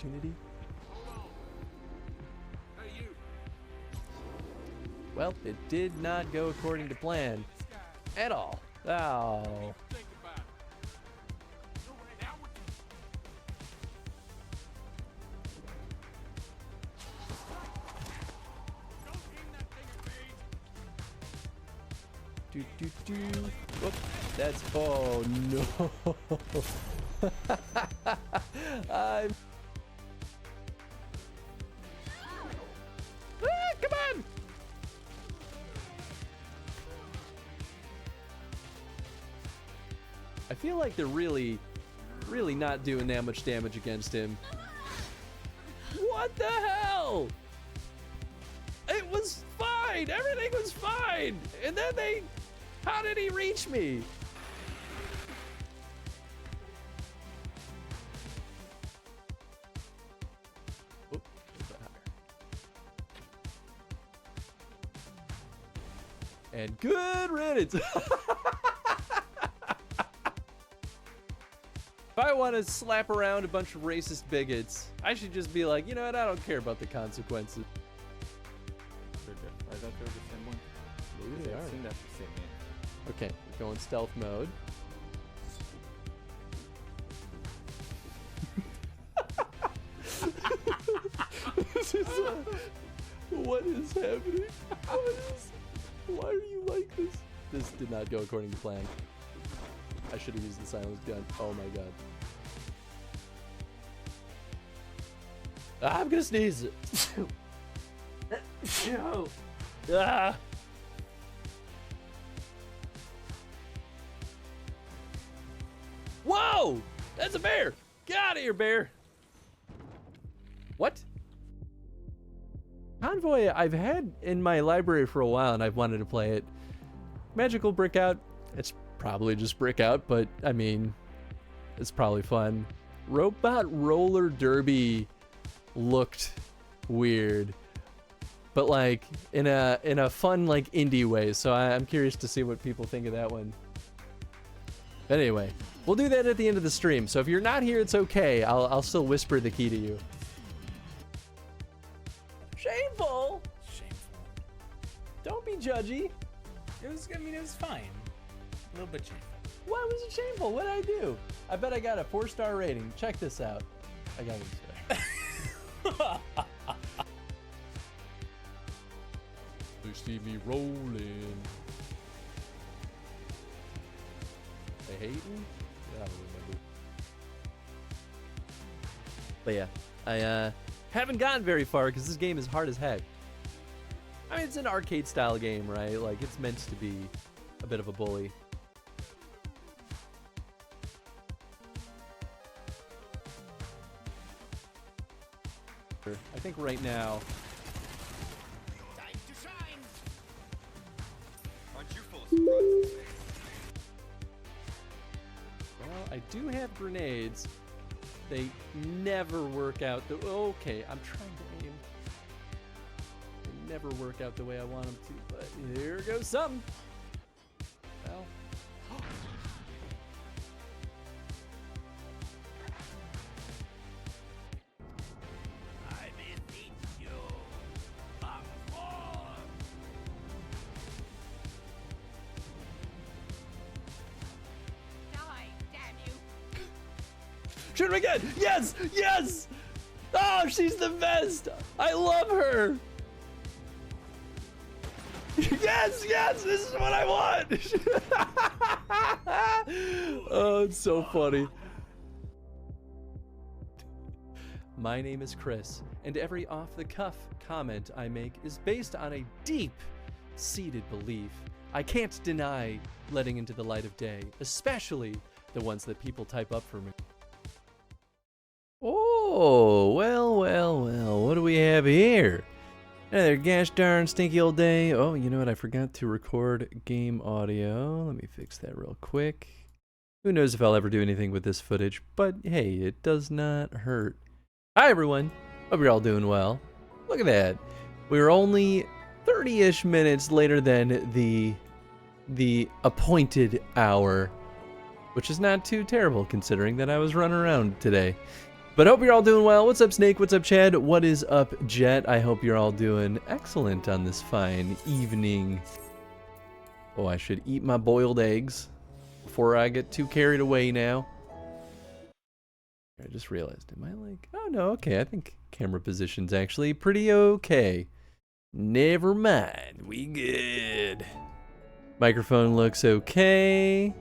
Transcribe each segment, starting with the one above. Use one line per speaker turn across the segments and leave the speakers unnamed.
opportunity. Well, it did not go according to plan at all. Oh. Whoop. That's, oh no. I'm... come on! I feel like they're really not doing that much damage against him. What the hell? It was fine! Everything was fine! And then they... How did he reach me? Oop, and good riddance! If I want to slap around a bunch of racist bigots, I should just be like, you know what, I don't care about the consequences.
I thought they were the same one.
Maybe they are.
I've seen that the same man.
Okay, we're going stealth mode. This is what is happening? Why are you like this? This did not go according to plan. I should have used the silence gun. Oh my god. I'm gonna sneeze. Ah. Whoa! That's a bear! Get out of here, bear! What? Convoy I've had in my library for a while and I've wanted to play it. Magical Brick Out. It's probably just Brick Out, but I mean, it's probably fun. Robot Roller Derby looked weird, but like in a fun like indie way. So I'm curious to see what people think of that one. But anyway, we'll do that at the end of the stream. So if you're not here, it's okay. I'll still whisper the key to you. Shameful.
Shameful.
Don't be judgy.
It was, I mean, it was fine. A little bit shameful.
Why was it shameful? What did I do? I bet I got a 4-star rating. Check this out. I got it. They see me rolling. They hating? I don't remember. But yeah, I haven't gotten very far because this game is hard as heck. I mean, it's an arcade style game, right? Like, it's meant to be a bit of a bully. I think right now...
Time to shine. Aren't you full of surprises?
Well, I do have grenades. They never work out the... Okay, I'm trying to aim. They never work out the way I want them to, but here goes something. Well... Shoot him again! Yes! Yes! Oh, she's the best! I love her! Yes! Yes! This is what I want! Oh, it's so funny. My name is Chris, and every off-the-cuff comment I make is based on a deep-seated belief I can't deny letting into the light of day, especially the ones that people type up for me. Oh, well, what do we have here? Another gosh darn stinky old day. Oh, you know what? I forgot to record game audio. Let me fix that real quick. Who knows if I'll ever do anything with this footage, but hey, it does not hurt. Hi, everyone. Hope you're all doing well. Look at that. We were only 30-ish minutes later than the appointed hour, which is not too terrible considering that I was running around today. But hope you're all doing well. What's up, Snake? What's up, Chad? What is up, Jet? I hope you're all doing excellent on this fine evening. Oh, I should eat my boiled eggs before I get too carried away now. I just realized, am I like... Oh, no, okay. I think camera position's actually pretty okay. Never mind. We good. Microphone looks okay.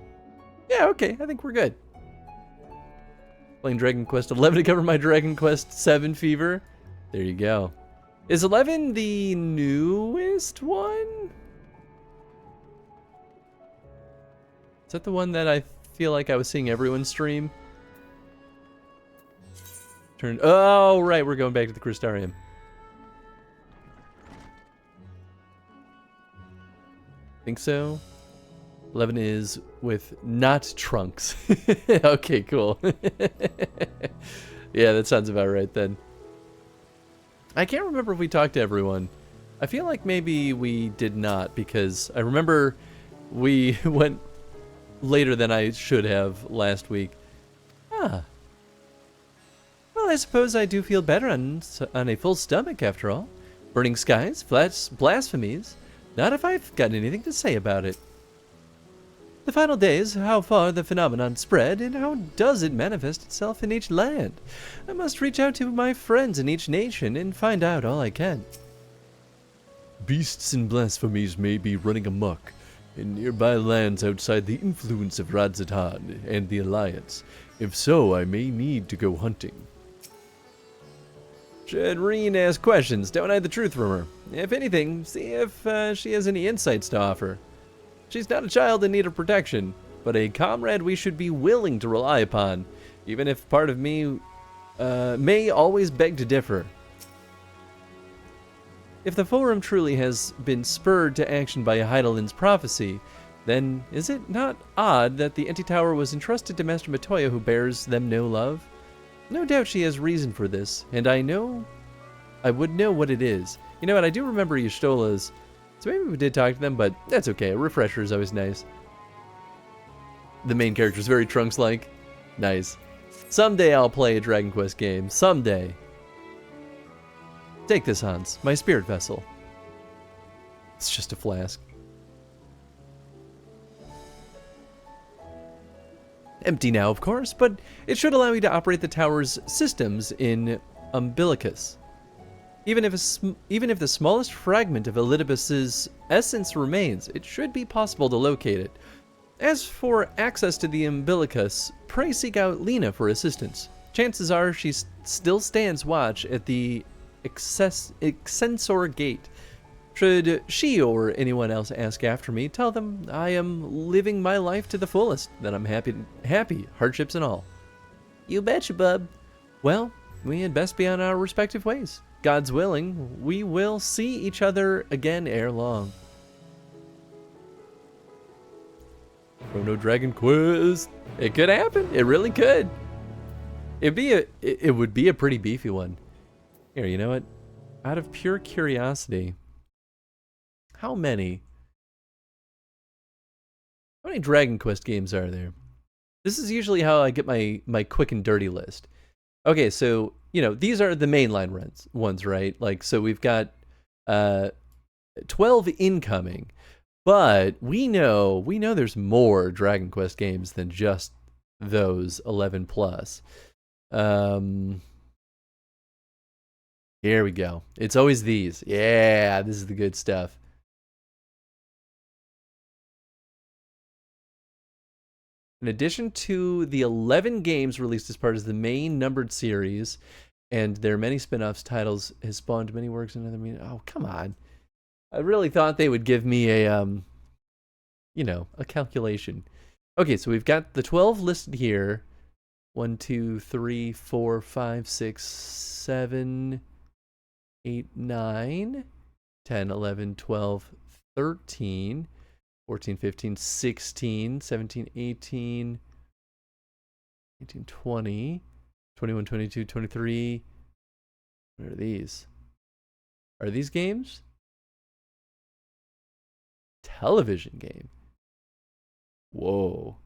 Yeah, okay. I think we're good. Playing Dragon Quest 11 to cover my Dragon Quest 7 fever. There you go. Is 11 the newest one? Is that the one that I feel like I was seeing everyone stream? Oh, right, we're going back to the Crystarium. Think so? 11 is with not Trunks. Okay, cool. Yeah, that sounds about right then. I can't remember if we talked to everyone. I feel like maybe we did not, because I remember we went later than I should have last week. Ah. Well, I suppose I do feel better on a full stomach after all. Burning skies, blasphemies. Not if I've got anything to say about it. The final days, how far the phenomenon spread, and how does it manifest itself in each land? I must reach out to my friends in each nation and find out all I can. Beasts and blasphemies may be running amok in nearby lands outside the influence of Radzatan and the Alliance. If so, I may need to go hunting. Shadreen asks questions. Don't hide the truth from her. If anything, see if she has any insights to offer. She's not a child in need of protection, but a comrade we should be willing to rely upon, even if part of me may always beg to differ. If the Forum truly has been spurred to action by Heidelin's prophecy, then is it not odd that the Anti-Tower was entrusted to Master Matoya, who bears them no love? No doubt she has reason for this, and I would know what it is. You know what, I do remember Y'shtola's, so maybe we did talk to them, but that's okay. A refresher is always nice. The main character is very Trunks-like. Nice. Someday I'll play a Dragon Quest game. Someday. Take this, Hans. My spirit vessel. It's just a flask. Empty now, of course, but it should allow me to operate the tower's systems in Umbilicus. Even if the smallest fragment of Elidibus's essence remains, it should be possible to locate it. As for access to the Umbilicus, pray seek out Lena for assistance. Chances are she still stands watch at the Excensor Gate. Should she or anyone else ask after me, tell them I am living my life to the fullest, that I'm happy, hardships and all. You betcha, bub. Well, we had best be on our respective ways. God's willing, we will see each other again ere long. Chrono Dragon Quest. It could happen. It really could. It would be a pretty beefy one. Here, you know what? Out of pure curiosity, how many Dragon Quest games are there? This is usually how I get my quick and dirty list. Okay, so, you know, these are the mainline ones, right? Like, so we've got 12 incoming, but we know there's more Dragon Quest games than just those 11 plus. Here we go. It's always these. Yeah, this is the good stuff. In addition to the 11 games released as part of the main numbered series, and their many spin-offs, titles has spawned many works and other media. Oh, come on. I really thought they would give me a, you know, a calculation. Okay, so we've got the 12 listed here. 1, 2, 3, 4, 5, 6, 7, 8, 9, 10, 11, 12, 13, 14, 15, 16, 17, 18, 19, 20, 21, 22, 23. What are these? Are these games? Television game. Whoa.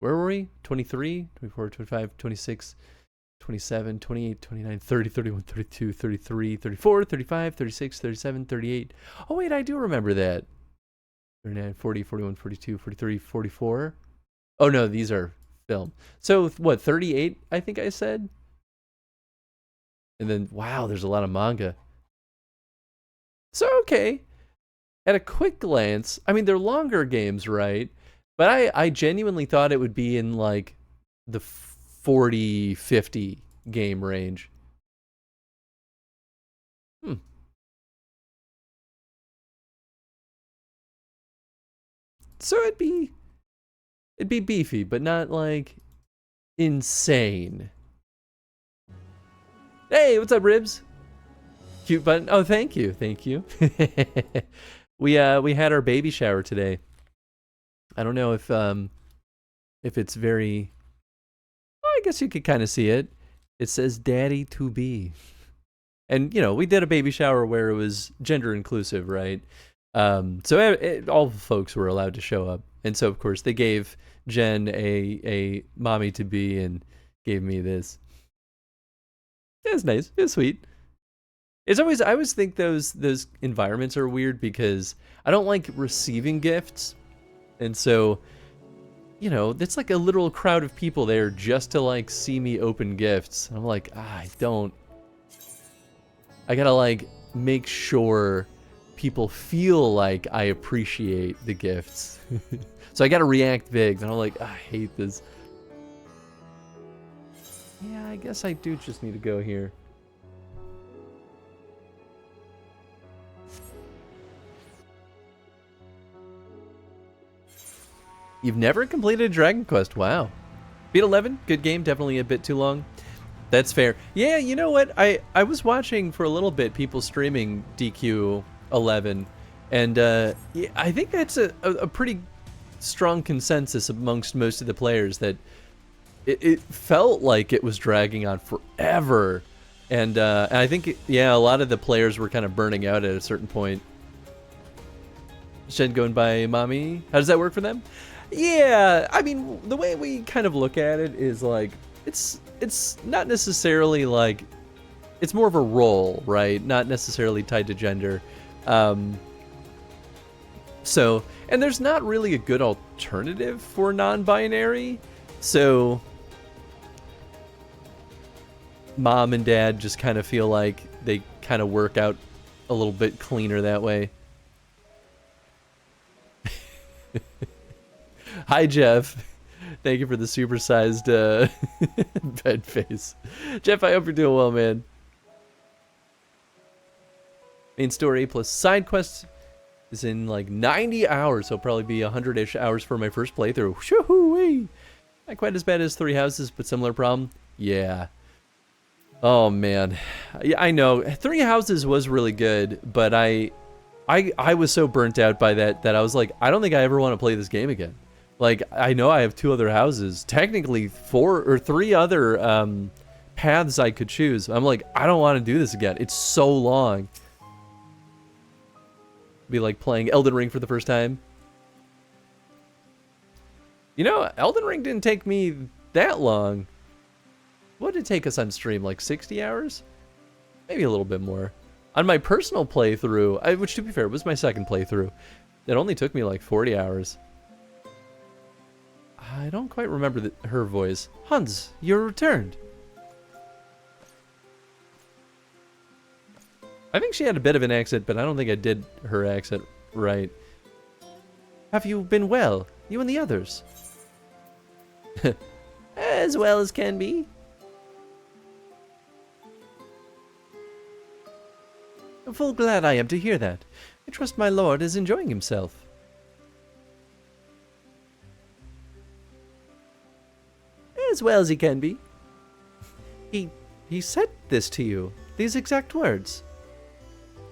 where were we? 23, 24, 25, 26, 27, 28, 29, 30, 31, 32, 33, 34, 35, 36, 37, 38. Oh, wait, I do remember that. 39, 40, 41, 42, 43, 44. Oh, no, these are film. So, what, 38, I think I said? And then, wow, there's a lot of manga. So, okay. At a quick glance, I mean, they're longer games, right? But I genuinely thought it would be in, like, the 40, 50 game range. So it'd be beefy, but not, like, insane. Hey, what's up, Ribs? Cute button. Oh, thank you. We had our baby shower today. I don't know if it's very, well, I guess you could kind of see it. It says daddy to be. And you know, we did a baby shower where it was gender inclusive, right? So all the folks were allowed to show up. And so of course they gave Jen a mommy to be and gave me this. It was nice. It was sweet. It's always, I always think those environments are weird because I don't like receiving gifts. And so, you know, it's like a literal crowd of people there just to like see me open gifts. I'm like, I gotta like make sure people feel like I appreciate the gifts. So I gotta react big. And I'm like, I hate this. Yeah, I guess I do just need to go here. You've never completed Dragon Quest. Wow. Beat 11. Good game. Definitely a bit too long. That's fair. Yeah, you know what? I was watching for a little bit people streaming DQ 11. And yeah, I think that's a pretty strong consensus amongst most of the players that it felt like it was dragging on forever. And I think, yeah, a lot of the players were kind of burning out at a certain point. Shed going by mommy. How does that work for them? Yeah, I mean, the way we kind of look at it is like, it's not necessarily like, it's more of a role, right? Not necessarily tied to gender. So, and there's not really a good alternative for non-binary. So, mom and dad just kind of feel like they kind of work out a little bit cleaner that way. Hi, Jeff. Thank you for the supersized bed face. Jeff, I hope you're doing well, man. Main story plus side quests is in like 90 hours, so it'll probably be 100-ish hours for my first playthrough. Shoo-hoo-wee! Not quite as bad as Three Houses, but similar problem. Yeah. Oh, man. Yeah, I know. Three Houses was really good, but I was so burnt out by that I was like, I don't think I ever want to play this game again. Like, I know I have 2 other houses, technically 4 or 3 other paths I could choose. I'm like, I don't want to do this again. It's so long. Be like playing Elden Ring for the first time. You know, Elden Ring didn't take me that long. What did it take us on stream? Like 60 hours? Maybe a little bit more. On my personal playthrough, which to be fair was my second playthrough, it only took me like 40 hours. I don't quite remember her voice. Hans, you're returned. I think she had a bit of an accent, but I don't think I did her accent right. Have you been well? You and the others? As well as can be. Full glad I am to hear that. I trust my lord is enjoying himself. As well as he can be. He said this to you, these exact words.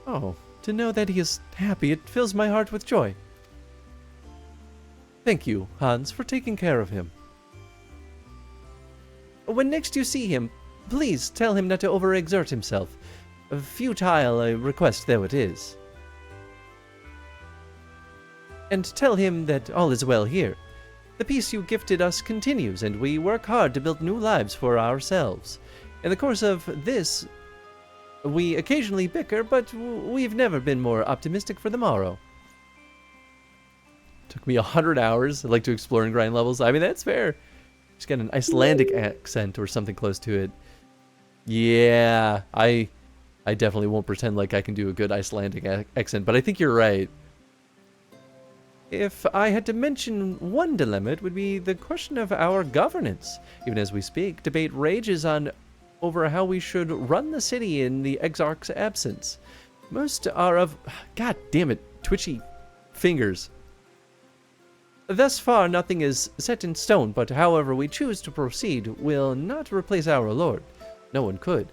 Oh, to know that he is happy, it fills my heart with joy. Thank you, Hans, for taking care of him. When next you see him, please tell him not to overexert himself. A futile request though it is. And tell him that all is well here. The peace you gifted us continues, and we work hard to build new lives for ourselves. In the course of this, we occasionally bicker, but we've never been more optimistic for the morrow. Took me 100 hours. I like to explore and grind levels. I mean, that's fair. Just got an Icelandic accent or something close to it. Yeah, I definitely won't pretend like I can do a good Icelandic accent, but I think you're right. If I had to mention one dilemma, it would be the question of our governance. Even as we speak, debate rages on over how we should run the city in the Exarch's absence. Most are of... God damn it, twitchy fingers. Thus far, nothing is set in stone, but however we choose to proceed will not replace our lord. No one could.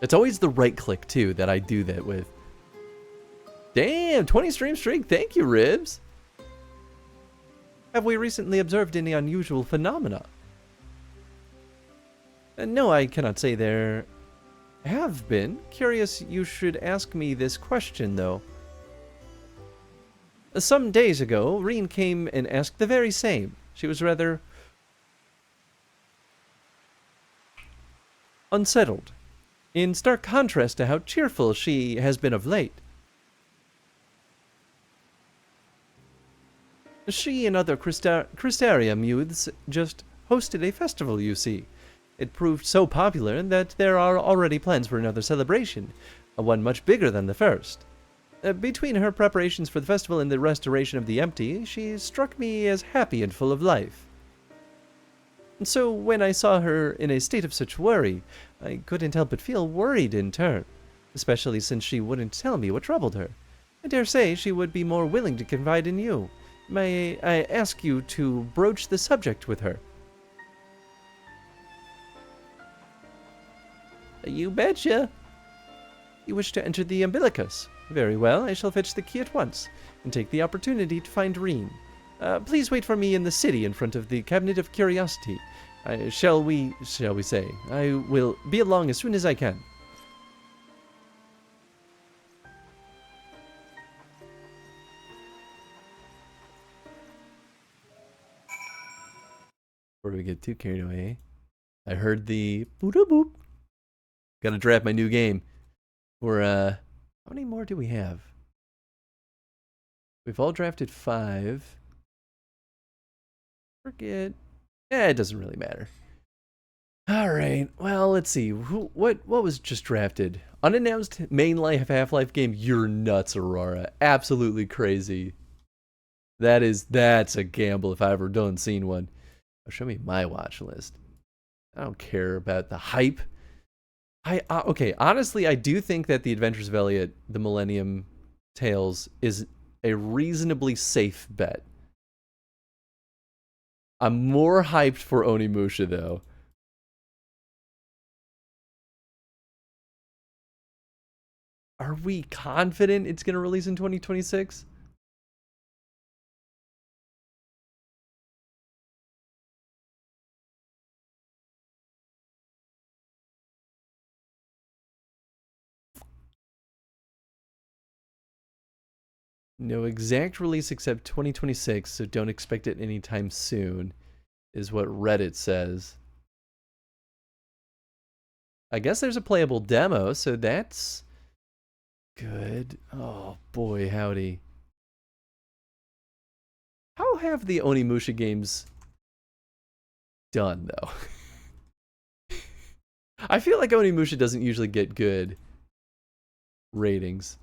It's always the right click, too, that I do that with. Damn, 20 stream streak. Thank you, Ribs. Have we recently observed any unusual phenomena? No, I cannot say there have been. Curious you should ask me this question, though. Some days ago, Reen came and asked the very same. She was rather unsettled, in stark contrast to how cheerful she has been of late. She and other Crystarium youths just hosted a festival, you see. It proved so popular that there are already plans for another celebration, one much bigger than the first. Between her preparations for the festival and the restoration of the empty, she struck me as happy and full of life. And so when I saw her in a state of such worry, I couldn't help but feel worried in turn, especially since she wouldn't tell me what troubled her. I dare say she would be more willing to confide in you. May I ask you to broach the subject with her? You betcha. You wish to enter the umbilicus? Very well, I shall fetch the key at once, and take the opportunity to find Reen. Please wait for me in the city in front of the Cabinet of Curiosity. Shall we say? I will be along as soon as I can. Before we get too carried away, I heard the boop-a-boop. Gotta draft my new game. Or, how many more do we have? We've all drafted 5. Forget. It doesn't really matter. Alright, well, let's see. What was just drafted? Unannounced main life Half-Life game. You're nuts, Aurora. Absolutely crazy. That's a gamble if I ever done seen one. Show me my watch list. I don't care about the hype. Okay, honestly, I do think that the Adventures of Elliot, the Millennium Tales, is a reasonably safe bet. I'm more hyped for Onimusha, though. Are we confident it's going to release in 2026? No exact release except 2026, so don't expect it anytime soon, is what Reddit says. I guess there's a playable demo, so that's good. Oh boy, howdy. How have the Onimusha games done, though? I feel like Onimusha doesn't usually get good ratings.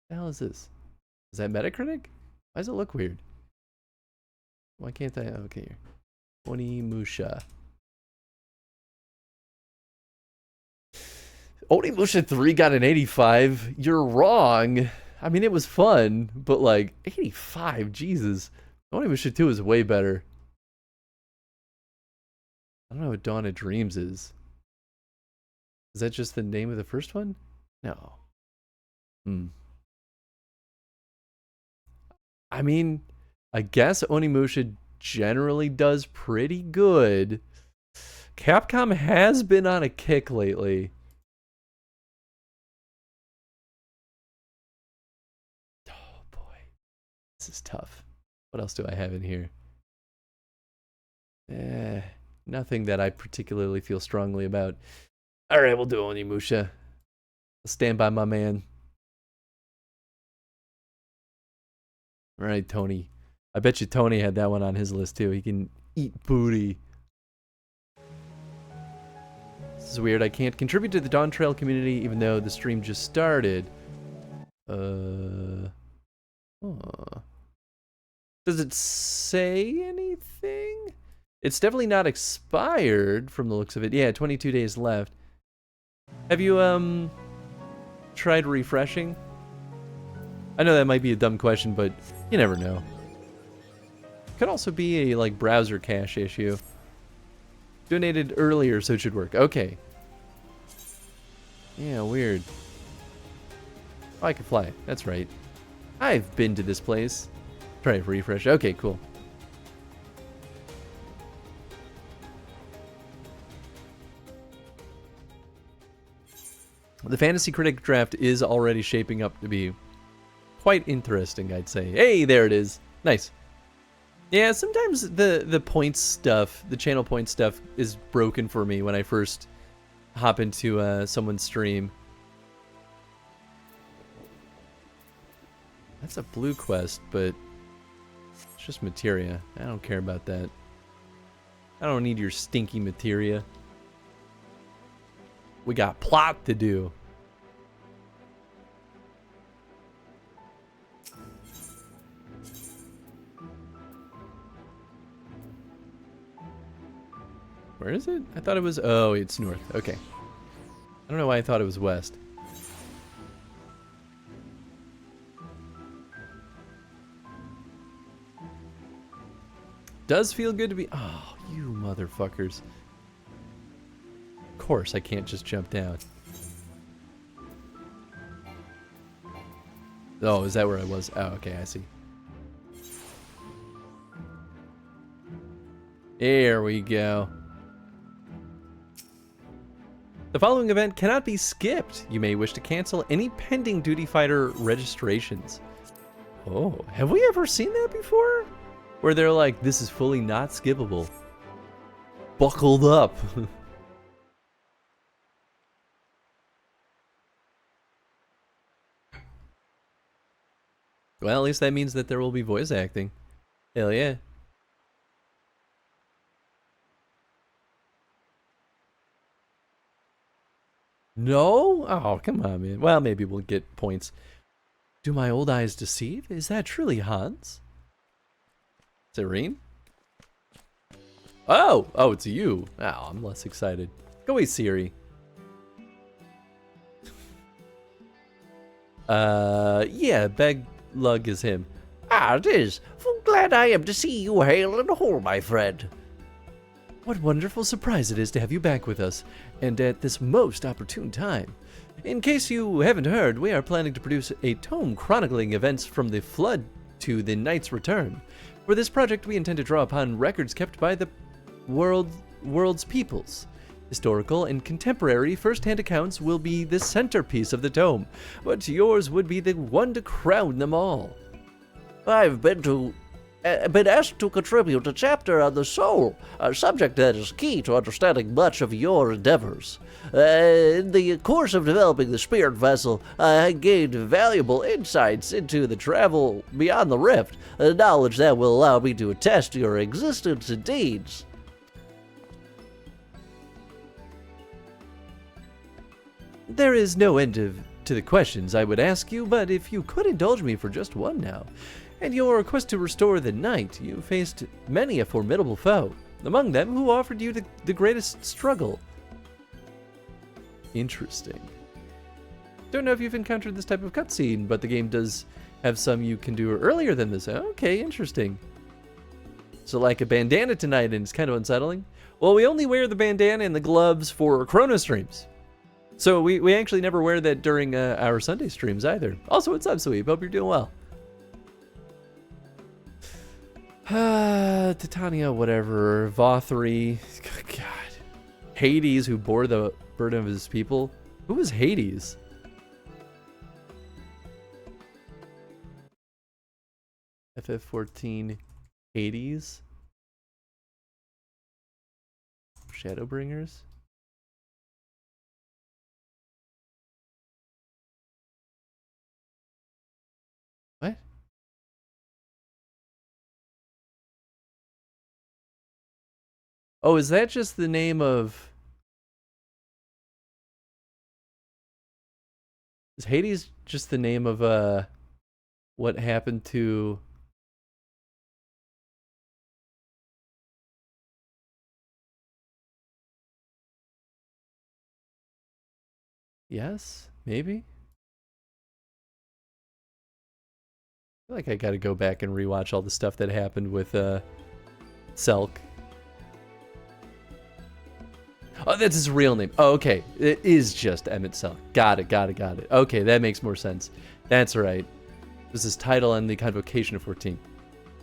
What the hell is this? Is that Metacritic? Why does it look weird? Why can't I? Okay. Onimusha. Onimusha 3 got an 85. You're wrong. I mean, it was fun, but like 85, Jesus. Onimusha 2 is way better. I don't know what Dawn of Dreams is. Is that just the name of the first one? No. I mean, I guess Onimusha generally does pretty good. Capcom has been on a kick lately. This is tough. What else do I have in here? Nothing that I particularly feel strongly about. All right, we'll do Onimusha. I'll stand by my man. All right, Tony. I bet you Tony had that one on his list too. He can eat booty. This is weird. I can't contribute to the Dawn Trail community even though the stream just started. Does it say anything? It's definitely not expired from the looks of it. Yeah, 22 days left. Have you tried refreshing? I know that might be a dumb question, but you never know. Could also be a like browser cache issue. Donated earlier, so it should work. Okay. Yeah, weird. Oh, I can fly. That's right. I've been to this place. Try to refresh. Okay, cool. The Fantasy Critic draft is already shaping up to be quite interesting, I'd say. Hey, there it is. Nice. Yeah, sometimes the points stuff, the channel point stuff, is broken for me when I first hop into someone's stream. That's a blue quest, but it's just materia. I don't care about that. I don't need your stinky materia. We got plot to do. Where is it? I thought it was... Oh, it's north. Okay. I don't know why I thought it was west. Does feel good to be... Oh, you motherfuckers. Of course, I can't just jump down. Oh, is that where I was? Oh, okay, I see. There we go. The following event cannot be skipped. You may wish to cancel any pending Duty Fighter registrations. Oh, have we ever seen that before? Where they're like, this is fully not skippable. Buckled up. Well, at least that means that there will be voice acting. Hell yeah. No? Oh, come on, man. Well, maybe we'll get points. Do my old eyes deceive? Is that truly Hans? Serene? Oh! Oh, it's you. Oh, I'm less excited. Go away, Siri. Yeah, Beg Lug is him.
Ah, it is. Full glad I am to see you hale and whole, my friend.
What wonderful surprise it is to have you back with us, and at this most opportune time. In case you haven't heard, we are planning to produce a tome chronicling events from the Flood to the Knight's Return. For this project, we intend to draw upon records kept by the world's peoples. Historical and contemporary first-hand accounts will be the centerpiece of the tome, but yours would be the one to crown them all.
I've been asked to contribute a chapter on the soul, a subject that is key to understanding much of your endeavors. In the course of developing the spirit vessel, I gained valuable insights into the travel beyond the rift, knowledge that will allow me to attest to your existence and deeds.
There is no end to the questions I would ask you, but if you could indulge me for just one now. In your quest to restore the Knight, you faced many a formidable foe, among them who offered you the greatest struggle. Interesting. Don't know if you've encountered this type of cutscene, but the game does have some you can do earlier than this. Okay, interesting. So like a bandana tonight, and it's kind of unsettling. Well, we only wear the bandana and the gloves for Chrono streams. So we actually never wear that during our Sunday streams either. Also, what's up, Sweep? Hope you're doing well. Titania, whatever. Vothri. God. Hades, who bore the burden of his people. Who was Hades? FF14 Hades. Shadowbringers. What? Oh, is that just the name of... Is Hades just the name of, what happened to... Yes? Maybe? I feel like I gotta go back and rewatch all the stuff that happened with, Selk. Oh, that's his real name. Oh, okay. It is just Emmett Selk. Got it. Okay, that makes more sense. That's right. This is title and the convocation of 14.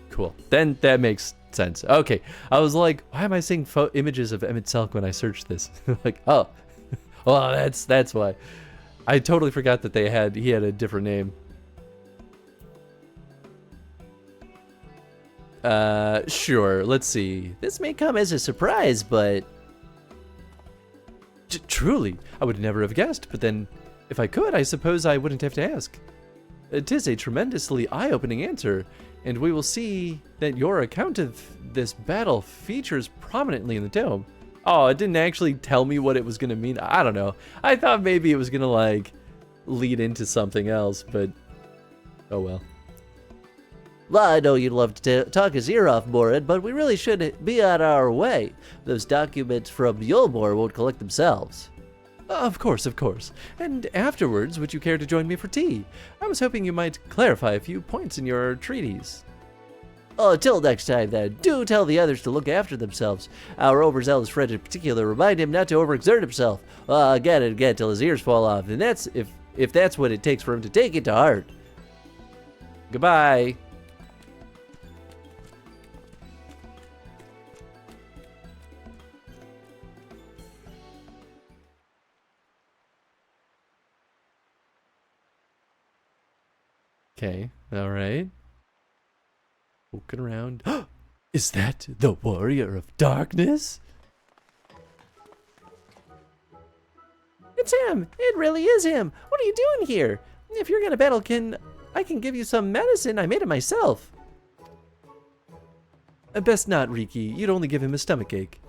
Cool. Then that makes sense. Okay. I was like, why am I seeing images of Emmett Selk when I searched this? Like, oh. Well, that's why. I totally forgot that he had a different name. Sure. Let's see.
This may come as a surprise, but...
Truly, I would never have guessed, but then, if I could, I suppose I wouldn't have to ask. It is a tremendously eye-opening answer, and we will see that your account of this battle features prominently in the tome. Oh, it didn't actually tell me what it was going to mean. I don't know. I thought maybe it was going to, like, lead into something else, but oh well.
Well, I know you'd love to talk his ear off, Morin, but we really should be on our way. Those documents from Yulmore won't collect themselves.
Of course. And afterwards, would you care to join me for tea? I was hoping you might clarify a few points in your treatise.
Oh, until next time, then, do tell the others to look after themselves. Our overzealous friend in particular, remind him not to overexert himself. Again and again till his ears fall off, and that's if that's what it takes for him to take it to heart.
Goodbye. Okay, all right. Looking around. Is that the Warrior of Darkness?
It's him! It really is him! What are you doing here? If you're gonna battle, I can give you some medicine. I made it myself.
Best not, Riki. You'd only give him a stomachache.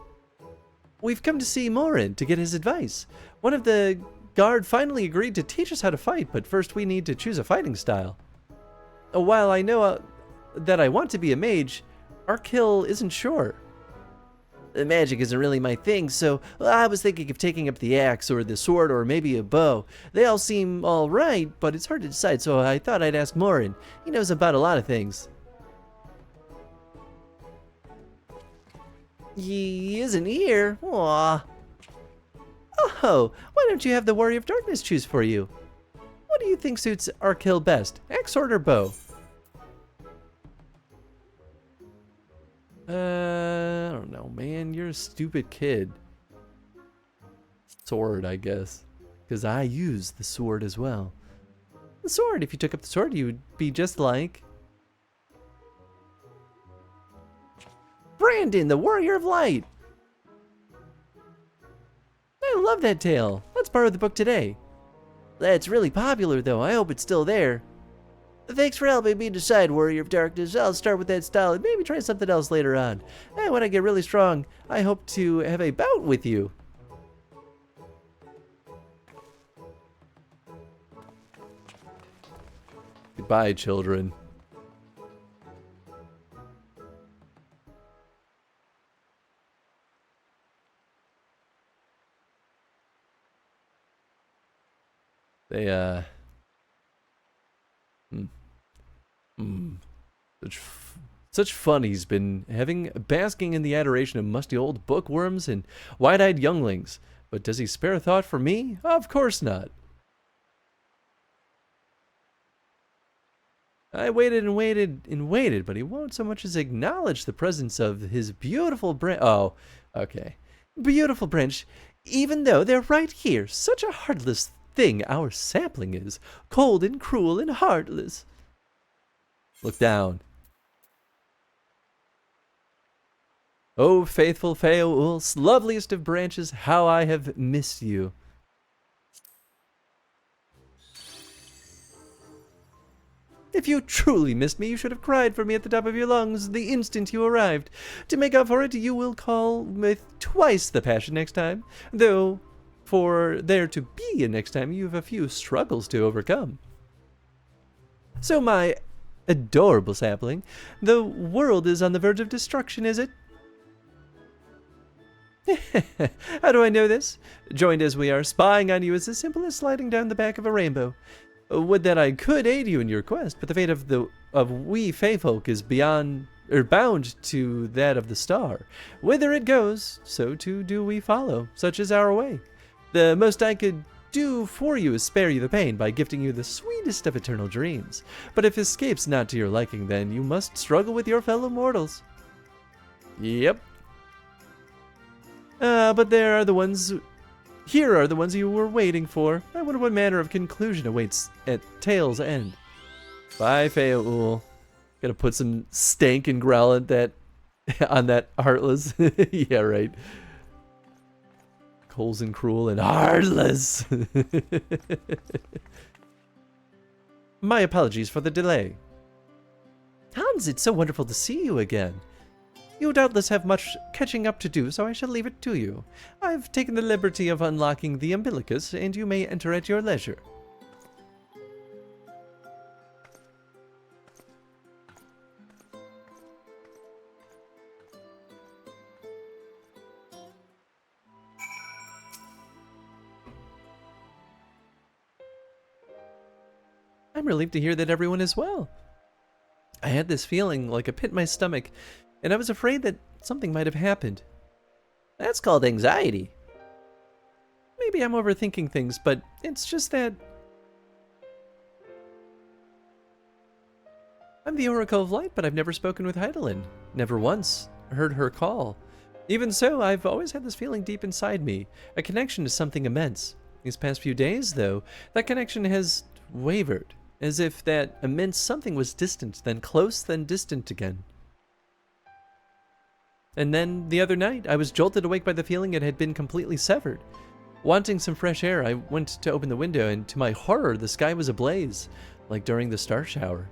We've come to see Morin to get his advice. One of the guard finally agreed to teach us how to fight, but first we need to choose a fighting style. While I know that I want to be a mage, Arkhill isn't sure.
The magic isn't really my thing, so I was thinking of taking up the axe or the sword or maybe a bow. They all seem all right, but it's hard to decide, so I thought I'd ask Morin. He knows about a lot of things. He isn't here. Aww. Oh, why don't you have the Warrior of Darkness choose for you? What do you think suits Arkhill best, axe, sword, or bow?
I don't know, man. You're a stupid kid. Sword, I guess. Because I use the sword as well. The sword, if you took up the sword, you would be just like...
Brandon, the Warrior of Light!
I love that tale. Let's borrow the book today.
That's really popular, though. I hope it's still there. Thanks for helping me decide, Warrior of Darkness. I'll start with that style and maybe try something else later on. And when I get really strong, I hope to have a bout with you.
Goodbye, children. They, Such fun he's been having, basking in the adoration of musty old bookworms and wide-eyed younglings. But does he spare a thought for me? Of course not. I waited and waited and waited, but he won't so much as acknowledge the presence of his beautiful branch. Oh, okay. Beautiful branch, even though they're right here. Such a heartless thing our sapling is. Cold and cruel and heartless. Look down. Oh, faithful Feoul's loveliest of branches, how I have missed you. If you truly missed me, you should have cried for me at the top of your lungs the instant you arrived. To make up for it, you will call with twice the passion next time, though for there to be a next time, you have a few struggles to overcome. So, my adorable sapling, the world is on the verge of destruction, is it? How do I know this? Joined as we are, spying on you is as simple as sliding down the back of a rainbow. Would that I could aid you in your quest, but the fate of we Feyfolk is bound to that of the star. Whither it goes, so too do we follow. Such is our way. The most I could do for you is spare you the pain by gifting you the sweetest of eternal dreams. But if escape's not to your liking, then you must struggle with your fellow mortals. Yep. But here are the ones you were waiting for. I wonder what manner of conclusion awaits at Tale's end. Bye, Feoul. Gotta put some stank and growl at that on that Heartless. Yeah, right. Coles and Cruel and Heartless. My apologies for the delay. Hans, it's so wonderful to see you again. You doubtless have much catching up to do, so I shall leave it to you. I've taken the liberty of unlocking the umbilicus, and you may enter at your leisure. I'm relieved to hear that everyone is well. I had this feeling like a pit in my stomach, and I was afraid that something might have happened.
That's called anxiety.
Maybe I'm overthinking things, but it's just that I'm the Oracle of Light, but I've never spoken with Heidelin. Never once heard her call. Even so, I've always had this feeling deep inside me, a connection to something immense. These past few days, though, that connection has wavered, as if that immense something was distant, then close, then distant again. And then, the other night, I was jolted awake by the feeling it had been completely severed. Wanting some fresh air, I went to open the window, and to my horror, the sky was ablaze, like during the star shower.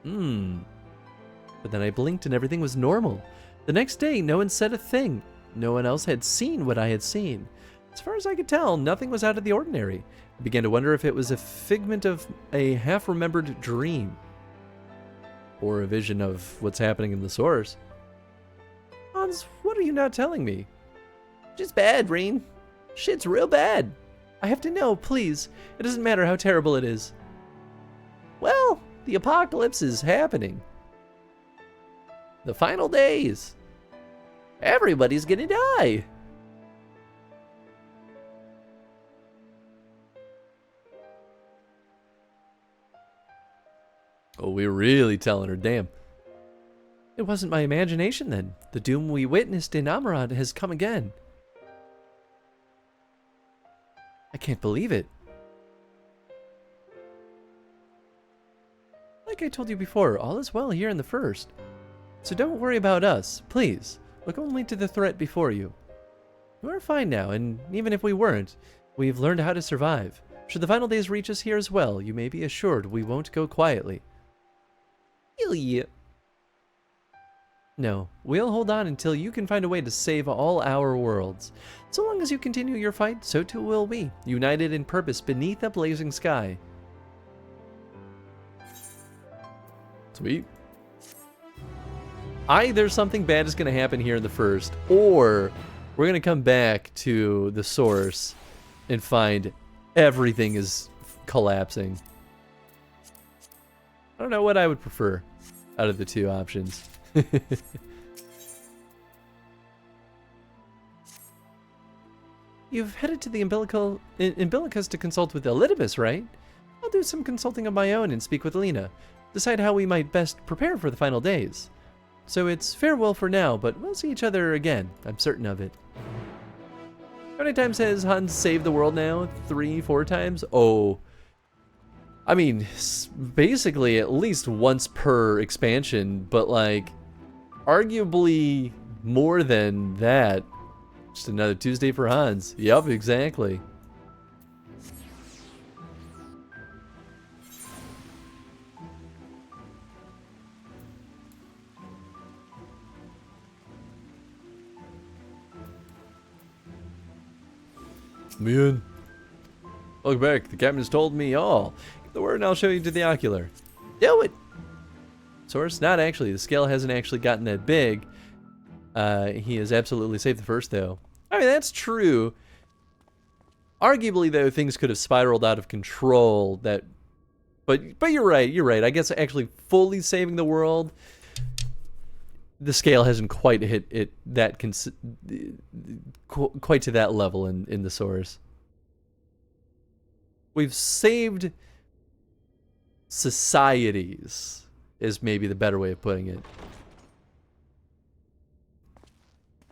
But then I blinked and everything was normal. The next day, no one said a thing. No one else had seen what I had seen. As far as I could tell, nothing was out of the ordinary. I began to wonder if it was a figment of a half-remembered dream. Or a vision of what's happening in the source. Hans, what are you not telling me?
Just bad, Reen. Shit's real bad.
I have to know, please. It doesn't matter how terrible it is.
Well, the apocalypse is happening. The final days. Everybody's gonna die.
Oh, we're really telling her, damn. It wasn't my imagination then. The doom we witnessed in Amarad has come again. I can't believe it. Like I told you before, all is well here in the first. So don't worry about us, please. Look only to the threat before you. We're fine now, and even if we weren't, we've learned how to survive. Should the final days reach us here as well, you may be assured we won't go quietly.
Yeah.
No, we'll hold on until you can find a way to save all our worlds. So long as you continue your fight, so too will we, united in purpose beneath a blazing sky. Sweet. Either something bad is going to happen here in the first, or we're going to come back to the source and find everything is collapsing. I don't know what I would prefer out of the two options. You've headed to the umbilicus to consult with Elidibus, right? I'll do some consulting of my own and speak with Lena. Decide how we might best prepare for the final days. So it's farewell for now, but we'll see each other again. I'm certain of it. How many times has Hans saved the world now? 3, 4 times? Oh. I mean, basically at least once per expansion, but like, arguably more than that. Just another Tuesday for Hans. Yup, exactly. Man. Welcome back. The captain has told me all. Get the word and I'll show you to the ocular. Do it! Source? Not actually. The scale hasn't actually gotten that big. He is absolutely safe the first, though. I mean, that's true. Arguably, though, things could have spiraled out of control. But you're right. You're right. I guess actually fully saving the world, the scale hasn't quite hit it that quite to that level in the source. We've saved societies, is maybe the better way of putting it.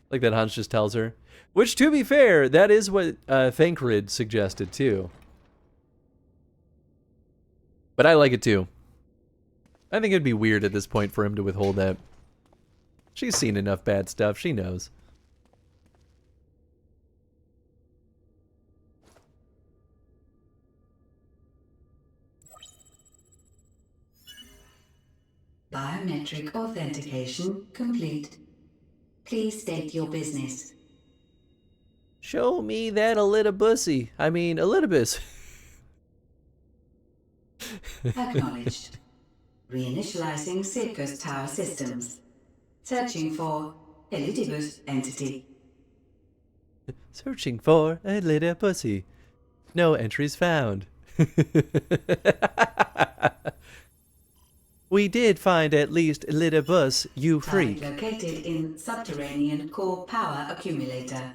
Like that Hans just tells her. Which, to be fair, that is what Thancred suggested, too. But I like it, too. I think it'd be weird at this point for him to withhold that. She's seen enough bad stuff. She knows.
Biometric authentication complete. Please state your business.
Show me that Elidibus. I mean, Elidibus.
Acknowledged. Reinitializing Circus Tower systems. Searching for Elidibus entity.
Searching for Elidibus. No entries found. We did find at least Elidibus, you freak.
Target located in subterranean core power accumulator.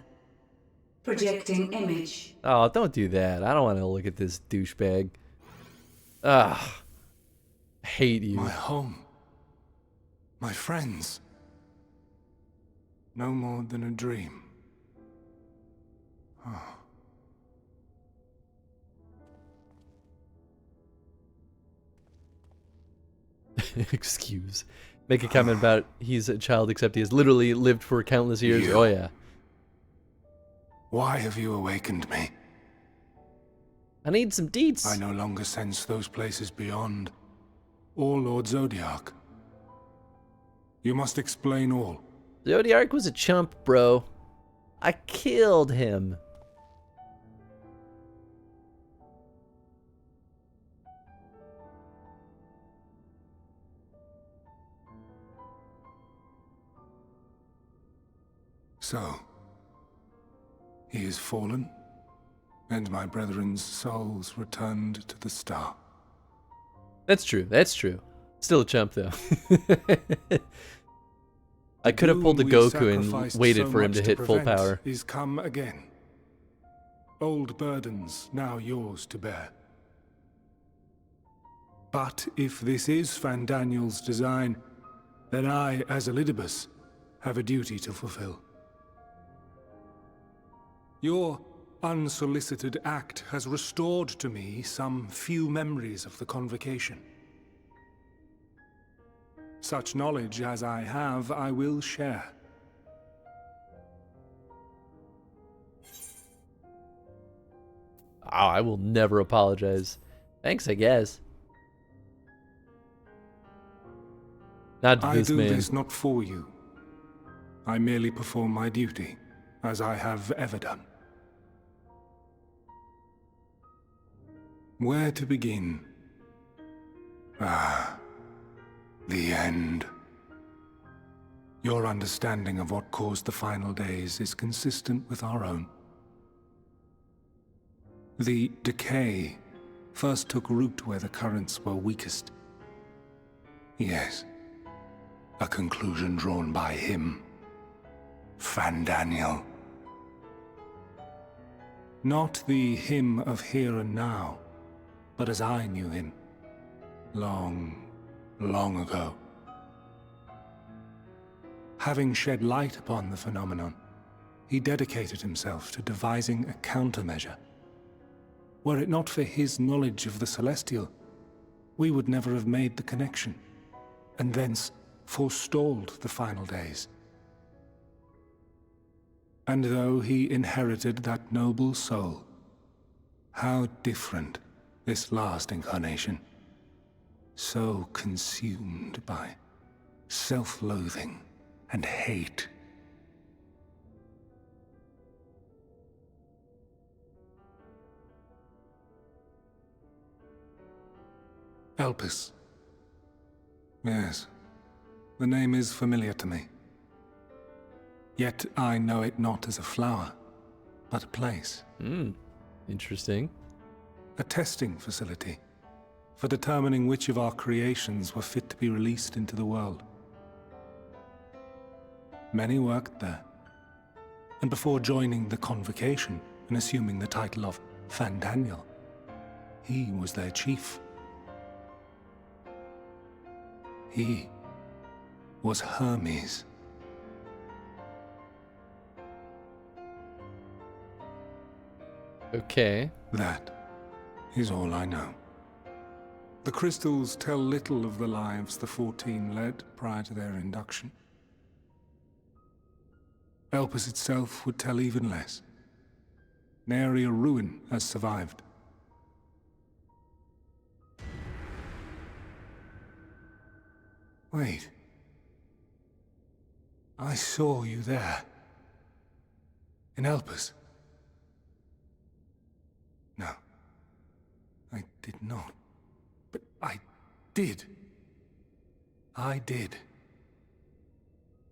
Projecting image.
Oh, don't do that. I don't want to look at this douchebag. Ugh. I hate you.
My home. My friends. No more than a dream. Oh.
Excuse. Make a comment about he's a child, except he has literally lived for countless years.
You.
Oh, yeah.
Why have you awakened me?
I need some deets.
I no longer sense those places beyond, or Lord Zodiac. You must explain all.
Zodiac was a chump, bro. I killed him.
So, he is fallen, and my brethren's souls returned to the star.
That's true. That's true. Still a chump, though. I could have pulled the Goku and waited for him to hit full power.
Is come again. Old burdens now yours to bear. But if this is Fandaniel's design, then I, as Elidibus, have a duty to fulfill. Your unsolicited act has restored to me some few memories of the convocation. Such knowledge as I have, I will share.
Oh, I will never apologize. Thanks, I guess. Not to this
I do
man.
this not for you. I merely perform my duty, as I have ever done. Where to begin? Ah, the end. Your understanding of what caused the final days is consistent with our own. The decay first took root where the currents were weakest. Yes, a conclusion drawn by him, Fandaniel. Not the him of here and now, but as I knew him, long, long ago. Having shed light upon the phenomenon, he dedicated himself to devising a countermeasure. Were it not for his knowledge of the Celestial, we would never have made the connection, and thence forestalled the final days. And though he inherited that noble soul, how different this last incarnation. So consumed by self-loathing and hate. Elpis. Yes, the name is familiar to me. Yet I know it not as a flower, but a place.
Interesting.
A testing facility for determining which of our creations were fit to be released into the world. Many worked there, and before joining the convocation and assuming the title of Fandaniel, he was their chief. He was Hermes.
Okay.
That is all I know. The crystals tell little of the lives the 14 led prior to their induction. Elpis itself would tell even less. Nary a ruin has survived. Wait. I saw you there. In Elpis. No. I did not. But I did. I did.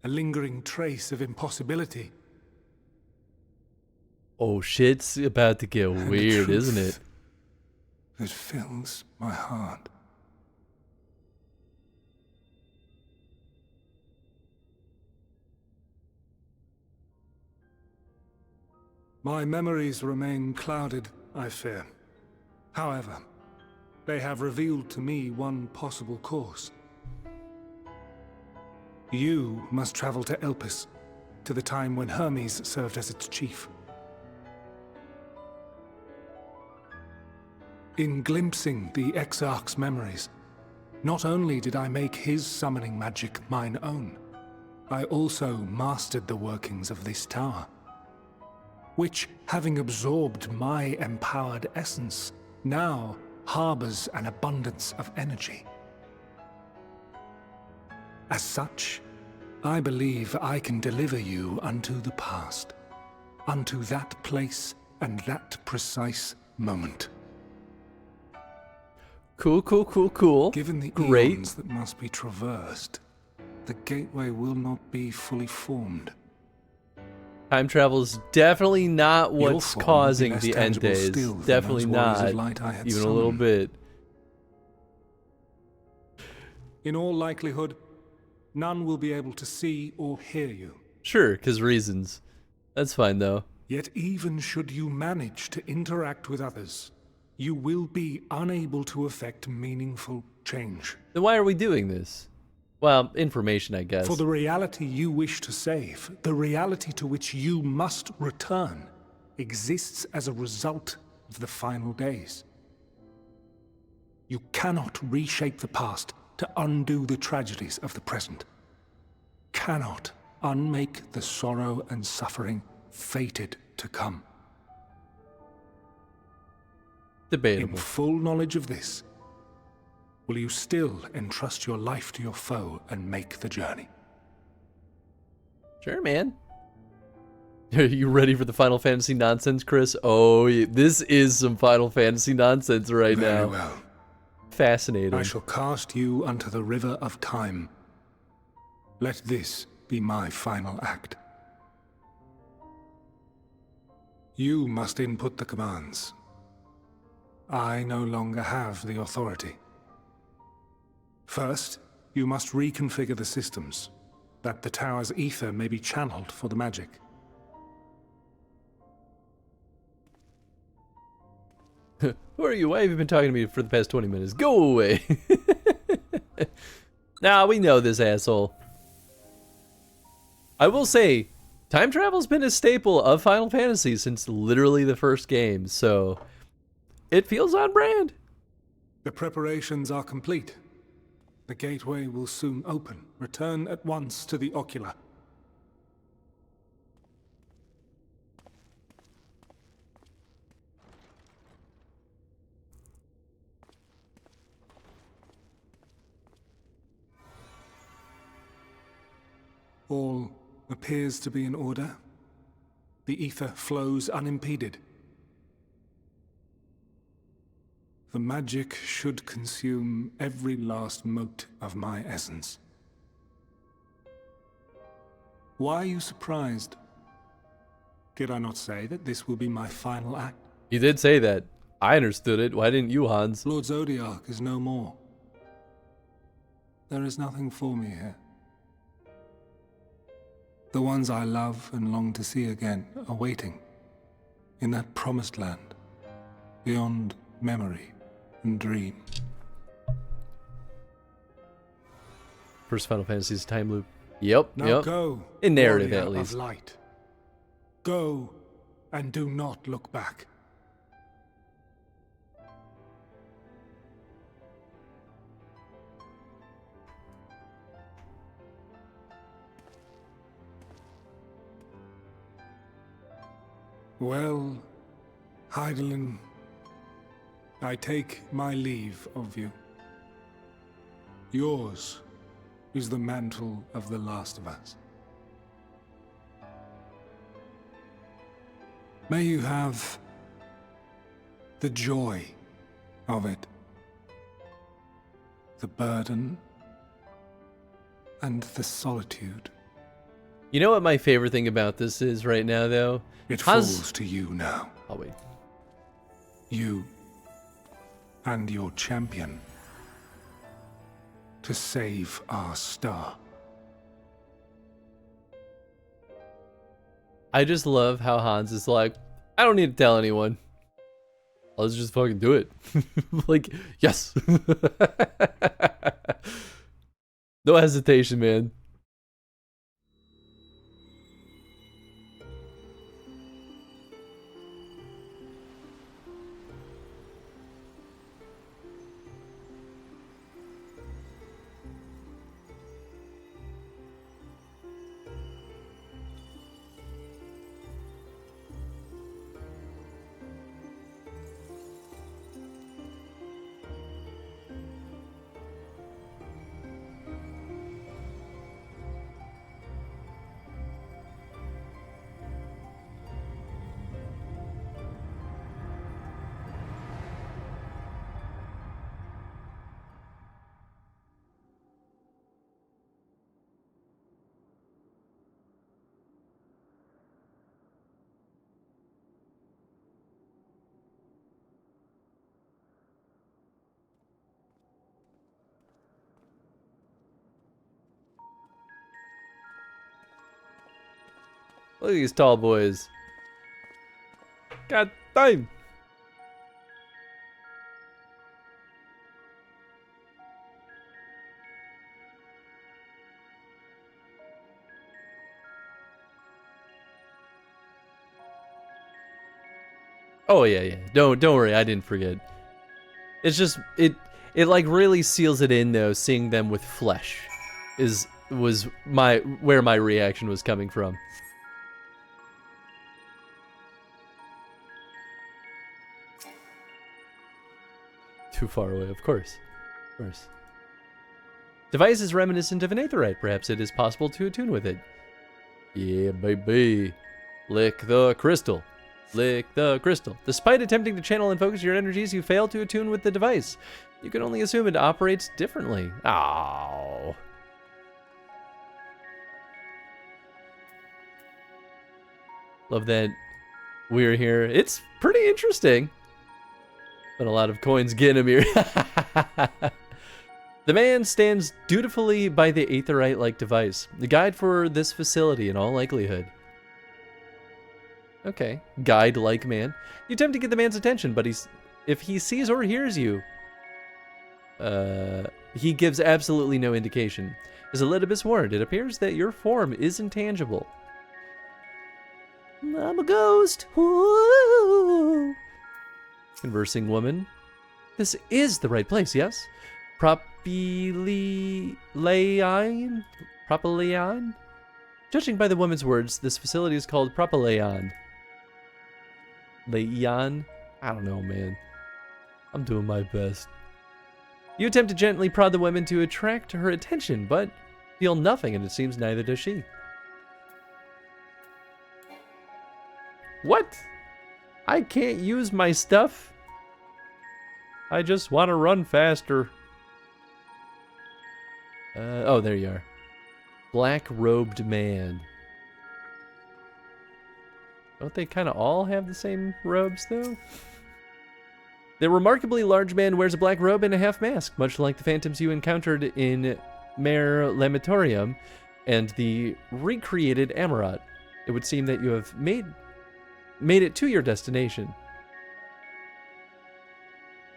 A lingering trace of impossibility.
Oh, shit's about to get
And the
weird, isn't it?
truth that fills my heart. My memories remain clouded, I fear. However, they have revealed to me one possible course. You must travel to Elpis, to the time when Hermes served as its chief. In glimpsing the Exarch's memories, not only did I make his summoning magic mine own, I also mastered the workings of this tower, which, having absorbed my empowered essence, now harbors an abundance of energy. As such, I believe I can deliver you unto the past, unto that place and that precise moment.
Cool, cool, cool, cool.
Given the
Great.
eons that must be traversed, the gateway will not be fully formed.
Time travel is definitely not
Your
what's
form will be
causing
less
the end
tangible
days.
still than
Definitely
those warriors of
not.
light I had
Even a little
summoned.
bit.
In all likelihood, none will be able to see or hear you.
Sure, because reasons. That's fine, though.
Yet even should you manage to interact with others, you will be unable to effect meaningful change.
Then why are we doing this? Well, information, I guess.
For the reality you wish to save, the reality to which you must return, exists as a result of the final days. You cannot reshape the past to undo the tragedies of the present. Cannot unmake the sorrow and suffering fated to come. In
Debatable.
full knowledge of this, will you still entrust your life to your foe and make the journey?
Sure, man. Are you ready for the Final Fantasy nonsense, Chris? Oh, this is some Final Fantasy nonsense right
Very
now.
well.
Fascinating.
I shall cast you unto the river of time. Let this be my final act. You must input the commands. I no longer have the authority. First, you must reconfigure the systems, that the tower's ether may be channeled for the magic.
Who are you? Why have you been talking to me for the past 20 minutes? Go away. Nah, we know this asshole. I will say, time travel's been a staple of Final Fantasy since literally the first game, so it feels on brand.
The preparations are complete. The gateway will soon open. Return at once to the ocular. All appears to be in order. The ether flows unimpeded. The magic should consume every last mote of my essence. Why are you surprised? Did I not say that this will be my final act?
You did say that. I understood it. Why didn't you, Hans?
Lord Zodiac is no more. There is nothing for me here. The ones I love and long to see again are waiting in that promised land, beyond memory and dream.
First Final Fantasy's time loop. Yep,
Now
yep.
go,
In narrative,
warrior
at least.
of light. Go and do not look back. Well, Heidelin, I take my leave of you. Yours is the mantle of the last of us. May you have the joy of it, the burden, and the solitude.
You know what my favorite thing about this is right now, though?
It
Hans-
falls to you now.
Oh, wait.
You and your champion to save our star.
I just love how Hans is like, I don't need to tell anyone. Let's just fucking do it. Like, yes. No hesitation, man. Look at these tall boys. God damn. Oh yeah, yeah. Don't worry, I didn't forget. It's just it like really seals it in though, seeing them with flesh was where my reaction was coming from. Too far away, of course. Of course. Device is reminiscent of an aetherite. Perhaps it is possible to attune with it. Yeah, baby. Lick the crystal. Lick the crystal. Despite attempting to channel and focus your energies, you fail to attune with the device. You can only assume it operates differently. Ow. Love that we're here. It's pretty interesting. But a lot of coins get him here. The man stands dutifully by the aetherite-like device, the guide for this facility in all likelihood. Okay, guide-like man. You attempt to get the man's attention, but if he sees or hears you, he gives absolutely no indication. As Elidibus warned, it appears that your form is intangible. I'm a ghost. Woo! Conversing woman. This is the right place, yes? Propylaeon? Judging by the woman's words, this facility is called Propylaeon. Leon? I don't know, man. I'm doing my best. You attempt to gently prod the woman to attract her attention, but feel nothing, and it seems neither does she. What? I can't use my stuff? I just want to run faster. Oh, there you are. Black-robed man. Don't they kind of all have the same robes, though? The remarkably large man wears a black robe and a half mask, much like the phantoms you encountered in Mare Lamatorium and the recreated Amarat. It would seem that you have made it to your destination.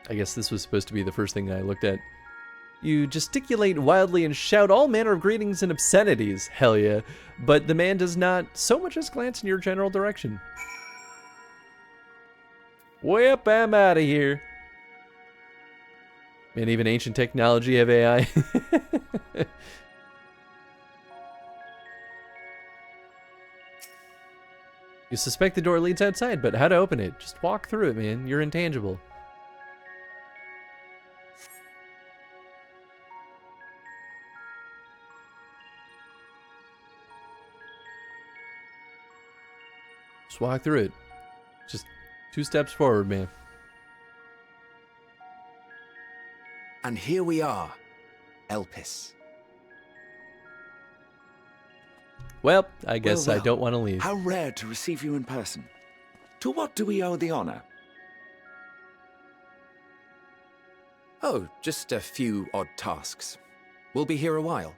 I guess this was supposed to be the first thing I looked at. You gesticulate wildly and shout all manner of greetings and obscenities, hell yeah, but the man does not so much as glance in your general direction. Whip, I'm out of here. Man, even ancient technology have AI. You suspect the door leads outside, but how to open it? Just walk through it, man. You're intangible. Just walk through it. Just 2 steps forward, man.
And here we are, Elpis.
Well, I guess
Well,
I don't want to leave.
How rare to receive you in person. To what do we owe the honor? Oh, just a few odd tasks. We'll be here a while.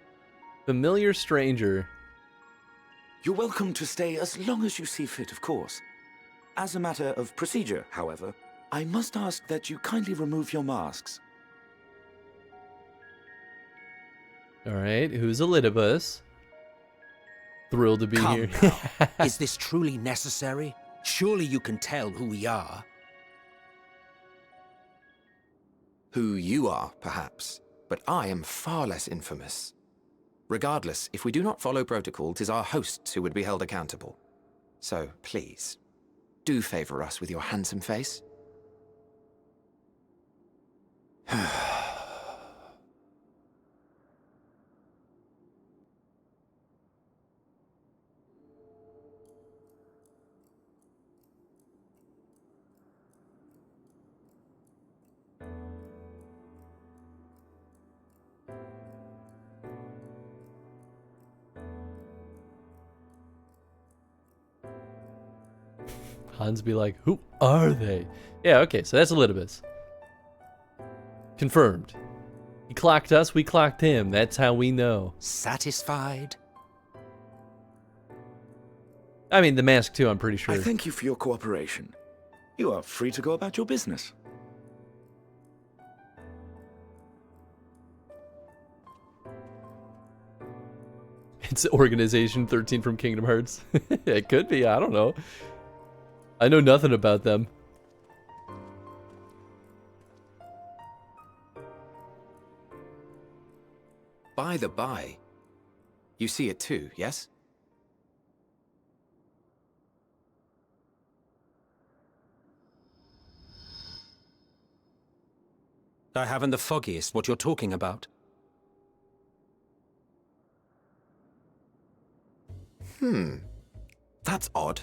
Familiar stranger.
You're welcome to stay as long as you see fit, of course. As a matter of procedure, however, I must ask that you kindly remove your masks.
Alright, who's Elidibus? Thrilled to be
Come
here.
now. Is this truly necessary? Surely you can tell who we are.
Who you are, perhaps, but I am far less infamous. Regardless, if we do not follow protocol, 'tis our hosts who would be held accountable. So, please, do favor us with your handsome face.
Hans be like, who are they? Yeah, okay, so that's Elidibus. Confirmed. He clocked us, we clocked him. That's how we know.
Satisfied?
I mean, the mask too, I'm pretty sure.
I thank you for your cooperation. You are free to go about your business.
It's Organization 13 from Kingdom Hearts. It could be, I don't know. I know nothing about them.
By the by, you see it too, yes?
I haven't the foggiest what you're talking about.
That's odd.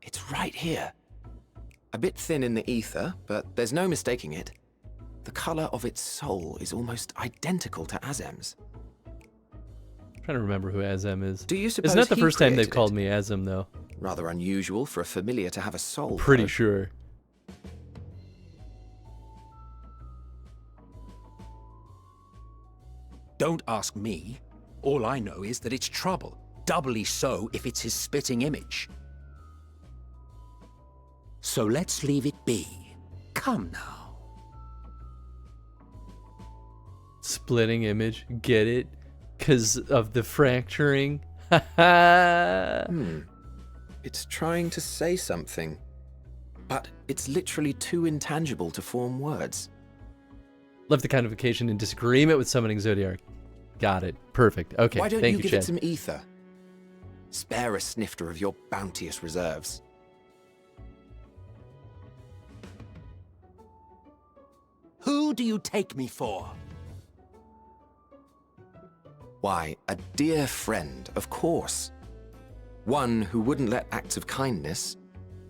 It's right here. A bit thin in the ether, but there's no mistaking it. The color of its soul is almost identical to Azem's.
I'm trying to remember who Azem is.
Do you suppose
It's not the
he
first time they've
created
called
it?
me Azem, though.
Rather unusual for a familiar to have a soul.
Pretty
though.
sure.
Don't ask me. All I know is that it's trouble. Doubly so if it's his spitting image. So let's leave it be. Come now.
Splitting image, get it? 'Cause of the fracturing? Haha.
It's trying to say something. but it's literally too intangible to form words.
Left the convocation in disagreement with summoning Zodiac. Got it. Perfect. Okay,
Why don't
thank
you
you,
give
Chad.
it some ether? Spare a snifter of your bounteous reserves.
Who do you take me for?
Why, a dear friend, of course. One who wouldn't let acts of kindness,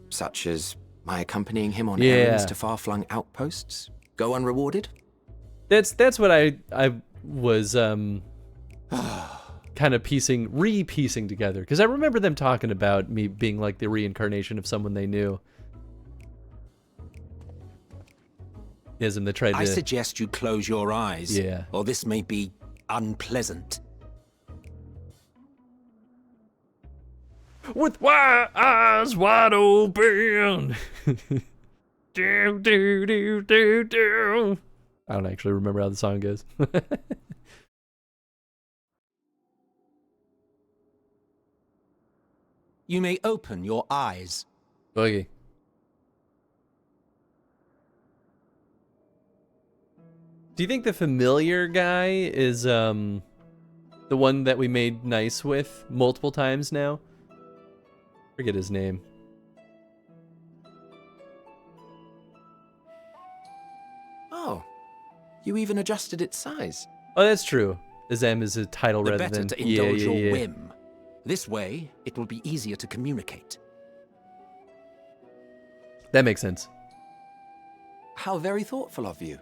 such as my accompanying him on errands to far-flung outposts, go unrewarded?
That's what I was kind of re-piecing together, because I remember them talking about me being like the reincarnation of someone they knew. Ism that tried
I
to.
suggest you close your eyes.
Yeah.
Or this may be unpleasant.
With my eyes wide open. Do, do, do, do, do. I don't actually remember how the song goes.
You may open your eyes.
Okay. Do you think the familiar guy is the one that we made nice with multiple times now? Forget his name.
Oh, you even adjusted its size.
Oh, that's true. The M is a title
The
rather
better
than
to indulge your
yeah.
whim. This way, it will be easier to communicate.
That makes sense.
How very thoughtful of you.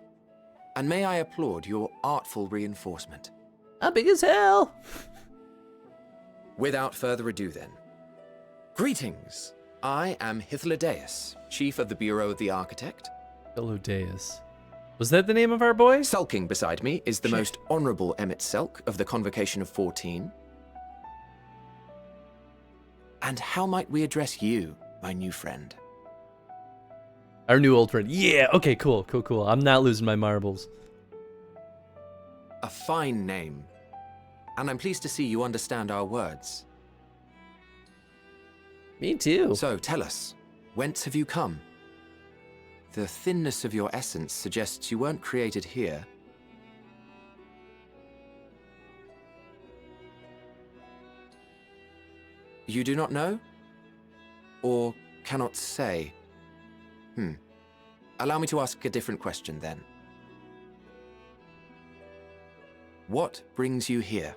And may I applaud your artful reinforcement.
I'm big as hell.
Without further ado then. Greetings. I am Hythlodaeus, Chief of the Bureau of the Architect.
Hythlodaeus. Was that the name of our boy?
Sulking beside me is the most honorable Emmet Selk of the Convocation of 14. And how might we address you, my new friend?
Our new old friend. Yeah, okay, cool. I'm not losing my marbles.
A fine name. And I'm pleased to see you understand our words.
Me too.
So tell us, whence have you come? The thinness of your essence suggests you weren't created here. You do not know? Or cannot say? Allow me to ask a different question then. What brings you here?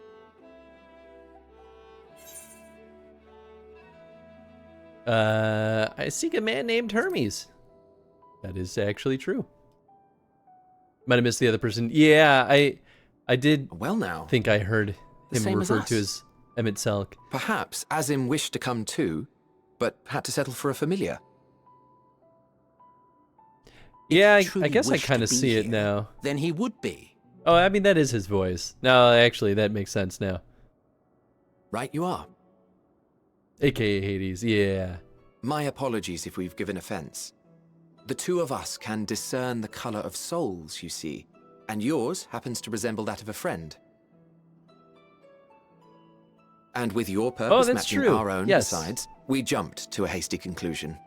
I seek a man named Hermes. That is actually true. Might have missed the other person. Yeah, I did
Well now,
think I heard
The
him
same as
referred to
us.
as Emmett Selk.
perhaps Azim wished to come too, but had to settle for a familiar.
Yeah, I
truly
guess I
wished to
kind of
be
see it
here,
now.
Then he would be.
Oh, I mean, that is his voice. No, actually, that makes sense now.
Right you are.
AKA Hades, yeah.
My apologies if we've given offense. The two of us can discern the color of souls, you see, and yours happens to resemble that of a friend. And with your purpose
that's
matching
true.
our own
Yes.
besides, we jumped to a hasty conclusion.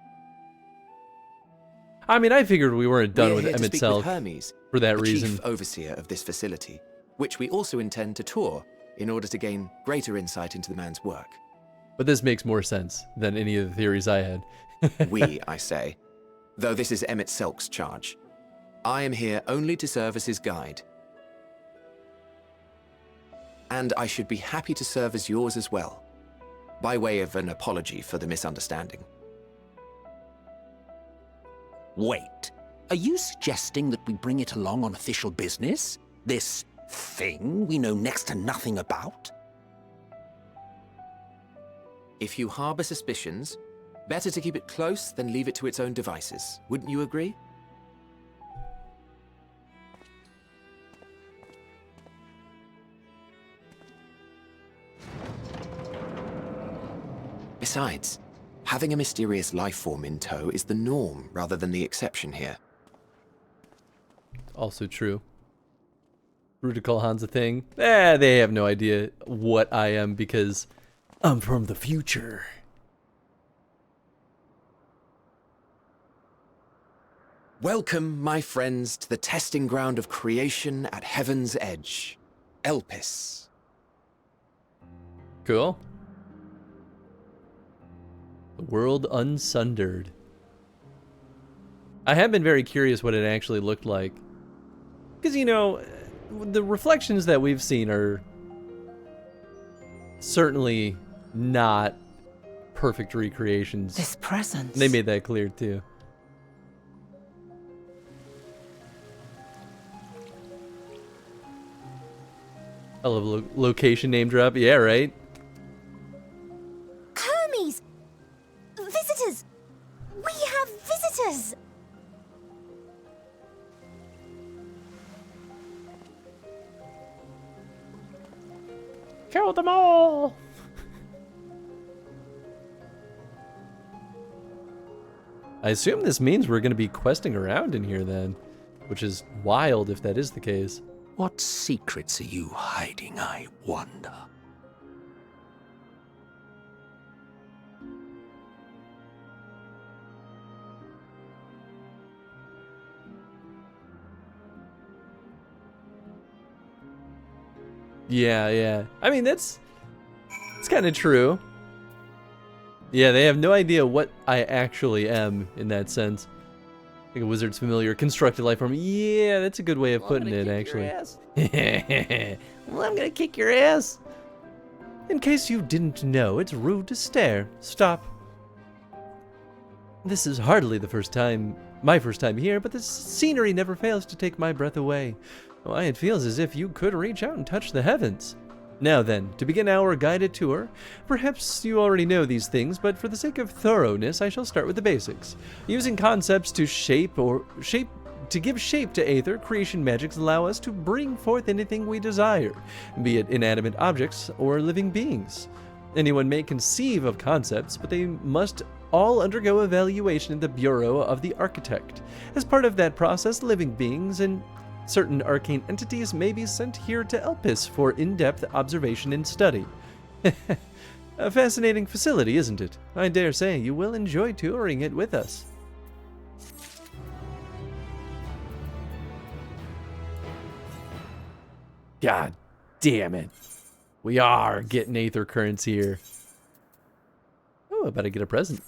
I mean, I figured we weren't done
We're
with
here to
Emmett
speak with
Selk
Hermes,
for that
the
reason.
chief overseer of this facility, which we also intend to tour in order to gain greater insight into the man's work.
But this makes more sense than any of the theories I had.
We, I say, though this is Emmett Selk's charge. I am here only to serve as his guide. And I should be happy to serve as yours as well, by way of an apology for the misunderstanding.
Wait, are you suggesting that we bring it along on official business? This thing we know next to nothing about?
If you harbor suspicions, better to keep it close than leave it to its own devices. Wouldn't you agree? Besides, having a mysterious life form in tow is the norm rather than the exception here.
Also true. Rude to call Hans a thing. They have no idea what I am because I'm from the future.
Welcome, my friends, to the testing ground of creation at Heaven's Edge. Elpis.
Cool. The world unsundered. I have been very curious what it actually looked like. Because, you know, the reflections that we've seen are certainly not perfect recreations.
This presence.
They made that clear, too. I love location name drop. Yeah, right?
Hermes! Visitors! We have visitors!
Kill them all! I assume this means we're going to be questing around in here then, which is wild if that is the case.
What secrets are you hiding, I wonder?
Yeah. I mean, it's kind of true. Yeah, they have no idea what I actually am in that sense. Like a wizard's familiar constructed life form. Yeah, that's a good way of putting it, actually.
Well, I'm gonna kick your ass.
In case you didn't know, it's rude to stare. Stop. This is hardly my first time here, but this scenery never fails to take my breath away. Why, it feels as if you could reach out and touch the heavens. Now then, to begin our guided tour, perhaps you already know these things, but for the sake of thoroughness, I shall start with the basics. Using concepts to give shape to Aether, creation magics allow us to bring forth anything we desire, be it inanimate objects or living beings. Anyone may conceive of concepts, but they must all undergo evaluation in the Bureau of the Architect. As part of that process, living beings and certain arcane entities may be sent here to Elpis for in-depth observation and study. A fascinating facility, isn't it? I dare say you will enjoy touring it with us. God damn it. We are getting Aether currents here. Oh, I better get a present.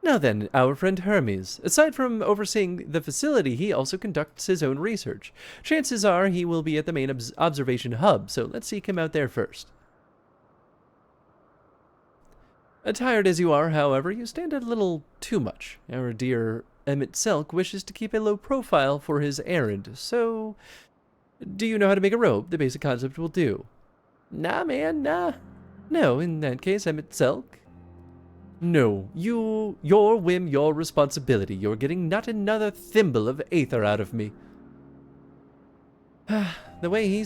Now then, our friend Hermes. Aside from overseeing the facility, he also conducts his own research. Chances are he will be at the main observation hub, so let's seek him out there first. Attired as you are, however, you stand out a little too much. Our dear Emmett Selk wishes to keep a low profile for his errand, so... Do you know how to make a robe? The basic concept will do. Nah, man, nah. No, in that case, Emmett Selk. No, your whim, your responsibility. You're getting not another thimble of Aether out of me. The way he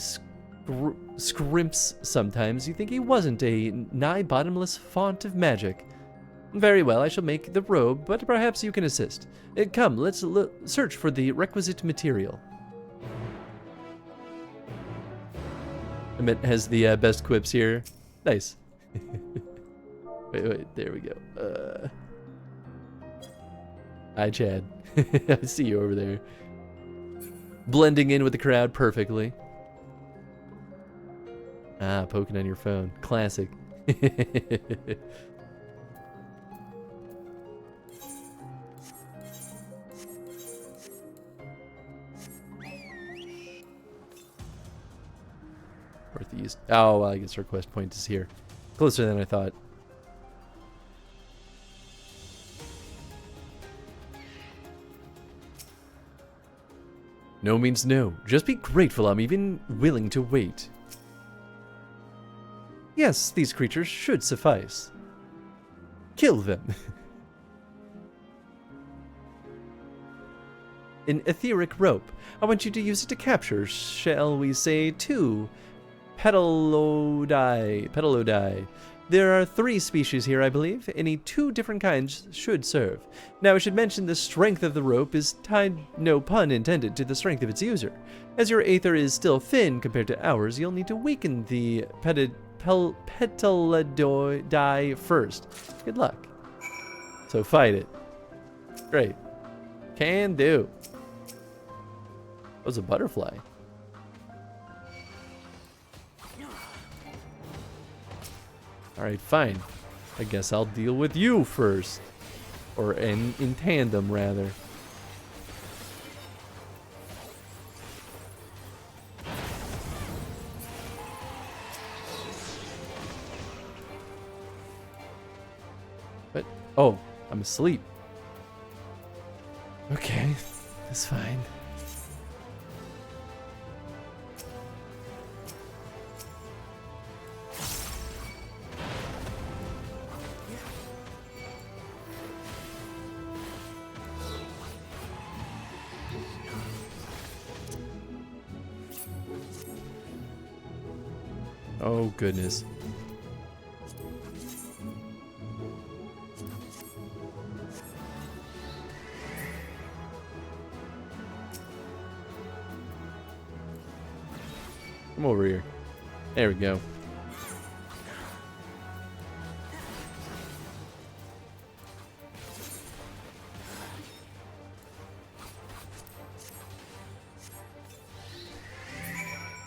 scrimps sometimes, you think he wasn't a nigh bottomless font of magic. Very well, I shall make the robe, but perhaps you can assist. Come, let's search for the requisite material. Emmett has the best quips here. Nice. Wait, there we go. Hi, Chad. I see you over there. Blending in with the crowd perfectly. Ah, poking on your phone. Classic. Northeast. Oh, well, I guess our quest point is here. Closer than I thought. No means no. Just be grateful I'm even willing to wait. Yes, these creatures should suffice. Kill them. An etheric rope. I want you to use it to capture, shall we say, 2 Petalodi. There are 3 species here, I believe. Any 2 different kinds should serve. Now, I should mention the strength of the rope is tied, no pun intended, to the strength of its user. As your Aether is still thin compared to ours, you'll need to weaken the Petalodi first. Good luck. So fight it. Great. Can do. That was a butterfly. Alright, fine. I guess I'll deal with you first. Or in tandem, rather. What? Oh, I'm asleep. Okay, that's fine. Oh, goodness. Come over here. There we go.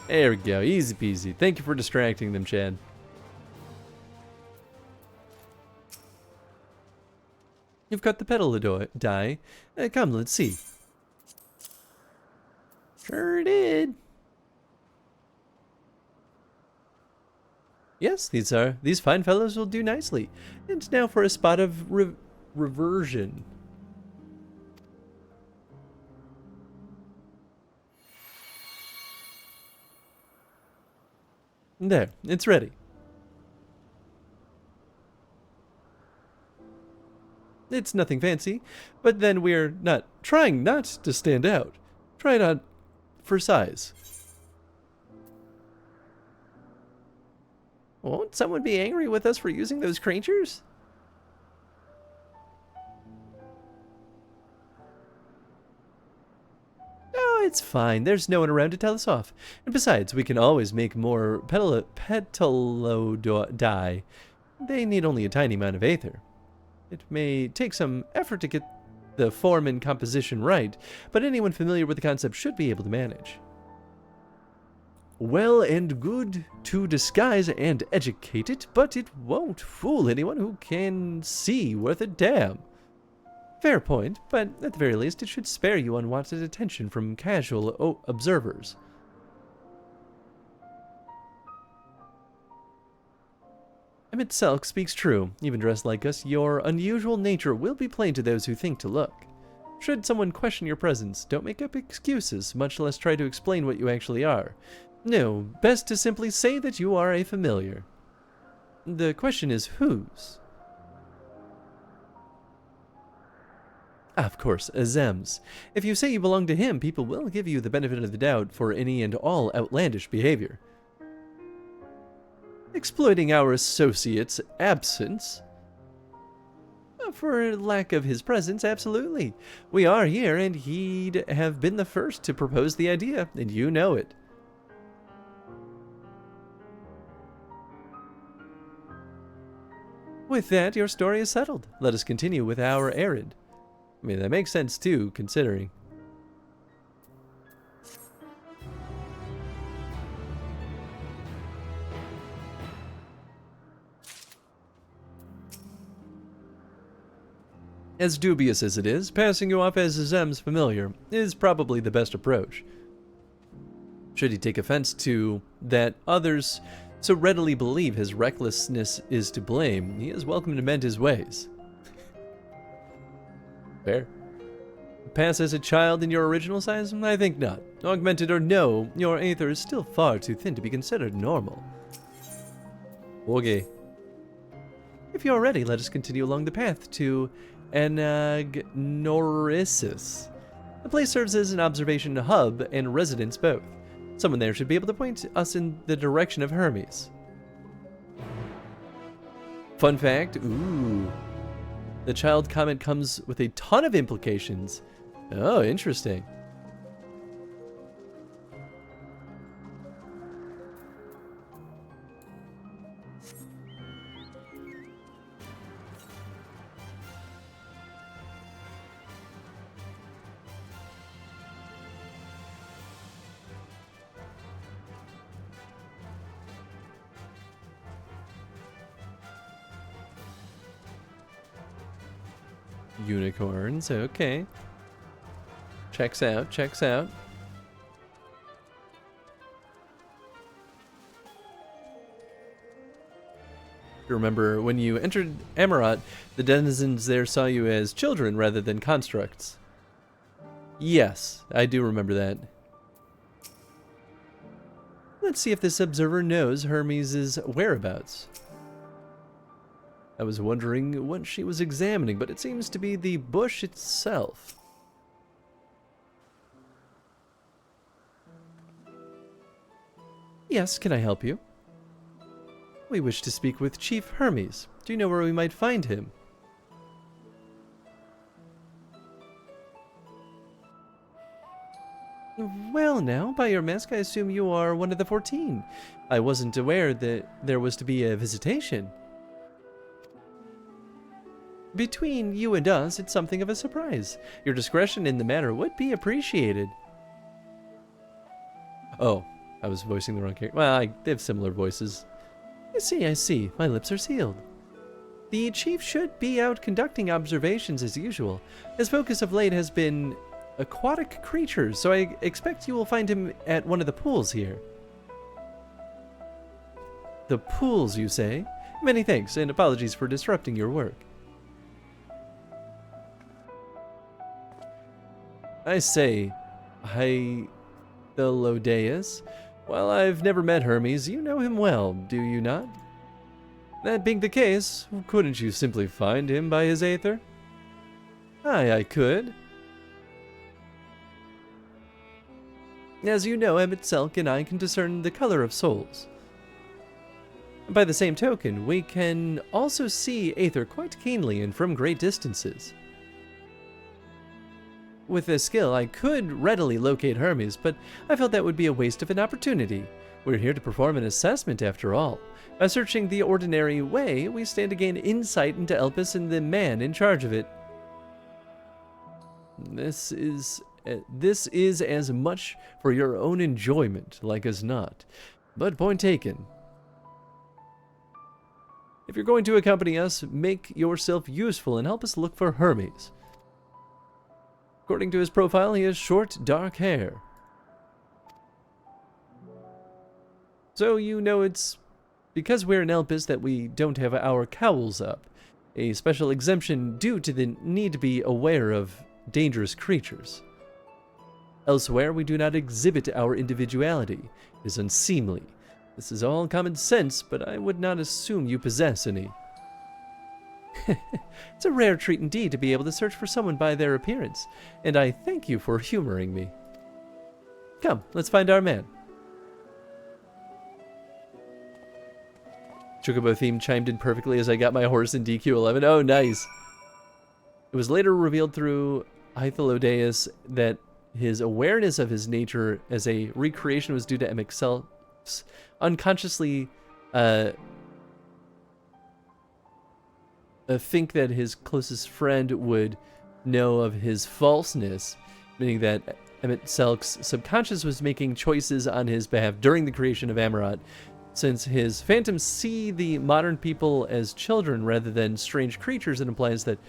There we go. Easy peasy. Thank you for distracting them, Chad. You've got the petal to die. Come, let's see. Sure did. Yes, these fine fellows will do nicely. And now for a spot of reversion. There, it's ready. It's nothing fancy, but then we're trying not to stand out. Try not for size. Won't someone be angry with us for using those creatures? Oh, it's fine. There's no one around to tell us off. And besides, we can always make more petalo dye. They need only a tiny amount of aether. It may take some effort to get the form and composition right, but anyone familiar with the concept should be able to manage. Well and good to disguise and educate it, but it won't fool anyone who can see worth a damn. Fair point, but at the very least it should spare you unwanted attention from casual observers. Emmett Selk speaks true. Even dressed like us, your unusual nature will be plain to those who think to look. Should someone question your presence, don't make up excuses, much less try to explain what you actually are. No, best to simply say that you are a familiar. The question is whose? Of course, Azem's. If you say you belong to him, people will give you the benefit of the doubt for any and all outlandish behavior. Exploiting our associate's absence? For lack of his presence, absolutely. We are here, and he'd have been the first to propose the idea, and you know it. With that, your story is settled. Let us continue with our errand. I mean, that makes sense too, considering. As dubious as it is, passing you off as Zem's familiar is probably the best approach. Should he take offense to that others so readily believe his recklessness is to blame, he is welcome to mend his ways. Fair. Pass as a child in your original size? I think not. Augmented or no, your aether is still far too thin to be considered normal. Okay. If you're ready, let us continue along the path to Anagnorisis. The place serves as an observation hub and residence both. Someone there should be able to point us in the direction of Hermes. Fun fact, ooh. The child comment comes with a ton of implications. Oh, interesting. Unicorns, okay. Checks out, checks out. Remember, when you entered Amarat, the denizens there saw you as children rather than constructs. Yes, I do remember that. Let's see if this observer knows Hermes' whereabouts. I was wondering what she was examining, but it seems to be the bush itself. Yes, can I help you? We wish to speak with Chief Hermes. Do you know where we might find him? Well now, by your mask I assume you are one of the 14. I wasn't aware that there was to be a visitation. Between you and us, it's something of a surprise. Your discretion in the matter would be appreciated. Oh, I was voicing the wrong character. Well, they have similar voices. I see. My lips are sealed. The chief should be out conducting observations as usual. His focus of late has been aquatic creatures, so I expect you will find him at one of the pools here. The pools, you say? Many thanks, and apologies for disrupting your work. I say, Hythlodeus. While I've never met Hermes, you know him well, do you not? That being the case, couldn't you simply find him by his aether? Aye, I could. As you know, Emmett Selk and I can discern the color of souls. By the same token, we can also see aether quite keenly and from great distances. With this skill, I could readily locate Hermes, but I felt that would be a waste of an opportunity. We're here to perform an assessment after all. By searching the ordinary way, we stand to gain insight into Elpis and the man in charge of it. This is as much for your own enjoyment, like as not. But point taken. If you're going to accompany us, make yourself useful and help us look for Hermes. According to his profile, he has short, dark hair. So you know it's because we're in Elpis that we don't have our cowls up. A special exemption due to the need to be aware of dangerous creatures. Elsewhere, we do not exhibit our individuality. It is unseemly. This is all common sense, but I would not assume you possess any. It's a rare treat indeed to be able to search for someone by their appearance, and I thank you for humoring me. Come, let's find our man. Chocobo theme chimed in perfectly as I got my horse in DQ11. Oh, nice. It was later revealed through Hythlodeus that his awareness of his nature as a recreation was due to MXL's unconsciously think that his closest friend would know of his falseness, meaning that Emmett Selk's subconscious was making choices on his behalf during the creation of Amarat. Since his phantoms see the modern people as children rather than strange creatures, it implies that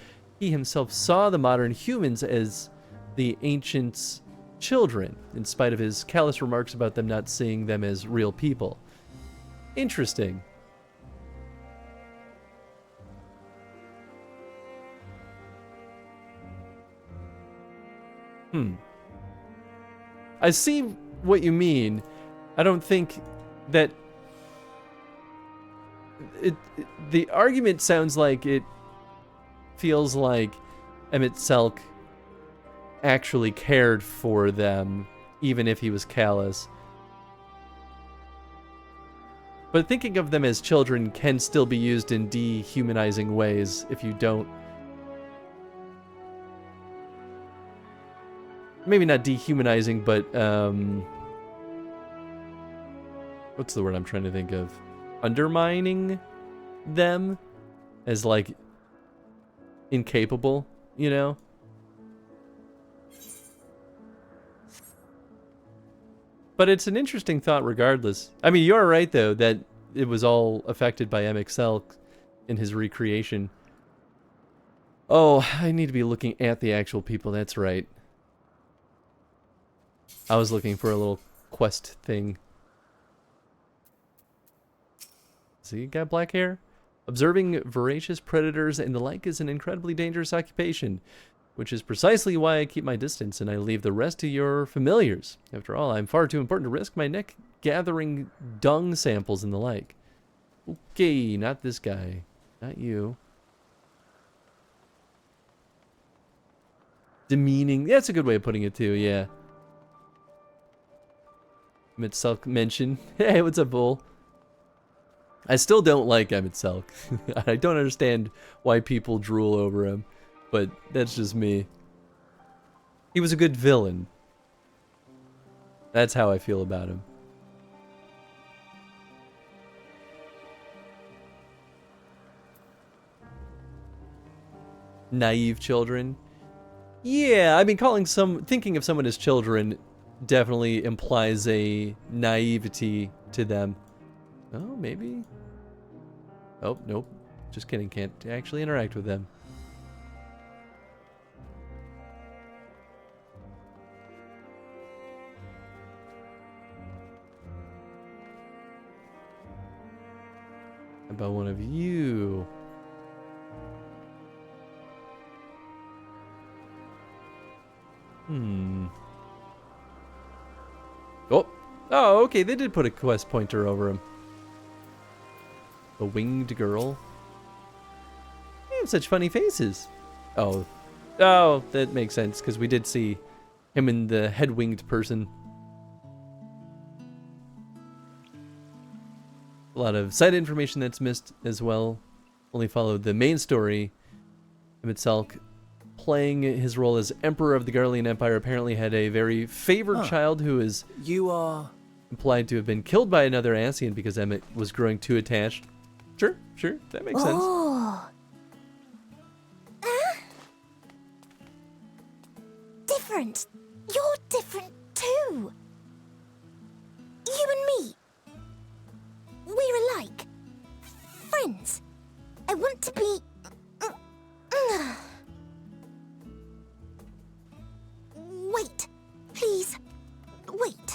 he himself saw the modern humans as the ancients' children, in spite of his callous remarks about them not seeing them as real people. Interesting. I see what you mean. I don't think that the argument sounds like it feels like Emmett Selk actually cared for them, even if he was callous. But thinking of them as children can still be used in dehumanizing ways if you don't. Maybe not dehumanizing, but what's the word I'm trying to think of? Undermining them as like incapable, you know? But it's an interesting thought regardless. I mean, you're right though that it was all affected by MXL in his recreation. Oh, I need to be looking at the actual people, that's right. I was looking for a little quest thing. See, got black hair? Observing voracious predators and the like is an incredibly dangerous occupation, which is precisely why I keep my distance and I leave the rest to your familiars. After all, I'm far too important to risk my neck gathering dung samples and the like. Okay, not this guy. Not you. Demeaning. That's a good way of putting it too, yeah. Mitselk mention. Hey, what's up, Bull? I still don't like Mitselk. I don't understand why people drool over him, but that's just me. He was a good villain. That's how I feel about him. Naive children. Yeah, I mean, thinking of someone as children definitely implies a naivety to them. Oh, maybe. Oh, nope. Just kidding. Can't actually interact with them. How about one of you? Oh, okay, they did put a quest pointer over him. The winged girl. They have such funny faces. Oh, that makes sense, because we did see him and the head-winged person. A lot of side information that's missed as well. Only followed the main story. Mitselk, playing his role as Emperor of the Garlean Empire, apparently had a very favored child who is implied to have been killed by another Ascian because Emmett was growing too attached. Sure, that makes sense.
Oh. Different. You're different too. You and me. We're alike. Friends. I want to be... Wait. Please. Wait.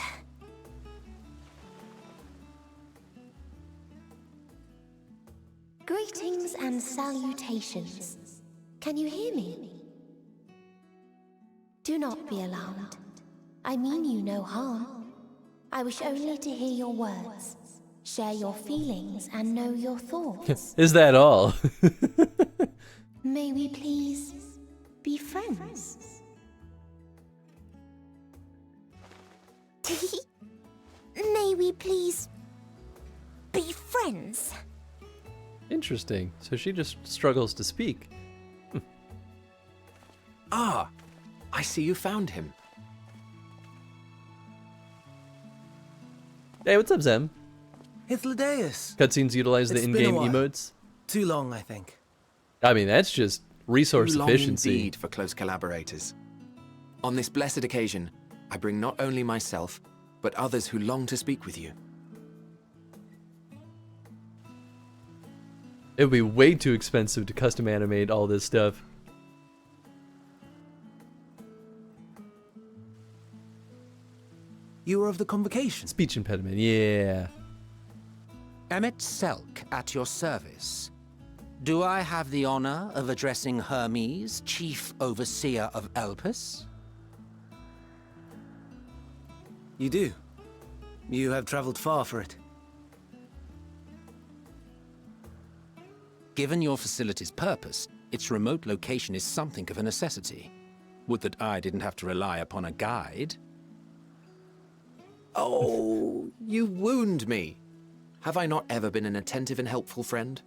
Greetings and salutations. Can you hear me? Do not be alarmed. I mean you no harm. I wish only to hear your words, share your feelings, and know your thoughts.
Is that all?
May we please be friends? May we please be friends?
Interesting. So she just struggles to speak.
Ah, I see you found him.
Hey, what's up, Zem?
It's Ladeus.
Cutscenes utilize the
It's been
in-game
a while.
emotes.
Too long, I think.
I mean, that's just resource
Too long
efficiency.
indeed for close collaborators. On this blessed occasion, I bring not only myself, but others who long to speak with you.
It would be way too expensive to custom animate all this stuff.
You were of the convocation.
Speech impediment, yeah.
Emmett Selk at your service. Do I have the honor of addressing Hermes, Chief Overseer of Elpis?
You do. You have traveled far for it.
Given your facility's purpose, its remote location is something of a necessity. Would that I didn't have to rely upon a guide.
Oh, you wound me. Have I not ever been an attentive and helpful friend?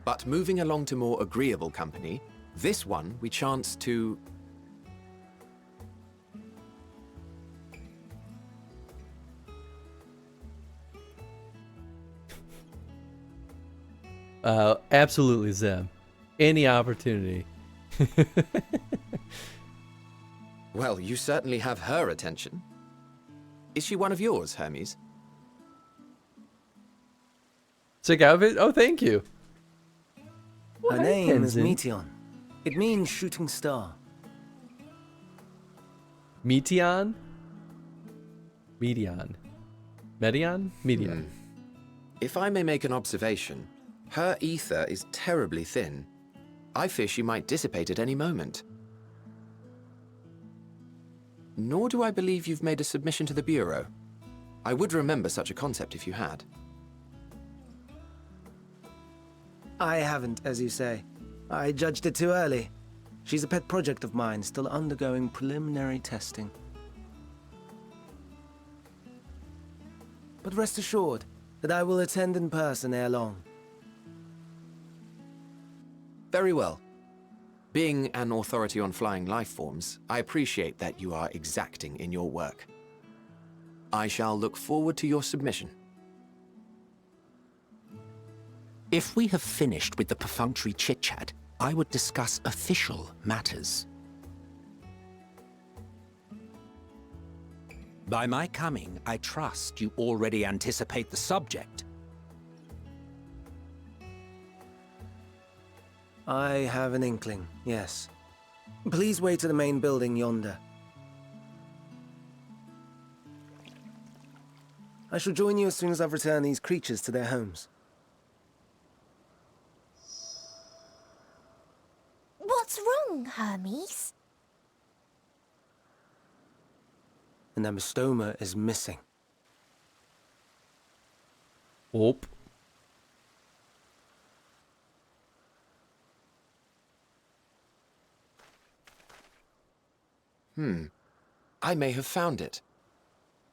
But moving along to more agreeable company, this one we chance to...
Absolutely, Zem. Any opportunity.
Well, you certainly have her attention. Is she one of yours, Hermes?
Sick outfit? Oh, thank you.
Her name is
Tenzin.
Meteon. It means shooting star.
Meteon? Medion. Medion? Medion.
If I may make an observation, her ether is terribly thin. I fear she might dissipate at any moment. Nor do I believe you've made a submission to the Bureau. I would remember such a concept if you had.
I haven't, as you say. I judged it too early. She's a pet project of mine, still undergoing preliminary testing. But rest assured that I will attend in person ere long.
Very well. Being an authority on flying life forms, I appreciate that you are exacting in your work. I shall look forward to your submission.
If we have finished with the perfunctory chit-chat, I would discuss official matters. By my coming, I trust you already anticipate the subject.
I have an inkling, yes. Please wait to the main building yonder. I shall join you as soon as I've returned these creatures to their homes.
What's wrong, Hermes?
An amystoma is missing.
Oop.
I may have found it.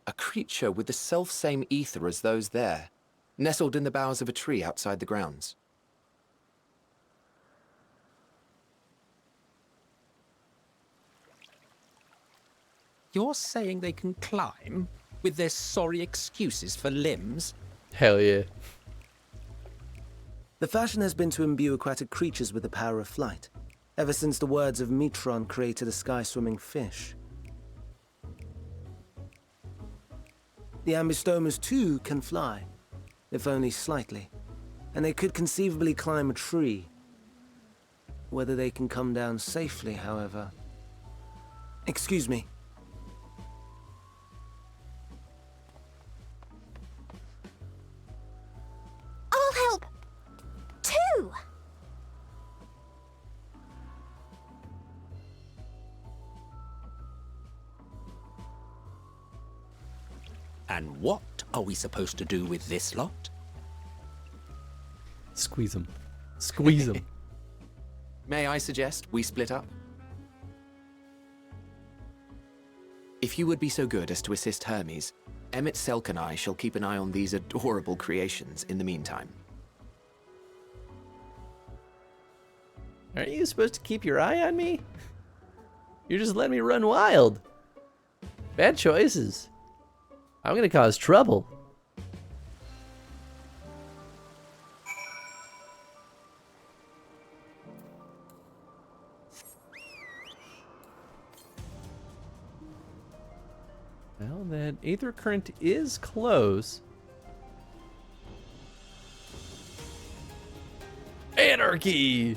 A creature with the self-same ether as those there, nestled in the boughs of a tree outside the grounds.
You're saying they can climb with their sorry excuses for limbs?
Hell yeah.
The fashion has been to imbue aquatic creatures with the power of flight, ever since the words of Metron created a sky-swimming fish. The ambystomas too can fly, if only slightly, and they could conceivably climb a tree. Whether they can come down safely, however... Excuse me.
I'll help. Too.
And what are we supposed to do with this lot?
Squeeze him. Squeeze him.
May I suggest we split up? If you would be so good as to assist Hermes, Emmett Selk and I shall keep an eye on these adorable creations in the meantime.
Aren't you supposed to keep your eye on me? You're just letting me run wild. Bad choices. I'm gonna cause trouble. Well, that aether current is close. Anarchy!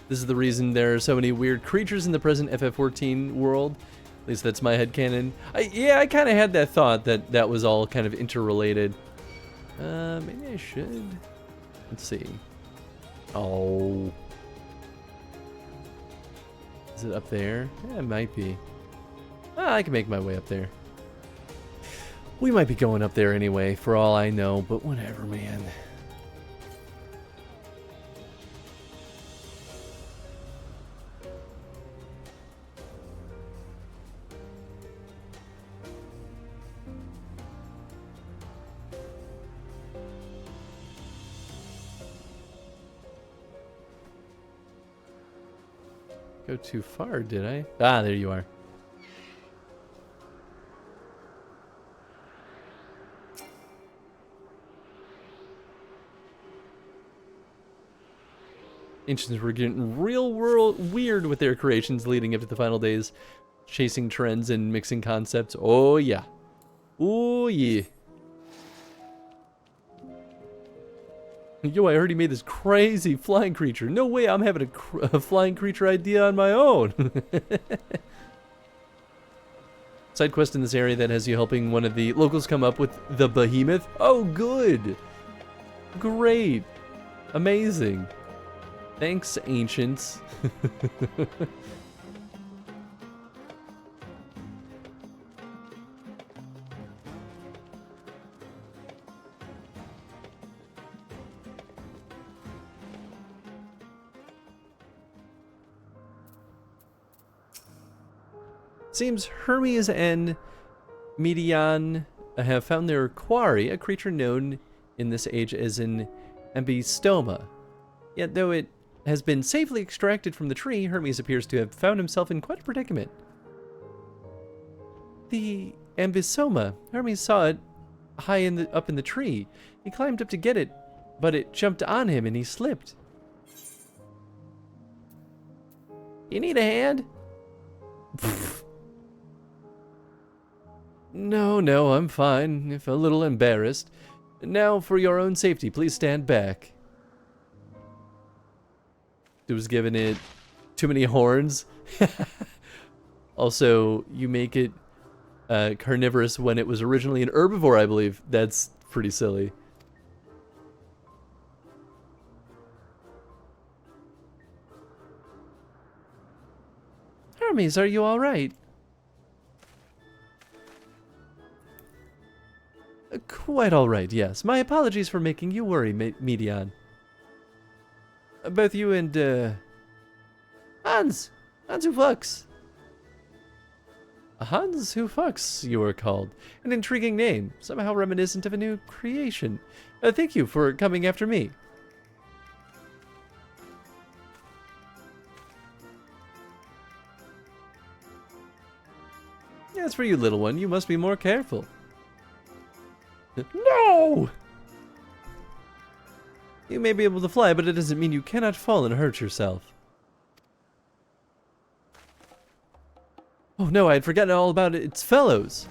This is the reason there are so many weird creatures in the present FF14 world. At least that's my headcanon. I kind of had that thought that that was all kind of interrelated. Maybe I should. Let's see. Oh. Is it up there? Yeah, it might be. I can make my way up there. We might be going up there anyway, for all I know, but whatever, man. Go too far, did I? Ah, there you are. Ancients were getting real world weird with their creations leading up to the final days, chasing trends and mixing concepts. Oh yeah. Oh yeah. Yo, I heard he made this crazy flying creature. No way, I'm having a flying creature idea on my own. Side quest in this area that has you helping one of the locals come up with the behemoth. Oh, good. Great. Amazing. Thanks, ancients. Seems Hermes and Median have found their quarry, a creature known in this age as an ambystoma. Yet though it has been safely extracted from the tree, Hermes appears to have found himself in quite a predicament. The ambystoma. Hermes saw it up in the tree. He climbed up to get it, but it jumped on him and he slipped. You need a hand? No, I'm fine, if a little embarrassed. Now, for your own safety, please stand back. It was giving it too many horns. Also, you make it carnivorous when it was originally an herbivore, I believe. That's pretty silly. Hermes, are you all right? Quite all right, yes. My apologies for making you worry, Median. Both you and, Hans who fucks. Hans who fucks, you are called. An intriguing name, somehow reminiscent of a new creation. Thank you for coming after me. As for you, little one, you must be more careful. No! You may be able to fly, but it doesn't mean you cannot fall and hurt yourself. Oh no, I had forgotten all about its fellows.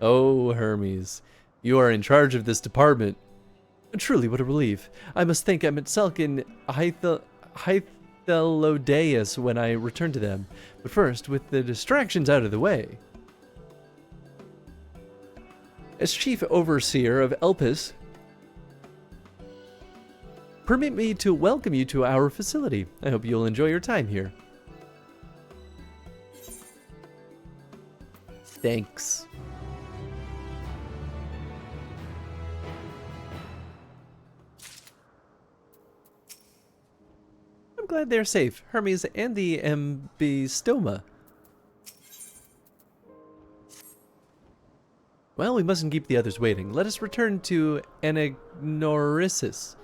Oh, Hermes, you are in charge of this department. Truly, what a relief. I must thank Emet-Selch and Hythalodeus when I return to them. But first, with the distractions out of the way. As Chief Overseer of Elpis, permit me to welcome you to our facility. I hope you'll enjoy your time here. Thanks. I'm glad they're safe, Hermes and the ambystoma. Well, we mustn't keep the others waiting. Let us return to Anagnorisis.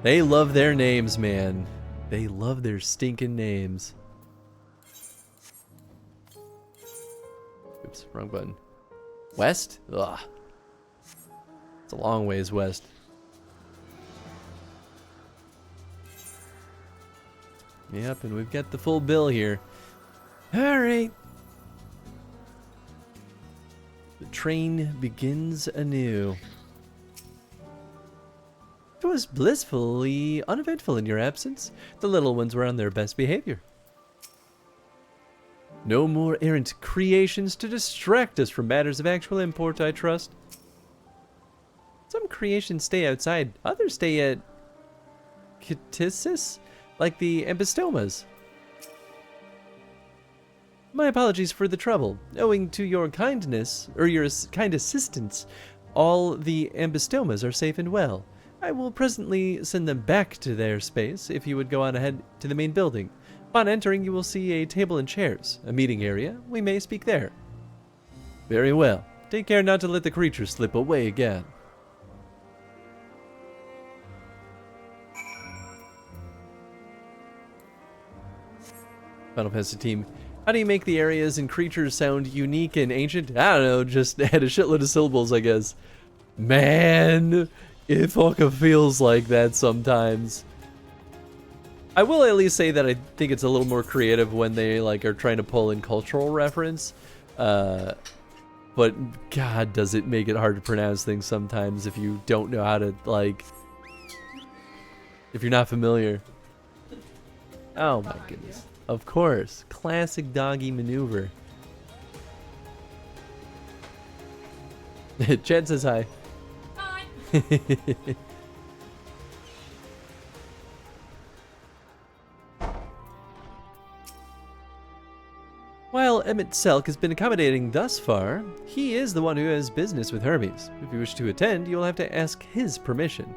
They love their names, man. They love their stinking names. Oops, wrong button. West? Ugh. It's a long ways west. Yep, and we've got the full bill here. Alright. The train begins anew. It was blissfully uneventful in your absence. The little ones were on their best behavior. No more errant creations to distract us from matters of actual import, I trust. Some creations stay outside, others stay at Ktisis, like the ambystomas. My apologies for the trouble. Owing to your kindness, or your kind assistance, all the ambystomas are safe and well. I will presently send them back to their space if you would go on ahead to the main building. Upon entering, you will see a table and chairs, a meeting area. We may speak there. Very well. Take care not to let the creature slip away again. Final Fantasy team. How do you make the areas and creatures sound unique and ancient? I don't know, just add a shitload of syllables, I guess. Man, it fucking feels like that sometimes. I will at least say that I think it's a little more creative when they like are trying to pull in cultural reference. but God, does it make it hard to pronounce things sometimes if you don't know how to, like, if you're not familiar. Oh my goodness. Of course. Classic doggy maneuver. Chad says hi.
Hi.
While Emmett Selk has been accommodating thus far, he is the one who has business with Hermes. If you wish to attend, you'll have to ask his permission.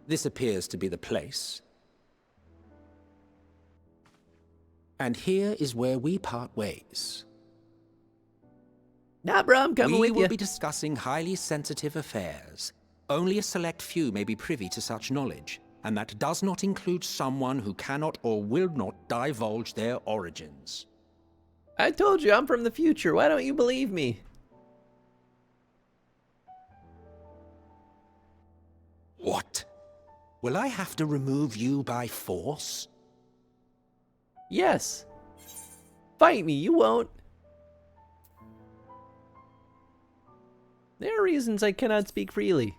This appears to be the place. And here is where we part ways.
Nah, bro, I'm coming
We
with
will
you.
be discussing highly sensitive affairs. Only a select few may be privy to such knowledge, and that does not include someone who cannot or will not divulge their origins.
I told you I'm from the future. Why don't you believe me?
What? Will I have to remove you by force?
Yes. Fight me, you won't. There are reasons I cannot speak freely.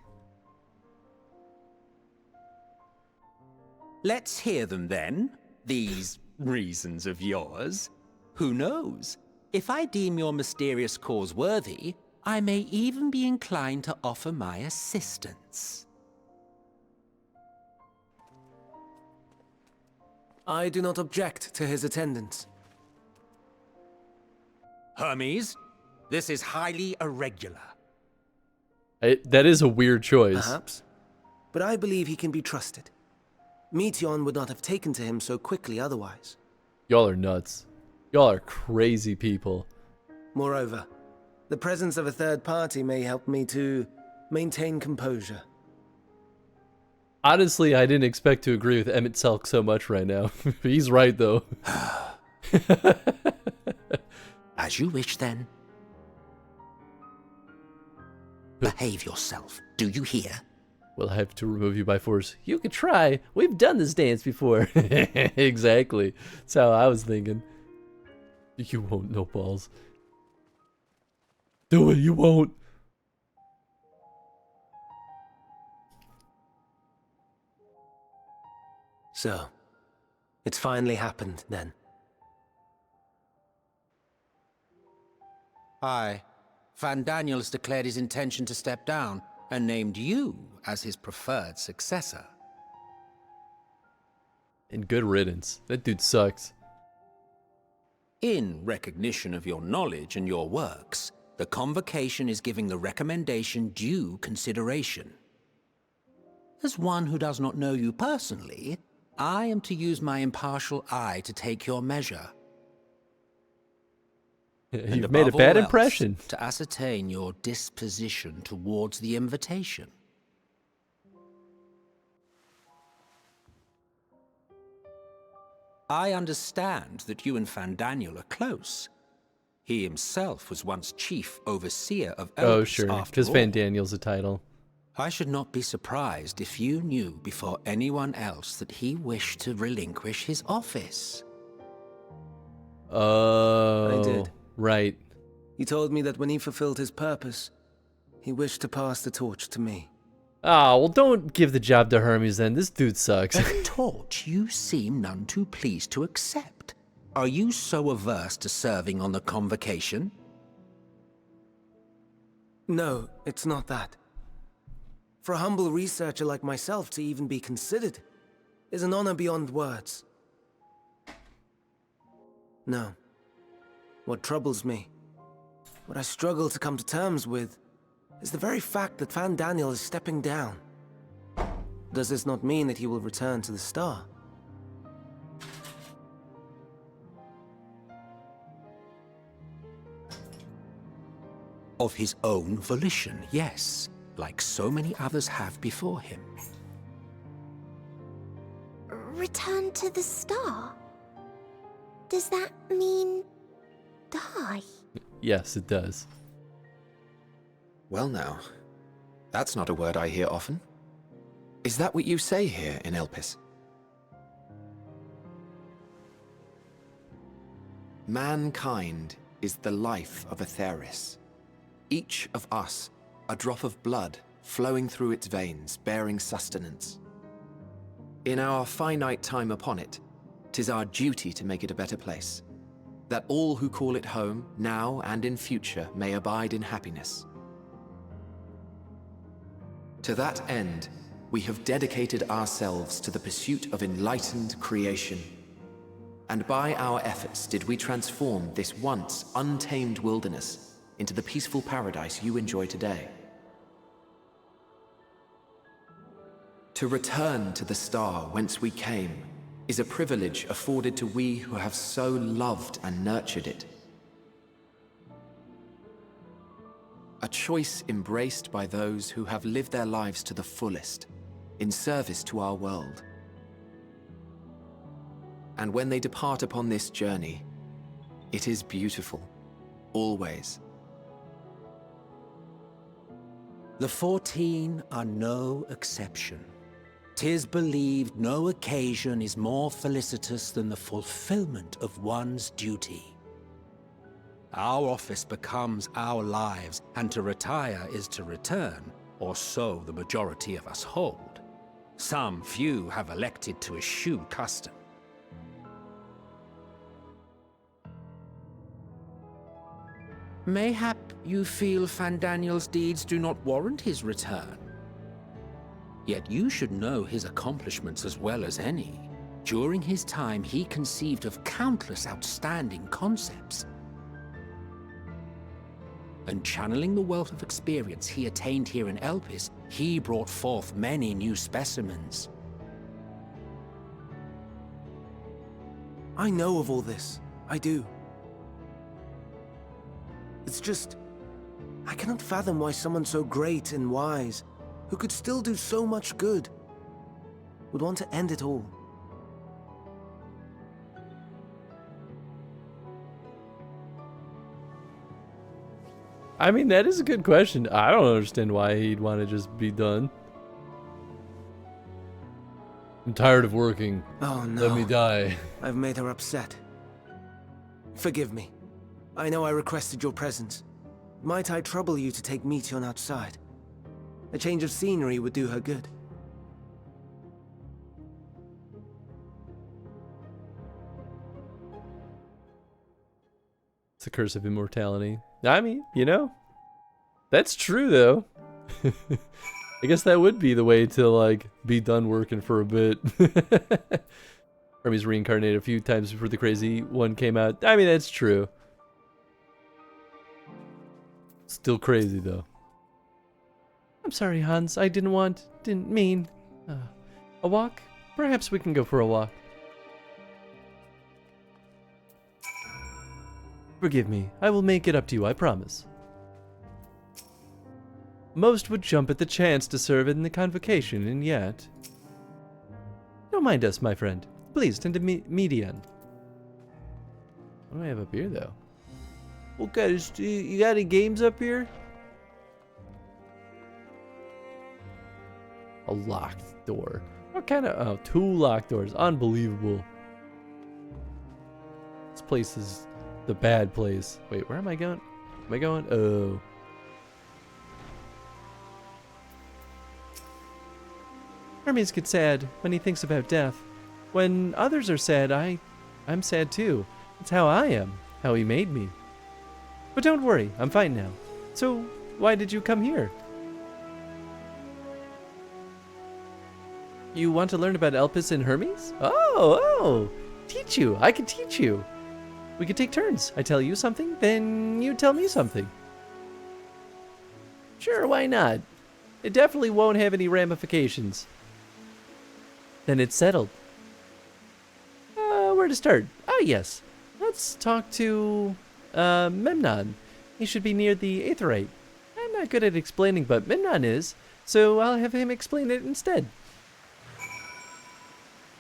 Let's hear them then, these reasons of yours. Who knows? If I deem your mysterious cause worthy, I may even be inclined to offer my assistance.
I do not object to his attendance.
Hermes, this is highly irregular.
That is a weird choice.
Perhaps. But I believe he can be trusted. Meteon would not have taken to him so quickly otherwise.
Y'all are nuts. Y'all are crazy people.
Moreover, the presence of a third party may help me to maintain composure.
Honestly, I didn't expect to agree with Emmett Selk so much right now. He's right, though.
As you wish, then. Behave yourself. Do you hear?
We'll have to remove you by force. You could try. We've done this dance before. Exactly. That's how I was thinking. You won't, no balls. Do it, you won't.
So, it's finally happened, then.
Aye. Van Daniels declared his intention to step down and named you as his preferred successor.
And good riddance. That dude sucks.
In recognition of your knowledge and your works, the Convocation is giving the recommendation due consideration. As one who does not know you personally, I am to use my impartial eye to take your measure.
You've made a bad impression.
To ascertain your disposition towards the invitation. I understand that you and Van Daniel are close. He himself was once chief overseer of Elpis,
Oh, sure.
after
Because
all.
Van Daniel's a title.
I should not be surprised if you knew before anyone else that he wished to relinquish his office.
Oh.
I did.
Right.
He told me that when he fulfilled his purpose, he wished to pass the torch to me.
Oh, well, don't give the job to Hermes then. This dude sucks.
A torch you seem none too pleased to accept. Are you so averse to serving on the Convocation?
No, it's not that. For a humble researcher like myself to even be considered is an honor beyond words. No. What troubles me, what I struggle to come to terms with, is the very fact that Van Daniel is stepping down. Does this not mean that he will return to the Star?
Of his own volition, yes, like so many others have before him.
Return to the star? Does that mean die?
Yes, it does.
Well now, that's not a word I hear often. Is that what you say here in Elpis? Mankind is the life of Aetheris. Each of us, a drop of blood flowing through its veins, bearing sustenance. In our finite time upon it, 'tis our duty to make it a better place, that all who call it home, now and in future, may abide in happiness. To that end, we have dedicated ourselves to the pursuit of enlightened creation. And by our efforts did we transform this once untamed wilderness into the peaceful paradise you enjoy today. To return to the star whence we came is a privilege afforded to we who have so loved and nurtured it. A choice embraced by those who have lived their lives to the fullest, in service to our world. And when they depart upon this journey, it is beautiful, always.
The 14 are no exception. 'Tis believed no occasion is more felicitous than the fulfillment of one's duty. Our office becomes our lives, and to retire is to return, or so the majority of us hold. Some few have elected to eschew custom. Mayhap you feel Fandaniel's deeds do not warrant his return. Yet you should know his accomplishments as well as any. During his time, he conceived of countless outstanding concepts. And channeling the wealth of experience he attained here in Elpis, he brought forth many new specimens.
I know of all this. I do. It's just, I cannot fathom why someone so great and wise, who could still do so much good, would want to end it all.
I mean, that is a good question. I don't understand why he'd want to just be done. I'm tired of working.
Oh no.
Let me die.
I've made her upset. Forgive me. I know I requested your presence. Might I trouble you to take Meteon outside? A change of scenery would do her good.
It's a curse of immortality. I mean, you know, that's true though. I guess that would be the way to like be done working for a bit. Hermes reincarnated a few times before the crazy one came out. I mean, that's true. Still crazy though. I'm sorry, Hans. I didn't mean. A walk? Perhaps we can go for a walk. Forgive me. I will make it up to you, I promise. Most would jump at the chance to serve in the convocation, and yet... Don't mind us, my friend. Please, tend to Median. What do I have up here, though? What kind of... You got any games up here? A locked door. What kind of... Oh, 2 locked doors. Unbelievable. This place is the bad place. Wait, where am I going? Am I going? Oh. Hermes gets sad when he thinks about death. When others are sad, I'm sad too. It's how I am. How he made me. But don't worry, I'm fine now. So, why did you come here? You want to learn about Elpis and Hermes? Oh! Teach you. I can teach you. We could take turns. I tell you something, then you tell me something. Sure, why not? It definitely won't have any ramifications. Then it's settled. Where to start? Oh, yes. Let's talk to, Memnon. He should be near the Aetherite. I'm not good at explaining, but Memnon is, so I'll have him explain it instead.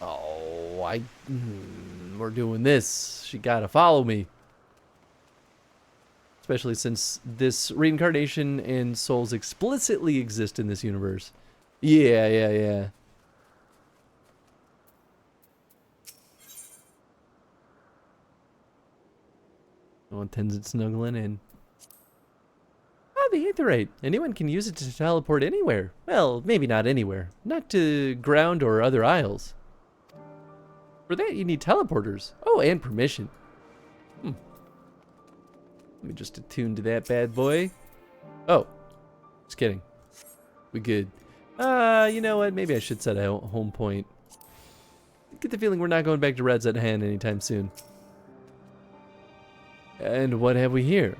Oh, we're doing this. She gotta follow me. Especially since this reincarnation and souls explicitly exist in this universe. Yeah. No one tends it snuggling in. Ah, the aetherite. Anyone can use it to teleport anywhere. Well, maybe not anywhere. Not to ground or other isles. For that, you need teleporters. Oh, and permission. Let me just attune to that bad boy. Oh, just kidding. We good. You know what? Maybe I should set a home point. Get the feeling we're not going back to Red's at hand anytime soon. And what have we here?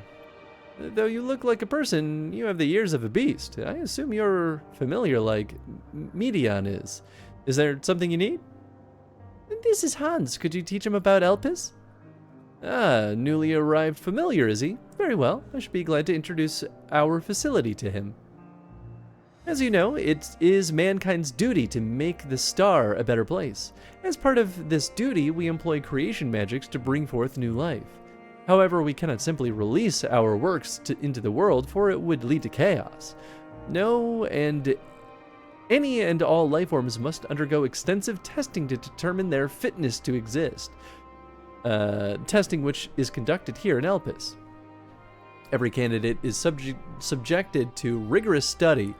Though you look like a person, you have the ears of a beast. I assume you're familiar like Medion is. Is there something you need? This is Hans. Could you teach him about Elpis? Ah, newly arrived familiar, is he? Very well. I should be glad to introduce our facility to him. As you know, it is mankind's duty to make the star a better place. As part of this duty, we employ creation magics to bring forth new life. However, we cannot simply release our works into the world, for it would lead to chaos. No, and any and all life forms must undergo extensive testing to determine their fitness to exist. Testing which is conducted here in Elpis. Every candidate is subjected to rigorous study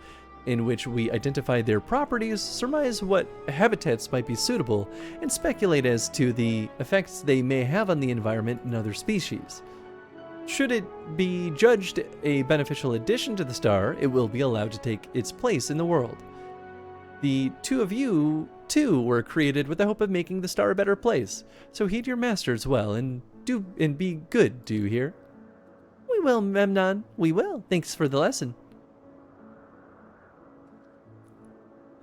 in which we identify their properties, surmise what habitats might be suitable, and speculate as to the effects they may have on the environment and other species. Should it be judged a beneficial addition to the star, it will be allowed to take its place in the world. The two of you, too, were created with the hope of making the star a better place, so heed your masters well and be good, do you hear? We will, Memnon, we will. Thanks for the lesson.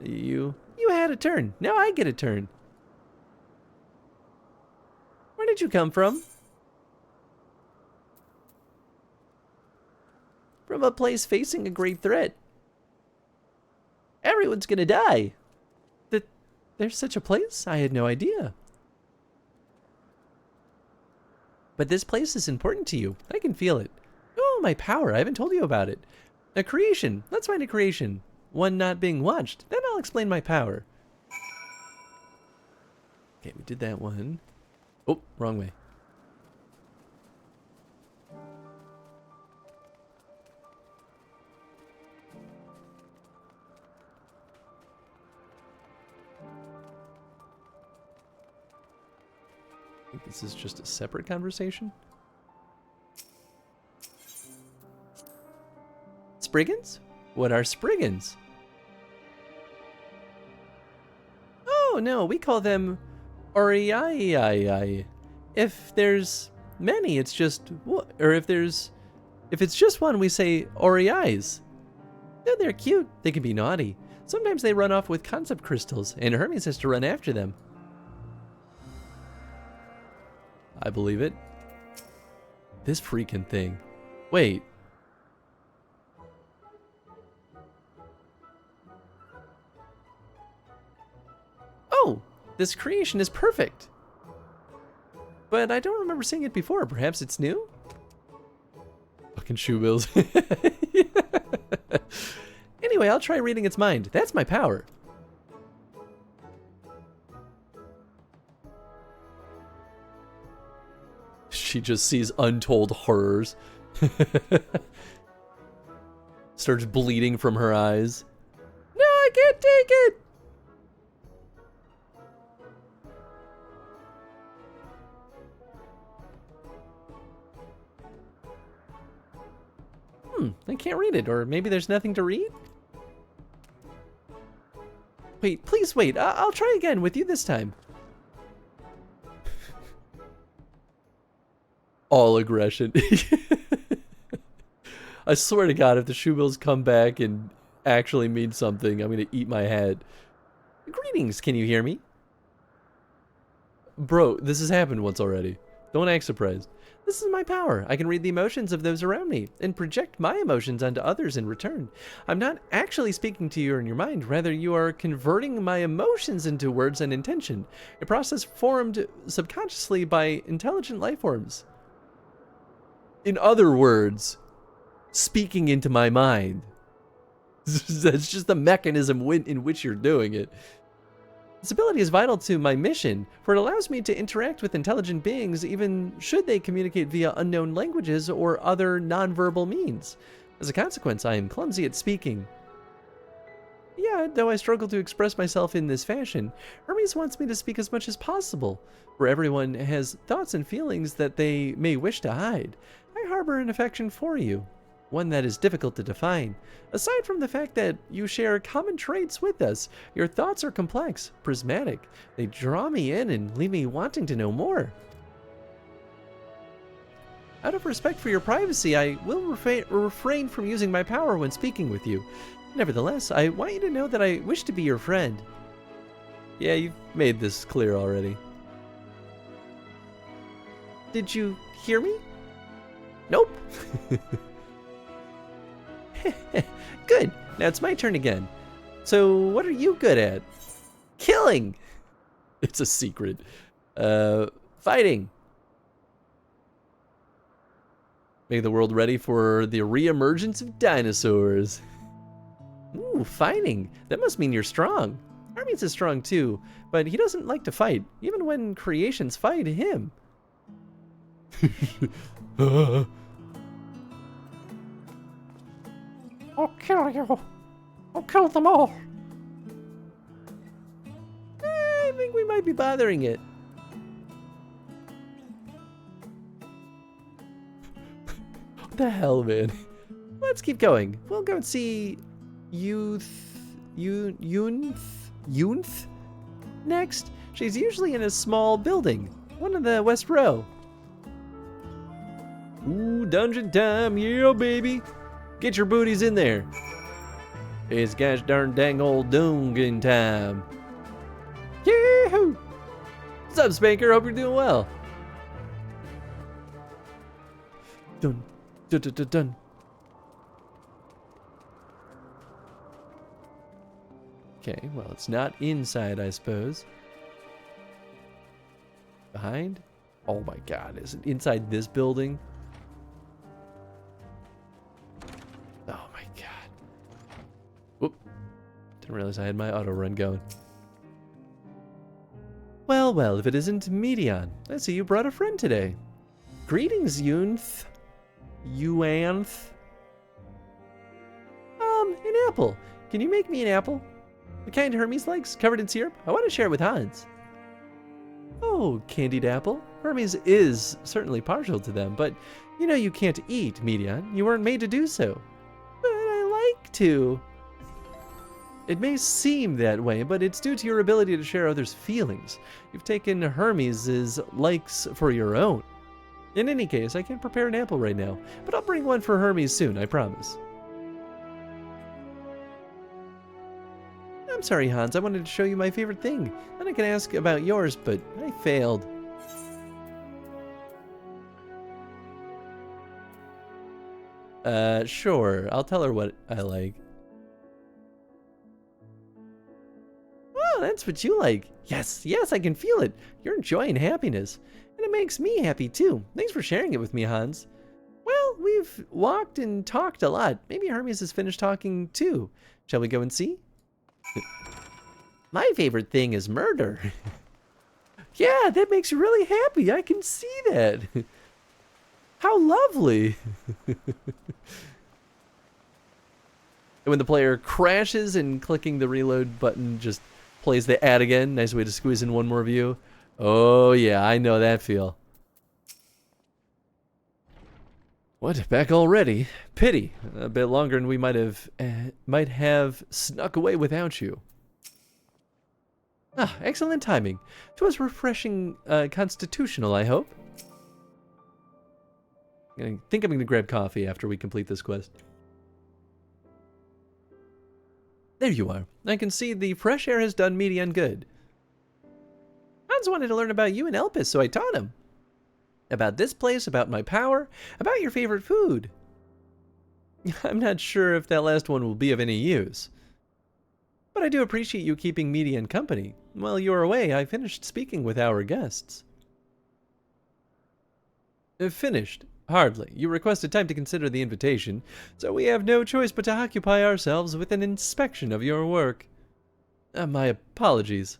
You had a turn. Now I get a turn. Where did you come from? From a place facing a great threat. Everyone's gonna die. There's such a place? I had no idea. But this place is important to you. I can feel it. Oh, my power. I haven't told you about it. A creation. Let's find a creation. One not being watched. Then I'll explain my power. Okay, we did that one. Oh, wrong way. I think this is just a separate conversation. Spriggans? What are Spriggans? Oh no, we call them Oriai. If there's many, it's just if it's just one, we say Oriais. No, they're cute. They can be naughty. Sometimes they run off with concept crystals, and Hermes has to run after them. I believe it. This freaking thing. Wait. Oh, this creation is perfect. But I don't remember seeing it before. Perhaps it's new? Fucking shoe bills. Anyway, I'll try reading its mind. That's my power. She just sees untold horrors. Starts bleeding from her eyes. No, I can't take it! I can't read it, or maybe there's nothing to read? Wait, please wait. I'll try again with you this time. All aggression. I swear to God, if the shoe bills come back and actually mean something, I'm gonna eat my head. Greetings, can you hear me? Bro, this has happened once already. Don't act surprised. This is my power. I can read the emotions of those around me and project my emotions onto others in return. I'm not actually speaking to you in your mind. Rather, you are converting my emotions into words and intention, a process formed subconsciously by intelligent life forms. In other words, speaking into my mind. That's just the mechanism in which you're doing it. This ability is vital to my mission, for it allows me to interact with intelligent beings even should they communicate via unknown languages or other nonverbal means. As a consequence, I am clumsy at speaking. Yeah, though I struggle to express myself in this fashion, Hermes wants me to speak as much as possible, for everyone has thoughts and feelings that they may wish to hide. I harbor an affection for you, one that is difficult to define. Aside from the fact that you share common traits with us, your thoughts are complex, prismatic. They draw me in and leave me wanting to know more. Out of respect for your privacy, I will refrain from using my power when speaking with you. Nevertheless, I want you to know that I wish to be your friend. Yeah, you've made this clear already. Did you hear me? Nope. Good. Now it's my turn again. So, what are you good at? Killing! It's a secret. Fighting. Make the world ready for the re-emergence of dinosaurs. Ooh, fighting. That must mean you're strong. Hermes is strong too, but he doesn't like to fight, even when creations fight him.
I'll kill you. I'll kill them all.
I think we might be bothering it. What the hell, man? Let's keep going. We'll go and see Youth next. She's usually in a small building, one in the West Row. Ooh, dungeon time, yeah, baby. Get your booties in there. It's gosh darn dang old dungeon time. Yee-hoo! What's up, Spanker? Hope you're doing well. Dun, dun, dun, dun, dun. Okay, well, it's not inside, I suppose. Behind? Oh my god, is it inside this building? Oh my god. Whoop. Didn't realize I had my auto run going. Well, well, if it isn't Medion. I see you brought a friend today. Greetings, Yunth. Yuanth. An apple. Can you make me an apple? The kind Hermes likes, covered in syrup? I want to share it with Hans. Oh, candied apple. Hermes is certainly partial to them, but you know you can't eat, Medion. You weren't made to do so. But I like to. It may seem that way, but it's due to your ability to share others' feelings. You've taken Hermes' likes for your own. In any case, I can't prepare an apple right now, but I'll bring one for Hermes soon, I promise. I'm sorry, Hans, I wanted to show you my favorite thing. Then I can ask about yours, but I failed. Sure, I'll tell her what I like. Oh, that's what you like. Yes, yes, I can feel it. You're enjoying happiness. And it makes me happy too. Thanks for sharing it with me, Hans. Well, we've walked and talked a lot. Maybe Hermes has finished talking too. Shall we go and see? My favorite thing is murder. Yeah, that makes you really happy. I can see that. How lovely. And when the player crashes and clicking the reload button just plays the ad again. Nice way to squeeze in one more view. Oh yeah, I know that feel. What, back already? Pity. A bit longer than we might have snuck away without you. Ah, excellent timing. 'Twas refreshing, constitutional, I hope. I think I'm gonna grab coffee after we complete this quest. There you are. I can see the fresh air has done Medion good. Hans wanted to learn about you and Elpis, so I taught him. About this place, about my power, about your favorite food. I'm not sure if that last one will be of any use. But I do appreciate you keeping Medion company. While you were away, I finished speaking with our guests. Finished? Hardly. You requested time to consider the invitation, so we have no choice but to occupy ourselves with an inspection of your work. My apologies.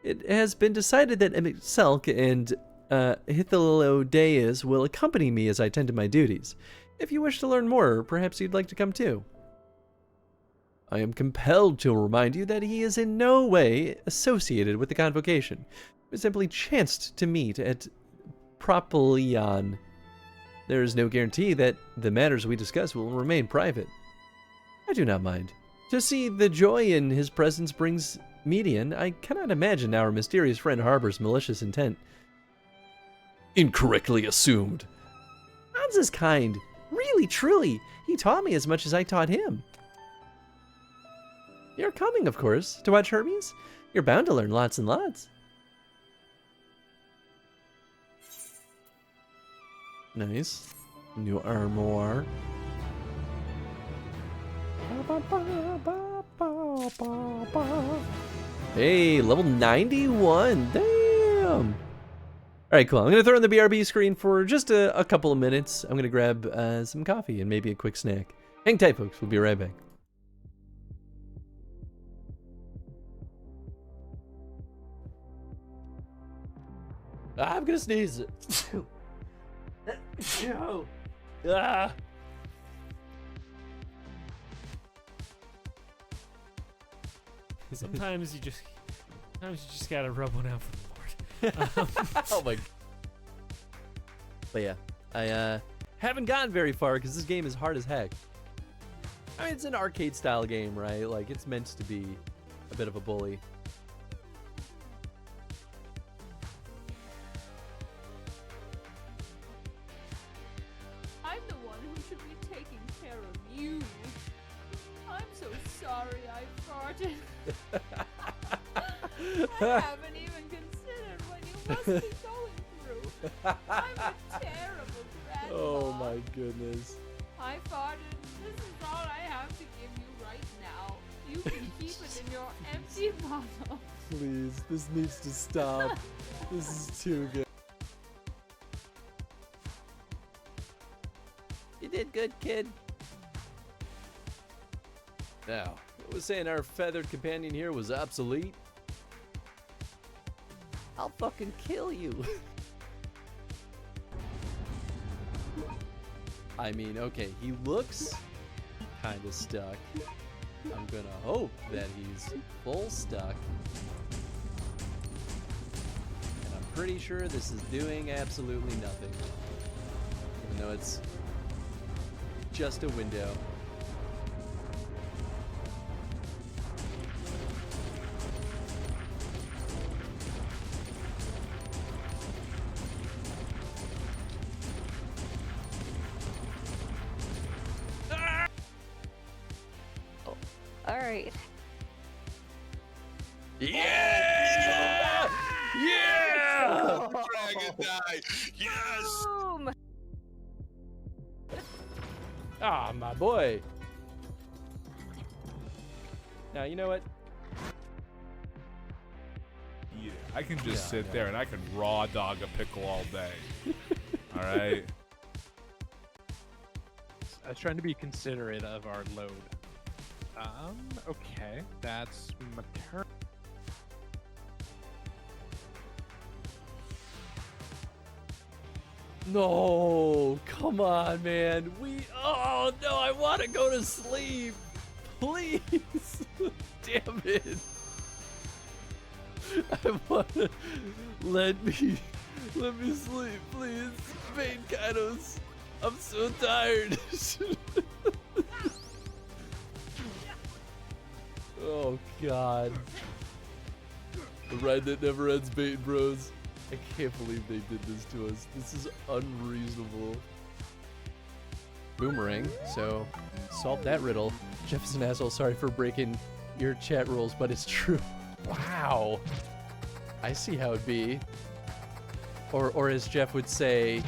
It has been decided that Selk and Hithalodeus will accompany me as I tend to my duties. If you wish to learn more, perhaps you'd like to come too. I am compelled to remind you that he is in no way associated with the convocation. We simply chanced to meet at Propylion. There is no guarantee that the matters we discuss will remain private. I do not mind. To see the joy in his presence brings median, I cannot imagine our mysterious friend harbors malicious intent. Incorrectly assumed. Hans is kind. Really, truly. He taught me as much as I taught him. You're coming, of course, to watch Hermes? You're bound to learn lots and lots. Nice. New armoire. Hey, level 91. Damn. All right, cool. I'm going to throw in the BRB screen for just a couple of minutes. I'm going to grab some coffee and maybe a quick snack. Hang tight, folks. We'll be right back. I'm going to sneeze. Ah.
Sometimes you just gotta rub one out for the Lord.
Oh my. But yeah, I haven't gotten very far because this game is hard as heck. I mean, it's an arcade style game, right? Like, it's meant to be a bit of a bully.
I'm the one who should be taking care of you. I'm so sorry I farted. I haven't even considered what you must be going through. I'm a terrible grandma.
Oh my goodness.
I farted. This is all I have to give you right now. You can keep it in your empty bottle.
Please, this needs to stop. This is too good. You did good, kid. Now, I was saying our feathered companion here was obsolete. I'll fucking kill you. I mean, okay, he looks kind of stuck. I'm gonna hope that he's full stuck. And I'm pretty sure this is doing absolutely nothing. Even though it's just a window.
Alright.
Yeah! Yeah!
Dragon die! Yes!
Boom!
Ah, my boy. Now, you know what?
Yeah, I can just sit there and I can raw dog a pickle all day. All right.
I was trying to be considerate of our load. Okay, that's my turn.
No, come on, man. Oh no, I want to go to sleep. Please. Damn it. I want to let me sleep, please. Pain Kaidos. I'm so tired. Oh god. The ride that never ends, Bait Bros. I can't believe they did this to us. This is unreasonable. Boomerang, so solve that riddle. Jeff is an asshole, sorry for breaking your chat rules, but it's true. Wow. I see how it'd be. Or as Jeff would say,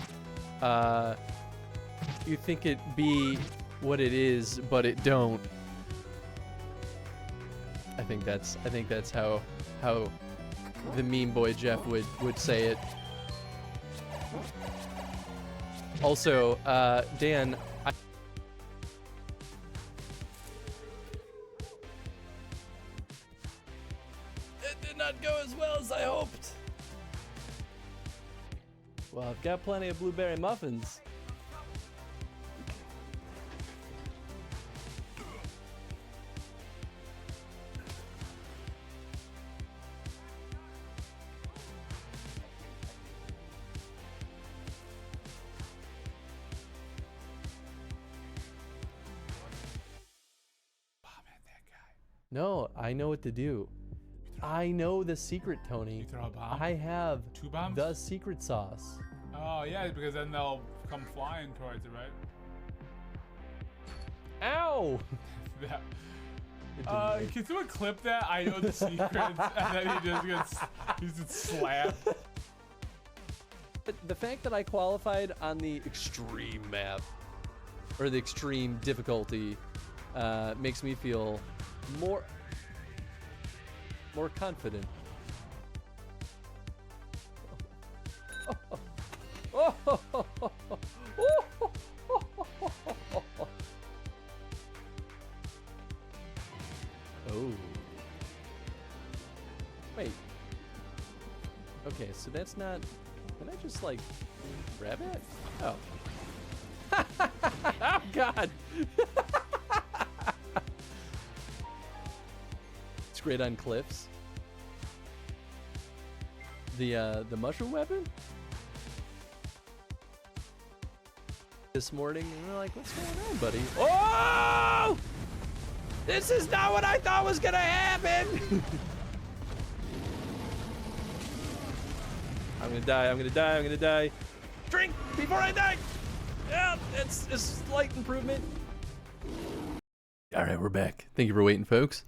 you think it be what it is, but it don't. I think that's how the meme boy Jeff would say it. Also, Dan, did not go as well as I hoped. Well, I've got plenty of blueberry muffins. No, I know what to do. I know the secret, Tony.
You throw a bomb?
I have
2 bombs?
the secret sauce.
Oh, yeah, because then they'll come flying towards it, right?
Ow!
Can someone clip that? I know the secrets, and then he gets slapped.
But the fact that I qualified on the extreme map, or the extreme difficulty, makes me feel more confident. Oh. Wait. Okay, so that's not... Can I just, like, grab it? Oh. Oh, God! It's great on cliffs. The mushroom weapon? This morning, and we're like, what's going on, buddy? Oh! This is not what I thought was gonna happen! I'm gonna die, I'm gonna die, I'm gonna die. Drink before I die! Yeah, it's a slight improvement. Alright, we're back. Thank you for waiting, folks.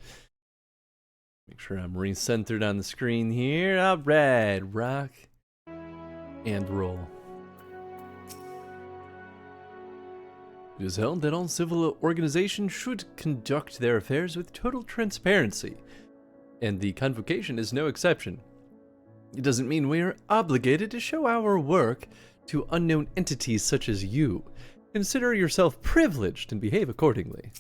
Make sure I'm recentered on the screen here. Alright, rock and roll. It is held that all civil organizations should conduct their affairs with total transparency, and the convocation is no exception. It doesn't mean we are obligated to show our work to unknown entities such as you. Consider yourself privileged and behave accordingly.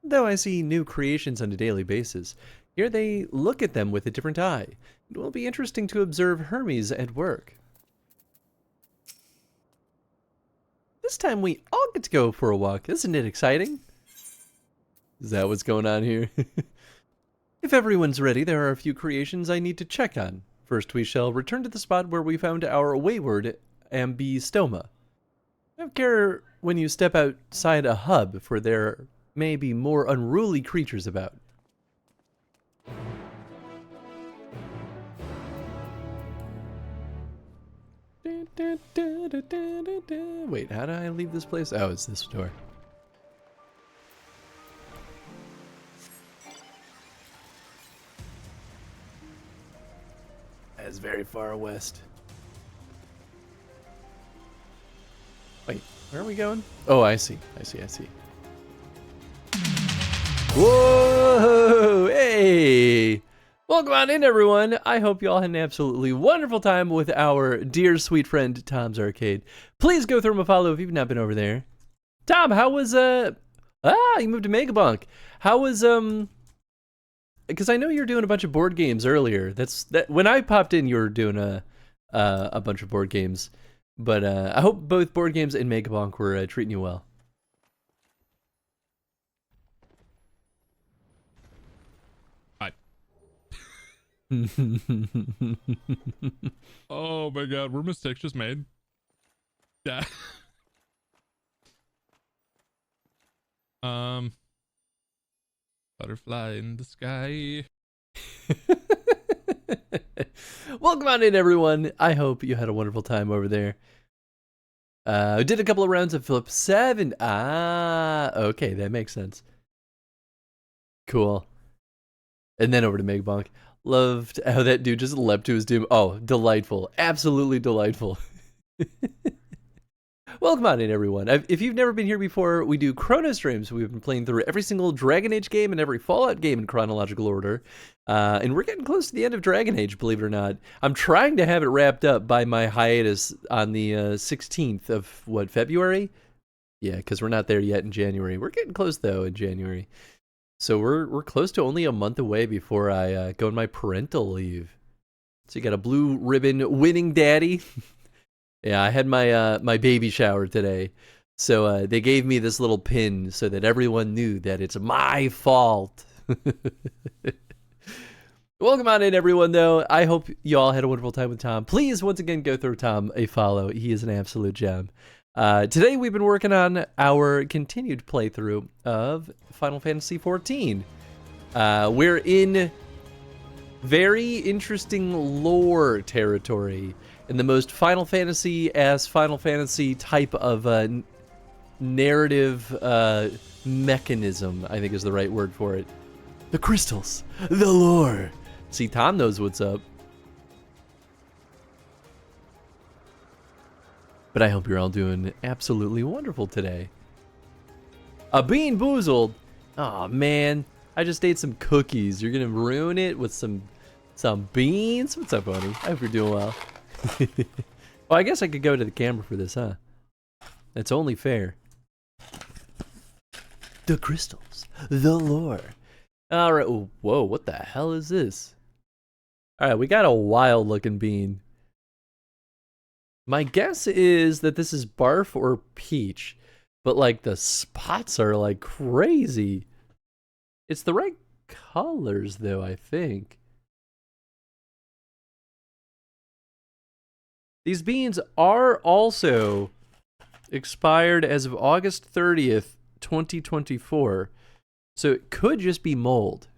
Though I see new creations on a daily basis, here they look at them with a different eye. It will be interesting to observe Hermes at work. This time we all get to go for a walk. Isn't it exciting? Is that what's going on here? If everyone's ready, there are a few creations I need to check on. First, we shall return to the spot where we found our wayward ambystoma. Have care when you step outside a hub, for there may be more unruly creatures about. Wait, how do I leave this place? Oh, it's this door. That's very far west. Wait, where are we going? Oh, I see. I see. Whoa! Hey! Welcome on in, everyone. I hope you all had an absolutely wonderful time with our dear sweet friend Tom's Arcade. Please go throw him a follow if you've not been over there. Tom, how was you moved to Megabonk. How was because I know you were doing a bunch of board games earlier. That when I popped in, you were doing a bunch of board games. But I hope both board games and Megabonk were treating you well.
Oh my god, were mistakes just made? Yeah. Butterfly in the sky.
Welcome on in, everyone. I hope you had a wonderful time over there. We did a couple of rounds of Philip 7. Okay, that makes sense. Cool. And then over to Megbonk. Loved how that dude just leapt to his doom. Oh, delightful. Absolutely delightful. Welcome on in, everyone. If you've never been here before, we do chrono streams. We've been playing through every single Dragon Age game and every Fallout game in chronological order. And we're getting close to the end of Dragon Age, believe it or not. I'm trying to have it wrapped up by my hiatus on the 16th of, February? Yeah, because we're not there yet in January. We're getting close, though, in January. So we're close to only a month away before I go on my parental leave. So you got a blue ribbon winning daddy. Yeah, I had my my baby shower today. So they gave me this little pin so that everyone knew that it's my fault. Welcome on in, everyone, though. I hope you all had a wonderful time with Tom. Please, once again, go throw Tom a follow. He is an absolute gem. Today, we've been working on our continued playthrough of Final Fantasy XIV. We're in very interesting lore territory, in the most Final Fantasy-ass Final Fantasy type of narrative mechanism, I think is the right word for it. The crystals, the lore. See, Tom knows what's up. But I hope you're all doing absolutely wonderful today. A Bean Boozled? Aw, man. I just ate some cookies. You're gonna ruin it with some beans? What's up, Oni? I hope you're doing well. Well, I guess I could go to the camera for this, huh? It's only fair. The crystals. The lore. Alright, whoa, what the hell is this? Alright, we got a wild looking bean. My guess is that this is Barf or Peach, but like the spots are like crazy. It's the right colors though, I think. These beans are also expired as of August 30th, 2024. So it could just be mold.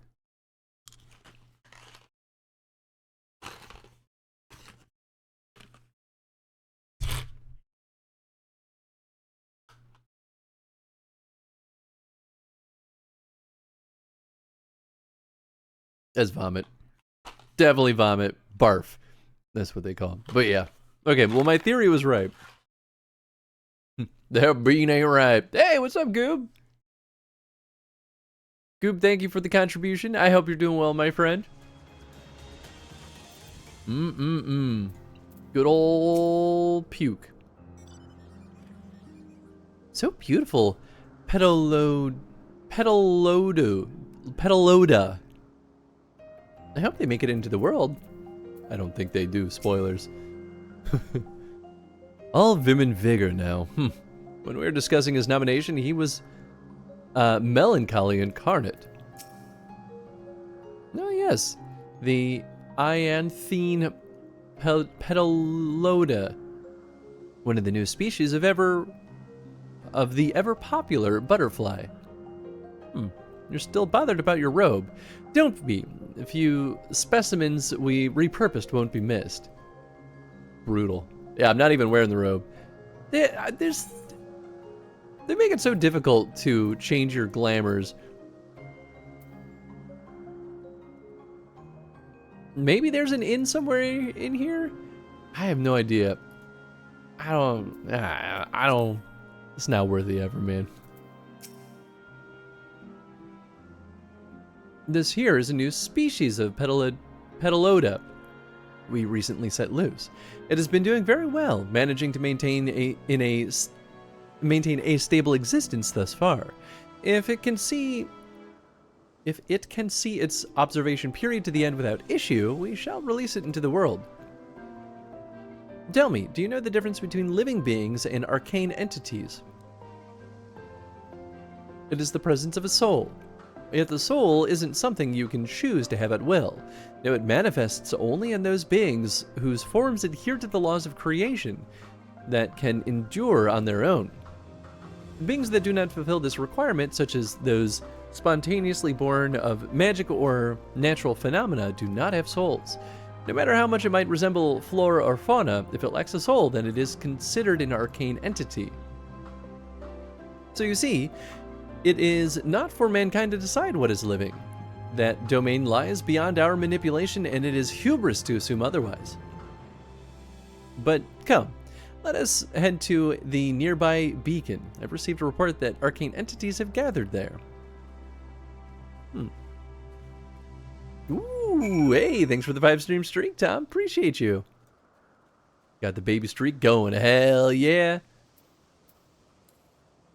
That's vomit. Definitely vomit. Barf. That's what they call them. But yeah. Okay, well, my theory was right. That bean ain't right. Hey, what's up, Goob? Goob, thank you for the contribution. I hope you're doing well, my friend. Good old puke. So beautiful. Petaloda. I hope they make it into the world. I don't think they do. Spoilers. All vim and vigor now. When we were discussing his nomination, he was melancholy incarnate. Oh yes, the Ianthine Petaloda, one of the new species of the ever popular butterfly. You're still bothered about your robe. Don't be. A few specimens we repurposed won't be missed. Brutal. Yeah, I'm not even wearing the robe. They make it so difficult to change your glamours. Maybe there's an inn somewhere in here? I have no idea. I don't. It's not worth the effort, man. This here is a new species of Petaloda we recently set loose. It has been doing very well, managing to maintain a stable existence thus far. If it can see its observation period to the end without issue, we shall release it into the world. Tell me, do you know the difference between living beings and arcane entities? It is the presence of a soul. Yet the soul isn't something you can choose to have at will. No, it manifests only in those beings whose forms adhere to the laws of creation that can endure on their own. Beings that do not fulfill this requirement, such as those spontaneously born of magic or natural phenomena, do not have souls. No matter how much it might resemble flora or fauna, if it lacks a soul, then it is considered an arcane entity. So you see, it is not for mankind to decide what is living. That domain lies beyond our manipulation, and it is hubris to assume otherwise. But come, let us head to the nearby beacon. I've received a report that arcane entities have gathered there. Ooh, hey, thanks for the 5-stream streak, Tom. Appreciate you. Got the baby streak going. Hell yeah.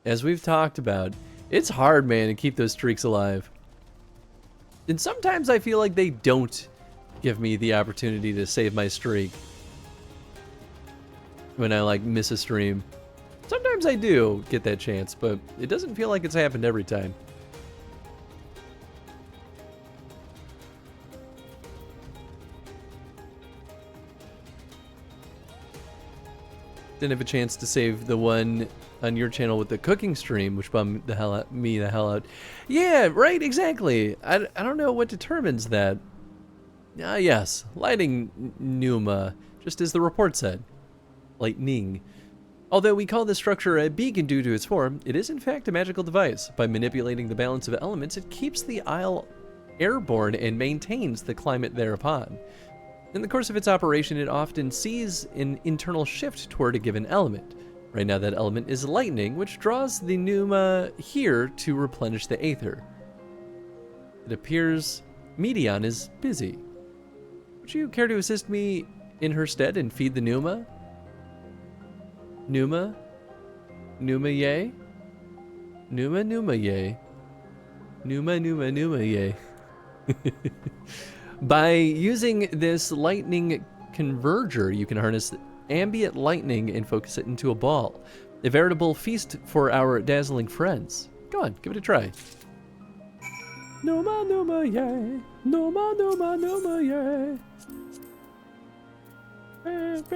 As we've talked about, it's hard, man, to keep those streaks alive. And sometimes I feel like they don't give me the opportunity to save my streak when I like miss a stream. Sometimes I do get that chance, but it doesn't feel like it's happened every time. Didn't have a chance to save the one on your channel with the cooking stream, which bummed the hell out. Yeah, right, exactly. I don't know what determines that. Yes, lighting pneuma, just as the report said. Lightning. Although we call this structure a beacon due to its form, it is in fact a magical device. By manipulating the balance of elements, it keeps the isle airborne and maintains the climate thereupon. In the course of its operation, it often sees an internal shift toward a given element. Right now that element is lightning, which draws the pneuma here to replenish the aether. It appears Medion is busy. Would you care to assist me in her stead and feed the pneuma? Pneuma? Pneuma yay? Pneuma yay. Pneuma yay. By using this lightning converger, you can harness ambient lightning and focus it into a ball. A veritable feast for our dazzling friends. Go on, give it a try. Pneuma yay. Pneuma yay. What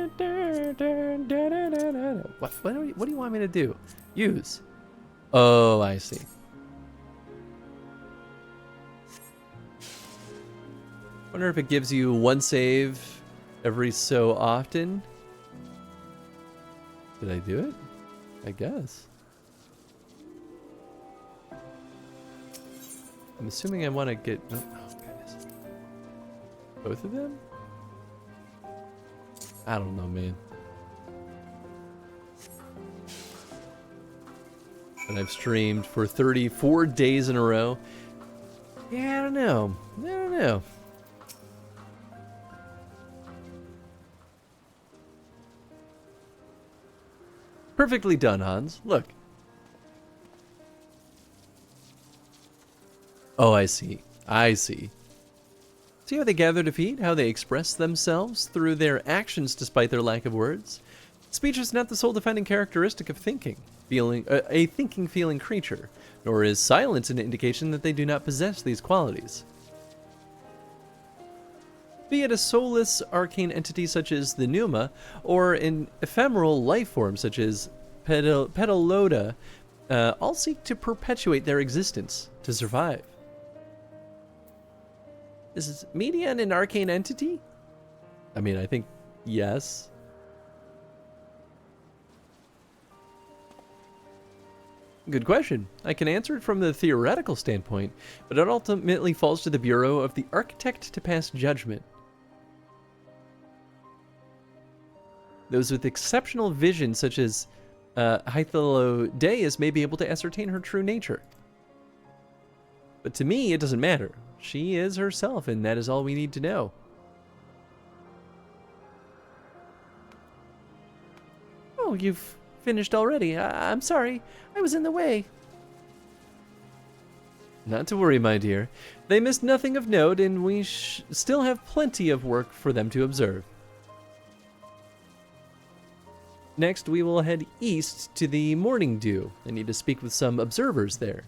do you want me to do? Use. Oh, I see. Wonder if it gives you one save every so often. Did I do it? I guess. I'm assuming I want to get... Oh, goodness. Both of them? I don't know, man. And I've streamed for 34 days in a row. Yeah, I don't know. Perfectly done, Hans. Look. Oh, I see. See how they gather to feed? How they express themselves through their actions despite their lack of words? Speech is not the sole defining characteristic of thinking, a thinking, feeling creature, nor is silence an indication that they do not possess these qualities. Be it a soulless arcane entity such as the pneuma, or an ephemeral life form such as Petaloda, all seek to perpetuate their existence, to survive. Is Medion an arcane entity? I mean, I think yes. Good question. I can answer it from the theoretical standpoint, but it ultimately falls to the Bureau of the Architect to pass judgment. Those with exceptional vision, such as Hythalodeus, may be able to ascertain her true nature. But to me, it doesn't matter. She is herself, and that is all we need to know. Oh, you've finished already. I'm sorry. I was in the way. Not to worry, my dear. They missed nothing of note, and we still have plenty of work for them to observe. Next, we will head east to the Morning Dew. I need to speak with some observers there.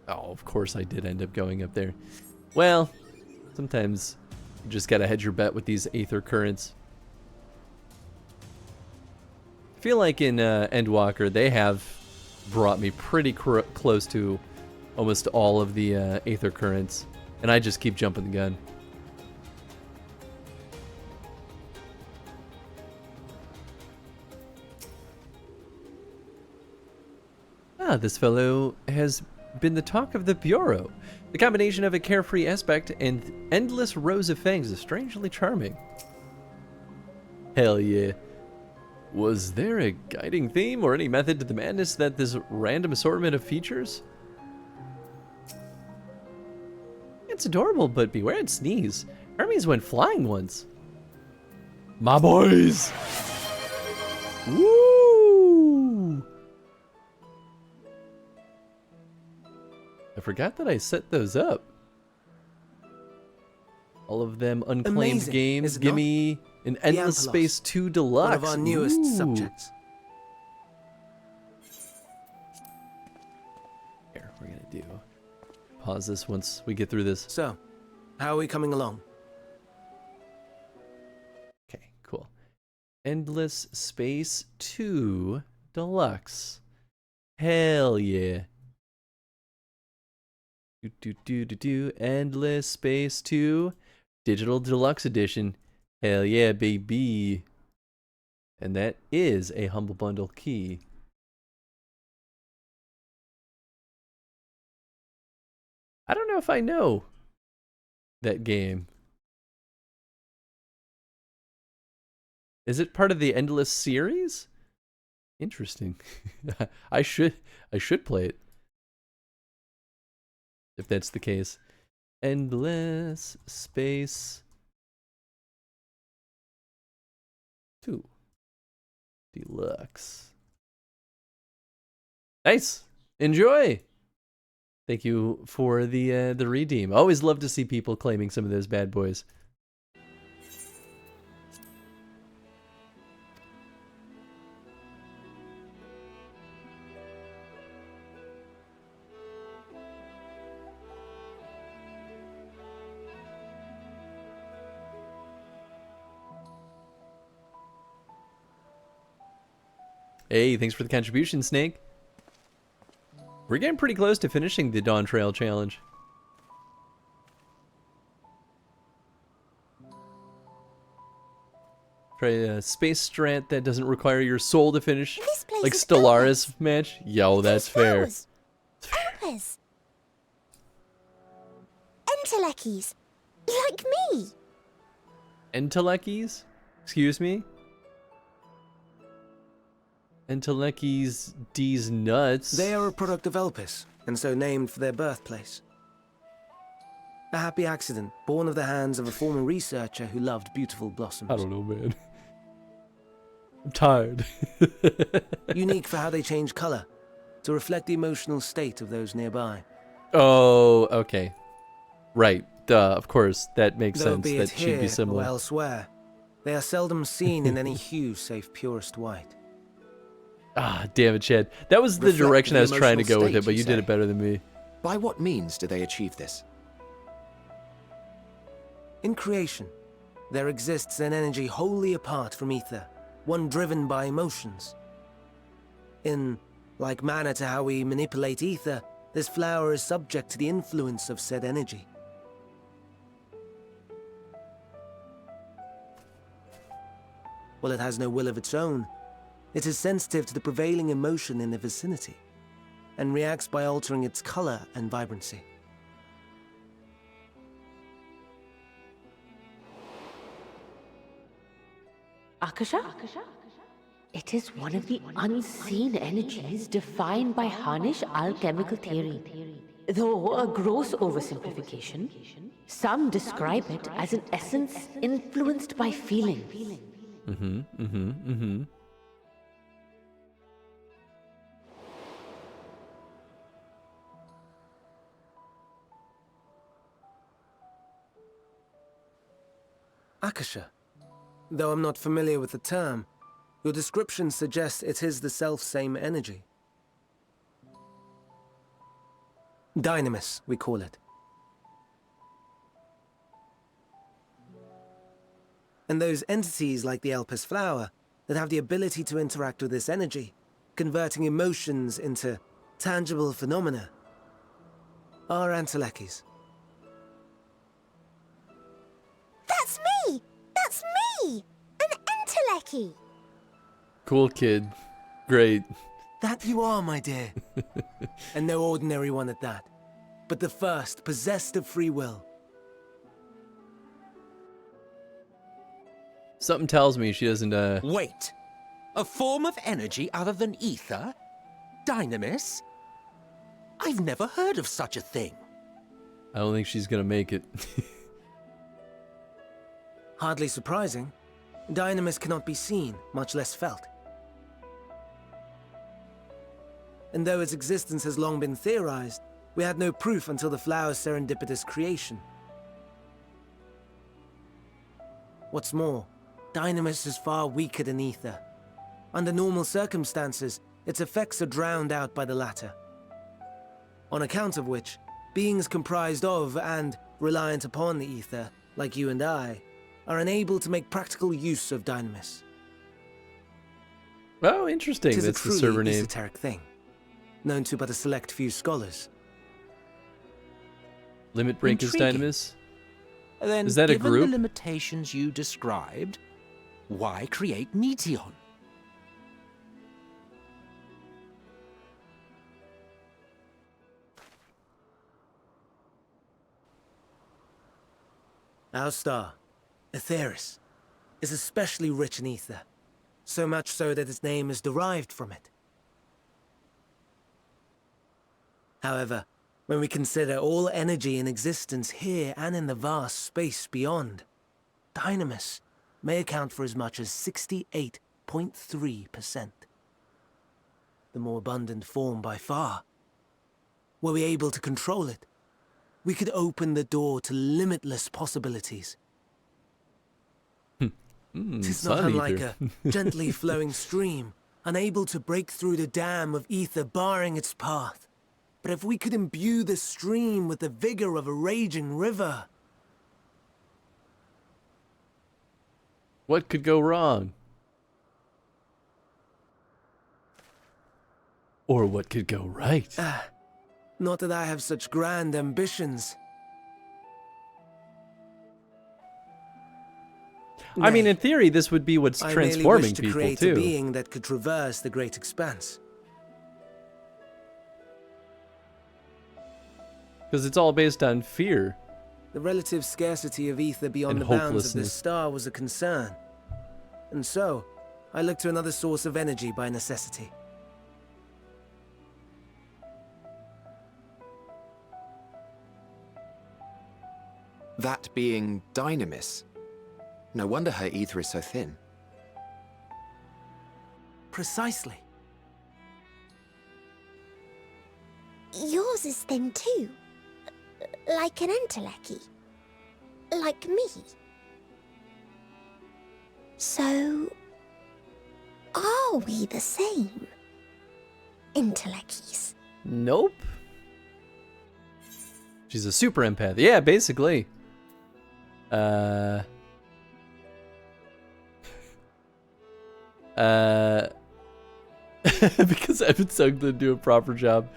Oh, of course I did end up going up there. Well, sometimes you just gotta hedge your bet with these aether currents. I feel like in Endwalker, they have brought me pretty close to almost all of the aether currents, and I just keep jumping the gun. Ah, this fellow has been the talk of the Bureau. The combination of a carefree aspect and endless rows of fangs is strangely charming. Hell yeah. Was there a guiding theme or any method to the madness that this random assortment of features? It's adorable, but beware it sneeze. Armies went flying once. My boys! Woo! I forgot that I set those up. All of them unclaimed
Amazing,
games.
is it
Give
not?
me an
The
Endless
Ampelos,
Space 2 Deluxe.
One of our newest
Ooh.
subjects.
Here, we're gonna do. Pause this once we get through this.
So, how are we coming along?
Okay, cool. Endless Space 2 Deluxe. Hell yeah. Endless Space 2 Digital Deluxe Edition. Hell yeah, baby. And that is a Humble Bundle key. I don't know if I know that game. Is it part of the Endless series? Interesting. I should play it. If that's the case. Endless Space 2 Deluxe. Nice. Enjoy. Thank you for the redeem. Always love to see people claiming some of those bad boys. Hey, thanks for the contribution, Snake. We're getting pretty close to finishing the Dawn Trail challenge. Try a space strat that doesn't require your soul to finish, like Stellaris match. Yo, that's fair.
Opers. Enteleckies. Like me.
Enteleckies? Excuse me? Enteleckies D's nuts.
They are a product of Elpis, and so named for their birthplace. A happy accident, born of the hands of a former researcher who loved beautiful blossoms.
I don't know, man. I'm tired.
Unique for how they change color, to reflect the emotional state of those nearby.
Oh, okay. Right. Duh, of course. That makes
Though
sense.
be
That
it
should be
here
similar.
or elsewhere, they are seldom seen in any hue save purest white.
Ah, damn it, Chad. That was the
Reflect
direction
the
I was trying to
emotional
go with
state,
it, but you did
say?
it better than me.
By what means do they achieve this?
In creation, there exists an energy wholly apart from ether, one driven by emotions. In like manner to how we manipulate ether, this flower is subject to the influence of said energy. While it has no will of its own, it is sensitive to the prevailing emotion in the vicinity, and reacts by altering its color and vibrancy.
Akasha? It is one of the unseen energies defined by Harnish alchemical theory. Though a gross oversimplification, some describe it as an essence influenced by feeling.
Akasha. Though I'm not familiar with the term, your description suggests it is the self-same energy. Dynamis, we call it. And those entities like the Elpis flower that have the ability to interact with this energy, converting emotions into tangible phenomena, are Enteleckies.
That's me! That's me! An Entelecki!
Cool kid. Great.
That you are, my dear. And no ordinary one at that, but the first possessed of free will.
Something tells me she doesn't,
Wait. A form of energy other than ether? Dynamis? I've never heard of such a thing.
I don't think she's gonna make it.
Hardly surprising. Dynamis cannot be seen, much less felt. And though its existence has long been theorized, we had no proof until the flower's serendipitous creation. What's more, Dynamis is far weaker than ether. Under normal circumstances, its effects are drowned out by the latter. On account of which, beings comprised of and reliant upon the ether, like you and I, are unable to make practical use of Dynamis.
Oh, interesting.
Tis
That's
a
the server
truly
name.
esoteric thing, known to but a select few scholars.
Limit Break is
Intriguing.
Dynamis?
Then,
Is that a
given
group?
the limitations you described, why create Meteon?
Our star, Aetheris, is especially rich in ether, so much so that its name is derived from it. However, when we consider all energy in existence here and in the vast space beyond, Dynamis may account for as much as 68.3%. The more abundant form by far. Were we able to control it, we could open the door to limitless possibilities. Tis not
Sun
unlike
Ether.
a gently flowing stream, unable to break through the dam of ether barring its path. But if we could imbue the stream with the vigor of a raging river...
What could go wrong? Or what could go right?
Not that I have such grand ambitions.
I mean, in theory, this would be what's
I merely
transforming
wish to
people,
create
too.
a being that could traverse the great expanse.
Because it's all based on fear.
The relative scarcity of ether beyond
And
the bounds of
hopelessness.
this star was a concern. And so, I looked to another source of energy by necessity.
That being Dynamis. No wonder her ether is so thin.
Precisely.
Yours is thin too. Like an entelechy. Like me. So, are we the same? Entelecchies.
Nope. She's a super empath. Yeah, basically. Because I haven't sung to do a proper job.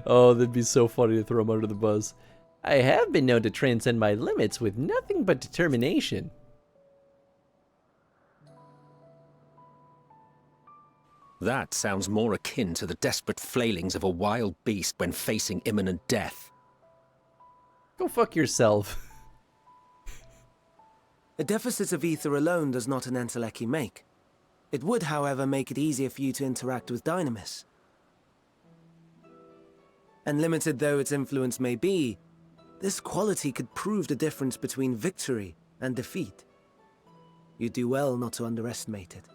Oh, that'd be so funny to throw him under the bus. I have been known to transcend my limits with nothing but determination.
That sounds more akin to the desperate flailings of a wild beast when facing imminent death.
Go fuck yourself.
A deficit of ether alone does not an entelechy make. It would, however, make it easier for you to interact with Dynamis. And limited though its influence may be, this quality could prove the difference between victory and defeat. You do well not to underestimate it.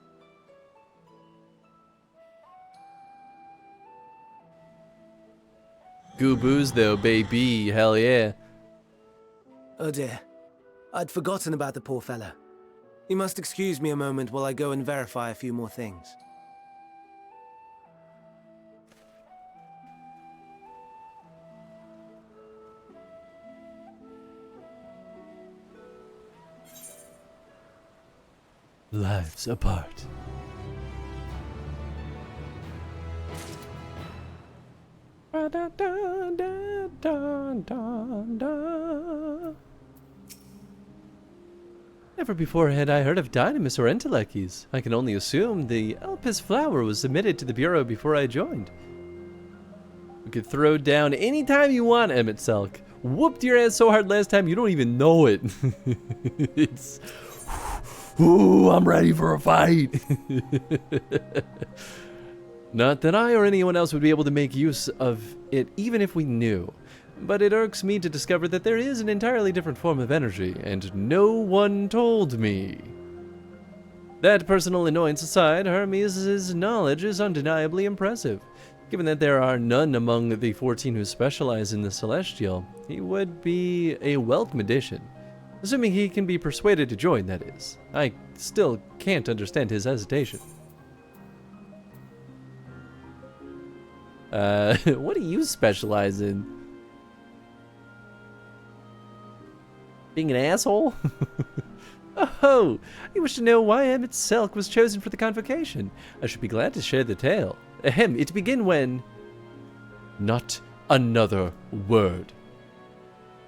Goo-boos though, baby. Hell yeah.
Oh dear. I'd forgotten about the poor fella. You must excuse me a moment while I go and verify a few more things.
Lives apart. Never before had I heard of Dynamis or entelecchies. I can only assume the Elpis flower was submitted to the Bureau before I joined. We could throw down anytime you want, Emmett Selk. Whooped your ass so hard last time you don't even know it. It's... Ooh, I'm ready for a fight. Not that I or anyone else would be able to make use of it even if we knew. But it irks me to discover that there is an entirely different form of energy, and no one told me. That personal annoyance aside, Hermes' knowledge is undeniably impressive. Given that there are none among the 14 who specialize in the Celestial, he would be a welcome addition. Assuming he can be persuaded to join, that is. I still can't understand his hesitation. What do you specialize in? Being an asshole? Oh, you wish to know why Emmett Selk was chosen for the convocation. I should be glad to share the tale. Ahem, it begin when... Not another word.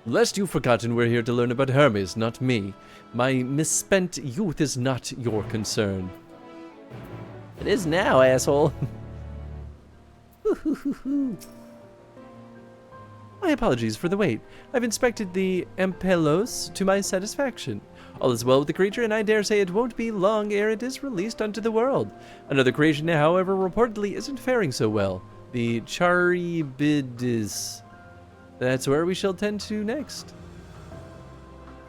Lest you've forgotten, we're here to learn about Hermes, not me. My misspent youth is not your concern. It is now, asshole. My apologies for the wait. I've inspected the Empelos to my satisfaction. All is well with the creature, and I dare say it won't be long ere it is released unto the world. Another creation, however, reportedly isn't faring so well. The Charybdis. That's where we shall tend to next.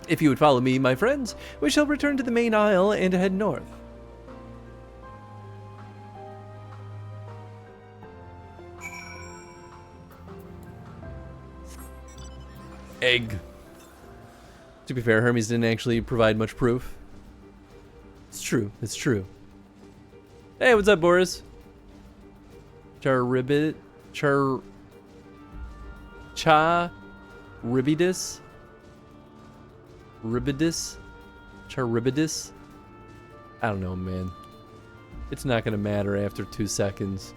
If you would follow me, my friends, we shall return to the main isle and head north. Egg. To be fair, Hermes didn't actually provide much proof. It's true. It's true. Hey, what's up, Boris? Charybdis? Charybdis? Charybdis? I don't know, man. It's not gonna matter after 2 seconds.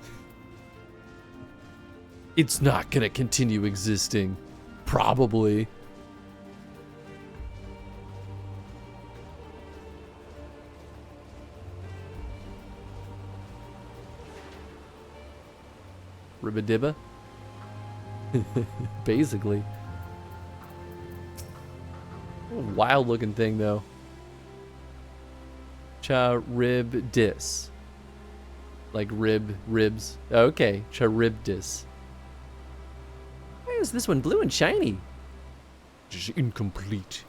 It's not gonna continue existing. Probably. Ribadibba? Basically. Wild looking thing though. Charybdis. Like ribs. Okay, Charybdis. Why is this one blue and shiny? Just incomplete.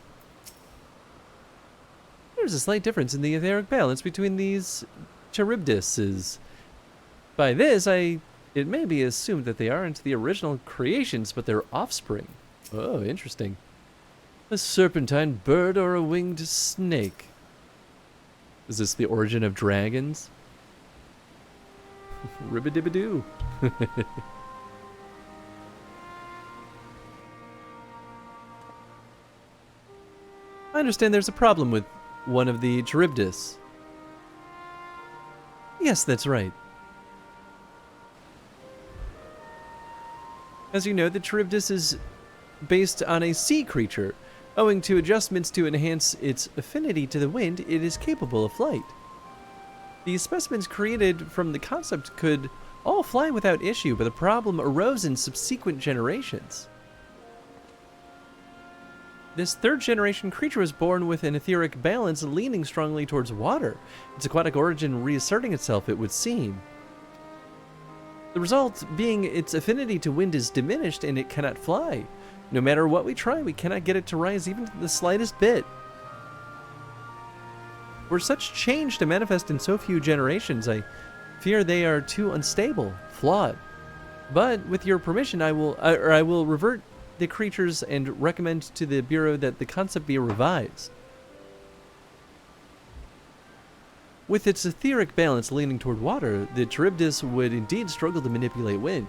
There's a slight difference in the etheric balance between these Charybdises. By this, it may be assumed that they aren't the original creations, but their offspring. Oh, interesting. A serpentine bird or a winged snake? Is this the origin of dragons? Ribbidibidoo. I understand there's a problem with one of the Charybdis. Yes, that's right. As you know, the Charybdis is based on a sea creature. Owing to adjustments to enhance its affinity to the wind, it is capable of flight. The specimens created from the concept could all fly without issue, but the problem arose in subsequent generations. This third-generation creature was born with an etheric balance leaning strongly towards water, its aquatic origin reasserting itself, it would seem. The result being its affinity to wind is diminished and it cannot fly. No matter what we try, we cannot get it to rise even the slightest bit. Were such change to manifest in so few generations, I fear they are too unstable, flawed. But with your permission, I will revert the creatures and recommend to the Bureau that the concept be revised. With its etheric balance leaning toward water, the Charybdis would indeed struggle to manipulate wind.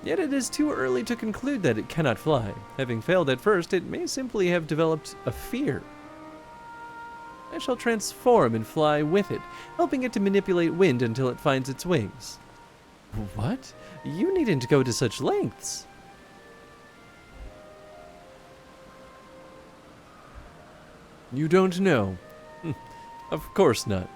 Yet it is too early to conclude that it cannot fly. Having failed at first, it may simply have developed a fear. I shall transform and fly with it, helping it to manipulate wind until it finds its wings. What? You needn't go to such lengths. You don't know? Of course not.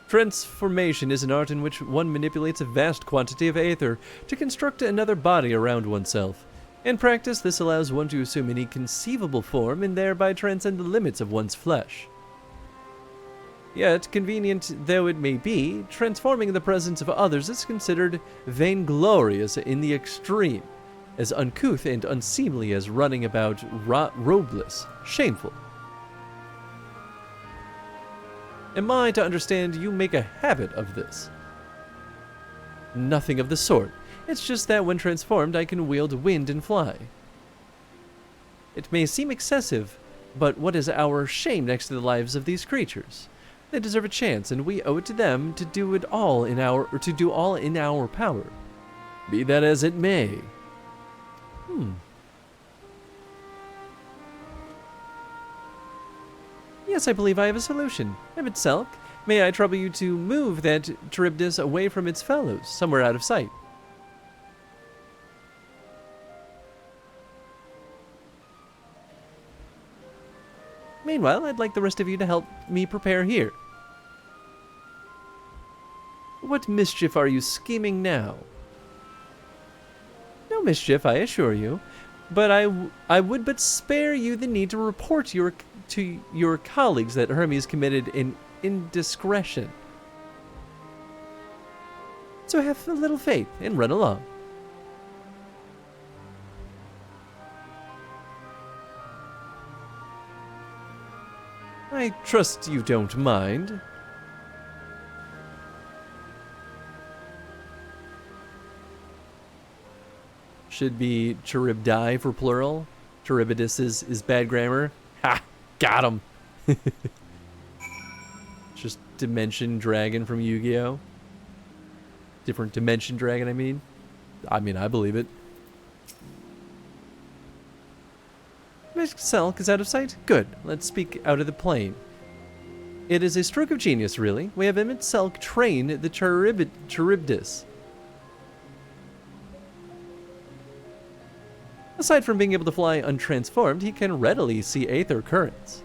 Transformation is an art in which one manipulates a vast quantity of aether to construct another body around oneself. In practice, this allows one to assume any conceivable form and thereby transcend the limits of one's flesh. Yet, convenient though it may be, transforming in the presence of others is considered vainglorious in the extreme. as uncouth and unseemly as running about robeless. Shameful. Am I to understand you make a habit of this? Nothing of the sort. It's just that when transformed, I can wield wind and fly. It may seem excessive, but what is our shame next to the lives of these creatures? They deserve a chance, and we owe it to them to do it all in our power. Be that as it may. Yes, I believe I have a solution. Emmett Selk, may I trouble you to move that Charybdis away from its fellows, somewhere out of sight? Meanwhile, I'd like the rest of you to help me prepare here. What mischief are you scheming now? No mischief, I assure you, but I would but spare you the need to report to your colleagues that Hermes committed an indiscretion. So have a little faith and run along. I trust you don't mind. Should be Charybdi for plural. Charybdis is bad grammar. Ha! Got him! Just Dimension Dragon from Yu-Gi-Oh! Different Dimension Dragon, I mean. I believe it. Miss Selk is out of sight? Good. Let's speak out of the plane. It is a stroke of genius, really. We have Emmett Selk train the Charybdis. Aside from being able to fly untransformed, he can readily see aether currents.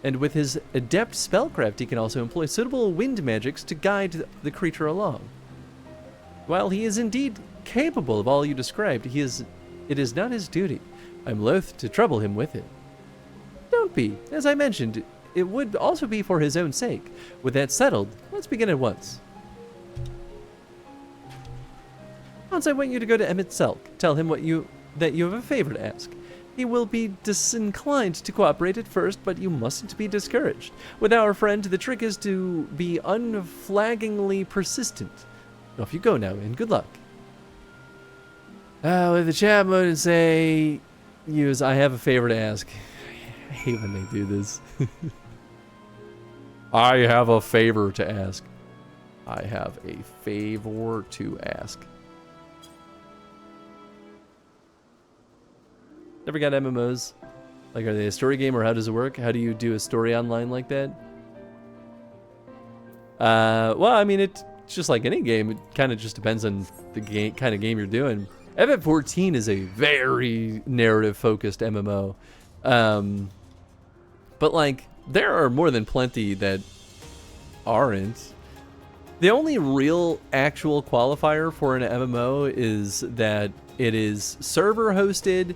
And with his adept spellcraft, he can also employ suitable wind magics to guide the creature along. While he is indeed capable of all you described, it is not his duty. I'm loath to trouble him with it. Don't be. As I mentioned, it would also be for his own sake. With that settled, let's begin at once. Once I want you to go to Emmett Selk. Tell him that you have a favor to ask. He will be disinclined to cooperate at first, but you mustn't be discouraged. With our friend, the trick is to be unflaggingly persistent. Off you go now, and good luck. With the chat mode and say, use I have a favor to ask. I hate when they do this. I have a favor to ask. I have a favor to ask. Never got MMOs. Like, are they a story game or how does it work? How do you do a story online like that? Well, I mean, it's just like any game. It kind of just depends on the kind of game you're doing. FF14 is a very narrative-focused MMO. But, like, there are more than plenty that aren't. The only real actual qualifier for an MMO is that it is server-hosted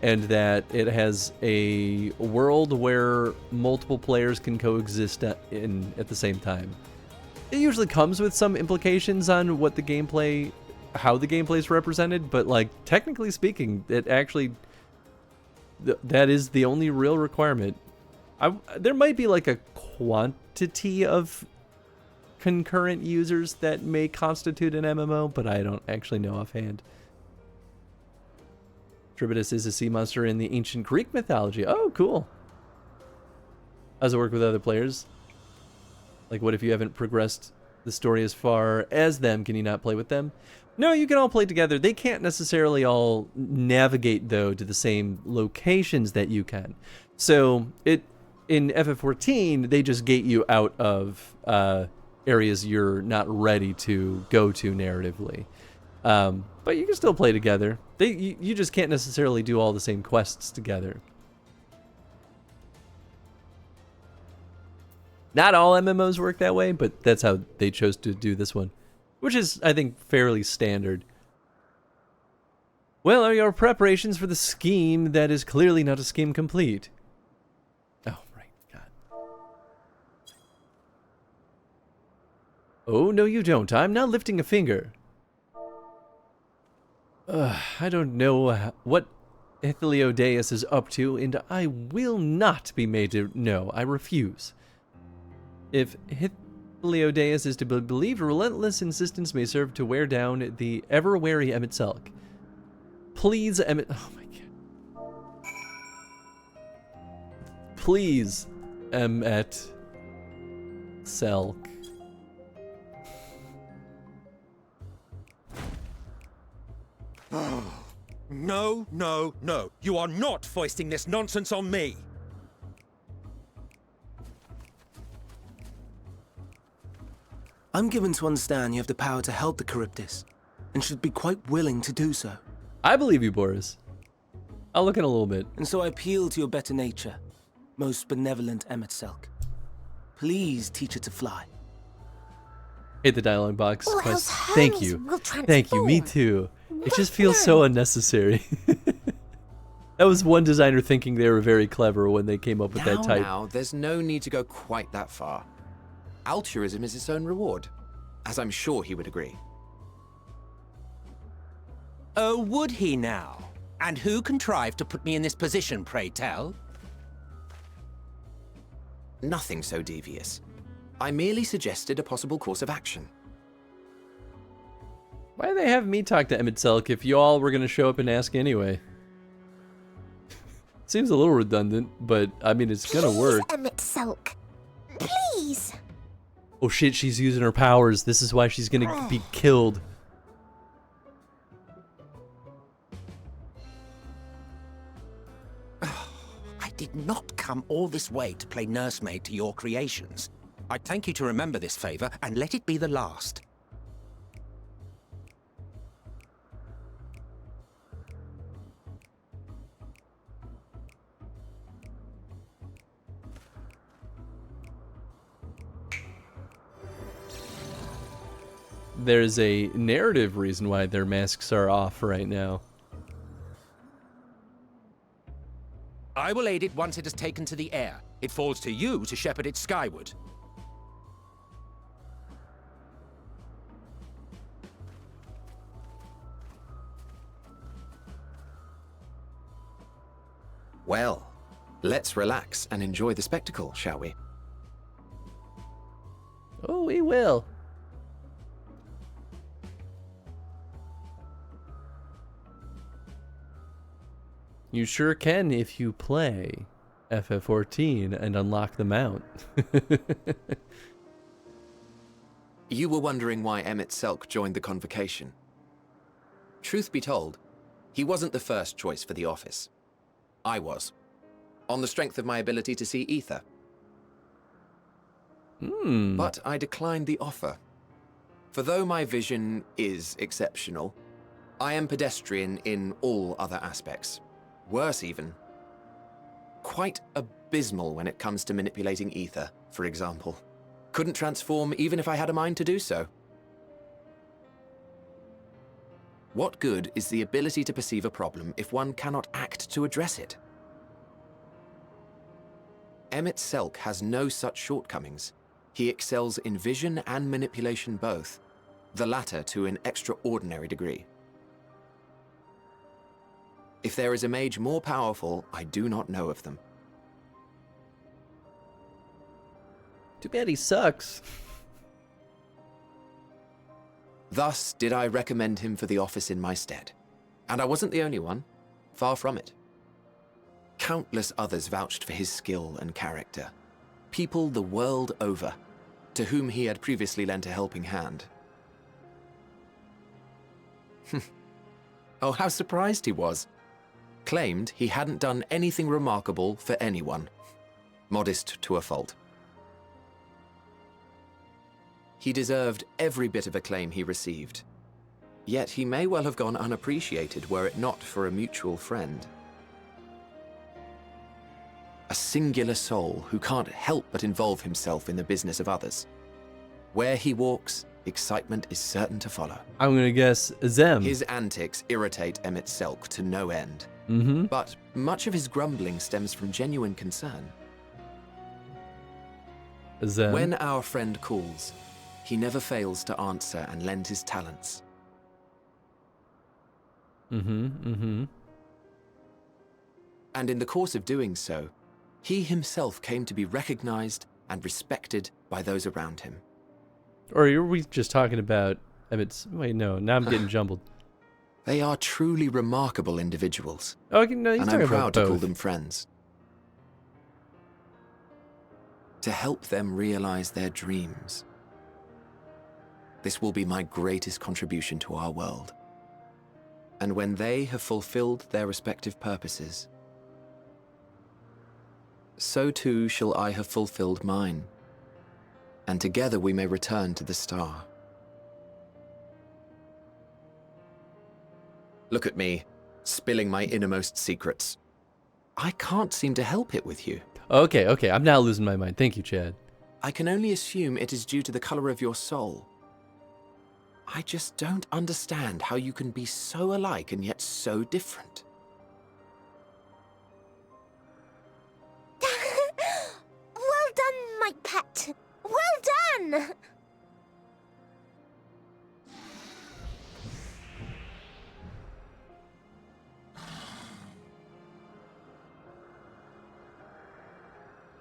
and that it has a world where multiple players can coexist at the same time. It usually comes with some implications on what the gameplay, how the gameplay is represented, but like technically speaking, it actually that is the only real requirement. There might be like a quantity of concurrent users that may constitute an MMO, but I don't actually know offhand. Charybdis is a sea monster in the ancient Greek mythology. Oh, cool. How does it work with other players? Like, what if you haven't progressed the story as far as them? Can you not play with them? No, you can all play together. They can't necessarily all navigate, though, to the same locations that you can. So, in FF14, they just gate you out of areas you're not ready to go to narratively. But you can still play together. You just can't necessarily do all the same quests together. Not all MMOs work that way, but that's how they chose to do this one. Which is, I think, fairly standard. Well, are your preparations for the scheme that is clearly not a scheme complete? Oh, right. God. Oh, no you don't. I'm not lifting a finger. I don't know what Hythlodeus is up to, and I will not be made to know. I refuse. If Hythlodeus is to be believed, relentless insistence may serve to wear down the ever-wary Emmett Selk. Please, Emmett... Oh my god. Please, Emmett Selk.
No, no, no. You are not foisting this nonsense on me.
I'm given to understand you have the power to help the Charybdis, and should be quite willing to do so.
I believe you, Boris. I'll look in a little bit.
And so I appeal to your better nature, most benevolent Emmett Selk. Please teach it to fly.
Hate the dialogue box.
Or
Quest.
else
Thank
Hermes
you.
will
Thank you. Me too. It just feels so
learn.
unnecessary. That was one designer thinking they were very clever when they came up with that type.
Now, there's no need to go quite that far. Altruism is its own reward, as I'm sure he would agree.
Oh, would he now? And who contrived to put me in this position, pray tell?
Nothing so devious. I merely suggested a possible course of action.
Why do they have me talk to Emmett Selk if you all were going to show up and ask anyway? Seems a little redundant, but I mean, it's going to work.
Emmett Selk. Please.
Oh shit, she's using her powers. This is why she's going to be killed.
I did not come all this way to play nursemaid to your creations. I thank you to remember this favor, and let it be the last.
There's a narrative reason why their masks are off right now.
I will aid it once it has taken to the air. It falls to you to shepherd it skyward.
Well, let's relax and enjoy the spectacle, shall we?
Oh, we will. You sure can if you play FF14 and unlock the mount.
You were wondering why Emmett Selk joined the convocation. Truth be told, he wasn't the first choice for the office. I was, on the strength of my ability to see ether. But I declined the offer. For though my vision is exceptional, I am pedestrian in all other aspects. Worse even. Quite abysmal when it comes to manipulating ether, for example. Couldn't transform even if I had a mind to do so. What good is the ability to perceive a problem if one cannot act to address it? Emmett Selk has no such shortcomings. He excels in vision and manipulation both, the latter to an extraordinary degree. If there is a mage more powerful, I do not know of them.
Too bad he sucks.
Thus did I recommend him for the office in my stead. And I wasn't the only one. Far from it. Countless others vouched for his skill and character. People the world over, to whom he had previously lent a helping hand. Oh, how surprised he was. Claimed he hadn't done anything remarkable for anyone. Modest to a fault. He deserved every bit of acclaim he received. Yet he may well have gone unappreciated were it not for a mutual friend. A singular soul who can't help but involve himself in the business of others. Where he walks, excitement is certain to follow.
I'm gonna guess Zem.
His antics irritate Emmett Selk to no end. But much of his grumbling stems from genuine concern.
Zem.
When our friend calls, he never fails to answer and lend his talents. And in the course of doing so, he himself came to be recognized and respected by those around him.
Or are we just talking about Emmett's... Wait, no, now I'm getting jumbled.
They are truly remarkable individuals.
Okay, no, he's
and
talking
I'm proud
about
to
both.
call them friends. To help them realize their dreams. This will be my greatest contribution to our world. And when they have fulfilled their respective purposes, so too shall I have fulfilled mine. And together we may return to the star. Look at me, spilling my innermost secrets. I can't seem to help it with you.
Okay, okay, I'm now losing my mind. Thank you, Chad.
I can only assume it is due to the color of your soul. I just don't understand how you can be so alike and yet so different.
Well done, my pet. Well done!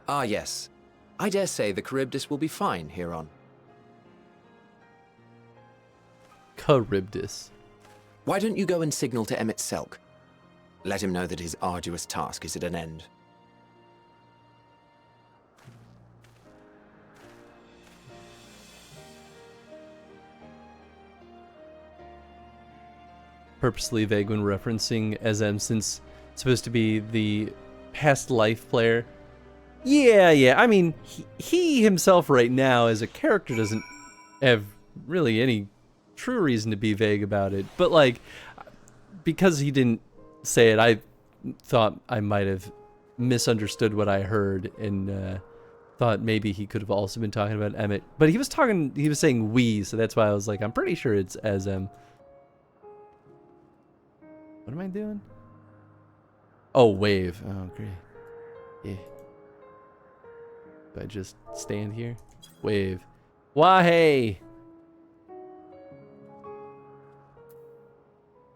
Ah, yes. I dare say the Charybdis will be fine hereon.
Charybdis.
Why don't you go and signal to Emmett Selk? Let him know that his arduous task is at an end.
Purposely vague when referencing SM since it's supposed to be the past life player. Yeah, I mean, he himself right now as a character doesn't have really any true reason to be vague about it. But, like, because he didn't say it, I thought I might have misunderstood what I heard and thought maybe he could have also been talking about Emmett. But he was saying we, so that's why I was like, I'm pretty sure it's SM. What am I doing? Oh, wave. Oh, great. Yeah. Do I just stand here? Wave. Why?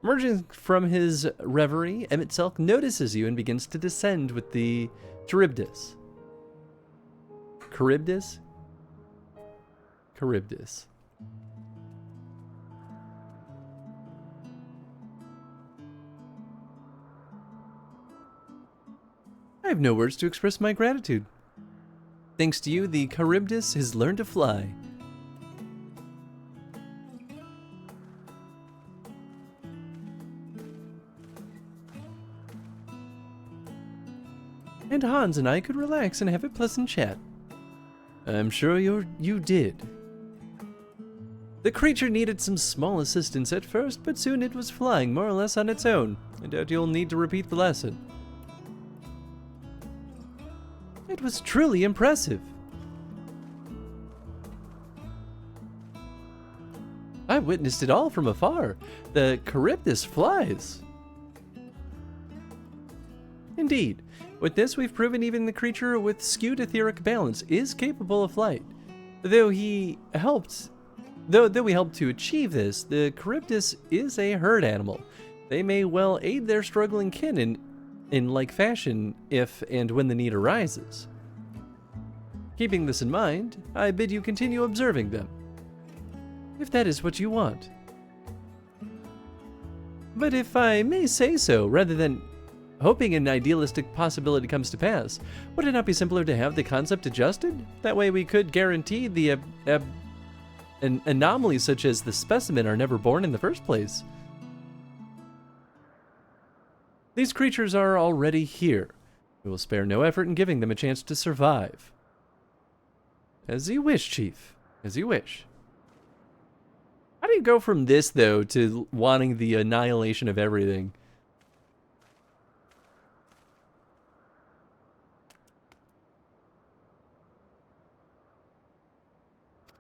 Emerging from his reverie, Emmett Selk notices you and begins to descend with the Charybdis. Charybdis? Charybdis. I have no words to express my gratitude. Thanks to you, the Charybdis has learned to fly. And Hans and I could relax and have a pleasant chat. I'm sure you did. The creature needed some small assistance at first, but soon it was flying more or less on its own. I doubt you'll need to repeat the lesson. It was truly impressive. I witnessed it all from afar. The Charybdis flies. Indeed. With this, we've proven even the creature with skewed etheric balance is capable of flight. Though we helped to achieve this, the Charybdis is a herd animal. They may well aid their struggling kin in like fashion if and when the need arises. Keeping this in mind, I bid you continue observing them, if that is what you want. But if I may say so, rather than hoping an idealistic possibility comes to pass, would it not be simpler to have the concept adjusted? That way we could guarantee the anomalies such as the specimen are never born in the first place. These creatures are already here. We will spare no effort in giving them a chance to survive. As you wish, Chief. As you wish. How do you go from this, though, to wanting the annihilation of everything?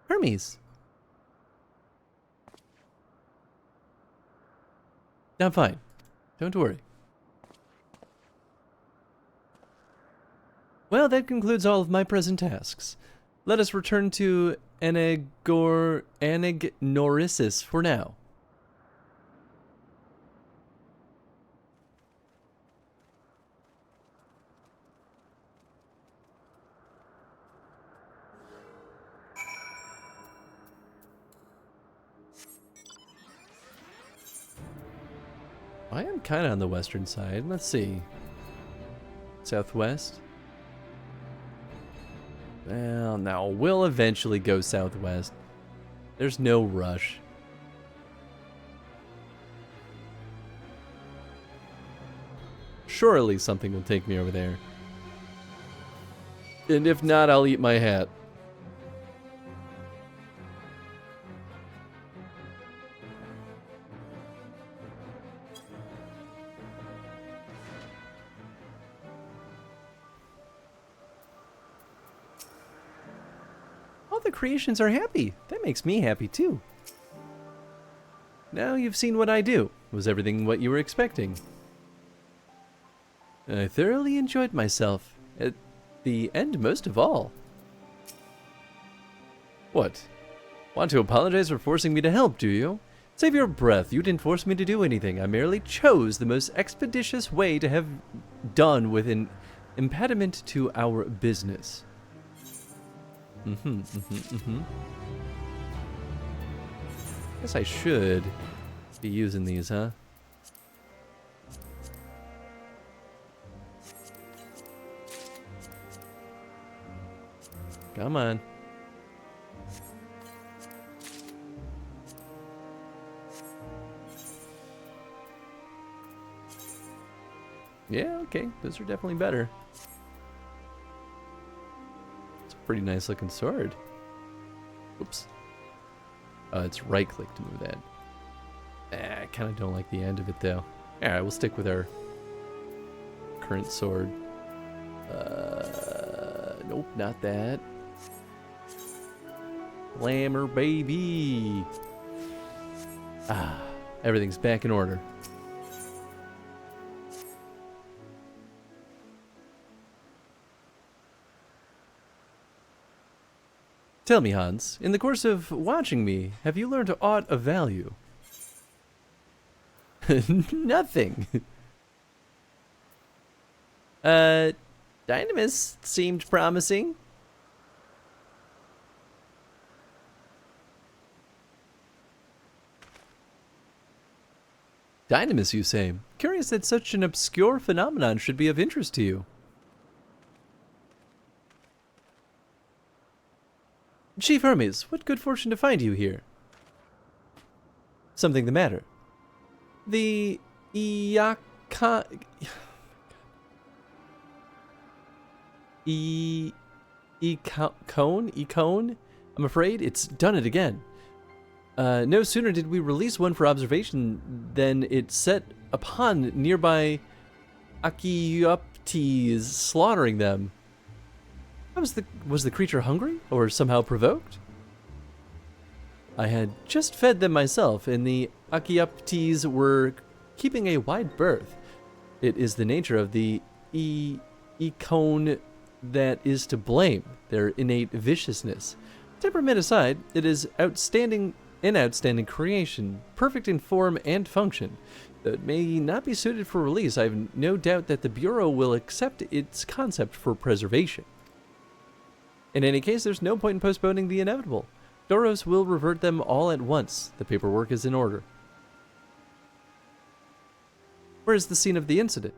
Hermes. I'm fine. Don't worry. Well, that concludes all of my present tasks. Let us return to Anagnorisis for now. I am kind of on the western side. Let's see. Southwest. Well, no, we'll eventually go southwest. There's no rush. Surely something will take me over there. And if not, I'll eat my hat. All the creations are happy. That makes me happy too. Now you've seen what I do. Was everything what you were expecting? I thoroughly enjoyed myself. At the end most of all. What? Want to apologize for forcing me to help, do you? Save your breath. You didn't force me to do anything. I merely chose the most expeditious way to have done with an impediment to our business. Guess I should be using these, huh? Come on. Yeah, okay. Those are definitely better. It's a pretty nice looking sword. Oops. It's right click to move that. I kind of don't like the end of it though. Alright, we'll stick with our current sword. Nope, not that. Glamour, baby. Ah, everything's back in order. Tell me, Hans, in the course of watching me, have you learned aught of value? Nothing. Dynamis seemed promising. Dynamis, you say? Curious that such an obscure phenomenon should be of interest to you. Chief Hermes, what good fortune to find you here. Something the matter? The Econe? I'm afraid it's done it again. No sooner did we release one for observation than it set upon nearby Archaeoptes, slaughtering them. Was the creature hungry, or somehow provoked? I had just fed them myself, and the Archaeoptes were keeping a wide berth. It is the nature of the Econe that is to blame, their innate viciousness. Temperament aside, it is an outstanding creation, perfect in form and function. Though it may not be suited for release, I have no doubt that the Bureau will accept its concept for preservation. In any case, there's no point in postponing the inevitable. Doros will revert them all at once. The paperwork is in order. Where is the scene of the incident?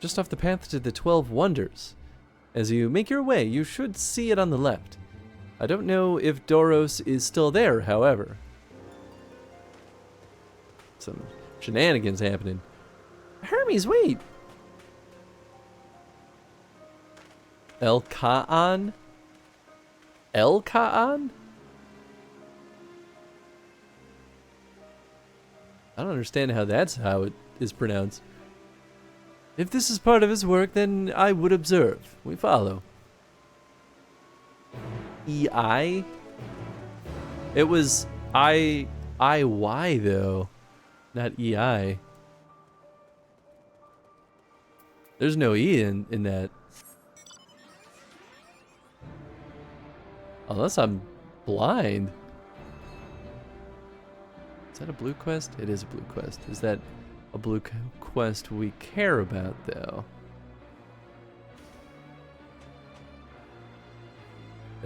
Just off the path to the 12 Wonders. As you make your way, you should see it on the left. I don't know if Doros is still there, however. Some shenanigans happening. Hermes, wait! El-Ka'an? El-Ka'an? I don't understand how that's how it is pronounced. If this is part of his work, then I would observe. We follow. E-I? It was I-Y, though. Not E-I. There's no E in that. Unless I'm blind. Is that a blue quest? It is a blue quest. Is that a blue quest we care about, though?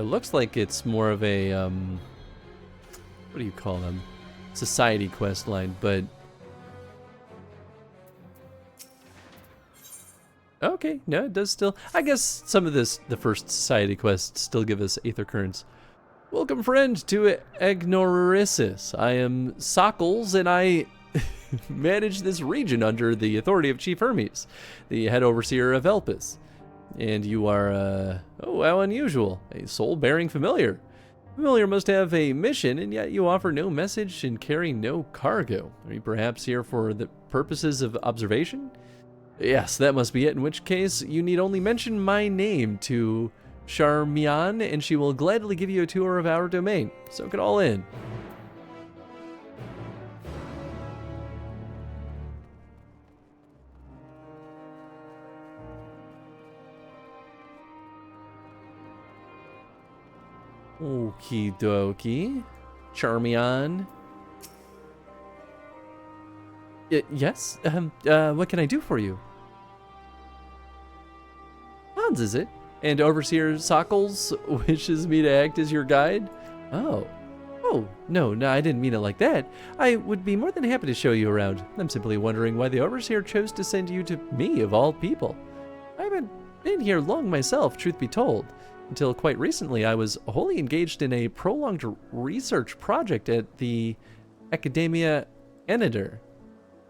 It looks like it's more of a, what do you call them? Society quest line, but... Okay, no, it does still... I guess some of the first society quests still give us Aether Currents. Welcome, friend, to Ignorissus. I am Sockles, and I manage this region under the authority of Chief Hermes, the head overseer of Elpis. And you are, oh, how unusual, a soul-bearing familiar. Familiar must have a mission, and yet you offer no message and carry no cargo. Are you perhaps here for the purposes of observation? Yes, that must be it, in which case you need only mention my name to Charmian, and she will gladly give you a tour of our domain. Soak it all in. Okie dokie. Charmian. Yes? What can I do for you? Hans, is it? And Overseer Sockles wishes me to act as your guide? Oh. Oh, no, I didn't mean it like that. I would be more than happy to show you around. I'm simply wondering why the Overseer chose to send you to me, of all people. I haven't been here long myself, truth be told. Until quite recently, I was wholly engaged in a prolonged research project at the Academia Enider.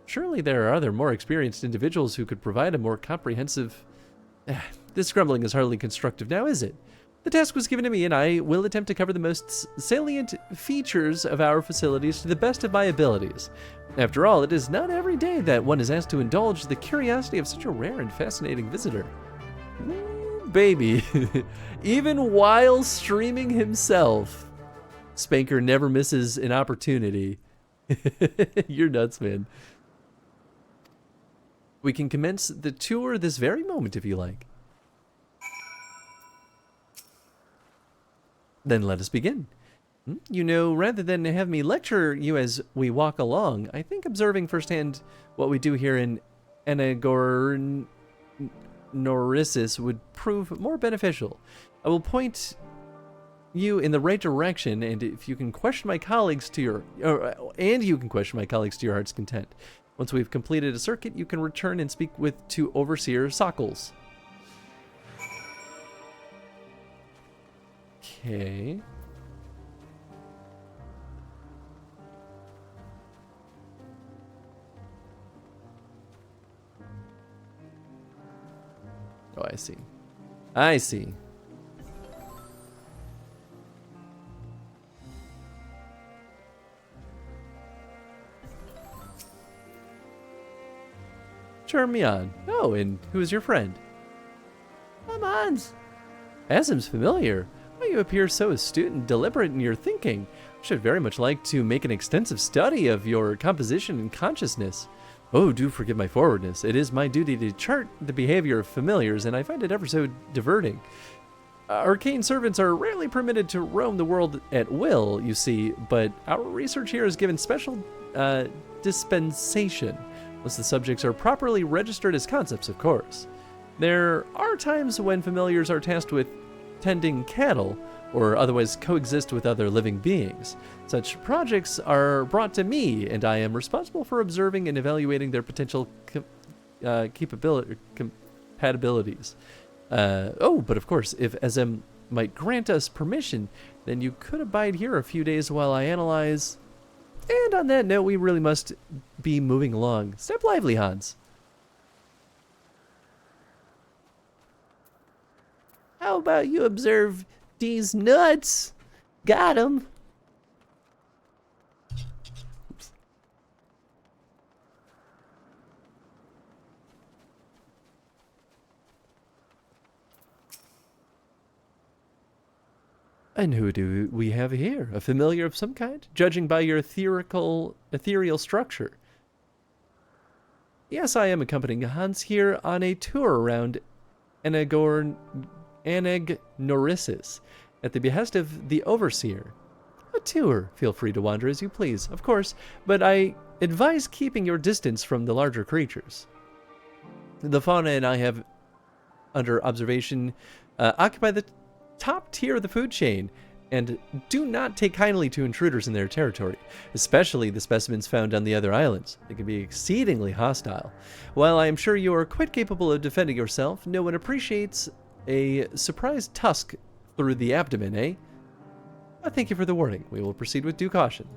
Surely there are other more experienced individuals who could provide a more comprehensive... This grumbling is hardly constructive now, is it? The task was given to me, and I will attempt to cover the most salient features of our facilities to the best of my abilities. After all, it is not every day that one is asked to indulge the curiosity of such a rare and fascinating visitor. Baby, even while streaming himself, Spanker never misses an opportunity. You're nuts, man. We can commence the tour this very moment if you like. Then let us begin. You know, rather than have me lecture you as we walk along, I think observing firsthand what we do here in Enagor Norissus would prove more beneficial. I will point you in the right direction, and if you can question my colleagues to your heart's content. Once we've completed a circuit, you can return and speak to Overseer Sockles. Okay. Oh, I see. I see. Turn me on. Oh, and who is your friend? I'm Hans. Asim's familiar. Why you appear so astute and deliberate in your thinking. I should very much like to make an extensive study of your composition and consciousness. Oh, do forgive my forwardness. It is my duty to chart the behavior of familiars, and I find it ever so diverting. Arcane servants are rarely permitted to roam the world at will, you see, but our research here is given special dispensation, once the subjects are properly registered as concepts, of course. There are times when familiars are tasked with tending cattle, or otherwise coexist with other living beings. Such projects are brought to me, and I am responsible for observing and evaluating their potential compatibilities. Oh, but of course, if SM might grant us permission, then you could abide here a few days while I analyze. And on that note, we really must be moving along. Step lively, Hans.
How about you observe these nuts? Got 'em.
And who do we have here? A familiar of some kind, judging by your ethereal structure. Yes, I am accompanying Hans here on a tour around Anagnorissus at the behest of the Overseer. A tour. Feel free to wander as you please, of course, but I advise keeping your distance from the larger creatures. The fauna and I have under observation occupy the top tier of the food chain and do not take kindly to intruders in their territory, especially the specimens found on the other islands. They can be exceedingly hostile. While I am sure you are quite capable of defending yourself, no one appreciates a surprise tusk through the abdomen, eh? Thank you for the warning. We will proceed with due caution.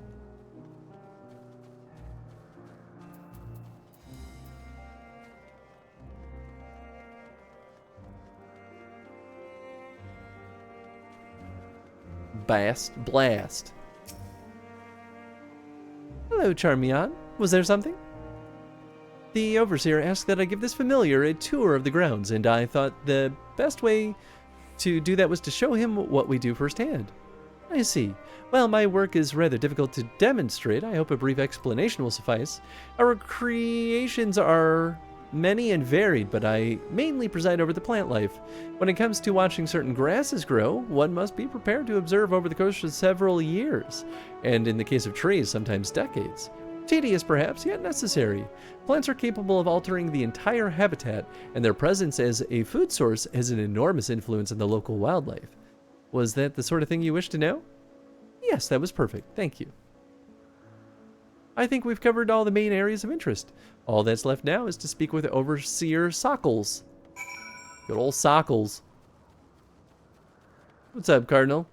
Blast. Hello, Charmian. Was there something? The Overseer asked that I give this familiar a tour of the grounds, and I thought the best way to do that was to show him what we do firsthand. I see. Well, my work is rather difficult to demonstrate. I hope a brief explanation will suffice. Our creations are many and varied, but I mainly preside over the plant life. When it comes to watching certain grasses grow, one must be prepared to observe over the course of several years, and in the case of trees, sometimes decades. Tedious perhaps, yet necessary. Plants are capable of altering the entire habitat, and their presence as a food source has an enormous influence on the local wildlife. Was that the sort of thing you wish to know? Yes, that was perfect. Thank you. I think we've covered all the main areas of interest. All that's left now is to speak with Overseer Sockles. Good old Sockles. What's up, Cardinal?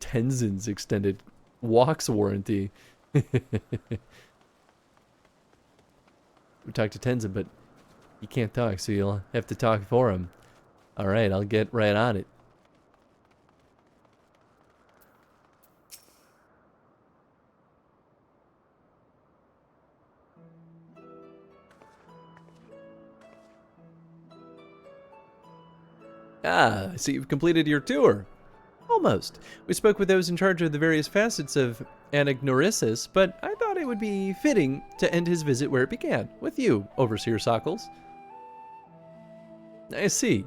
Tenzin's extended walks warranty. We talked to Tenzin, but he can't talk, so you'll have to talk for him. Alright, I'll get right on it. Ah, I see you've completed your tour. Almost. We spoke with those in charge of the various facets of Anagnorisis, but I thought it would be fitting to end his visit where it began, with you, Overseer Sockles. I see.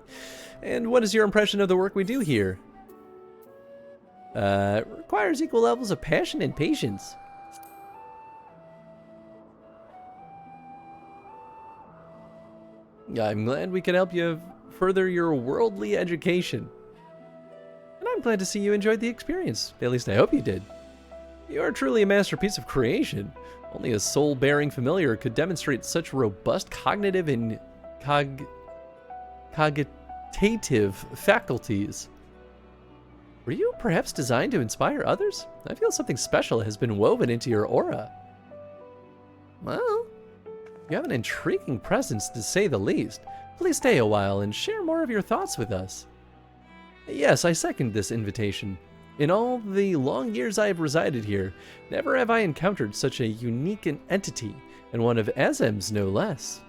And what is your impression of the work we do here? It requires equal levels of passion and patience. I'm glad we could help you further your worldly education. And I'm glad to see you enjoyed the experience. At least I hope you did. You are truly a masterpiece of creation. Only a soul-bearing familiar could demonstrate such robust cognitive and cogitative faculties. Were you perhaps designed to inspire others? I feel something special has been woven into your aura. Well, you have an intriguing presence, to say the least. Please stay a while and share more of your thoughts with us. Yes, I second this invitation. In all the long years I have resided here, never have I encountered such a unique entity, and one of Azem's no less.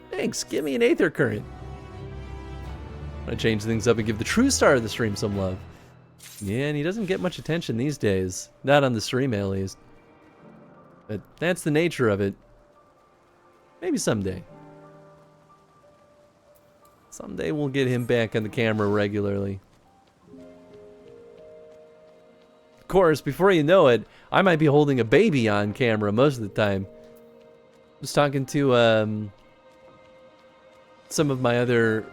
Thanks, give me an Aether Current. I change things up and give the true star of the stream some love. Yeah, and he doesn't get much attention these days. Not on the stream, at least. But that's the nature of it. Maybe someday. Someday we'll get him back on the camera regularly. Of course, before you know it, I might be holding a baby on camera most of the time. I was talking to some of my other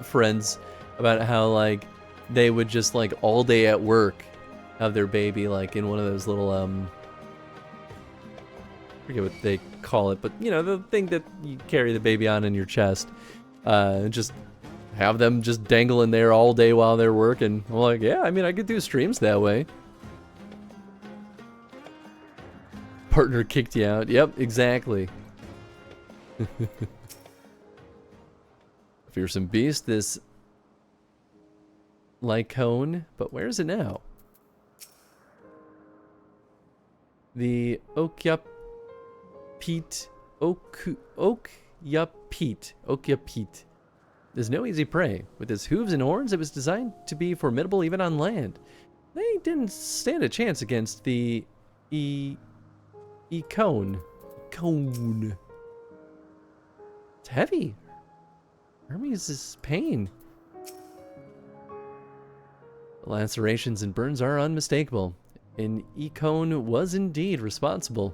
friends about how like they would just like all day at work have their baby like in one of those little I forget what they call it, but you know, the thing that you carry the baby on in your chest. Just have them just dangling there all day while they're working. I'm like, yeah, I mean, I could do streams that way. Partner kicked you out. Yep, exactly. Fearsome beast, this Lycone, but where is it now? The Okyapete. There's no easy prey. With its hooves and horns, it was designed to be formidable even on land. They didn't stand a chance against the Cone. It's heavy. Hermes' pain. The lacerations and burns are unmistakable. And Econe was indeed responsible.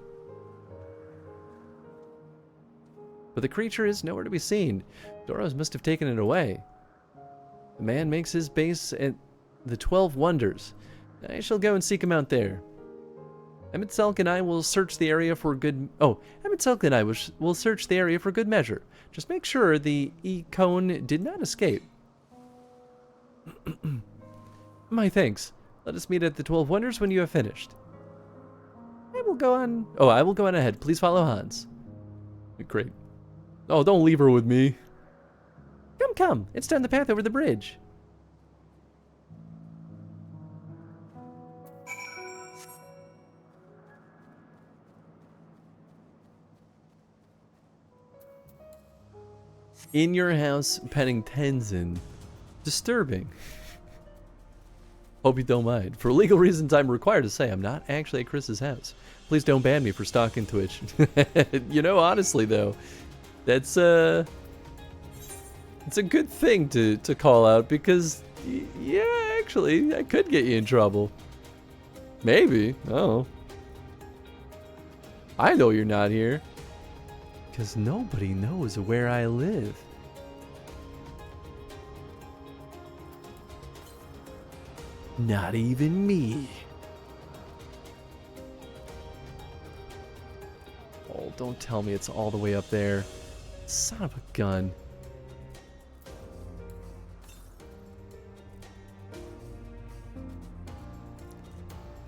But the creature is nowhere to be seen. Doros must have taken it away. man makes his base at the 12 Wonders. I shall go and seek him out there. Emmett Selk and I will search the area for good... Oh, Emmett Selk and I will search the area for good measure. Just make sure the E-Cone did not escape. My thanks. Let us meet at the 12 Wonders when you have finished. I will go on... Oh, I will go on ahead. Please follow Hans. Great. Oh, don't leave her with me. Come, come. It's down the path over the bridge. In your house, petting Tenzin. Disturbing. Hope you don't mind. For legal reasons, I'm required to say I'm not actually at Chris's house. Please don't ban me for stalking Twitch. You know, honestly, though, that's it's a good thing to call out because, yeah, actually, I could get you in trouble. Maybe. Oh. I know you're not here. Because nobody knows where I live. Not even me. Oh, don't tell me it's all the way up there. Son of a gun.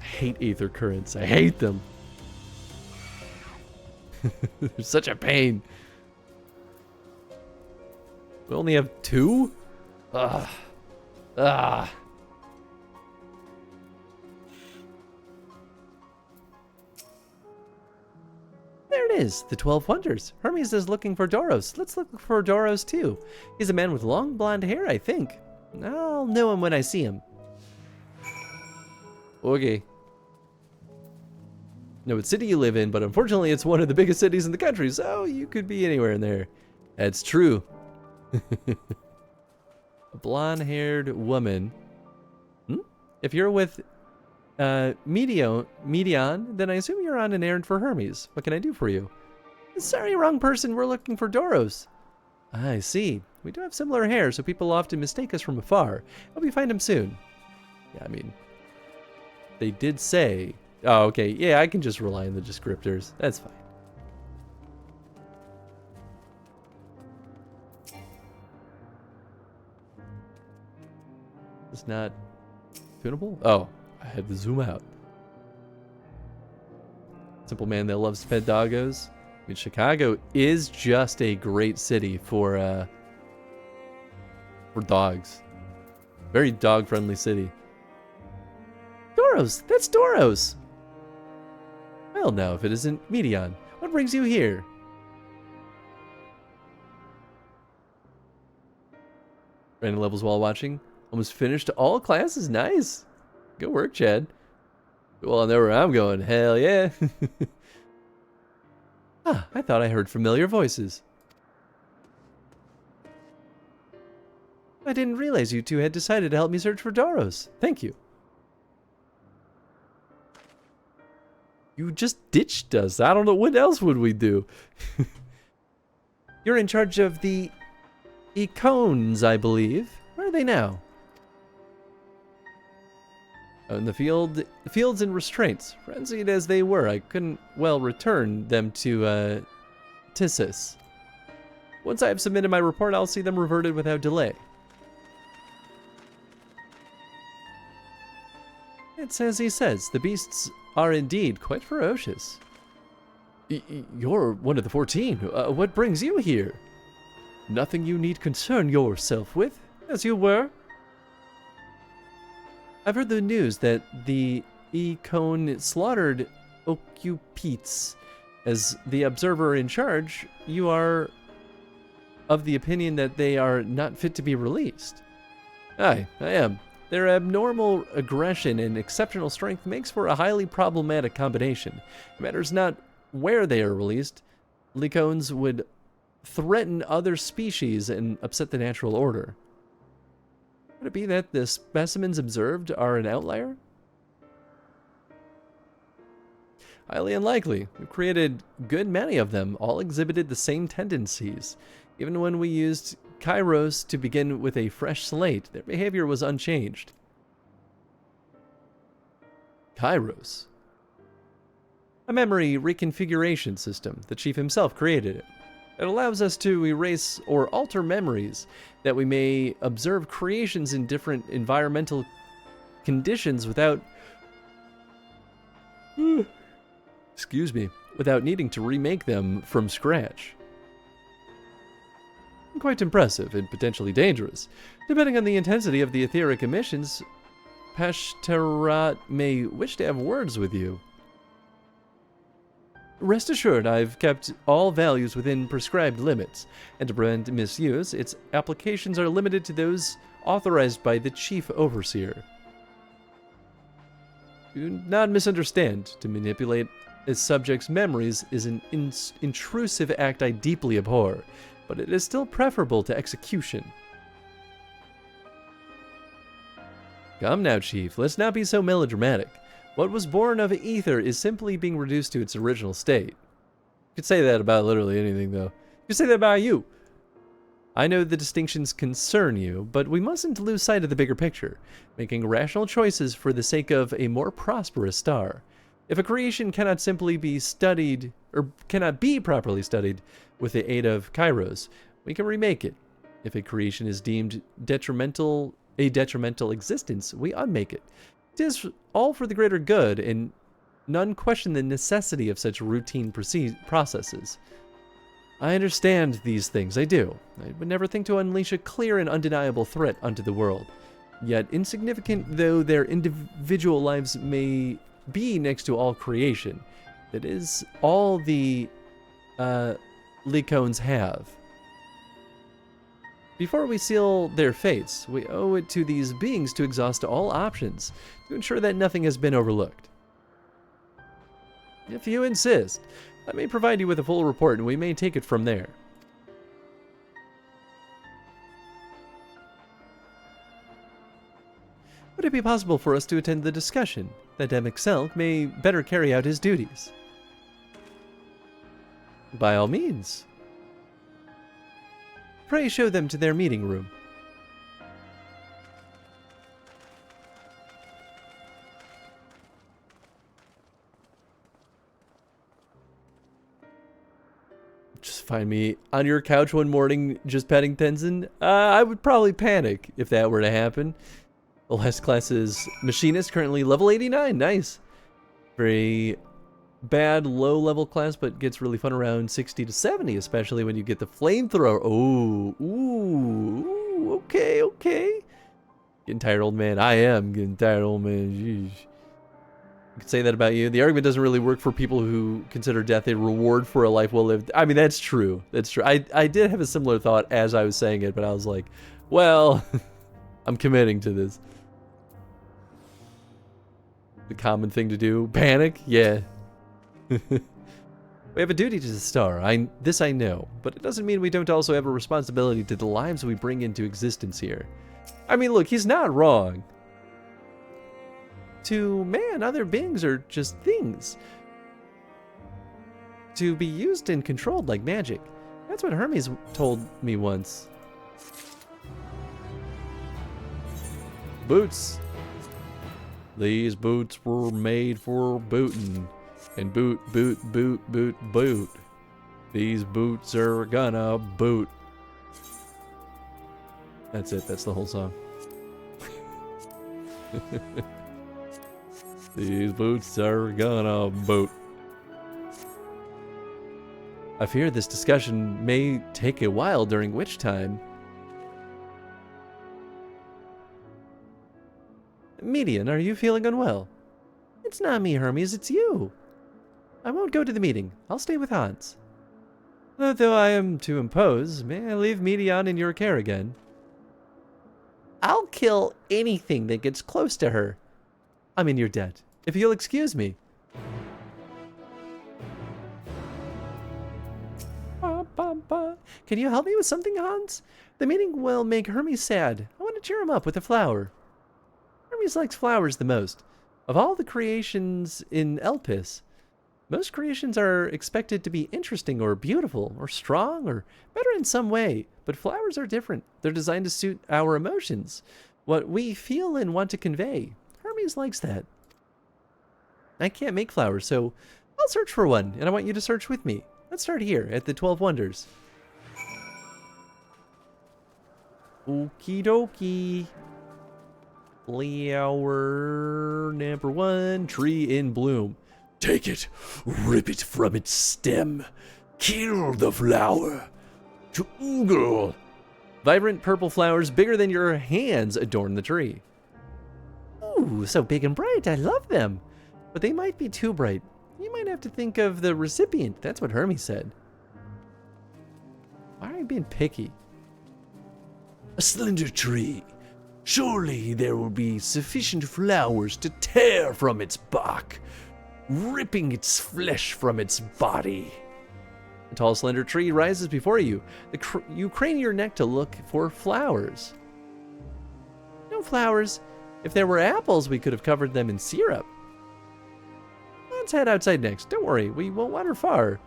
I hate ether currents. I hate them. They're such a pain. We only have 2? Ugh. Ah. There it is, the 12 Wonders. Hermes is looking for Doros. Let's look for Doros too. He's a man with long blonde hair, I think. I'll know him when I see him. Okay. Know what city you live in, but unfortunately it's one of the biggest cities in the country, so you could be anywhere in there. That's true. A blonde-haired woman. If you're with Medion, then I assume you're on an errand for Hermes. What can I do for you? Sorry, wrong person. We're looking for Doros. I see. We do have similar hair, so people often mistake us from afar. Hope you find him soon. Yeah, I mean, they did say... Oh, okay. Yeah, I can just rely on the descriptors. That's fine. It's not tunable? Oh, I had to zoom out. Simple man that loves pet doggos. I mean, Chicago is just a great city for dogs. Very dog-friendly city. Doros! That's Doros! Well, now, if it isn't Medion, what brings you here? Random levels while watching. Almost finished all classes. Nice. Good work, Chad. Well, I know where I'm going. Hell yeah. Ah, I thought I heard familiar voices. I didn't realize you two had decided to help me search for Doros. Thank you. You just ditched us. I don't know. What else would we do? You're in charge of the Econes, I believe. Where are they now? In the fields and restraints. Frenzied as they were, I couldn't well return them to Tissus. Once I have submitted my report, I'll see them reverted without delay. It's as he says, the beasts are indeed quite ferocious. You're one of the 14. What brings you here? Nothing you need concern yourself with, as you were. I've heard the news that the Econe slaughtered Occupites. As the observer in charge, you are of the opinion that they are not fit to be released. Aye, I am. Their abnormal aggression and exceptional strength makes for a highly problematic combination. It matters not where they are released. Lycones would threaten other species and upset the natural order. Could it be that the specimens observed are an outlier? Highly unlikely. We created good many of them, all exhibited the same tendencies. Even when we used Kairos to begin with a fresh slate. Their behavior was unchanged. Kairos. A memory reconfiguration system. The Chief himself created it. It allows us to erase or alter memories that we may observe creations in different environmental conditions without... excuse me, without needing to remake them from scratch. Quite impressive and potentially dangerous. Depending on the intensity of the etheric emissions, Pashtarat may wish to have words with you. Rest assured, I've kept all values within prescribed limits, and to prevent misuse, its applications are limited to those authorized by the Chief Overseer. Do not misunderstand. To manipulate a subject's memories is an intrusive act I deeply abhor, but it is still preferable to execution. Come now, Chief, let's not be so melodramatic. What was born of ether is simply being reduced to its original state. You could say that about literally anything, though. You could say that about you. I know the distinctions concern you, but we mustn't lose sight of the bigger picture, making rational choices for the sake of a more prosperous star. If a creation cannot simply be studied, or cannot be properly studied with the aid of Kairos, we can remake it. If a creation is deemed detrimental existence, we unmake it. It is all for the greater good, and none question the necessity of such routine processes. I understand these things, I do. I would never think to unleash a clear and undeniable threat unto the world. Yet, insignificant though their individual lives may be next to all creation, that is all the Lycones have. Before we seal their fates, we owe it to these beings to exhaust all options, to ensure that nothing has been overlooked. If you insist, let me provide you with a full report and we may take it from there. Would it be possible for us to attend the discussion, that Demixel may better carry out his duties? By all means. Pray show them to their meeting room. Just find me on your couch one morning just petting Tenzin. I would probably panic if that were to happen. The last class is Machinist, currently level 89. Nice. Very bad low-level class, but gets really fun around 60 to 70, especially when you get the flamethrower. Oh, ooh, okay, okay. Getting tired, old man. I am getting tired, old man. Jeez. I could say that about you. The argument doesn't really work for people who consider death a reward for a life well lived. I mean, that's true. That's true. I did have a similar thought as I was saying it, but I was like, well, I'm committing to this. The common thing to do. Panic? Yeah. We have a duty to the star, this I know, but it doesn't mean we don't also have a responsibility to the lives we bring into existence here. I mean, look, he's not wrong. To man, other beings are just things. To be used and controlled like magic. That's what Hermes told me once. Boots. These boots were made for booting. And boot, boot, boot, boot, boot. These boots are gonna boot. That's it. That's the whole song. These boots are gonna boot. I fear this discussion may take a while, during which time... Median, are you feeling unwell? It's not me, Hermes, it's you. I won't go to the meeting. I'll stay with Hans. Though I am to impose, may I leave Median in your care again? I'll kill anything that gets close to her. I'm in your debt, if you'll excuse me. Can you help me with something, Hans? The meeting will make Hermes sad. I want to cheer him up with a flower. Hermes likes flowers the most. Of all the creations in Elpis, Most creations are expected to be interesting or beautiful or strong or better in some way, but flowers are different. They're designed to suit our emotions, what we feel and want to convey. Hermes likes that. I can't make flowers, so I'll search for one, and I want you to search with me. Let's start here at the 12 Wonders. Okie dokie. Flower number 1, tree in bloom. Take it, rip it from its stem, kill the flower. To oogle. Vibrant purple flowers bigger than your hands adorn the tree. Ooh, so big and bright, I love them. But they might be too bright. You might have to think of the recipient. That's what Hermes said. Why are you being picky? A slender tree. Surely there will be sufficient flowers to tear from its bark, ripping its flesh from its body. A tall, slender tree rises before you. You crane your neck to look for flowers. No flowers. If there were apples, we could have covered them in syrup. Let's head outside next. Don't worry, we won't wander far.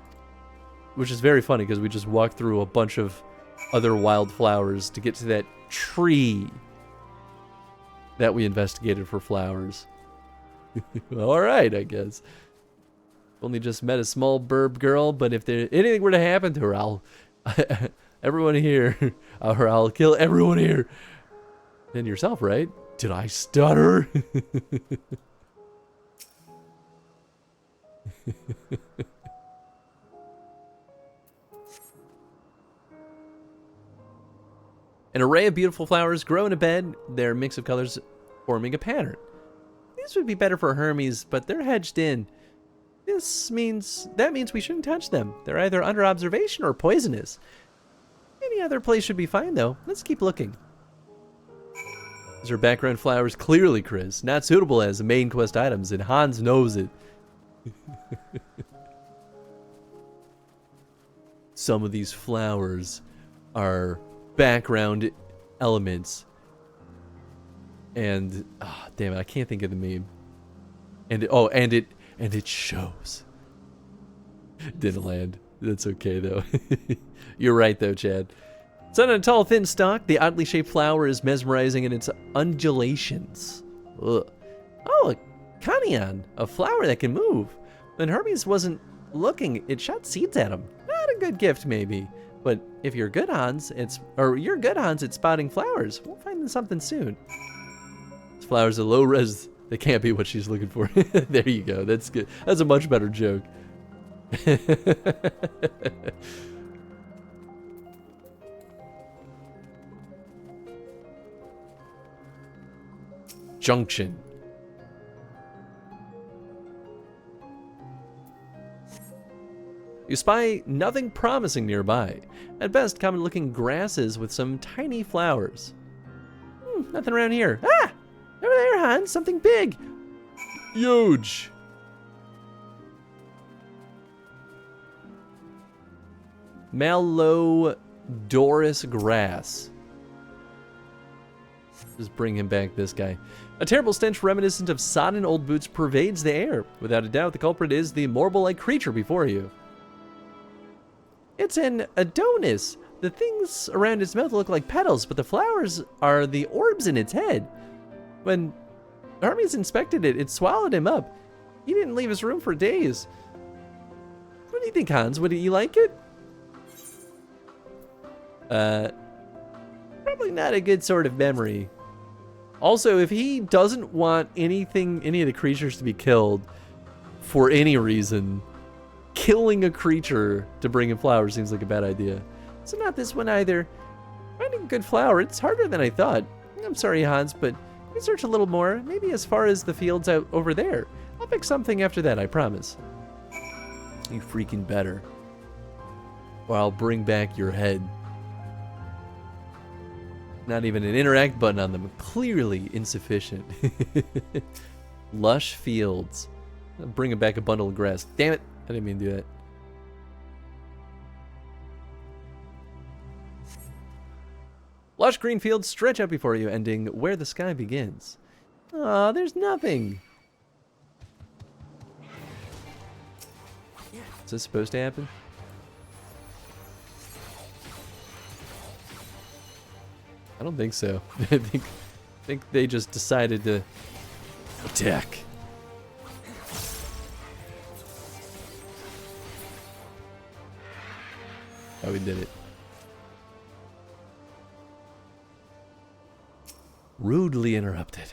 Which is very funny because we just walked through a bunch of other wildflowers to get to that tree that we investigated for flowers. All right, I guess. Only just met a small burb girl, but if there anything were to happen to her, I'll everyone here, or I'll kill everyone here. And yourself, right? Did I stutter? An array of beautiful flowers grow in a bed, their mix of colors forming a pattern. These would be better for Hermes, but they're hedged in. That means we shouldn't touch them. They're either under observation or poisonous. Any other place should be fine, though. Let's keep looking. These are background flowers, clearly, Chris. Not suitable as main quest items, and Hans knows it. Some of these flowers are background elements. And, damn it, I can't think of the meme. And it shows. Didn't land. That's okay, though. You're right, though, Chad. It's on a tall, thin stalk. The oddly shaped flower is mesmerizing in its undulations. Ugh. Oh, a conion, a flower that can move. When Hermes wasn't looking, it shot seeds at him. Not a good gift, maybe. But if you're good, Hans, you're good, Hans, at spotting flowers. We'll find something soon. This flower's a low res. That can't be what she's looking for. There you go. That's good. That's a much better joke. Junction. You spy nothing promising nearby. At best, common-looking grasses with some tiny flowers. Nothing around here. Ah! Over there, Hans, something big. Huge. Malodorous grass. Just bring him back, this guy. A terrible stench reminiscent of sodden old boots pervades the air. Without a doubt, the culprit is the marble-like creature before you. It's an Adonis. The things around its mouth look like petals, but the flowers are the orbs in its head. When Hermes inspected it, it swallowed him up. He didn't leave his room for days. What do you think, Hans? Would you like it? Probably not a good sort of memory. Also, if he doesn't want any of the creatures to be killed for any reason, killing a creature to bring him flowers seems like a bad idea. So not this one either. Finding a good flower, it's harder than I thought. I'm sorry, Hans, but we can search a little more, maybe as far as the fields out over there. I'll pick something after that, I promise. You freaking better. Or I'll bring back your head. Not even an interact button on them. Clearly insufficient. Lush fields. I'll bring him back a bundle of grass. Damn it. I didn't mean to do that. Lush green fields stretch out before you, ending where the sky begins. Aw, there's nothing. Is this supposed to happen? I don't think so. I think they just decided to attack. Oh, we did it. Rudely interrupted.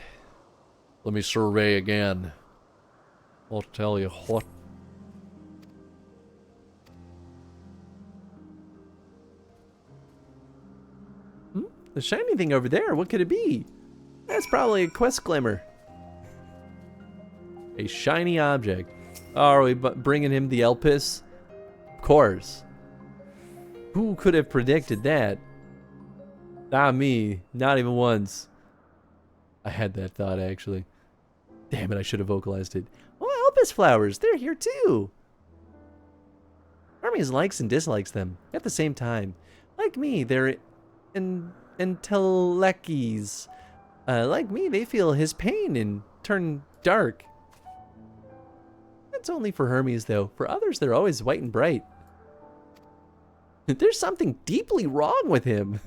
Let me survey again. I'll tell you what. The shiny thing over there, what could it be? That's probably a quest glimmer. A shiny object. Oh, are we bringing him the Elpis? Of course. Who could have predicted that? Not me. Not even once. I had that thought, actually. Damn it, I should have vocalized it. Oh, Elpis flowers. They're here, too. Hermes likes and dislikes them at the same time. Like me, they're intellecties. Like me, they feel his pain and turn dark. That's only for Hermes, though. For others, they're always white and bright. There's something deeply wrong with him.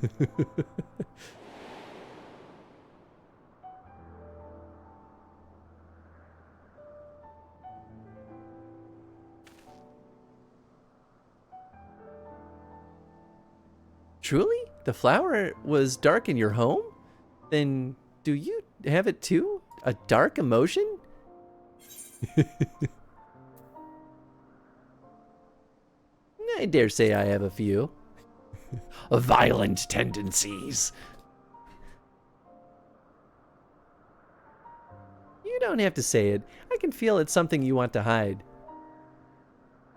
Truly? The flower was dark in your home? Then do you have it too? A dark emotion? I dare say I have a few. Violent tendencies. You don't have to say it. I can feel it's something you want to hide.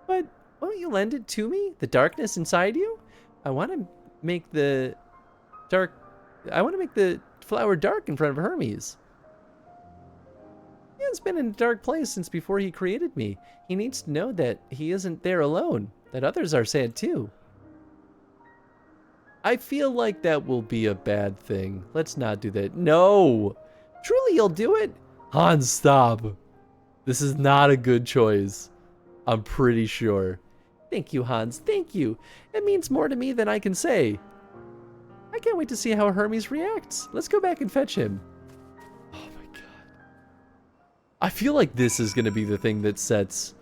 But won't you lend it to me? The darkness inside you? I want to make the flower dark in front of Hermes. He has been in a dark place since before he created me. He needs to know that he isn't there alone, that others are sad too. I feel like that will be a bad thing. Let's not do that. No! Truly you'll do it? Hans, stop. This is not a good choice. I'm pretty sure. Thank you, Hans. Thank you. It means more to me than I can say. I can't wait to see how Hermes reacts. Let's go back and fetch him. Oh my god. I feel like this is going to be the thing that sets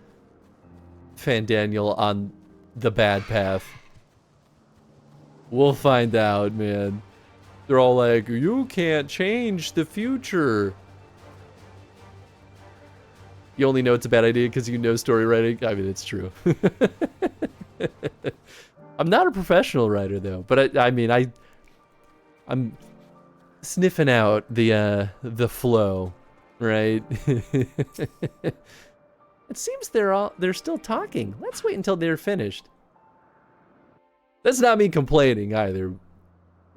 Fandaniel on the bad path. We'll find out, man. They're all like, you can't change the future. You only know it's a bad idea because you know story writing. I mean, it's true. I'm not a professional writer, though. But I'm sniffing out the flow, right? It seems they're still talking. Let's wait until they're finished. That's not me complaining either,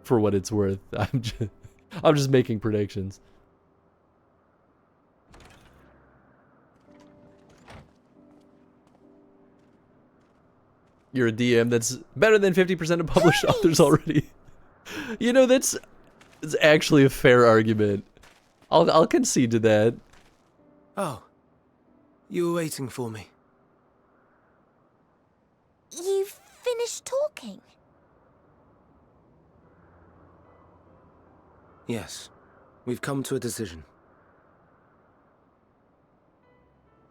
for what it's worth. I'm just making predictions. You're a DM that's better than 50% of published authors already. You know, it's actually a fair argument. I'll concede to that.
Oh, you were waiting for me.
You've finished talking?
Yes, we've come to a decision.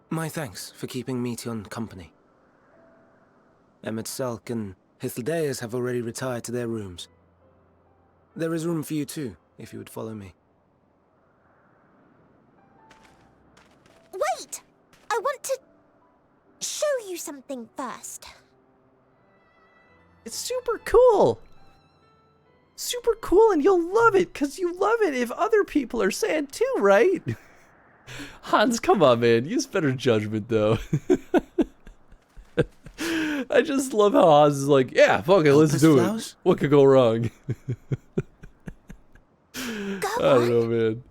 My thanks for keeping Meteon company. Emmett Selk and Hythlodaeus have already retired to their rooms. There is room for you too, if you would follow me.
Wait! I want to show you something first.
It's super cool. Super cool, and you'll love it, because you love it if other people are sad too, right? Hans, come on, man. Use better judgment, though. I just love how Hans is like, yeah, fuck it, let's do it. What could go wrong? I don't know, man.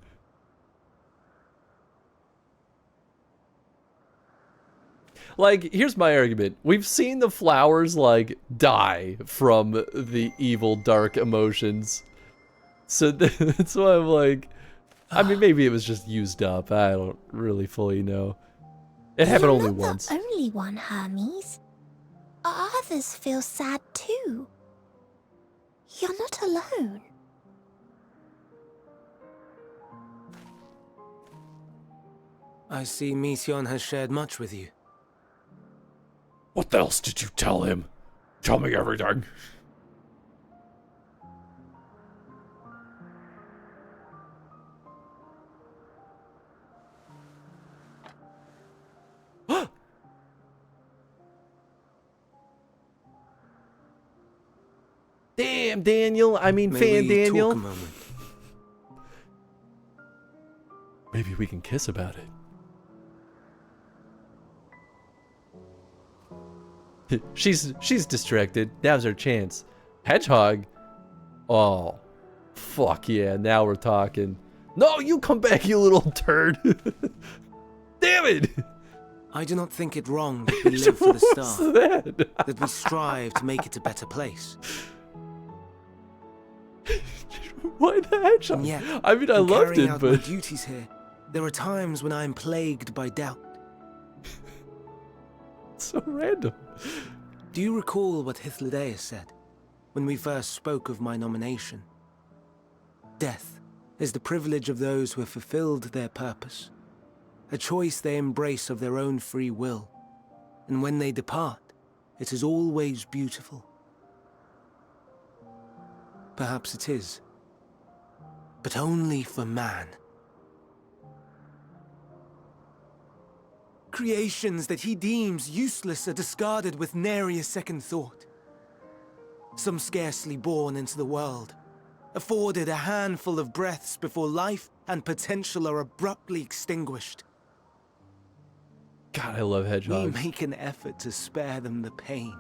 Like, here's my argument. We've seen the flowers, like, die from the evil, dark emotions. So that's why I'm like, I mean, maybe it was just used up. I don't really fully know. It happened
You're
only
not
once.
the only one, Hermes. Others feel sad too. You're not alone.
I see Mission has shared much with you.
What else did you tell him? Tell me everything. Damn, Daniel. I mean,
May
Fan
we
Daniel.
talk a moment?
Maybe we can kiss about it. She's distracted. Now's her chance. Hedgehog. Oh, fuck yeah! Now we're talking. No, you come back, you little turd. Damn it!
I do not think it wrong that we live for the
What's
star.
that?
That we strive to make it a better place.
Why the hedgehog?
And yet,
I mean, I
in
loved
carrying
it,
out my
but
duties here, there are times when I am plagued by doubt.
so random.
Do you recall what Hythlodaeus said when we first spoke of my nomination? Death is the privilege of those who have fulfilled their purpose, a choice they embrace of their own free will, and when they depart, it is always beautiful. Perhaps it is, but only for man. Creations that he deems useless are discarded with nary a second thought. Some scarcely born into the world, afforded a handful of breaths before life and potential are abruptly extinguished.
God, I love hedgehogs.
We make an effort to spare them the pain,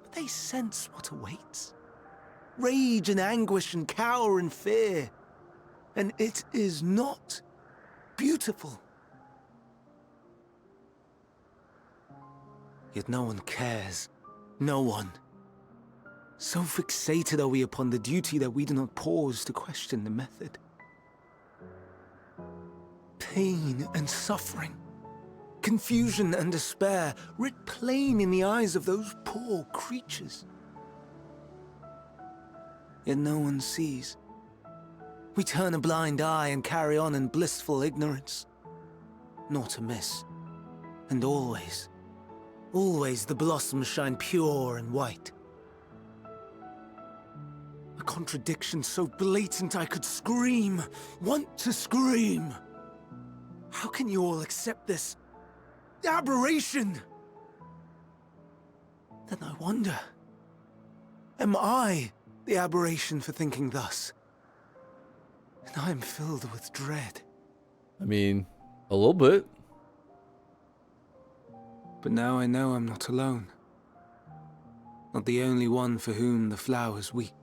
but they sense what awaits. Rage and anguish and cower and fear, and it is not beautiful. Yet no one cares. No one. So fixated are we upon the duty that we do not pause to question the method. Pain and suffering, confusion and despair, writ plain in the eyes of those poor creatures. Yet no one sees. We turn a blind eye and carry on in blissful ignorance. Not amiss. And always, always the blossoms shine pure and white. A contradiction so blatant I could scream, want to scream. How can you all accept this aberration? Then I wonder, am I the aberration for thinking thus? And I am filled with dread.
I mean, a little bit.
But now I know I'm not alone. Not the only one for whom the flowers weep.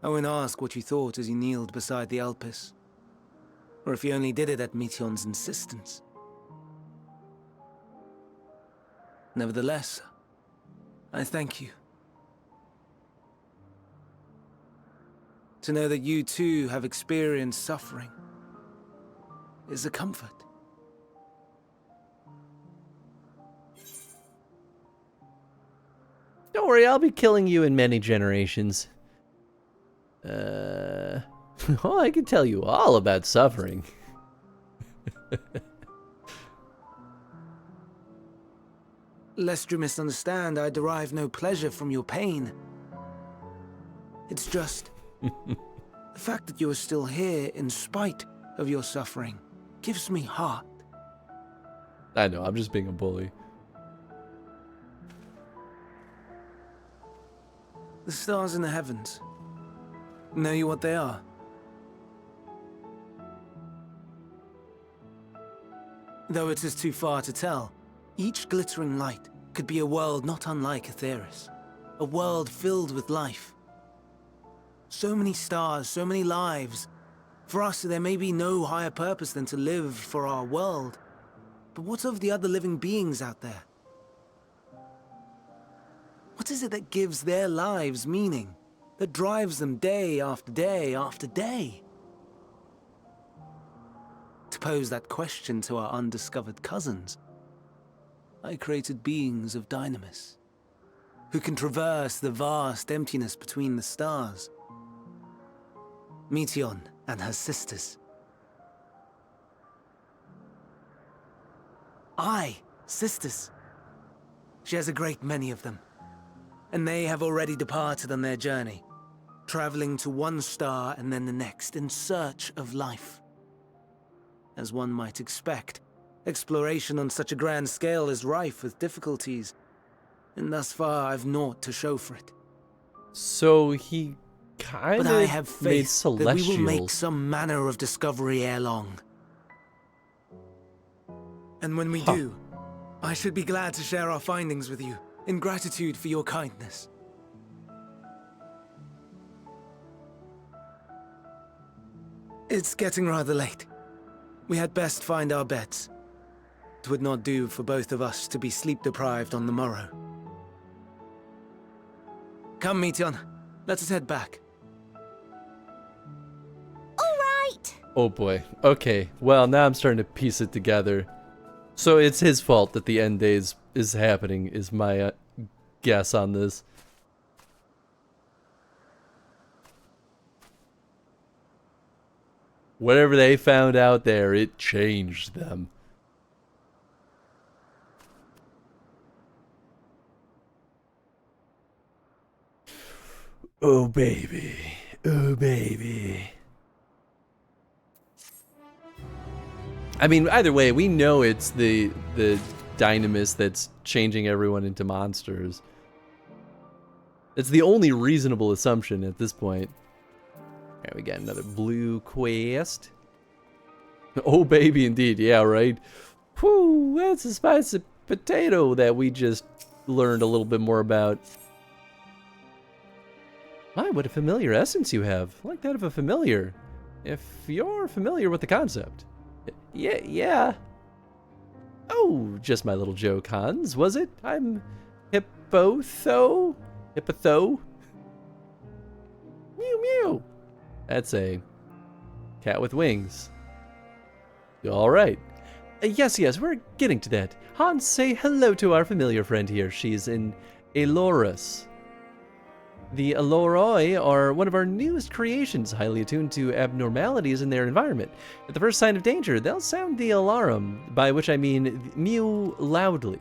I won't ask what you thought as you kneeled beside the Alpes, or if you only did it at Meteon's insistence. Nevertheless, I thank you. To know that you too have experienced suffering is a comfort.
Don't worry, I'll be killing you in many generations. Oh, I can tell you all about suffering.
Lest you misunderstand, I derive no pleasure from your pain. It's just the fact that you are still here in spite of your suffering gives me heart.
I know, I'm just being a bully.
The stars in the heavens. Know you what they are? Though it is too far to tell, each glittering light could be a world not unlike Aetheris. A world filled with life. So many stars, so many lives. For us, there may be no higher purpose than to live for our world. But what of the other living beings out there? What is it that gives their lives meaning? That drives them day after day after day? To to pose that question to our undiscovered cousins, I created beings of Dynamis, who can traverse the vast emptiness between the stars. Meteion and her sisters. Aye, sisters. She has a great many of them, and they have already departed on their journey, traveling to one star and then the next in search of life. As one might expect, exploration on such a grand scale is rife with difficulties, and thus far I've naught to show for it.
So he kind
But I
of
have
made
faith that we will make
celestials.
some manner of discovery ere long. And when we do, I should be glad to share our findings with you, in gratitude for your kindness. It's getting rather late. We had best find our beds. It would not do for both of us to be sleep-deprived on the morrow. Come, Meteion. Let us head back.
Oh boy. Okay. Well, now I'm starting to piece it together. So it's his fault that the end days is happening, is my guess on this. Whatever they found out there, it changed them. Oh baby. Oh baby. I mean, either way, we know it's the Dynamis that's changing everyone into monsters. It's the only reasonable assumption at this point. Alright, we got another blue quest. Oh baby, indeed. Yeah, right. Whew, that's a spicy potato that we just learned a little bit more about. My, what a familiar essence you have. Like that of a familiar. If you're familiar with the concept. Yeah. Oh, just my little joke, Hans, was it? I'm Hippotho? Mew mew. That's a cat with wings. All right. Yes, we're getting to that. Hans, say hello to our familiar friend here. She's in Elorus. The Eloroi are one of our newest creations, highly attuned to abnormalities in their environment. At the first sign of danger, they'll sound the alarm, by which I mean mew loudly.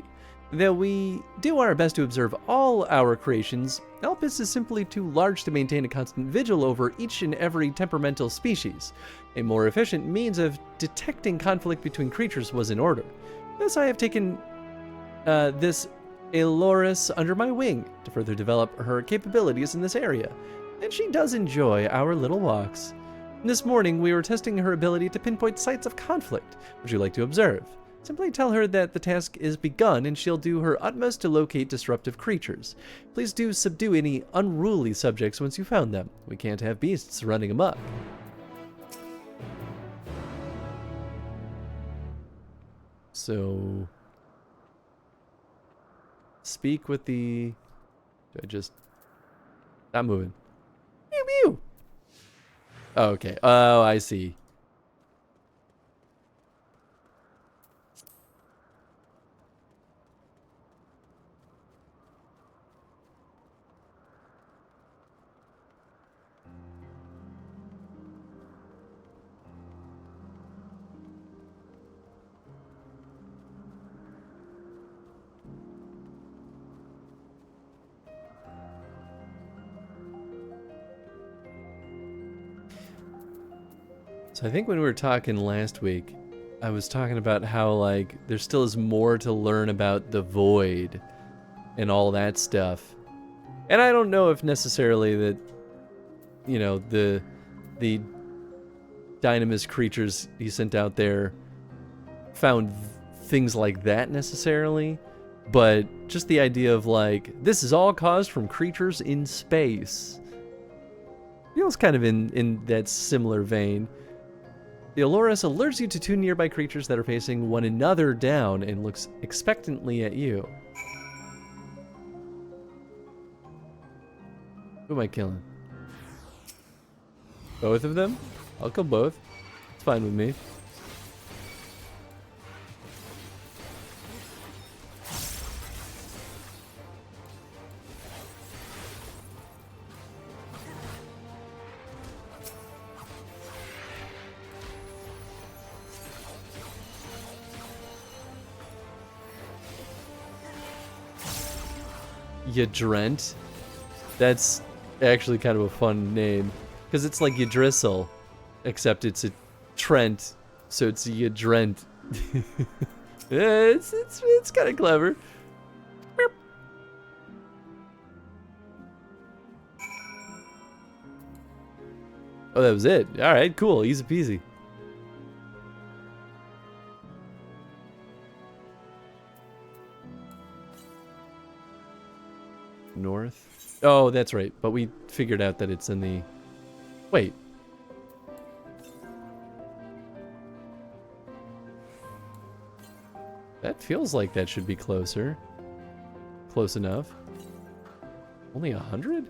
Though we do our best to observe all our creations, Elpis is simply too large to maintain a constant vigil over each and every temperamental species. A more efficient means of detecting conflict between creatures was in order. Thus I have taken this Elorus under my wing to further develop her capabilities in this area, and she does enjoy our little walks. This morning we were testing her ability to pinpoint sites of conflict. Would you like to observe? Simply tell her that the task is begun and she'll do her utmost to locate disruptive creatures. Please do subdue any unruly subjects once you found them. We can't have beasts running amok. So speak with the... Do I just... Not moving. Mew mew! Oh, okay. Oh, I see. So I think when we were talking last week, I was talking about how, like, there still is more to learn about the void and all that stuff. And I don't know if necessarily that, you know, the Dynamis creatures he sent out there found things like that necessarily, but just the idea of, like, this is all caused from creatures in space. Feels kind of in that similar vein. The Elorus alerts you to two nearby creatures that are facing one another down and looks expectantly at you. Who am I killing? Both of them? I'll kill both. It's fine with me. Yadrent. That's actually kind of a fun name. Because it's like Yggdrasil, except it's a Trent, so it's Yadrent. Yeah, it's kind of clever. Oh, that was it. All right, cool, easy peasy. North. Oh, that's right. But we figured out that it's in the... Wait. That feels like that should be closer. Close enough. Only 100?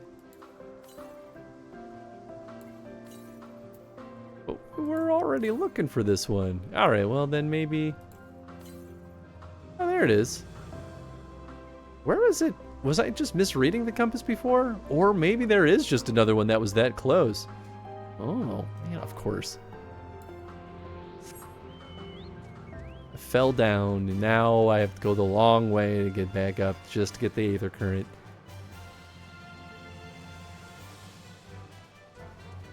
But we're already looking for this one. Alright, well then maybe... Oh, there it is. Where is it? Was I just misreading the compass before? Or maybe there is just another one that was that close. Oh, yeah, of course. I fell down, and now I have to go the long way to get back up just to get the Aether Current.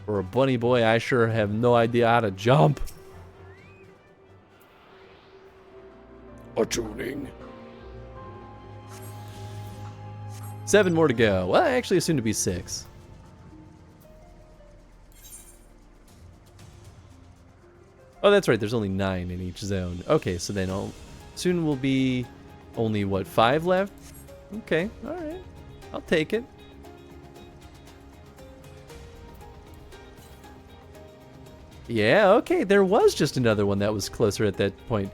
For a bunny boy, I sure have no idea how to jump. Attuning. 7 more to go. Well, I actually assumed to be 6. Oh, that's right. There's only 9 in each zone. Okay, so then soon will be only, what, 5 left? Okay, all right. I'll take it. Yeah, okay. There was just another one that was closer at that point.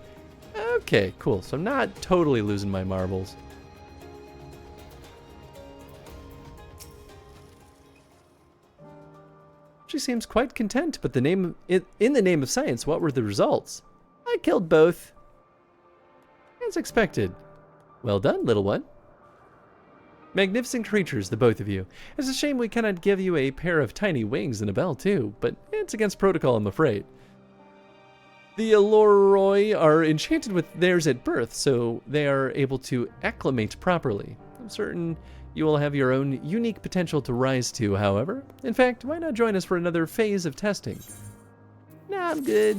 Okay, cool. So I'm not totally losing my marbles. She seems quite content, but in the name of science, what were the results? I killed both. As expected. Well done, little one. Magnificent creatures, the both of you. It's a shame we cannot give you a pair of tiny wings and a bell too, but it's against protocol, I'm afraid. The Alloroi are enchanted with theirs at birth, so they are able to acclimate properly. I'm certain you will have your own unique potential to rise to, however. In fact, why not join us for another phase of testing? Nah, I'm good.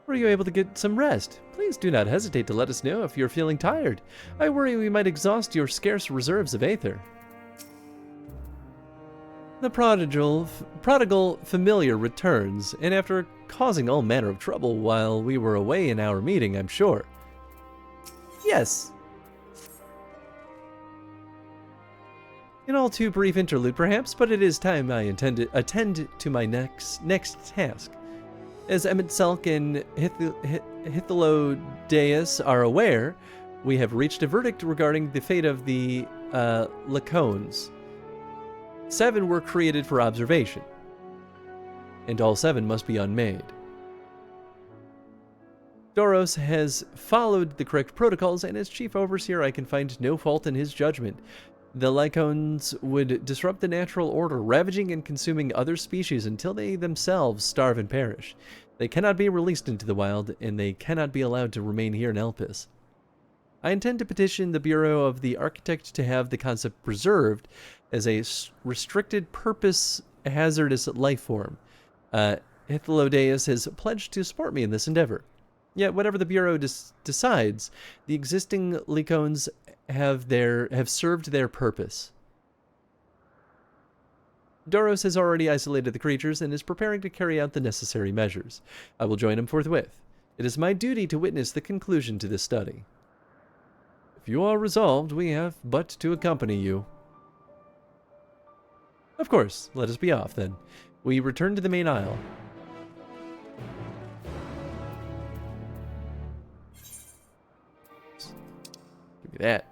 Were you able to get some rest? Please do not hesitate to let us know if you're feeling tired. I worry we might exhaust your scarce reserves of aether. The prodigal familiar returns, and after causing all manner of trouble while we were away in our meeting, I'm sure. Yes. An all too brief interlude, perhaps, but it is time I attend to my next task. As Emmett Selk and Hythlodaeus are aware, we have reached a verdict regarding the fate of the Lacones. 7 were created for observation, and all 7 must be unmade. Doros has followed the correct protocols, and as chief overseer I can find no fault in his judgment. The Lycones would disrupt the natural order, ravaging and consuming other species until they themselves starve and perish. They cannot be released into the wild, and they cannot be allowed to remain here in Elpis. I intend to petition the Bureau of the Architect to have the concept preserved as a restricted purpose hazardous life form. Hythlodaeus has pledged to support me in this endeavor. Yet whatever the Bureau decides, the existing Lycones have served their purpose. Doros has already isolated the creatures and is preparing to carry out the necessary measures. I will join him forthwith. It is my duty to witness the conclusion to this study. If you are resolved, we have but to accompany you. Of course, let us be off then. We return to the main aisle. Give me that.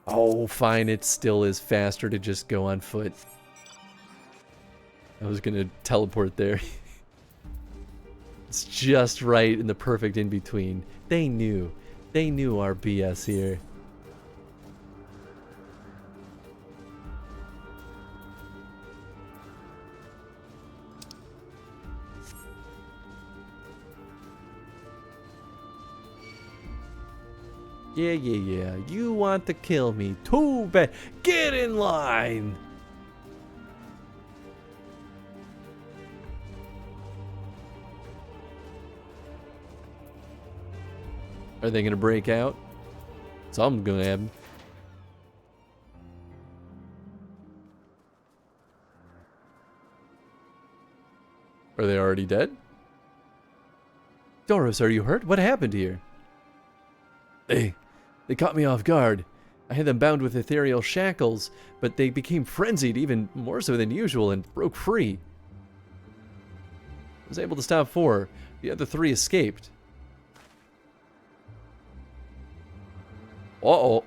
Oh, fine, it still is faster to just go on foot. I was gonna teleport there. It's just right in the perfect in-between. They knew our BS here. Yeah. You want to kill me. Too bad. Get in line. Are they gonna break out? Something's gonna happen. Are they already dead? Doros, are you hurt? What happened here? They caught me off guard. I had them bound with ethereal shackles, but they became frenzied even more so than usual and broke free. I was able to stop 4. The other 3 escaped. Uh-oh.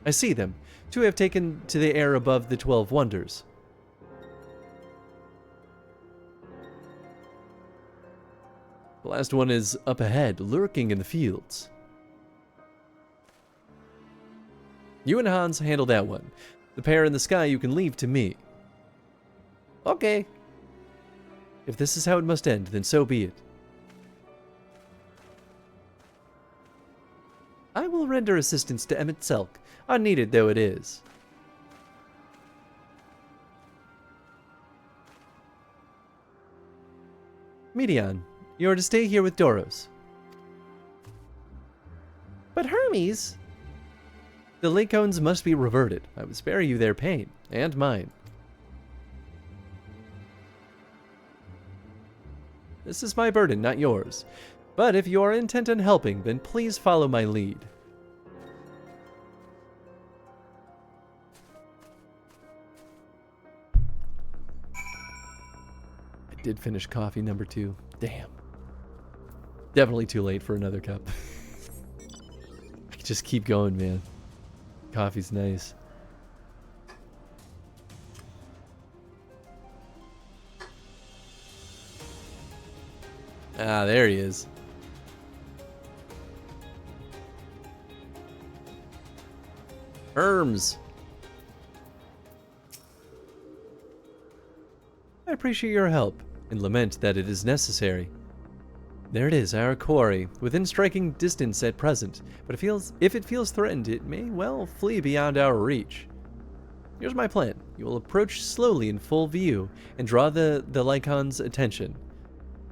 I see them. 2 have taken to the air above the 12 wonders. The last one is up ahead, lurking in the fields. You and Hans handle that one. The pair in the sky you can leave to me. Okay. If this is how it must end, then so be it. I will render assistance to Emmett Selk, unneeded though it is. Medion, you are to stay here with Doros. But Hermes... The Lacones must be reverted. I would spare you their pain, and mine. This is my burden, not yours. But if you are intent on helping, then please follow my lead. I did finish coffee number 2. Damn. Definitely too late for another cup. I can just keep going, man. Coffee's nice. Ah, there he is. Hermes. I appreciate your help and lament that it is necessary. There it is, our quarry, within striking distance at present, but if it feels threatened, it may well flee beyond our reach. Here's my plan. You will approach slowly in full view and draw the Lycon's attention.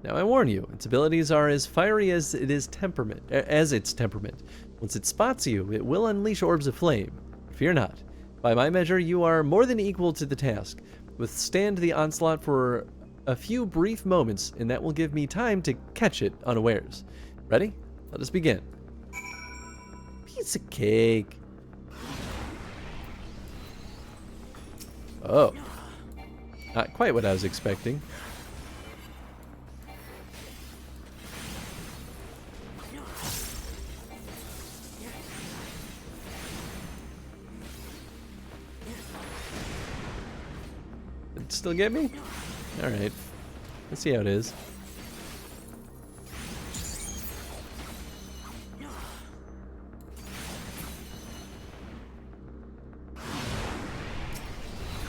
Now I warn you, its abilities are as fiery as its temperament. Once it spots you, it will unleash orbs of flame. Fear not. By my measure, you are more than equal to the task. Withstand the onslaught for a few brief moments, and that will give me time to catch it unawares. Ready? Let us begin. Piece of cake. Oh. Not quite what I was expecting. Did it still get me? Alright. Let's see how it is.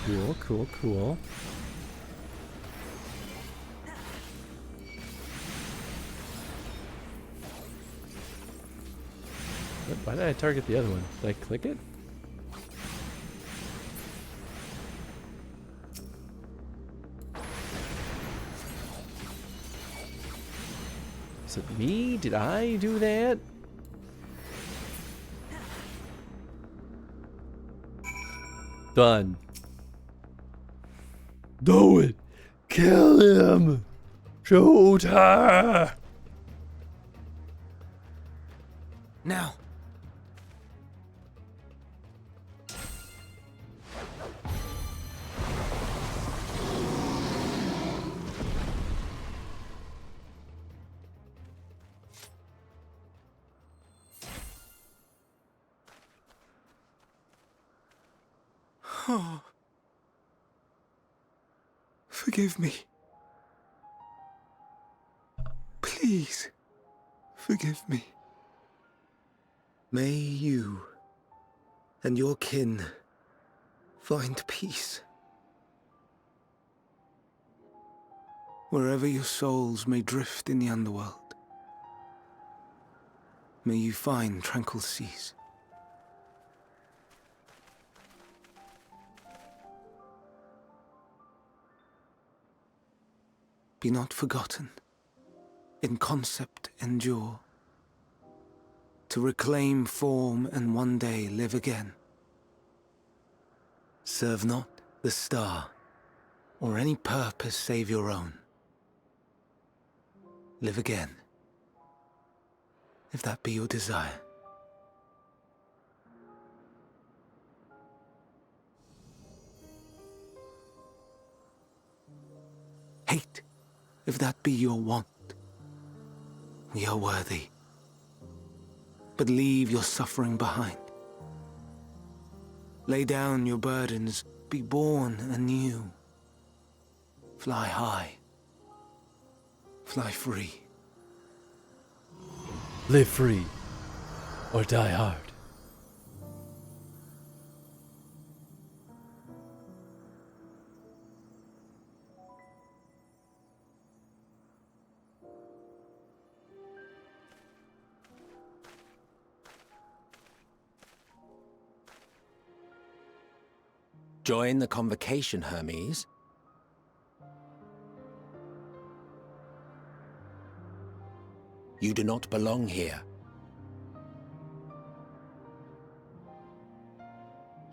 Cool, cool, cool. Why did I target the other one? Did I click it? Is it me? Did I do that? Done. Do it! Kill him! Shoot her!
Now!
Oh. Forgive me. Please, forgive me.
May you and your kin find peace. Wherever your souls may drift in the underworld. May you find tranquil seas. Be not forgotten. In concept endure. To reclaim form and one day live again. Serve not the star, or any purpose save your own. Live again, if that be your desire. Hate, if that be your want. We are worthy. But leave your suffering behind. Lay down your burdens, be born anew. Fly high. Fly free.
Live free, or die hard.
Join the convocation, Hermes. You do not belong here.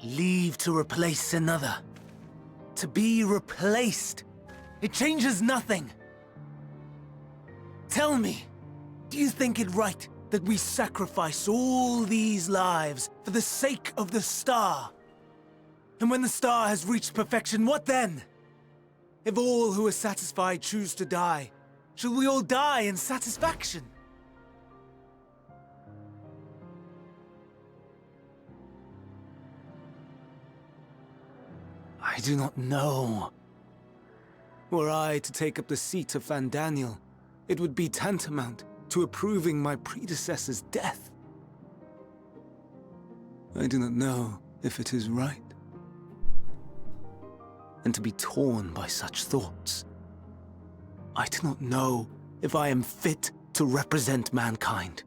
Leave to replace another. To be replaced. It changes nothing. Tell me, do you think it right that we sacrifice all these lives for the sake of the star? And when the star has reached perfection, what then? If all who are satisfied choose to die, shall we all die in satisfaction? I do not know. Were I to take up the seat of Fandaniel, it would be tantamount to approving my predecessor's death. I do not know if it is right. And to be torn by such thoughts, I do not know if I am fit to represent mankind.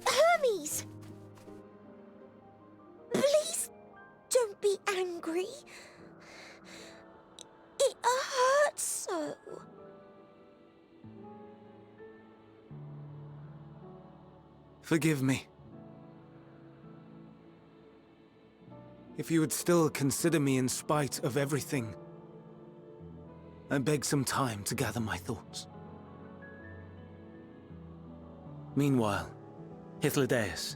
Hermes! Please don't be angry. It hurts so.
Forgive me. If you would still consider me in spite of everything, I beg some time to gather my thoughts. Meanwhile, Hythlodaeus,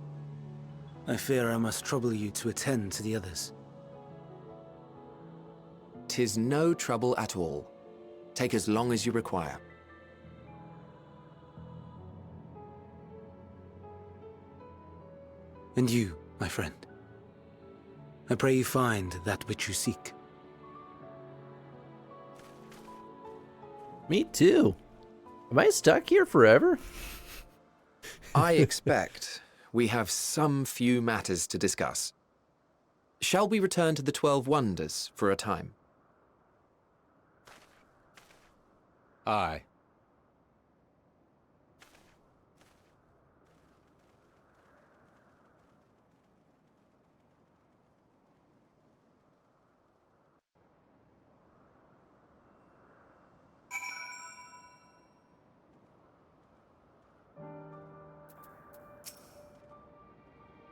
I fear I must trouble you to attend to the others.
'Tis no trouble at all. Take as long as you require.
And you, my friend, I pray you find that which you seek.
Me too. Am I stuck here forever?
I expect we have some few matters to discuss. Shall we return to the 12 Wonders for a time?
Aye.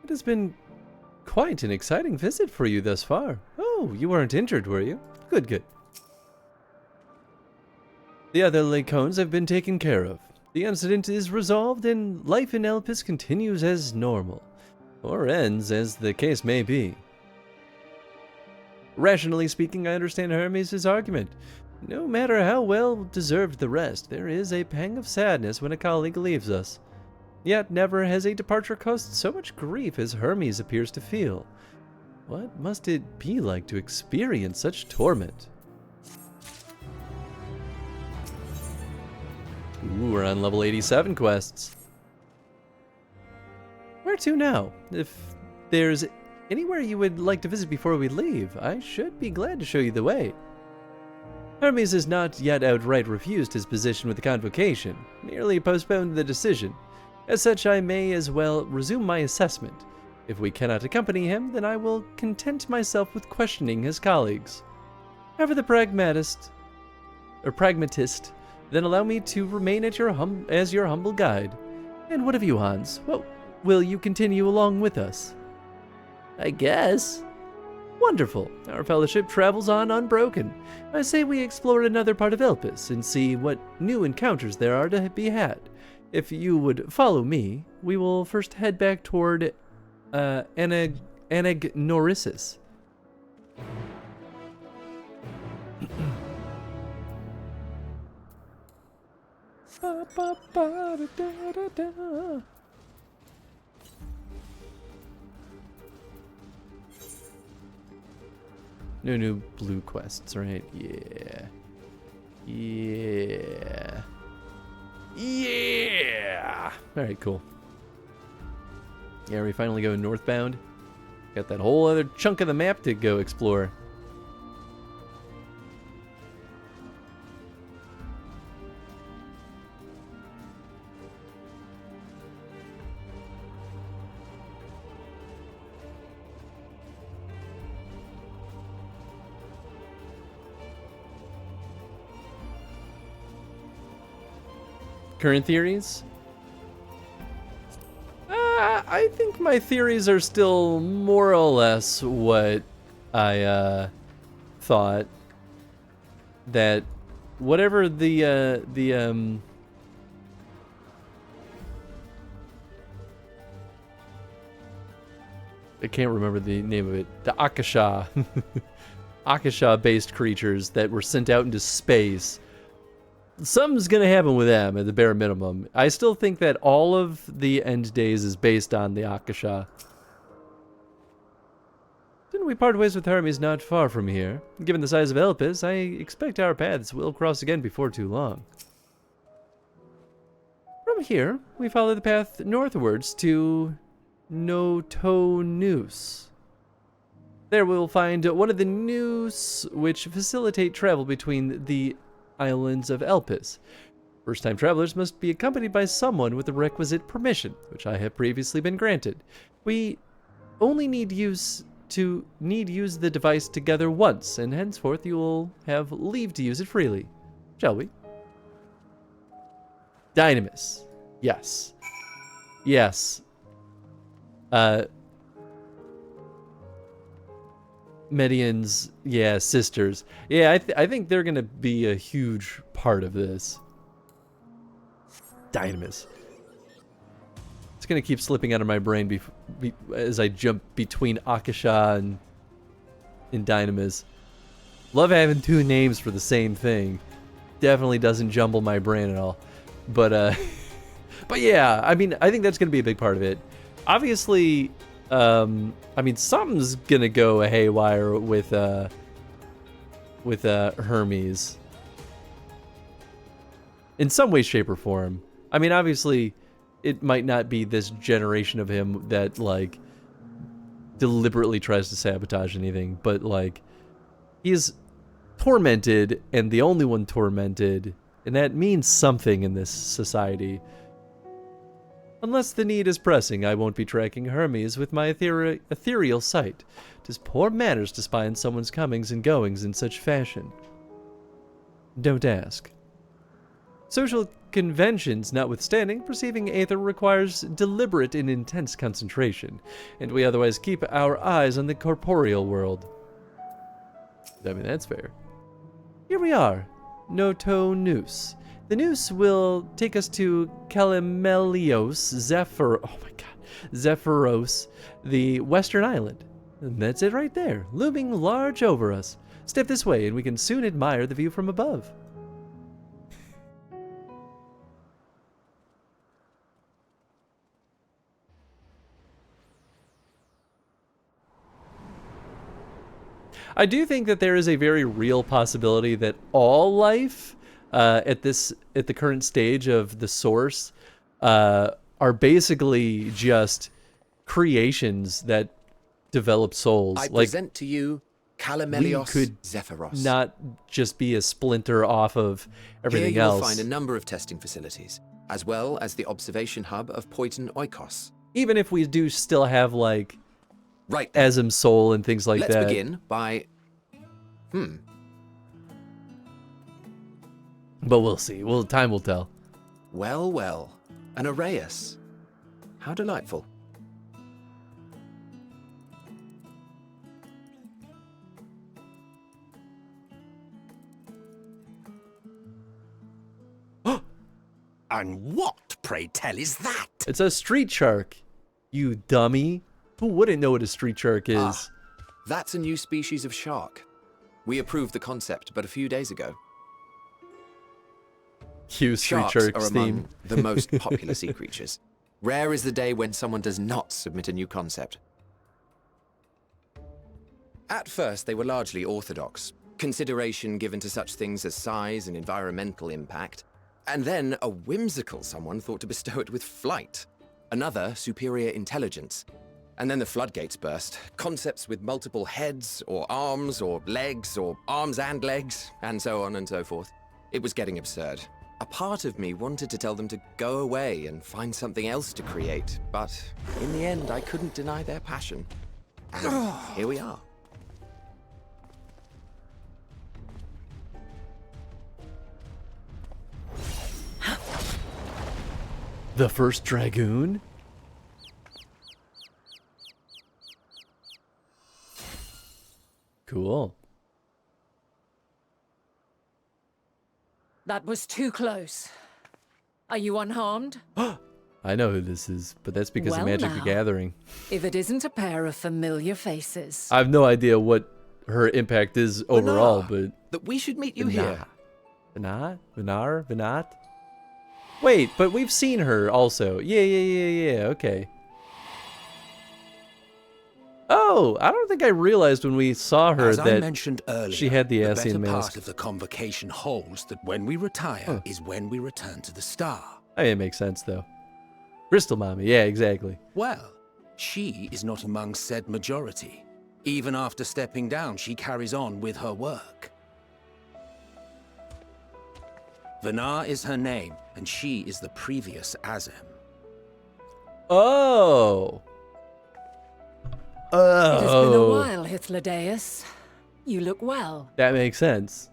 It has been quite an exciting visit for you thus far. Oh, you weren't injured, were you? Good, good. The other Lacones have been taken care of. The incident is resolved and life in Elpis continues as normal. Or ends, as the case may be. Rationally speaking, I understand Hermes' argument. No matter how well deserved the rest, there is a pang of sadness when a colleague leaves us. Yet never has a departure caused so much grief as Hermes appears to feel. What must it be like to experience such torment? Ooh, we're on level 87 quests. Where to now? If there's anywhere you would like to visit before we leave, I should be glad to show you the way. Hermes has not yet outright refused his position with the Convocation, merely postponed the decision. As such, I may as well resume my assessment. If we cannot accompany him, then I will content myself with questioning his colleagues. However, the pragmatist, then allow me to remain at as your humble guide. And what of you, Hans? Well, will you continue along with us?
I guess.
Wonderful. Our fellowship travels on unbroken. I say we explore another part of Elpis and see what new encounters there are to be had. If you would follow me, we will first head back toward Anagnorisis. No new blue quests, right? Yeah. Yeah. Yeah! Alright, cool. Yeah, we finally going northbound. Got that whole other chunk of the map to go explore. Current theories? I think my theories are still more or less what I thought. That whatever I can't remember the name of it. The Akasha. Akasha-based creatures that were sent out into space. Something's gonna happen with them at the bare minimum. I still think that all of the End Days is based on the Akasha. Didn't we part ways with Hermes not far from here? Given the size of Elpis, I expect our paths will cross again before too long. From here, we follow the path northwards to Notonus. There we'll find one of the noose which facilitate travel between the islands of Elpis. First-time travelers must be accompanied by someone with the requisite permission, which I have previously been granted. We only need use the device together once, and henceforth you will have leave to use it freely. Shall we? Dynamis. Yes. Yes. Median's, yeah, sisters. Yeah, I think they're gonna be a huge part of this. Dynamis. It's gonna keep slipping out of my brain as I jump between Akasha and Dynamis. Love having two names for the same thing. Definitely doesn't jumble my brain at all. But but yeah, I mean, I think that's gonna be a big part of it. Obviously, I mean, something's gonna go haywire with Hermes. In some way, shape, or form. I mean, obviously, it might not be this generation of him that, like, deliberately tries to sabotage anything, but, like, he's tormented, and the only one tormented, and that means something in this society. Unless the need is pressing, I won't be tracking Hermes with my ethereal sight. 'Tis poor manners to spy on someone's comings and goings in such fashion. Don't ask. Social conventions notwithstanding, perceiving Aether requires deliberate and intense concentration, and we otherwise keep our eyes on the corporeal world. I mean, that's fair. Here we are, Notonus. The noose will take us to Calimelios Zephyros, the western island. And that's it right there, looming large over us. Step this way and we can soon admire the view from above. I do think that there is a very real possibility that all life at the current stage of the source are basically just creations that develop souls.
I
like,
present to you
we
Calamelios
could
Zephyros.
not just be a splinter off of everything
Here you
else.
will find a number of testing facilities, as well as the observation hub of Poiton Oikos.
Even if we do still have, like,
right,
Asm Soul and things like that.
Let's begin by...
But we'll see. Well, time will tell.
Well, well. An Arraius. How delightful.
And what, pray tell, is that?
It's a street shark, you dummy. Who wouldn't know what a street shark is?
That's a new species of shark. We approved the concept but a few days ago.
Cue street
Sharks
sharks
are
theme.
among the most popular sea creatures. Rare is the day when someone does not submit a new concept. At first, they were largely orthodox, consideration given to such things as size and environmental impact, and then a whimsical someone thought to bestow it with flight, another superior intelligence. And then the floodgates burst, concepts with multiple heads, or arms arms and legs, and so on and so forth. It was getting absurd. A part of me wanted to tell them to go away and find something else to create, but in the end, I couldn't deny their passion. And here we are.
The first dragoon? Cool.
That was too close. Are you unharmed?
I know who this is, but that's because of
Well
Magic the
now.
Gathering.
If it isn't a pair of familiar faces.
I have no idea what her impact is overall, but...
That we should meet you here.
Vinat? Wait, but we've seen her also. Yeah, okay. Oh, I don't think I realized when we saw her
As
that
I mentioned earlier,
she had the
better
Ascian
part
mask.
of the convocation holds that when we retire is when we return to the star.
I mean, it makes sense, though. Crystal Mommy, yeah, exactly.
Well, she is not among said majority. Even after stepping down, she carries on with her work. Vanar is her name, and she is the previous Azem.
Oh!
It has been a while, Hythlodaeus. You look well.
That makes sense.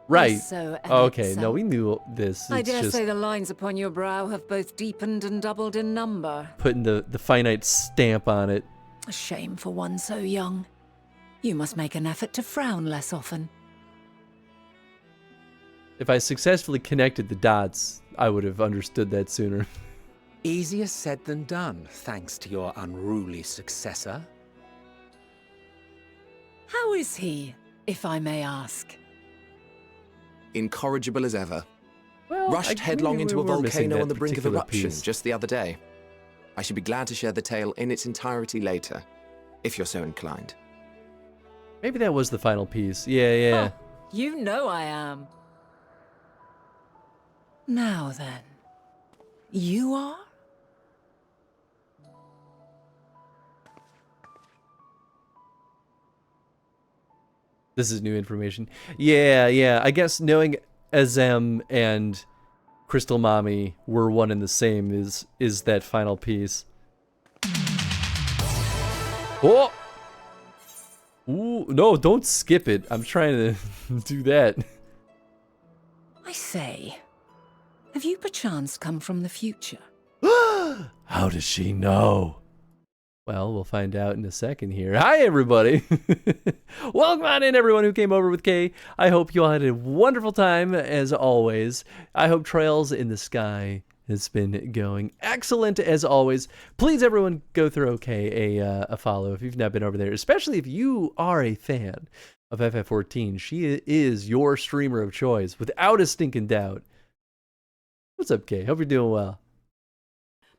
Right.
So,
Okay, no, we knew this.
I
It's
dare
just
say the lines upon your brow have both deepened and doubled in number.
putting the finite stamp on it.
A shame for one so young. You must make an effort to frown less often.
If I successfully connected the dots, I would have understood that sooner.
Easier said than done, thanks to your unruly successor.
How is he, if I may ask?
Incorrigible as ever.
Well,
Rushed headlong
we
into a
were missing
volcano
that
on the brink of
particular
eruption
piece.
just the other day. I should be glad to share the tale in its entirety later, if you're so inclined.
Maybe that was the final piece. Yeah.
You know I am. Now then, you are?
This is new information. Yeah. I guess knowing Azem and Crystal Mommy were one and the same is that final piece. Oh! Ooh, no, don't skip it. I'm trying to do that.
I say, have you perchance come from the future?
How does she know? Well, we'll find out in a second here. Hi, everybody. Welcome on in, everyone who came over with Kay. I hope you all had a wonderful time, as always. I hope Trails in the Sky has been going excellent, as always. Please, everyone, go throw Kay a follow if you've not been over there, especially if you are a fan of FF14. She is your streamer of choice, without a stinking doubt. What's up, Kay? Hope you're doing well.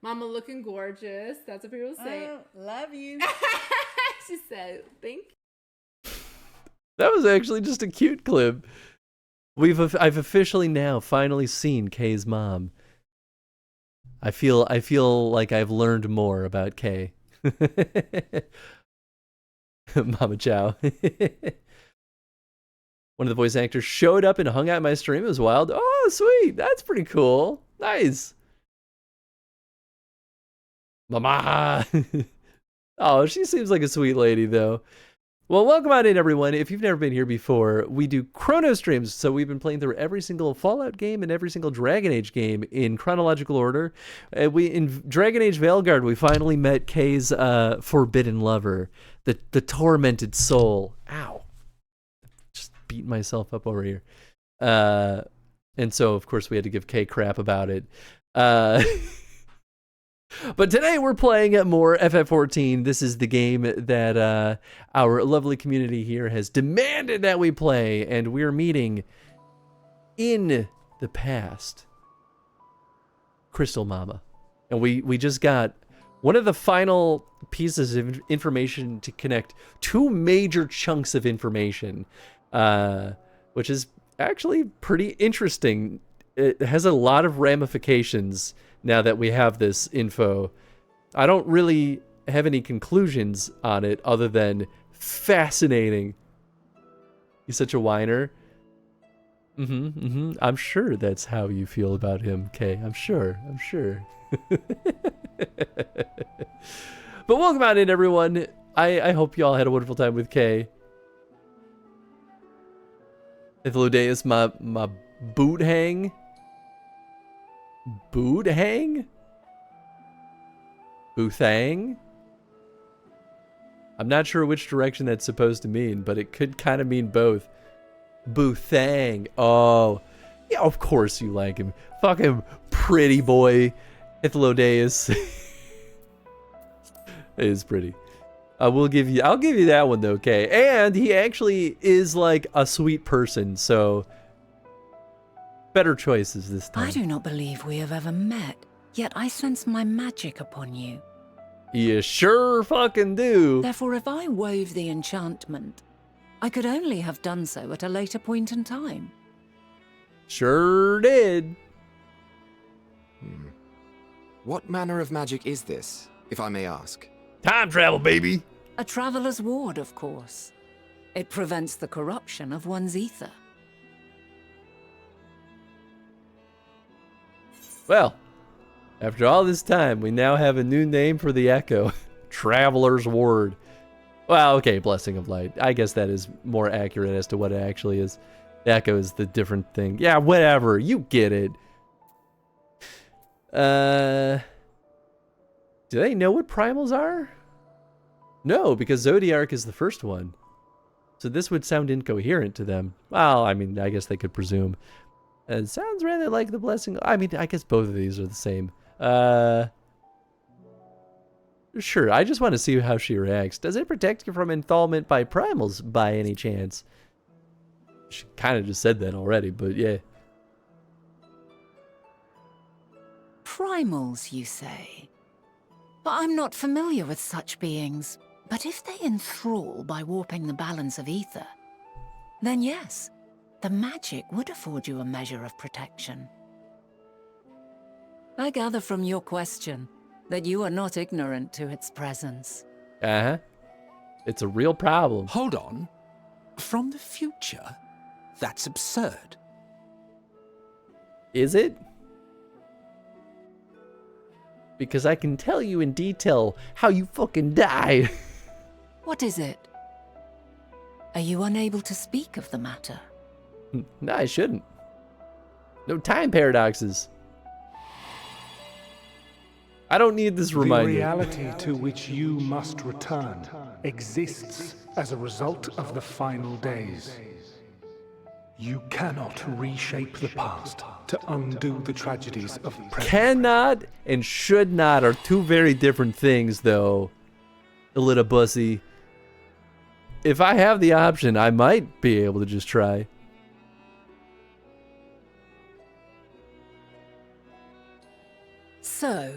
Mama looking gorgeous. That's what people say.
Love you.
She said, thank you.
That was actually just a cute clip. I've officially now finally seen Kay's mom. I feel like I've learned more about Kay. Mama Chow. One of the voice actors showed up and hung out in my stream. It was wild. Oh, sweet. That's pretty cool. Nice. Mama. Oh, she seems like a sweet lady, though. Well, welcome on in, everyone. If you've never been here before, we do chrono streams. So we've been playing through every single Fallout game and every single Dragon Age game in chronological order. In Dragon Age Veilguard, we finally met Kay's forbidden lover, the tormented soul. Ow. Just beating myself up over here. And so, of course, we had to give Kay crap about it. But today we're playing more FF14. This is the game that our lovely community here has demanded that we play, and we're meeting in the past Crystal Mama. And we just got one of the final pieces of information to connect two major chunks of information, which is actually pretty interesting. It has a lot of ramifications now that we have this info. I don't really have any conclusions on it other than fascinating. He's such a whiner. I'm sure that's how you feel about him, Kay. I'm sure. But welcome on in, everyone. I hope y'all had a wonderful time with Kay. Ithlodeus, my boot hang. Boot hang? Boothang? I'm not sure which direction that's supposed to mean, but it could kind of mean both. Boothang. Oh. Yeah, of course you like him. Fucking pretty boy. Ithlodeus. It is pretty. I'll give you that one though, Kay. And he actually is like a sweet person, so better choices this time.
I do not believe we have ever met, yet I sense my magic upon you.
You sure fucking do.
Therefore, if I wove the enchantment, I could only have done so at a later point in time.
Sure did.
What manner of magic is this, if I may ask?
Time travel, baby.
A traveler's ward, of course. It prevents the corruption of one's ether.
Well, after all this time, we now have a new name for the Echo. Traveler's Ward. Well, okay, Blessing of Light. I guess that is more accurate as to what it actually is. The Echo is the different thing. Yeah, whatever. You get it. Do they know what primals are? No, because Zodiark is the first one. So this would sound incoherent to them. Well, I mean, I guess they could presume. It sounds rather like the Blessing. I mean, I guess both of these are the same. Sure, I just want to see how she reacts. Does it protect you from enthrallment by primals by any chance? She kind of just said that already, but yeah.
Primals, you say? But I'm not familiar with such beings. But if they enthrall by warping the balance of ether, then yes, the magic would afford you a measure of protection. I gather from your question that you are not ignorant to its presence.
Uh-huh. It's a real problem.
Hold on. From the future? That's absurd.
Is it? Because I can tell you in detail how you fucking die.
What is it? Are you unable to speak of the matter?
No, I shouldn't. No time paradoxes. I don't need this reminder.
The reality to which you must return exists as a result of the final days. You cannot reshape the past to undo the tragedies of the present.
Cannot and should not are two very different things, though, little bussy. If I have the option, I might be able to just try.
So,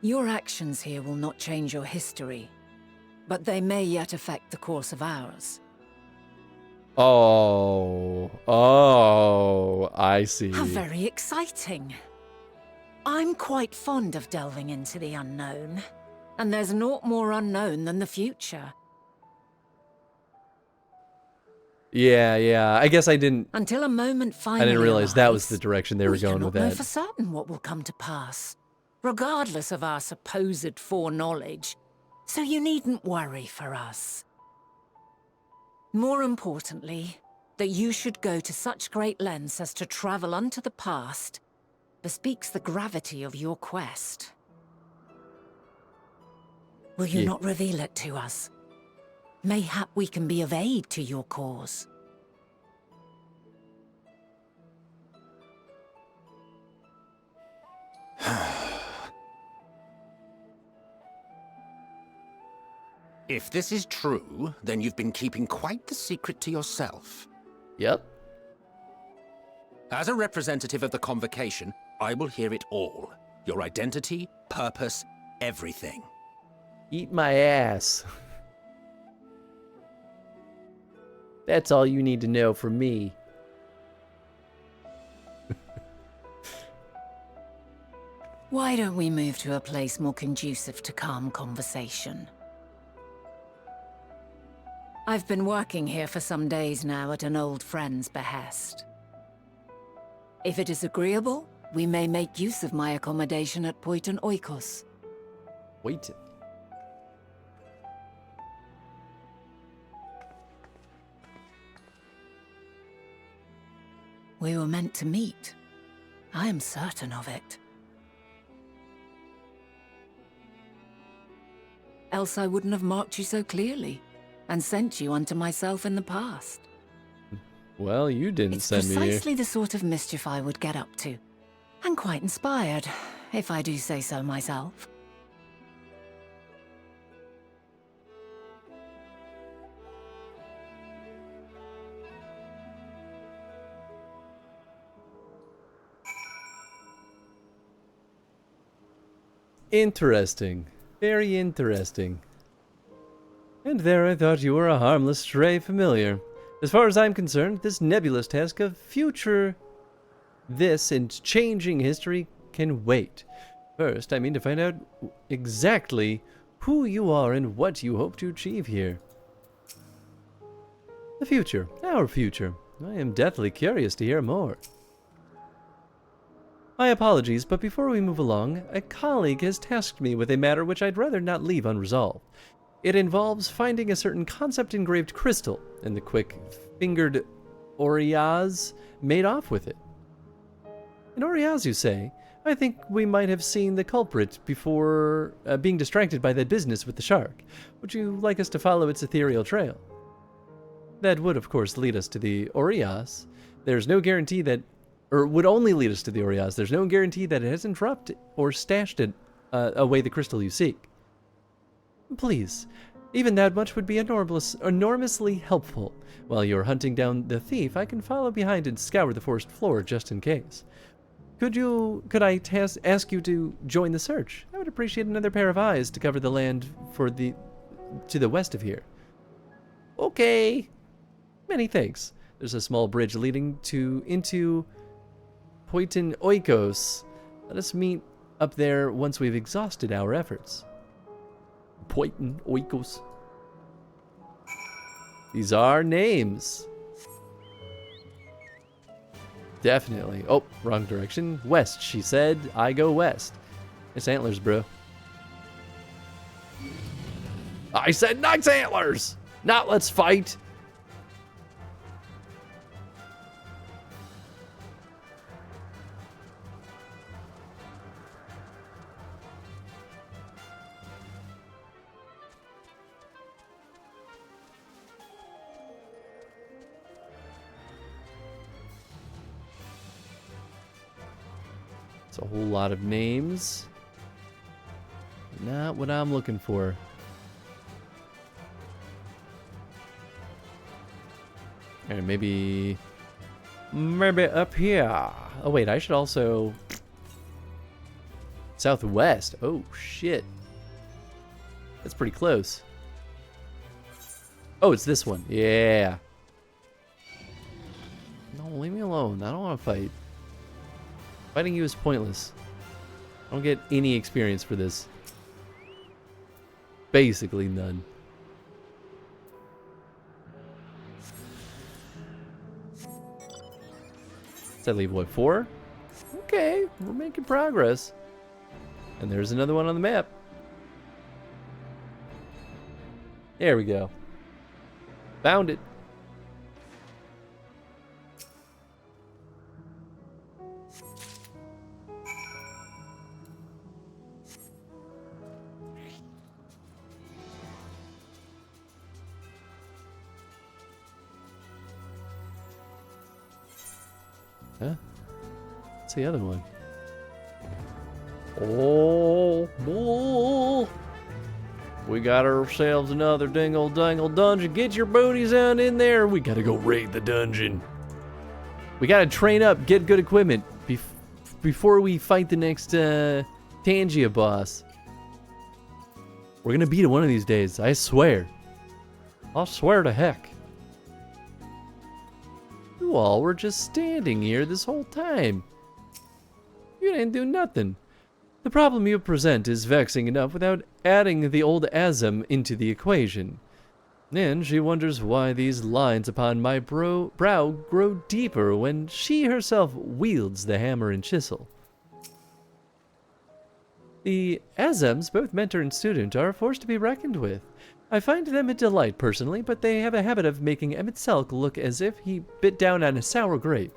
your actions here will not change your history, but they may yet affect the course of ours.
Oh, I see.
How very exciting. I'm quite fond of delving into the unknown, and there's naught more unknown than the future.
Yeah. I guess I didn't.
Until a moment
I
finally
didn't realize that was
arrives,
the direction they were going with
we cannot know
that.
for certain what will come to pass, regardless of our supposed foreknowledge. So you needn't worry for us. More importantly, that you should go to such great lengths as to travel unto the past bespeaks the gravity of your quest. Will you not reveal it to us? Mayhap we can be of aid to your cause.
If this is true, then you've been keeping quite the secret to yourself.
Yep.
As a representative of the Convocation, I will hear it all. Your identity, purpose, everything.
Eat my ass. That's all you need to know from me.
Why don't we move to a place more conducive to calm conversation? I've been working here for some days now at an old friend's behest. If it is agreeable, we may make use of my accommodation at Poiton Oikos.
Wait.
We were meant to meet. I am certain of it. Else I wouldn't have marked you so clearly and sent you unto myself in the past.
Well, you didn't send me here.
Precisely the sort of mischief I would get up to. And quite inspired, if I do say so myself.
Interesting. Very interesting. And there I thought you were a harmless stray familiar. As far as I'm concerned, this nebulous task of future this and changing history can wait. First, I mean to find out exactly who you are and what you hope to achieve here. The future, our future. I am deathly curious to hear more. My apologies, but before we move along, a colleague has tasked me with a matter which I'd rather not leave unresolved. It involves finding a certain concept-engraved crystal, and the quick-fingered Oriaz made off with it. An Oriaz, you say? I think we might have seen the culprit before being distracted by that business with the shark. Would you like us to follow its ethereal trail? That would, of course, lead us to the Oriaz. There's no guarantee that... Or would only lead us to the Oriaz. There's no guarantee that it hasn't dropped or stashed it away the crystal you seek. Please, even that much would be enormously helpful. While you're hunting down the thief, I can follow behind and scour the forest floor just in case. Could I ask you to join the search? I would appreciate another pair of eyes to cover the land to the west of here. Okay. Many thanks. There's a small bridge leading into Poiton Oikos. Let us meet up there once we've exhausted our efforts. Poiton Oikos. These are names. Definitely. Oh, wrong direction. West, she said. I go west. It's antlers, bro. I said nice antlers! Not let's fight! A whole lot of names. Not what I'm looking for. And maybe up here. Oh wait, I should also southwest. Oh shit. That's pretty close. Oh, it's this one. Yeah. No, leave me alone. I don't want to fight. Fighting you is pointless. I don't get any experience for this. Basically none. So I leave, what, 4? Okay, we're making progress. And there's another one on the map. There we go. Found it. Huh? What's the other one? Oh, bull. We got ourselves another dingle dangle dungeon. Get your booties on in there. We gotta go raid the dungeon. We gotta train up, get good equipment before we fight the next Tangia boss. We're gonna beat it one of these days, I swear. I'll swear to heck. You all were just standing here this whole time. You didn't do nothing. The problem you present is vexing enough without adding the old Azem into the equation. And she wonders why these lines upon my brow grow deeper when she herself wields the hammer and chisel. The Azems, both mentor and student, are a force to be reckoned with. I find them a delight personally, but they have a habit of making Emmett Selk look as if he bit down on a sour grape.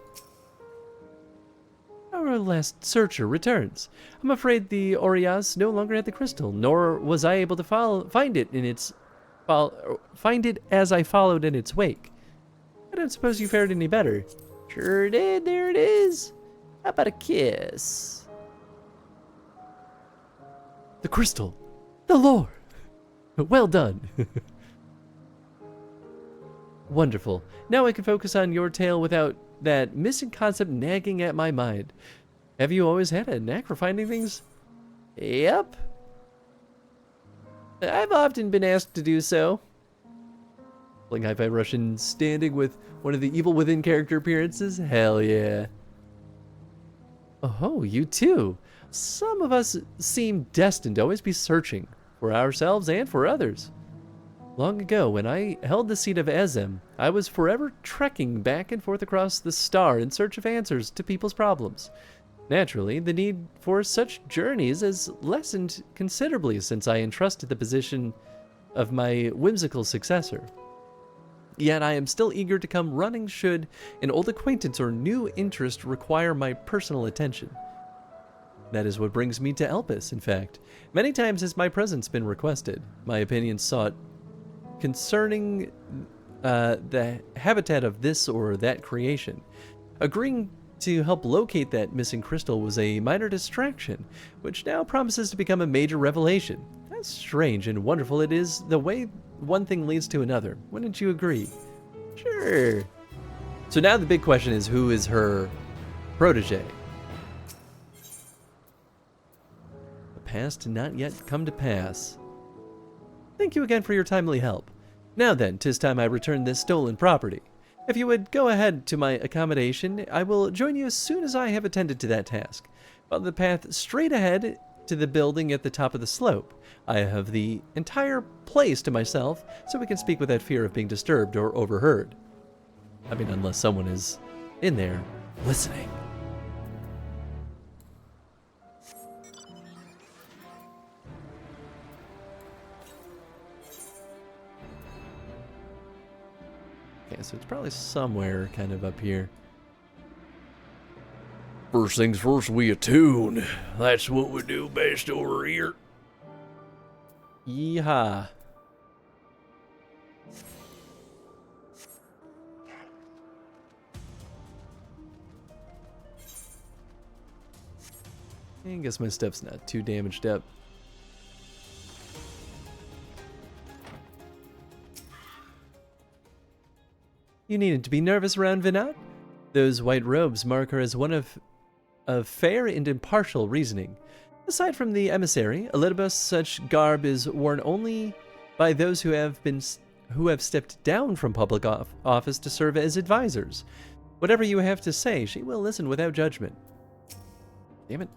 Our last searcher returns. I'm afraid the Orias no longer had the crystal, nor was I able to find it as I followed in its wake. I don't suppose you fared any better. Sure did, there it is. How about a kiss? The crystal. The lore. Well done. Wonderful. Now I can focus on your tale without that missing concept nagging at my mind. Have you always had a knack for finding things? Yep. I've often been asked to do so. Playing Hi-Fi Russian standing with one of the Evil Within character appearances? Hell yeah. Oh, you too. Some of us seem destined to always be searching for ourselves and for others. Long ago, when I held the seat of Ezem, I was forever trekking back and forth across the star in search of answers to people's problems. Naturally, the need for such journeys has lessened considerably since I entrusted the position of my whimsical successor. Yet I am still eager to come running should an old acquaintance or new interest require my personal attention. That is what brings me to Elpis, in fact. Many times has my presence been requested, my opinion sought concerning the habitat of this or that creation. Agreeing to help locate that missing crystal was a minor distraction, which now promises to become a major revelation. How strange and wonderful it is the way one thing leads to another. Wouldn't you agree? Sure. So now the big question is, who is her protege? The past not yet come to pass. Thank you again for your timely help. Now then, 'tis time I return this stolen property. If you would go ahead to my accommodation, I will join you as soon as I have attended to that task. Follow the path straight ahead to the building at the top of the slope. I have the entire place to myself, so we can speak without fear of being disturbed or overheard. I mean, unless someone is in there listening. Okay, so it's probably somewhere kind of up here. First things first, we attune. That's what we do best over here. Yeehaw. I guess my step's not too damaged up. You needn't to be nervous around Vinat. Those white robes mark her as one of fair and impartial reasoning. Aside from the emissary, Elidibus, such garb is worn only by those who have stepped down from public office to serve as advisors. Whatever you have to say, she will listen without judgment. Damn it.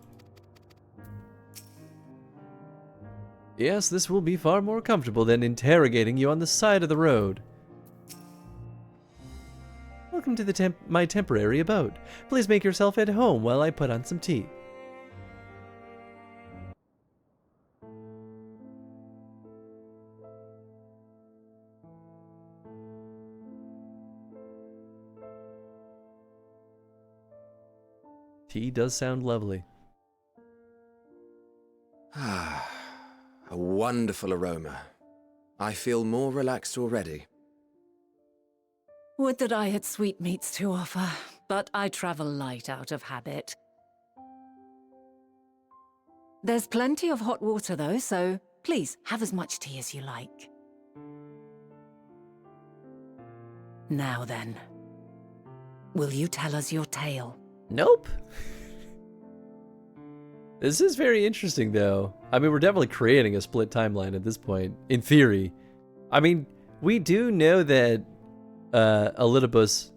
Yes, this will be far more comfortable than interrogating you on the side of the road. Welcome to my temporary abode. Please make yourself at home while I put on some tea. Tea does sound lovely.
Ah, a wonderful aroma. I feel more relaxed already.
Would that I had sweetmeats to offer, but I travel light out of habit. There's plenty of hot water though, so please have as much tea as you like. Now then, will you tell us your tale?
Nope. This is very interesting, though. I mean, we're definitely creating a split timeline at this point, in theory. I mean, we do know that Elidibus,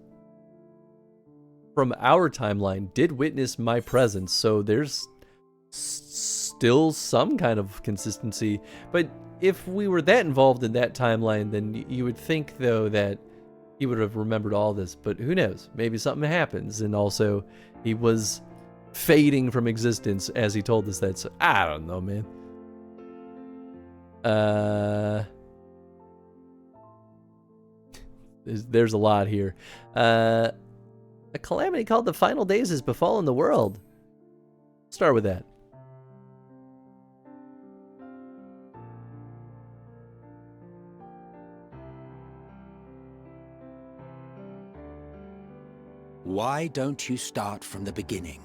from our timeline, did witness my presence, so there's still some kind of consistency. But if we were that involved in that timeline, then you would think, though, that he would have remembered all this. But who knows? Maybe something happens, and also he was fading from existence as he told us that, so I don't know, man. There's a lot here. A calamity called the Final Days has befallen the world. Start with that.
Why don't you start from the beginning?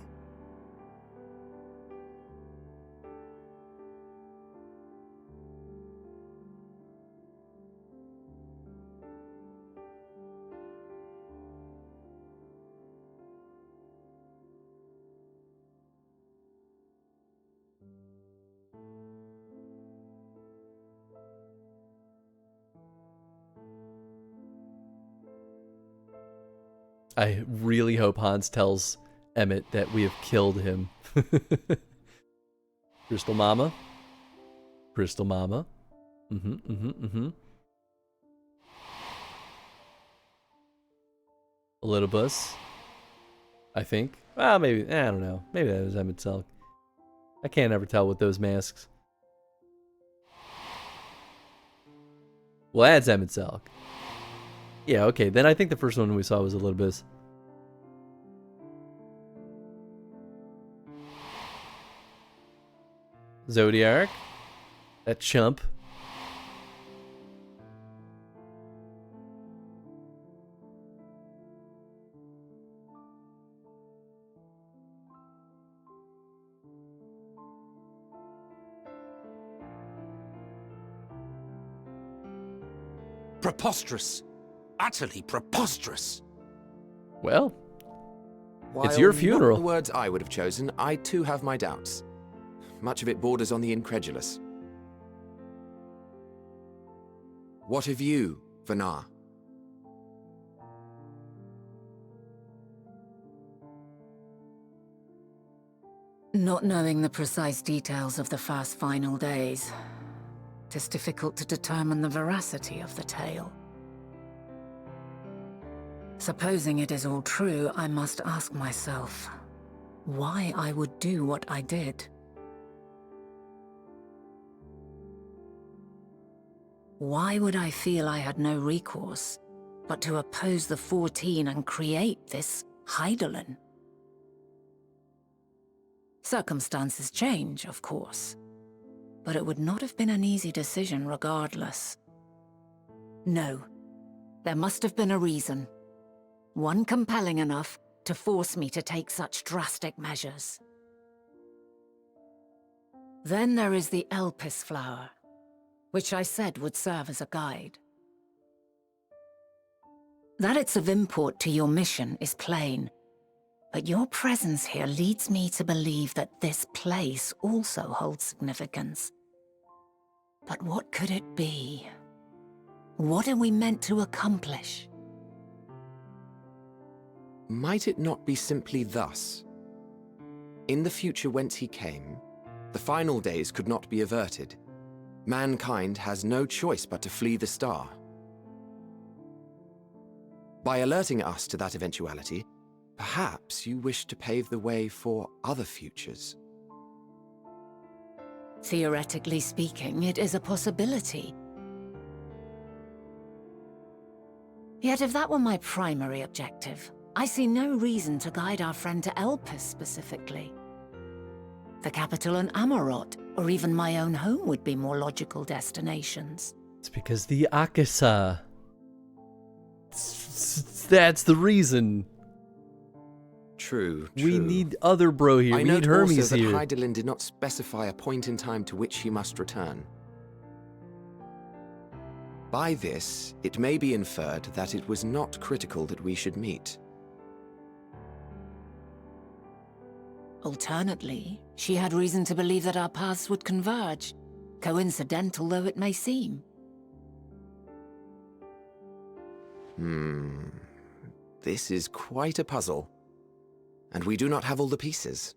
I really hope Hans tells Emmett that we have killed him. Crystal Mama. Crystal Mama. Elidibus, I think. Well, maybe, I don't know. Maybe that was Emmett Selk. I can't ever tell with those masks. Well, that's Emmett Selk. Yeah, okay, then I think the first one we saw was Elidibus. Zodiac. That chump.
Preposterous. Utterly preposterous.
Well,
While
it's your
not
funeral.
the words I would have chosen, I too have my doubts. Much of it borders on the incredulous. What of you, Vanar?
Not knowing the precise details of the first final days, it is difficult to determine the veracity of the tale. Supposing it is all true, I must ask myself why I would do what I did. Why would I feel I had no recourse but to oppose the 14 and create this Heidelin? Circumstances change, of course, but it would not have been an easy decision regardless. No, there must have been a reason. One compelling enough to force me to take such drastic measures. Then there is the Elpis flower, which I said would serve as a guide. That it's of import to your mission is plain, but your presence here leads me to believe that this place also holds significance. But what could it be? What are we meant to accomplish?
Might it not be simply thus? In the future whence he came, the final days could not be averted. Mankind has no choice but to flee the star. By alerting us to that eventuality, perhaps you wish to pave the way for other futures.
Theoretically speaking, it is a possibility. Yet if that were my primary objective, I see no reason to guide our friend to Elpis specifically. The capital and Amarot, or even my own home would be more logical destinations.
It's because the Akasa. That's the reason.
True, true.
We need other bro here.
I
We need
note
Hermes
also that
here.
Hydaelyn did not specify a point in time to which he must return. By this, it may be inferred that it was not critical that we should meet.
Alternately, she had reason to believe that our paths would converge, coincidental though it may seem.
This is quite a puzzle. And we do not have all the pieces.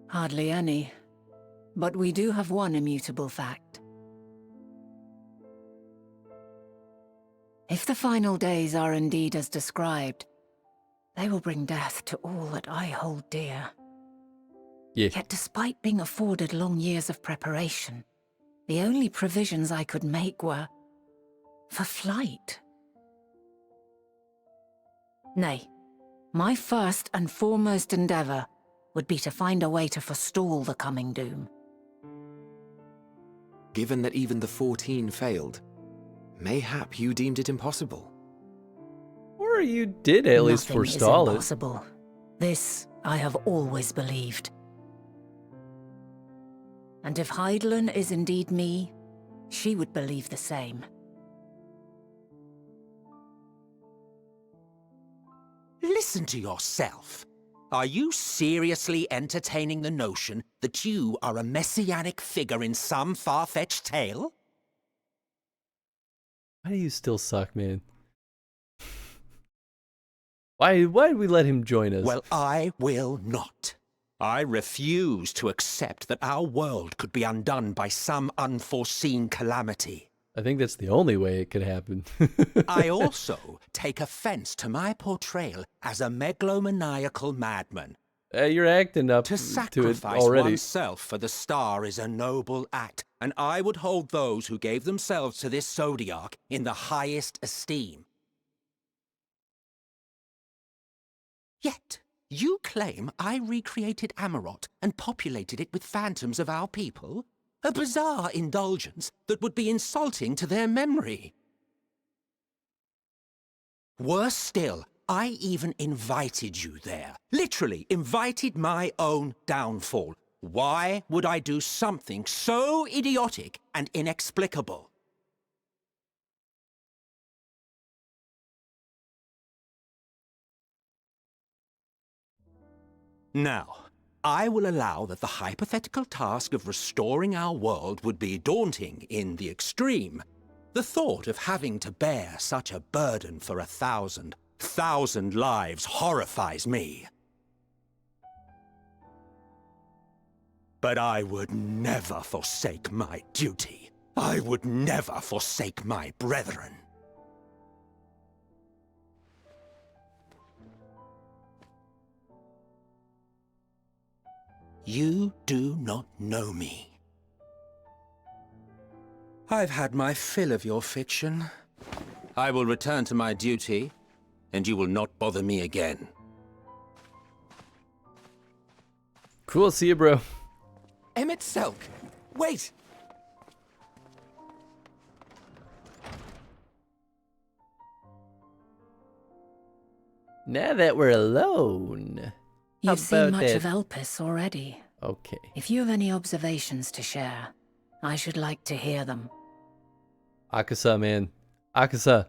Hardly any. But we do have one immutable fact. If the final days are indeed as described, they will bring death to all that I hold dear.
Yeah.
Yet despite being afforded long years of preparation, the only provisions I could make were for flight. Nay, my first and foremost endeavor would be to find a way to forestall the coming doom.
Given that even the 14 failed, mayhap you deemed it impossible.
Or you did at least
Nothing
forestall
is
it.
impossible. This I have always believed. And if Hydaelyn is indeed me, she would believe the same.
Listen to yourself. Are you seriously entertaining the notion that you are a messianic figure in some far-fetched tale?
Why do you still suck, man? Why did we let him join us?
Well, I will not. I refuse to accept that our world could be undone by some unforeseen calamity.
I think that's the only way it could happen.
I also take offense to my portrayal as a megalomaniacal madman.
You're acting up
To
to it
sacrifice
already.
oneself for the star is a noble act, and I would hold those who gave themselves to this zodiac in the highest esteem. Yet, you claim I recreated Amarot and populated it with phantoms of our people? A bizarre indulgence that would be insulting to their memory. Worse still, I even invited you there. Literally invited my own downfall. Why would I do something so idiotic and inexplicable? Now, I will allow that the hypothetical task of restoring our world would be daunting in the extreme. The thought of having to bear such a burden for 1,000 lives horrifies me. But I would never forsake my duty. I would never forsake my brethren. You do not know me. I've had my fill of your fiction. I will return to my duty, and you will not bother me again.
Cool, see you, bro.
Emmett Selk, wait!
Now that we're alone.
You've seen
about
much
that?
of Elpis already.
Okay.
If you have any observations to share, I should like to hear them.
Akasa, man. Akasa.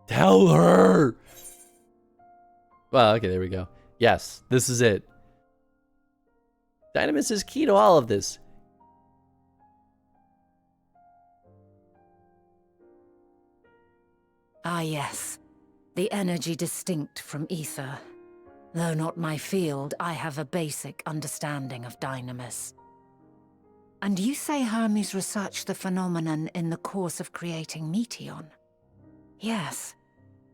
Tell her! Well, okay, there we go. Yes, this is it. Dynamis is key to all of this.
Ah yes, the energy distinct from ether. Though not my field, I have a basic understanding of Dynamis. And you say Hermes researched the phenomenon in the course of creating Meteon? Yes.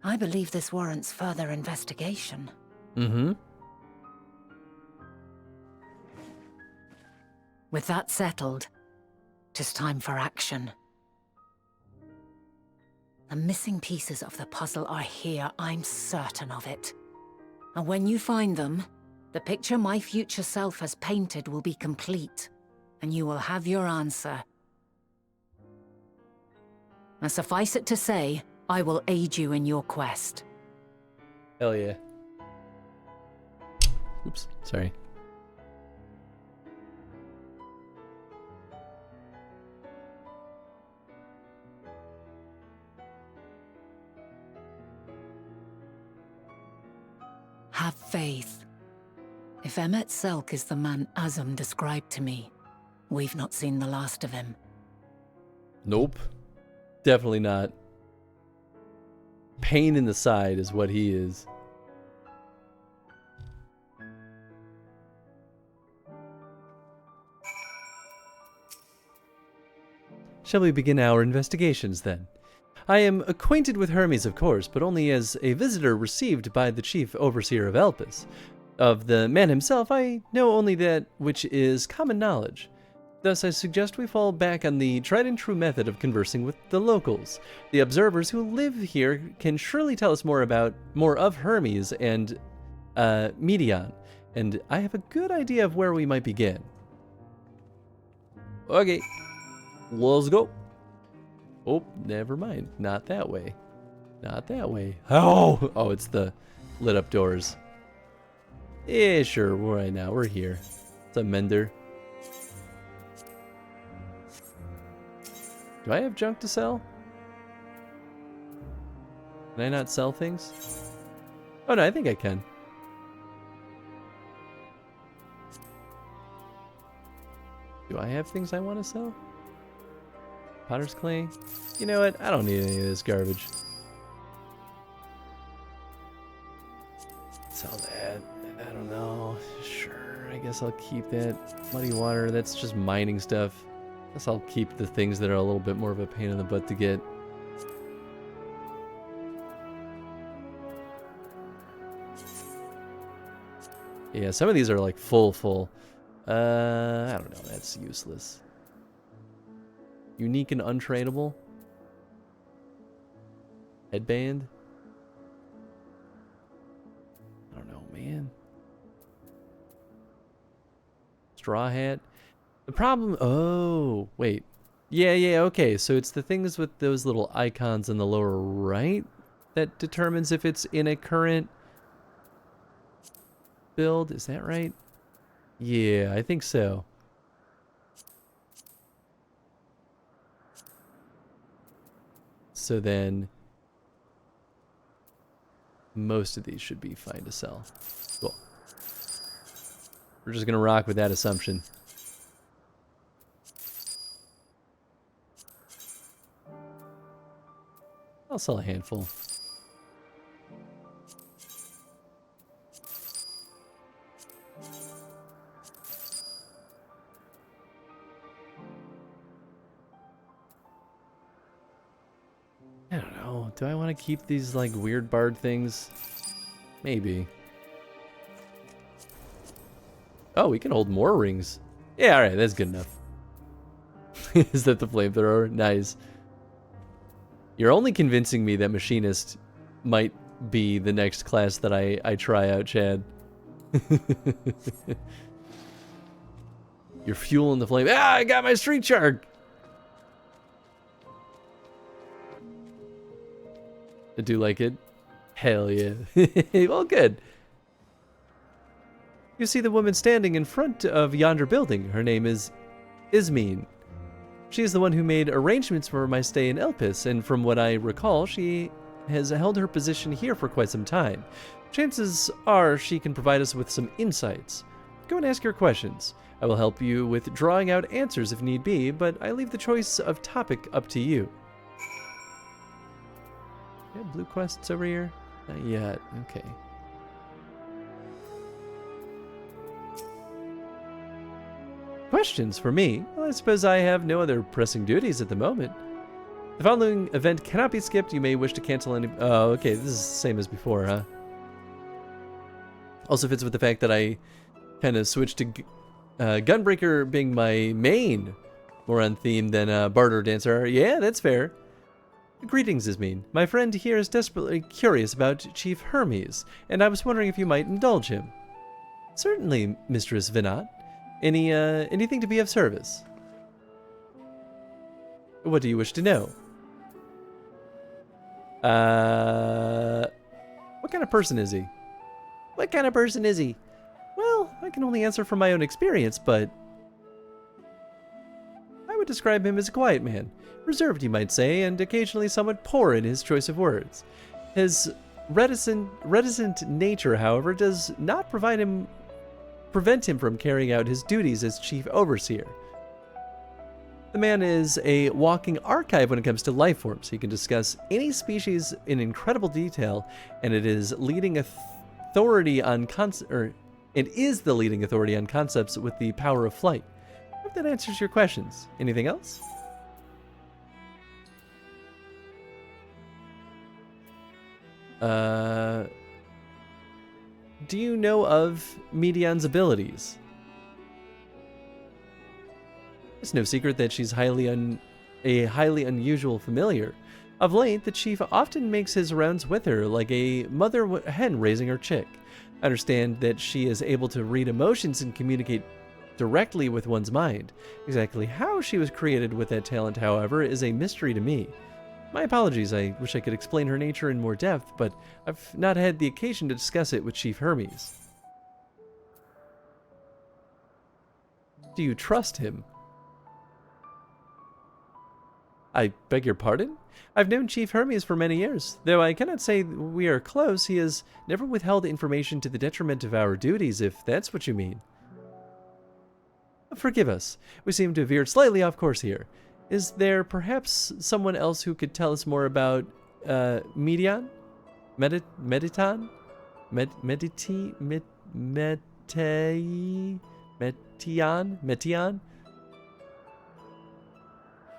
I believe this warrants further investigation.
Mm-hmm.
With that settled, it is time for action. The missing pieces of the puzzle are here, I'm certain of it. And when you find them, the picture my future self has painted will be complete, and you will have your answer. And suffice it to say, I will aid you in your quest.
Hell yeah. Oops, sorry.
Have faith. If Emmet Selk is the man Azum described to me, we've not seen the last of him.
Nope. Definitely not. Pain in the side is what he is. Shall we begin our investigations then? I am acquainted with Hermes, of course, but only as a visitor received by the chief overseer of Elpis. Of the man himself, I know only that which is common knowledge. Thus, I suggest we fall back on the tried and true method of conversing with the locals. The observers who live here can surely tell us more of Hermes and Medion, and I have a good idea of where we might begin. Okay, let's go. Oh, never mind. Not that way. Not that way. Oh, it's the lit up doors. Yeah, sure. Right now we're here. It's a mender. Do I have junk to sell? Can I not sell things? Oh no, I think I can. Do I have things I want to sell? Potter's clay? You know what? I don't need any of this garbage. Sell that. I don't know. Sure, I guess I'll keep that. Muddy water, that's just mining stuff. I guess I'll keep the things that are a little bit more of a pain in the butt to get. Yeah, some of these are like full. I don't know, that's useless. Unique and untrainable. Headband. I don't know, man. Straw hat. The problem... Oh, wait. Yeah, okay. So it's the things with those little icons in the lower right that determines if it's in a current build. Is that right? Yeah, I think so. So then most of these should be fine to sell. Cool. We're just gonna rock with that assumption. I'll sell a handful. I don't know. Do I want to keep these like weird bard things? Maybe. Oh, we can hold more rings. Yeah, alright, that's good enough. Is that the flamethrower? Nice. You're only convincing me that Machinist might be the next class that I try out, Chad. You're fueling the flame. Ah, I got my street shark! I do like it. Hell yeah. Well, good. You see the woman standing in front of yonder building. Her name is Ismene. She is the one who made arrangements for my stay in Elpis, and from what I recall, she has held her position here for quite some time. Chances are she can provide us with some insights. Go and ask your questions. I will help you with drawing out answers if need be, but I leave the choice of topic up to you. Yeah, blue quests over here? Not yet. Okay. Questions for me? Well, I suppose I have no other pressing duties at the moment. The following event cannot be skipped. You may wish to cancel any... Oh, okay. This is the same as before, huh? Also fits with the fact that I kind of switched to Gunbreaker being my main, more on theme than Barter Dancer. Yeah, that's fair. Greetings, Ismene. My friend here is desperately curious about Chief Hermes, and I was wondering if you might indulge him. Certainly, Mistress Vinat. Anything to be of service? What do you wish to know? What kind of person is he? What kind of person is he? Well, I can only answer from my own experience, but I would describe him as a quiet man. Reserved, you might say, and occasionally somewhat poor in his choice of words. His reticent nature, however, does not prevent him from carrying out his duties as chief overseer. The man is a walking archive when it comes to life forms. He can discuss any species in incredible detail, and it is leading authority on is the leading authority on concepts with the power of flight. I hope that answers your questions. Anything else? Do you know of Medion's abilities? It's no secret that she's a highly unusual familiar. Of late, the chief often makes his rounds with her, like a mother hen raising her chick. I understand that she is able to read emotions and communicate directly with one's mind. Exactly how she was created with that talent, however, is a mystery to me. My apologies, I wish I could explain her nature in more depth, but I've not had the occasion to discuss it with Chief Hermes. Do you trust him? I beg your pardon? I've known Chief Hermes for many years. Though I cannot say we are close, he has never withheld information to the detriment of our duties, if that's what you mean. Forgive us. We seem to have veered slightly off course here. Is there perhaps someone else who could tell us more about Medion? Mediton? Metion?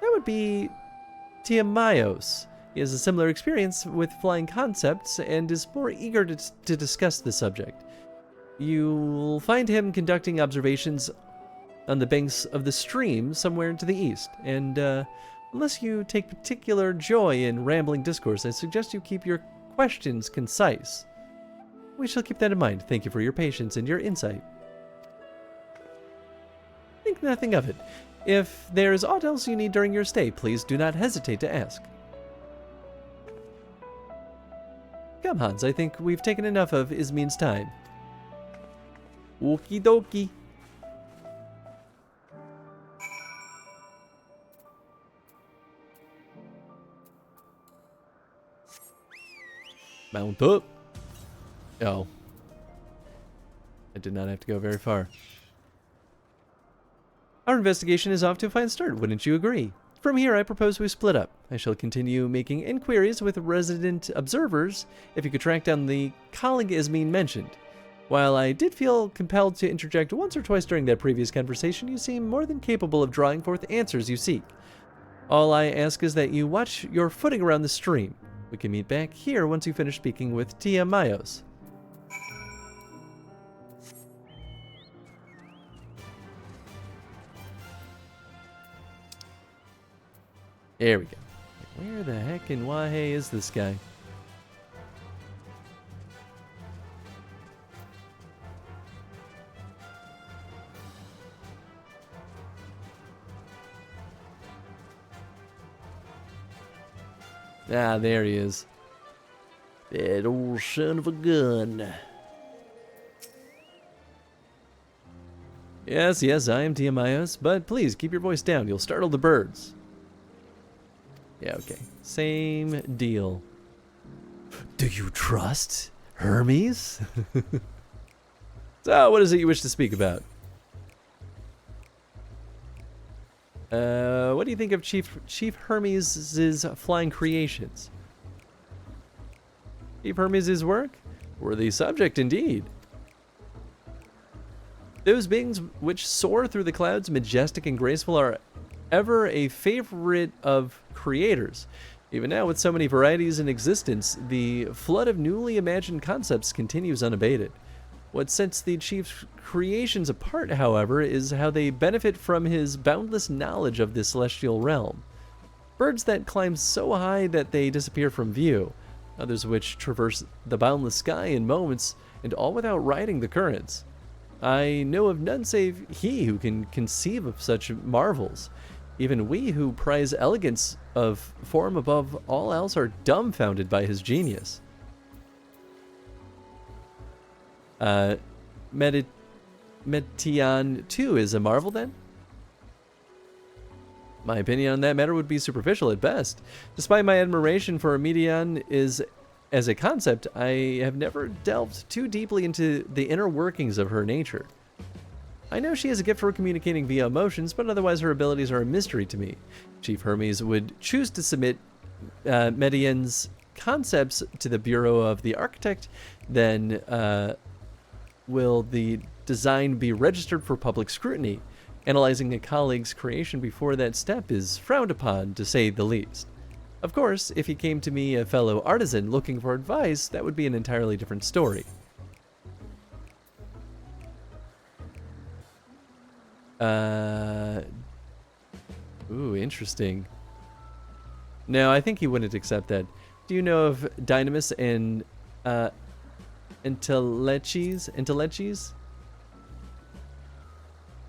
That would be Tiamaios. He has a similar experience with flying concepts and is more eager to discuss the subject. You'll find him conducting observations on the banks of the stream somewhere to the east, and unless you take particular joy in rambling discourse, I suggest you keep your questions concise. We shall keep that in mind. Thank you for your patience and your insight. Think nothing of it. If there is aught else you need during your stay, please do not hesitate to ask. Come, Hans, I think we've taken enough of Ismene's time. Okie dokie. Mount up. Oh. I did not have to go very far. Our investigation is off to a fine start, wouldn't you agree? From here, I propose we split up. I shall continue making inquiries with resident observers if you could track down the colleague Ismene mentioned. While I did feel compelled to interject once or twice during that previous conversation, you seem more than capable of drawing forth answers you seek. All I ask is that you watch your footing around the stream. We can meet back here once you finish speaking with Tiamaios. There we go. Where the heck in Wahe is this guy? Ah, there he is. That old son of a gun. Yes, I am Tiamaios, but please keep your voice down. You'll startle the birds. Yeah, okay. Same deal. Do you trust Hermes? So, what is it you wish to speak about? What do you think of Chief Hermes' flying creations? Chief Hermes' work? Worthy subject indeed. Those beings which soar through the clouds, majestic and graceful, are ever a favorite of creators. Even now, with so many varieties in existence, the flood of newly imagined concepts continues unabated. What sets the Chief's creations apart, however, is how they benefit from his boundless knowledge of the celestial realm. Birds that climb so high that they disappear from view, others which traverse the boundless sky in moments, and all without riding the currents. I know of none save he who can conceive of such marvels. Even we who prize elegance of form above all else are dumbfounded by his genius. Metion 2 is a marvel then? My opinion on that matter would be superficial at best. Despite my admiration for Metion as a concept, I have never delved too deeply into the inner workings of her nature. I know she has a gift for communicating via emotions, but otherwise her abilities are a mystery to me. Chief Hermes would choose to submit Metion's concepts to the Bureau of the Architect, then will the design be registered for public scrutiny. Analyzing a colleague's creation before that step is frowned upon, to say the least. Of course, if he came to me, a fellow artisan, looking for advice, that would be an entirely different story. Ooh, interesting. No, I think he wouldn't accept that. Do you know of Dynamis and Intellecies?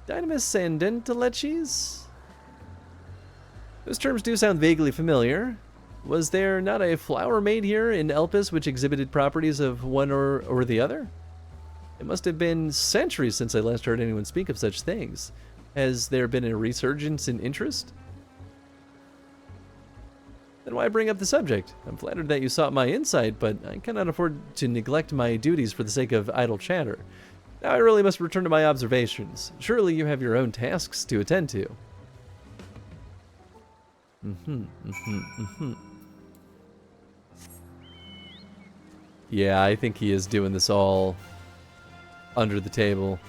Dynamis and Intellecies? Those terms do sound vaguely familiar. Was there not a flower made here in Elpis which exhibited properties of one or the other? It must have been centuries since I last heard anyone speak of such things. Has there been a resurgence in interest? Then why bring up the subject? I'm flattered that you sought my insight, but I cannot afford to neglect my duties for the sake of idle chatter. Now I really must return to my observations. Surely you have your own tasks to attend to. Yeah, I think he is doing this all under the table.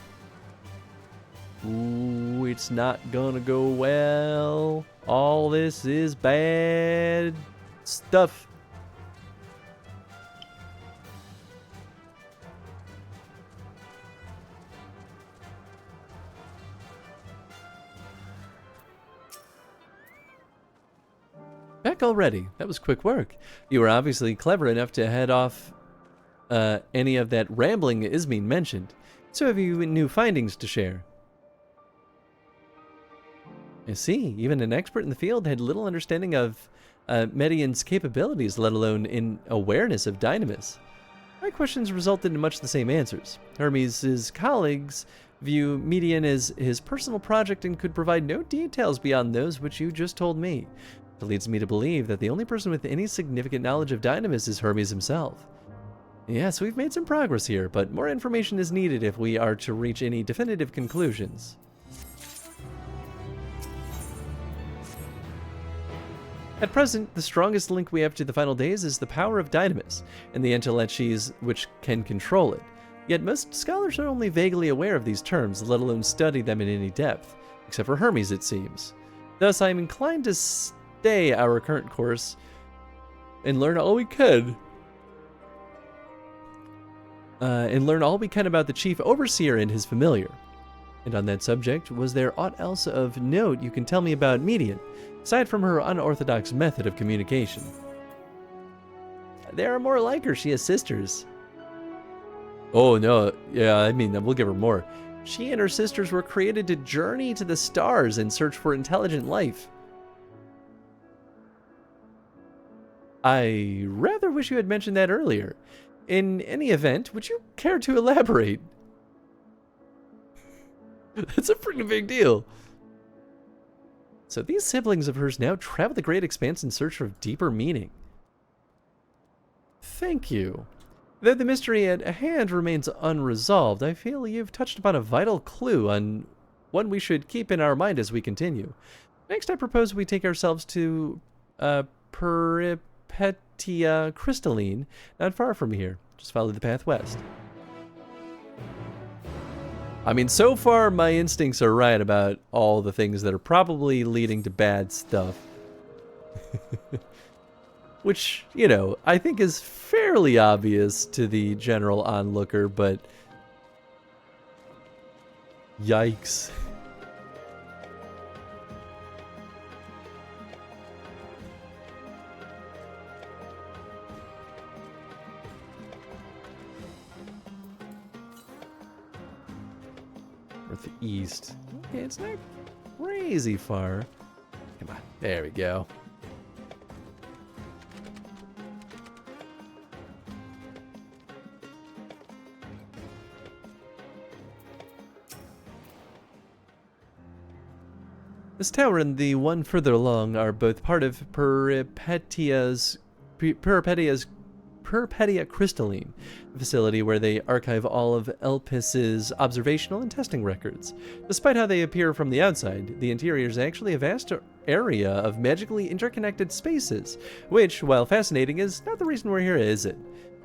Ooh, it's not gonna go well. All this is bad stuff. Back already. That was quick work. You were obviously clever enough to head off any of that rambling Ismene mentioned. So have you new findings to share? I see. Even an expert in the field had little understanding of Metion's capabilities, let alone in awareness of Dynamis. My questions resulted in much the same answers. Hermes' colleagues view Metion as his personal project and could provide no details beyond those which you just told me. It leads me to believe that the only person with any significant knowledge of Dynamis is Hermes himself. Yes, we've made some progress here, but more information is needed if we are to reach any definitive conclusions. At present, the strongest link we have to the final days is the power of Dynamis, and the Intellecies which can control it. Yet most scholars are only vaguely aware of these terms, let alone study them in any depth, except for Hermes, it seems. Thus, I am inclined to stay our current course and learn all we can. About the Chief Overseer and his familiar. And on that subject, was there aught else of note you can tell me about Metion, aside from her unorthodox method of communication? There are more like her. She has sisters. Oh, no. Yeah, I mean, we'll give her more. She and her sisters were created to journey to the stars and search for intelligent life. I rather wish you had mentioned that earlier. In any event, would you care to elaborate? That's a pretty big deal. So these siblings of hers now travel the great expanse in search of deeper meaning. Thank you. Though the mystery at hand remains unresolved, I feel you've touched upon a vital clue, on one we should keep in our mind as we continue. Next, I propose we take ourselves to Peripetia Crystalline, not far from here. Just follow the path west. I mean, so far my instincts are right about all the things that are probably leading to bad stuff. Which, you know, I think is fairly obvious to the general onlooker, but yikes. Northeast. Okay, it's not crazy far. Come on, there we go. This tower and the one further along are both part of Peripetia Crystalline, a facility where they archive all of Elpis's observational and testing records. Despite how they appear from the outside, the interior is actually a vast area of magically interconnected spaces, which, while fascinating, is not the reason we're here, is it?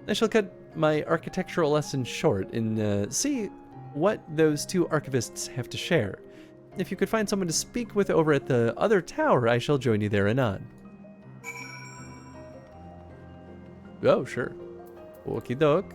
I shall cut my architectural lesson short and see what those two archivists have to share. If you could find someone to speak with over at the other tower, I shall join you there anon. Oh, sure. Okie doke.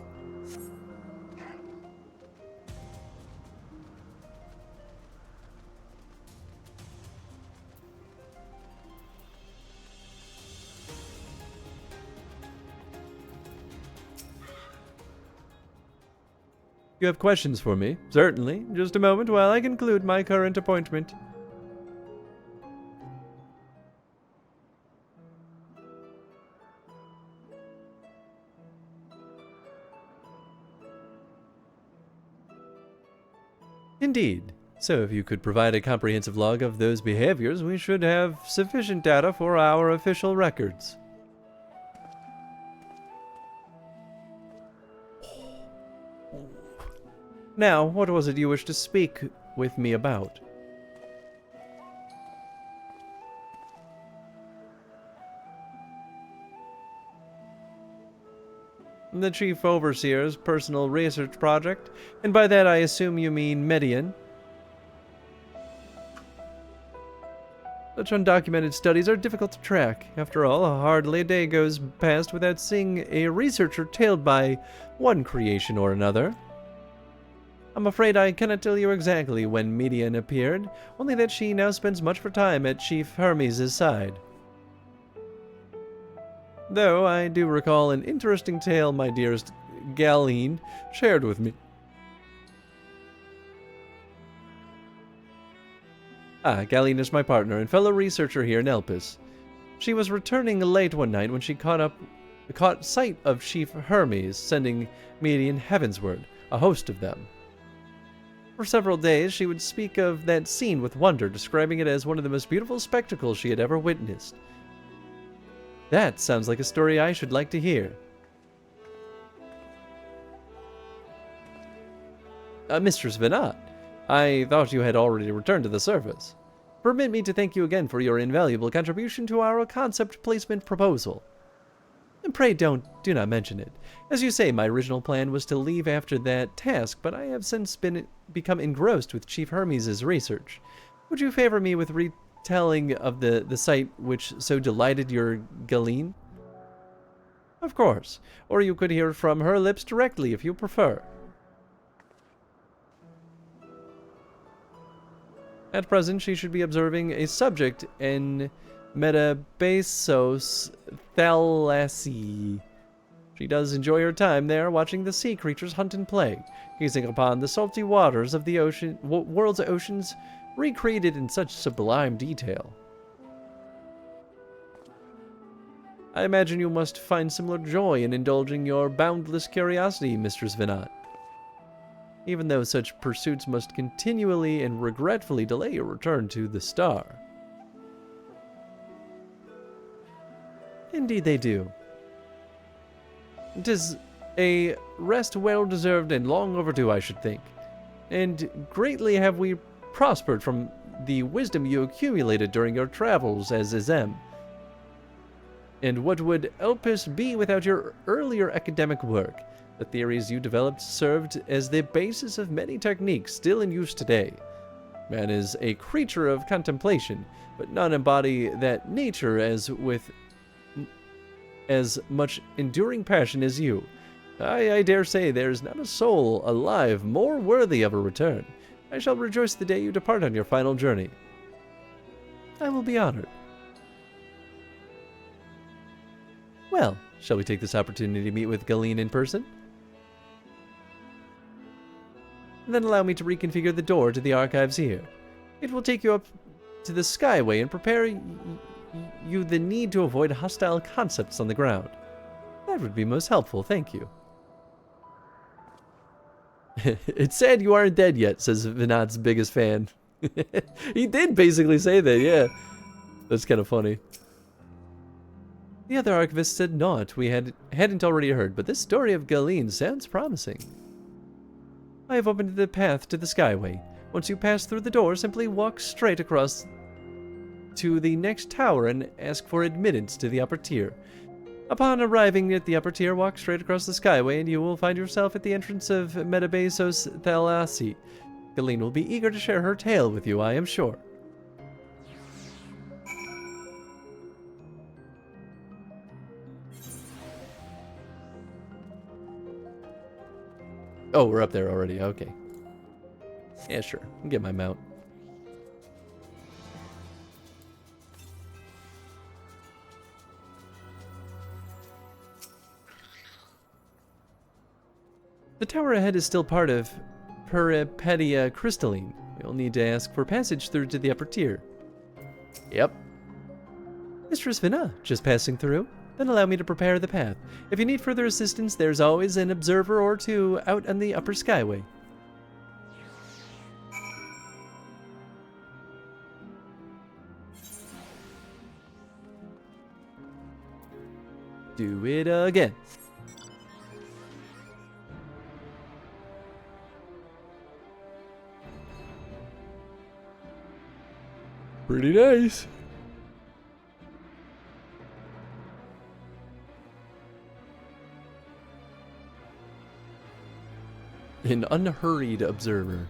You have questions for me? Certainly. Just a moment while I conclude my current appointment. Indeed. So if you could provide a comprehensive log of those behaviors, we should have sufficient data for our official records. Now, what was it you wished to speak with me about? The Chief Overseer's personal research project, and by that I assume you mean Median. Such undocumented studies are difficult to track. After all, hardly a day goes past without seeing a researcher tailed by one creation or another. I'm afraid I cannot tell you exactly when Median appeared, only that she now spends much of her time at Chief Hermes' side. Though I do recall an interesting tale my dearest Galeen shared with me. Galeen is my partner and fellow researcher here in Elpis. She was returning late one night when she caught sight of Chief Hermes sending Median heavensward, a host of them. For several days, she would speak of that scene with wonder, describing it as one of the most beautiful spectacles she had ever witnessed. That sounds like a story I should like to hear. Mistress Venat, I thought you had already returned to the surface. Permit me to thank you again for your invaluable contribution to our concept placement proposal. And pray do not mention it. As you say, my original plan was to leave after that task, but I have since become engrossed with Chief Hermes' research. Would you favor me with retelling of the sight which so delighted your Galeen? Of course, or you could hear from her lips directly if you prefer. At present, she should be observing a subject in Metabasos Thalassi. She does enjoy her time there, watching the sea creatures hunt and play, gazing upon the salty waters of the world's oceans, recreated in such sublime detail. I imagine you must find similar joy in indulging your boundless curiosity, Mistress Venat. Even though such pursuits must continually and regretfully delay your return to the star. Indeed they do. 'Tis a rest well-deserved and long overdue, I should think. And greatly have we prospered from the wisdom you accumulated during your travels as Izem. And what would Elpis be without your earlier academic work? The theories you developed served as the basis of many techniques still in use today. Man is a creature of contemplation, but none embody that nature with as much enduring passion as you. I dare say there is not a soul alive more worthy of a return. I shall rejoice the day you depart on your final journey. I will be honored. Well, shall we take this opportunity to meet with Galeen in person? Then allow me to reconfigure the door to the archives here. It will take you up to the Skyway and prepare you the need to avoid hostile concepts on the ground. That would be most helpful, thank you. It's sad you aren't dead yet, says Vinod's biggest fan. He did basically say that, yeah. That's kind of funny. The other archivist said naught we hadn't already heard, but this story of Galeen sounds promising. I have opened the path to the Skyway. Once you pass through the door, simply walk straight across to the next tower and ask for admittance to the upper tier. Upon arriving at the upper tier, walk straight across the Skyway and you will find yourself at the entrance of Metabesos Thalasi. Galeen will be eager to share her tale with you, I am sure. Oh, we're up there already, okay. Yeah, sure, I'll get my mount. The tower ahead is still part of Peripedia Crystalline. You'll need to ask for passage through to the upper tier. Yep. Mistress Vina, just passing through? Then allow me to prepare the path. If you need further assistance, there's always an observer or two out on the upper Skyway. Do it again. Pretty nice. An unhurried observer.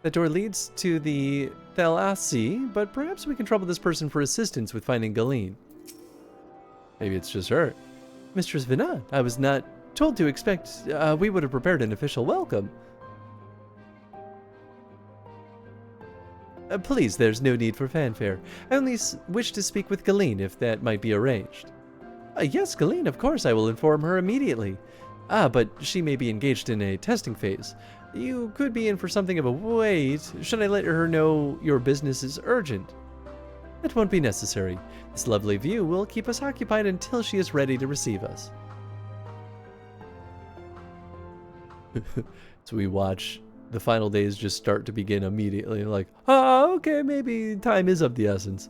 The door leads to the Thalasi, but perhaps we can trouble this person for assistance with finding Galeen. Maybe it's just her. Mistress Vina, I was not told to expect we would have prepared an official welcome. Please, there's no need for fanfare. I only wish to speak with Galeen, if that might be arranged. Yes, Galeen, of course, I will inform her immediately. But she may be engaged in a testing phase. You could be in for something of a wait. Should I let her know your business is urgent? That won't be necessary. This lovely view will keep us occupied until she is ready to receive us. So we watch the final days just start to begin immediately. Like, oh, okay, maybe time is of the essence.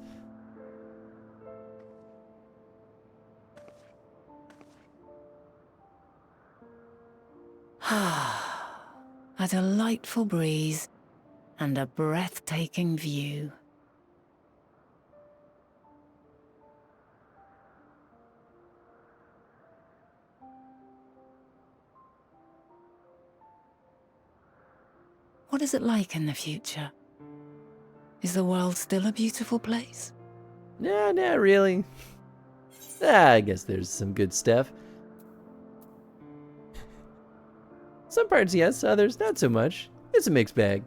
A delightful breeze and a breathtaking view. What is it like in the future? Is the world still a beautiful place?
Nah, not really. I guess there's some good stuff. Some parts yes, others not so much. It's a mixed bag.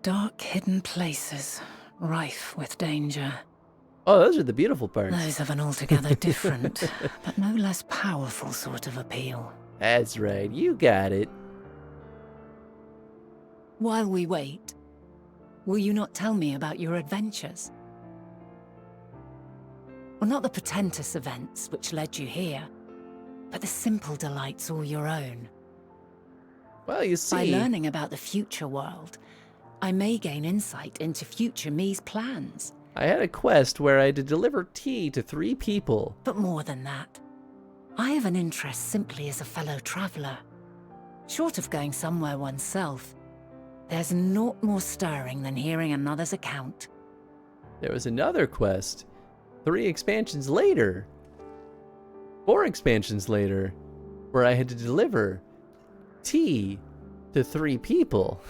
Dark hidden places, rife with danger.
Oh, those are the beautiful parts.
Those have an altogether different, but no less powerful sort of appeal.
That's right, you got it.
While we wait, will you not tell me about your adventures? Well, not the portentous events which led you here, but the simple delights all your own.
Well, you see...
By learning about the future world, I may gain insight into future me's plans.
I had a quest where I had to deliver tea to 3 people.
But more than that, I have an interest simply as a fellow traveller. Short of going somewhere oneself, there's naught more stirring than hearing another's account.
there was another quest 4 expansions later, where I had to deliver tea to 3 people.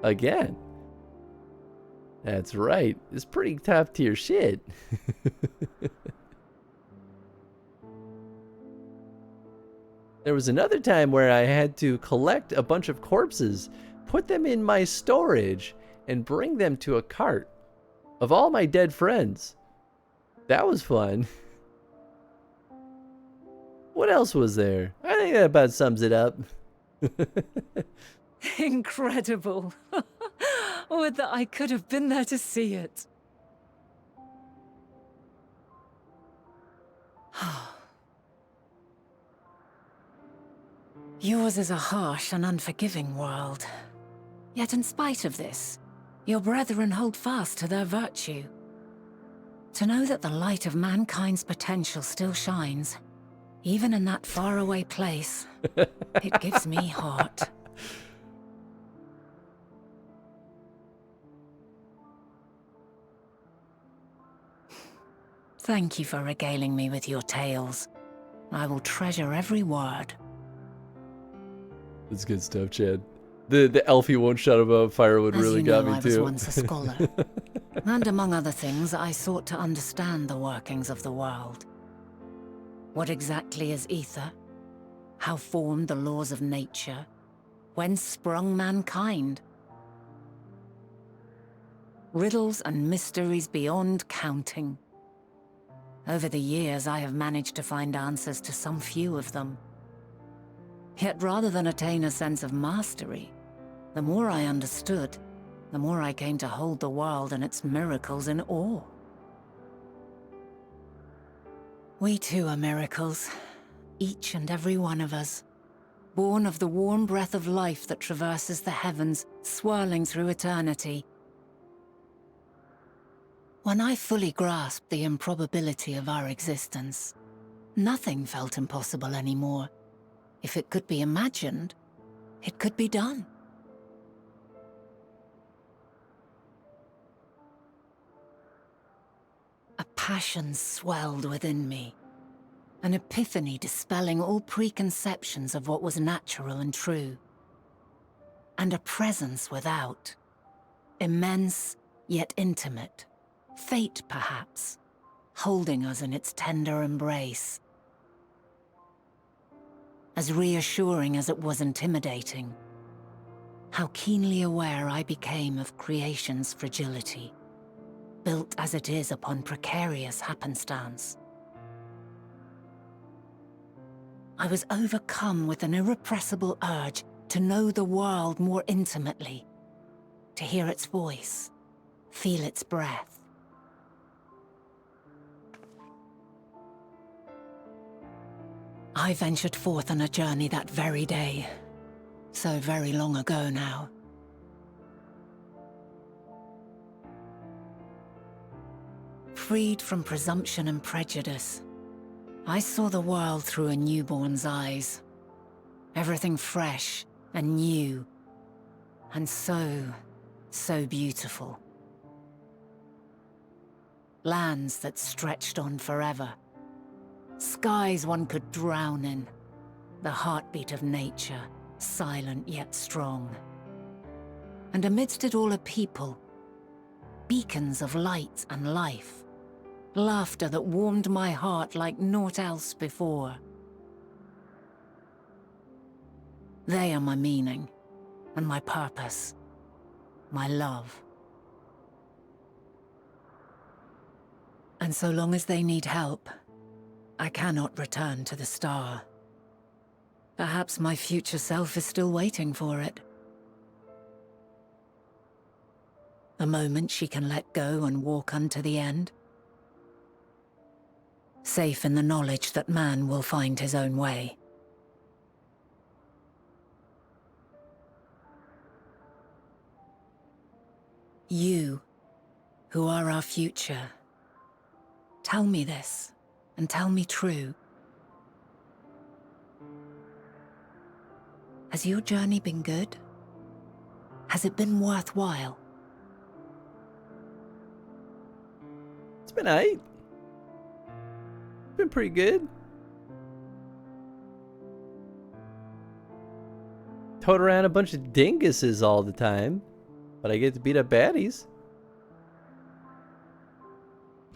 Again. That's right. It's pretty top tier shit. There was another time where I had to collect a bunch of corpses, put them in my storage, and bring them to a cart of all my dead friends. That was fun. What else was there? I think that about sums it up.
Incredible. Would that I could have been there to see it. Yours is a harsh and unforgiving world. Yet in spite of this, your brethren hold fast to their virtue. To know that the light of mankind's potential still shines, even in that faraway place, it gives me heart. Thank you for regaling me with your tales. I will treasure every word.
That's good stuff, Chad. The Elfie won't shut about firewood
As
really
you
got
know,
me
I was
too.
once a scholar. And among other things, I sought to understand the workings of the world. What exactly is ether? How formed the laws of nature? Whence sprung mankind? Riddles and mysteries beyond counting. Over the years, I have managed to find answers to some few of them. Yet rather than attain a sense of mastery, the more I understood, the more I came to hold the world and its miracles in awe. We too are miracles, each and every one of us, born of the warm breath of life that traverses the heavens, swirling through eternity. When I fully grasped the improbability of our existence, nothing felt impossible anymore. If it could be imagined, it could be done. A passion swelled within me, an epiphany dispelling all preconceptions of what was natural and true. And a presence without, immense yet intimate, fate perhaps, holding us in its tender embrace. As reassuring as it was intimidating, how keenly aware I became of creation's fragility, built as it is upon precarious happenstance. I was overcome with an irrepressible urge to know the world more intimately, to hear its voice, feel its breath. I ventured forth on a journey that very day, so very long ago now. Freed from presumption and prejudice, I saw the world through a newborn's eyes. Everything fresh and new, and so beautiful. Lands that stretched on forever. Skies one could drown in. The heartbeat of nature, silent yet strong. And amidst it all a people, beacons of light and life. Laughter that warmed my heart like naught else before. They are my meaning, and my purpose, my love. And so long as they need help, I cannot return to the star. Perhaps my future self is still waiting for it. The moment she can let go and walk unto the end. Safe in the knowledge that man will find his own way. You, who are our future, tell me this, and tell me true. Has your journey been good? Has it been worthwhile?
It's been aight. Been pretty good. Tote around a bunch of dinguses all the time, but I get to beat up baddies.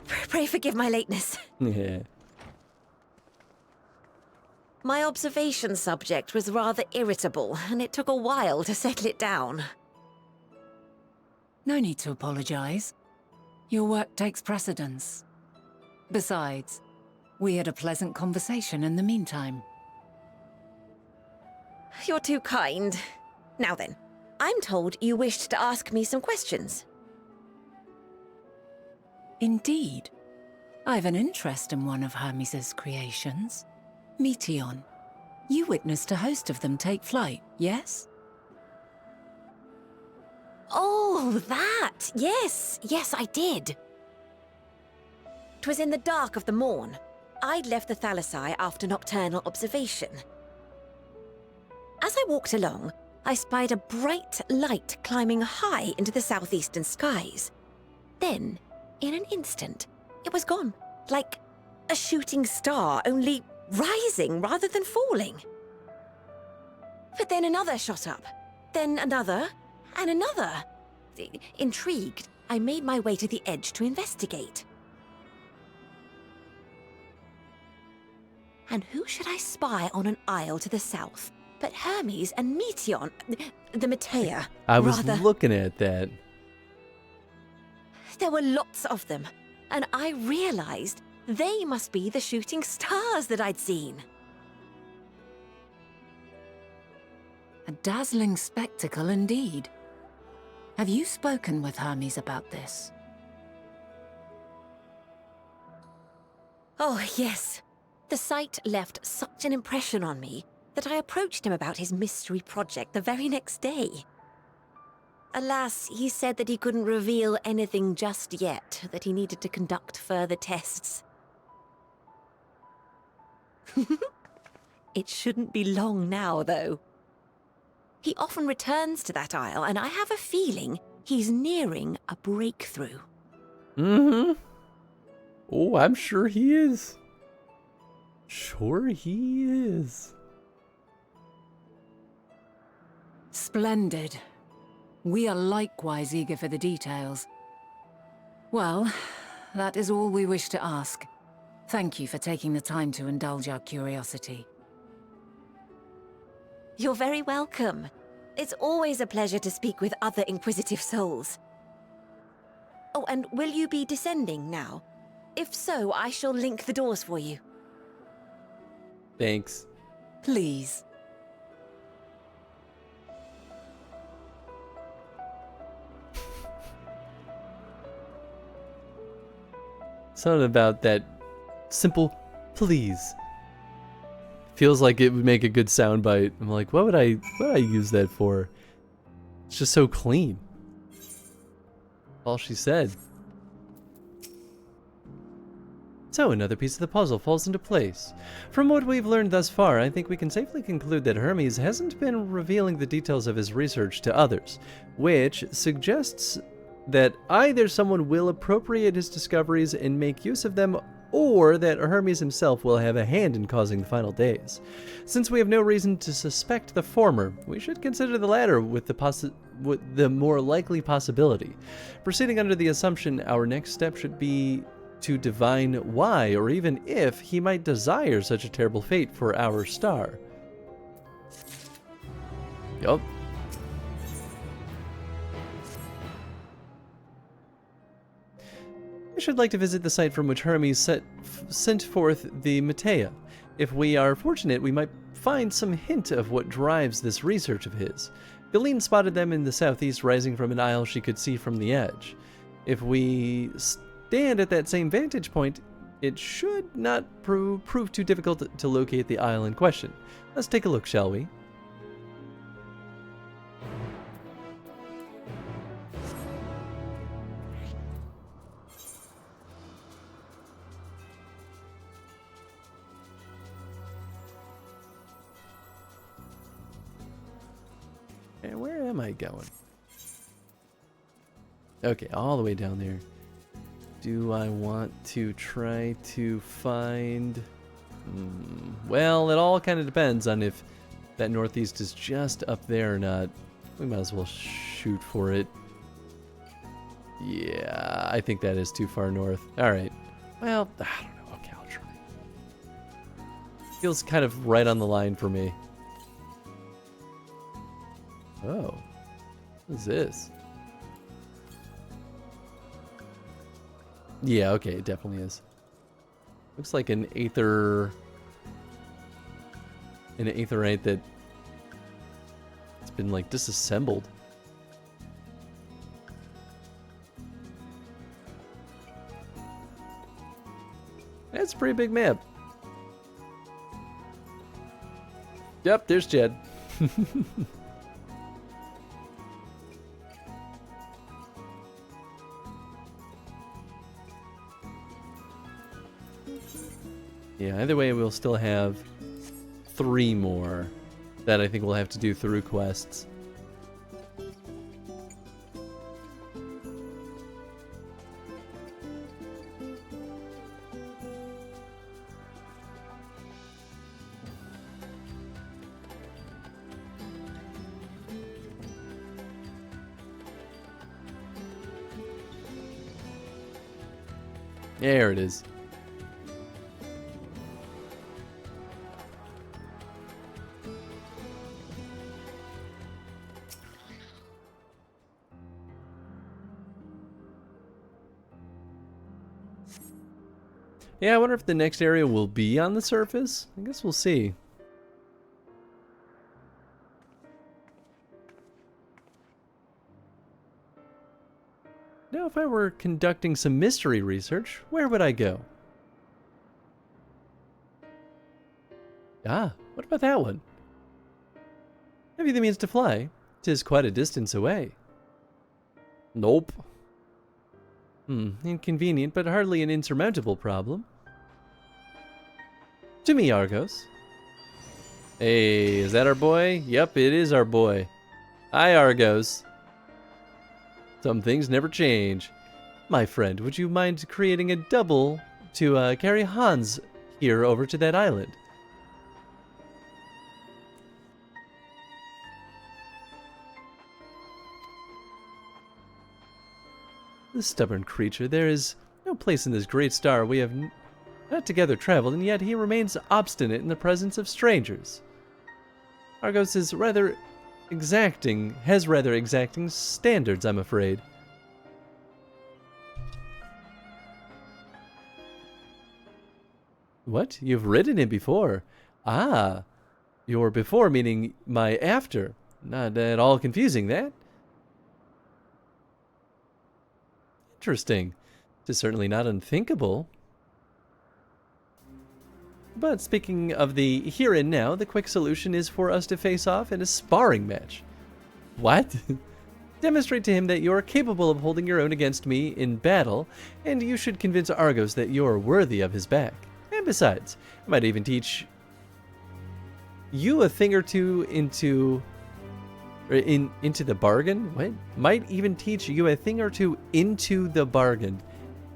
Pray forgive my lateness.
Yeah.
My observation subject was rather irritable, and it took a while to settle it down.
No need to apologize. Your work takes precedence. Besides, we had a pleasant conversation in the meantime.
You're too kind. Now then, I'm told you wished to ask me some questions.
Indeed. I've an interest in one of Hermes' creations. Meteon. You witnessed a host of them take flight, yes?
Oh, that! Yes, yes, I did. 'Twas in the dark of the morn. I'd left the Thalassai after nocturnal observation. As I walked along, I spied a bright light climbing high into the southeastern skies. Then, in an instant, it was gone, like a shooting star, only rising rather than falling. But then another shot up, then another, and another. Intrigued, I made my way to the edge to investigate. And who should I spy on an isle to the south but Hermes and Meteon, the Metea,
I was
rather.
looking at that.
There were lots of them, and I realized they must be the shooting stars that I'd seen.
A dazzling spectacle indeed. Have you spoken with Hermes about this?
Oh, yes. The sight left such an impression on me that I approached him about his mystery project the very next day. Alas, he said that he couldn't reveal anything just yet, that he needed to conduct further tests. It shouldn't be long now, though. He often returns to that isle, and I have a feeling he's nearing a breakthrough.
Mm-hmm. Oh, I'm sure he is. Sure he is.
Splendid. We are likewise eager for the details. Well, that is all we wish to ask. Thank you for taking the time to indulge our curiosity.
You're very welcome. It's always a pleasure to speak with other inquisitive souls. Oh, and will you be descending now? If so, I shall link the doors for you.
Thanks.
Please.
Something about that simple please. Feels like it would make a good soundbite. I'm like, what would I use that for? It's just so clean. All she said. So another piece of the puzzle falls into place. From what we've learned thus far, I think we can safely conclude that Hermes hasn't been revealing the details of his research to others, which suggests that either someone will appropriate his discoveries and make use of them, or that Hermes himself will have a hand in causing the final days. Since we have no reason to suspect the former, we should consider the latter with the more likely possibility. Proceeding under the assumption, our next step should be to divine why, or even if, he might desire such a terrible fate for our star. Yup. I should like to visit the site from which Hermes sent forth the Metea. If we are fortunate, we might find some hint of what drives this research of his. Galeen spotted them in the southeast, rising from an isle she could see from the edge. If we stand at that same vantage point, it should not prove too difficult to locate the isle in question. Let's take a look, shall we? And where am I going? Okay, all the way down there do I want to try to find... well, it all kind of depends on if that northeast is just up there or not. We might as well shoot for it. Yeah, I think that is too far north. Alright. Well, I don't know. Okay, I'll try. Feels kind of right on the line for me. Oh. What is this? Yeah, okay, it definitely is. Looks like an aetherite that it's been like disassembled. That's a pretty big map. Yep, there's Jed. Yeah, either way, we'll still have 3 more that I think we'll have to do through quests. There it is. Yeah, I wonder if the next area will be on the surface. I guess we'll see. Now, if I were conducting some mystery research, where would I go? Ah, what about that one? Have you the means to fly? 'Tis quite a distance away. Nope. Inconvenient, but hardly an insurmountable problem. To me, Argos. Hey, is that our boy? Yep, it is our boy. Hi, Argos. Some things never change. My friend, would you mind creating a double to carry Hans here over to that island? The stubborn creature, there is no place in this great star we have not together traveled, and yet he remains obstinate in the presence of strangers. Argos is rather exacting standards, I'm afraid. What? You've ridden him before? Ah, your before meaning my after. Not at all confusing, that. Interesting. It is certainly not unthinkable. But speaking of the here and now, the quick solution is for us to face off in a sparring match. What? Demonstrate to him that you're capable of holding your own against me in battle, and you should convince Argos that you're worthy of his back. And besides, I might even teach you a thing or two into the bargain? What? Might even teach you a thing or two into the bargain.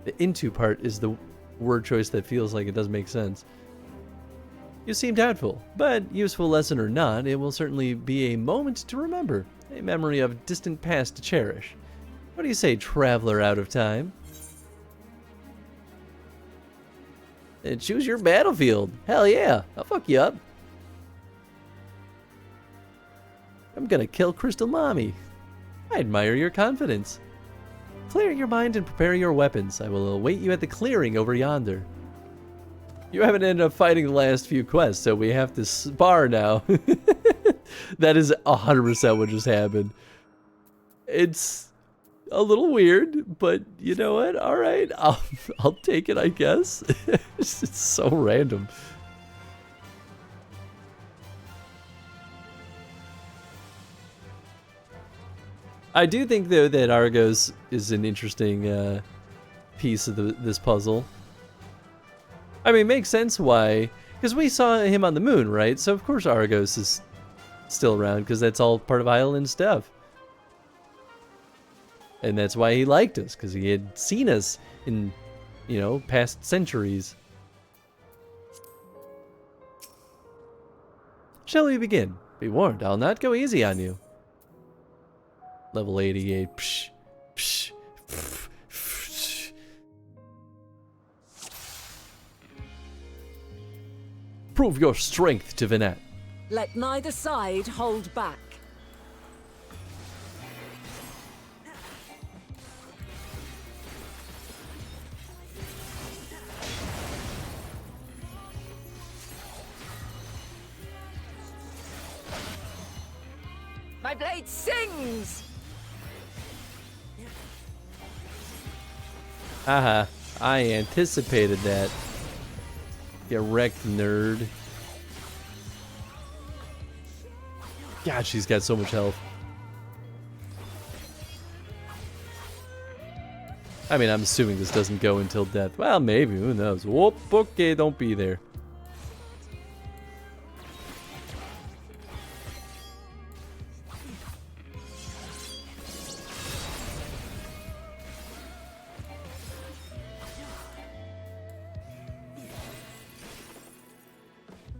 The into part is the word choice that feels like it doesn't make sense. You seem doubtful, but useful lesson or not, it will certainly be a moment to remember, a memory of distant past to cherish. What do you say, traveler out of time? And choose your battlefield. Hell yeah, I'll fuck you up. I'm gonna kill Crystal Mommy. I admire your confidence. Clear your mind and prepare your weapons. I will await you at the clearing over yonder. You haven't ended up fighting the last few quests, so we have to spar now. That is 100% what just happened. It's a little weird, but you know what? All right, I'll take it, I guess. It's so random. I do think, though, that Argos is an interesting piece of this puzzle. I mean, it makes sense why, because we saw him on the moon, right? So of course Argos is still around, because that's all part of Island stuff. And that's why he liked us, because he had seen us in, you know, past centuries. Shall we begin? Be warned, I'll not go easy on you. Level 88. Psh, psh, psh, psh. Prove your strength, Divinette.
Let neither side hold back. My blade sings!
Haha, I anticipated that. Get wrecked, nerd. God, she's got so much health. I mean, I'm assuming this doesn't go until death. Well, maybe, who knows? Whoop, okay, don't be there.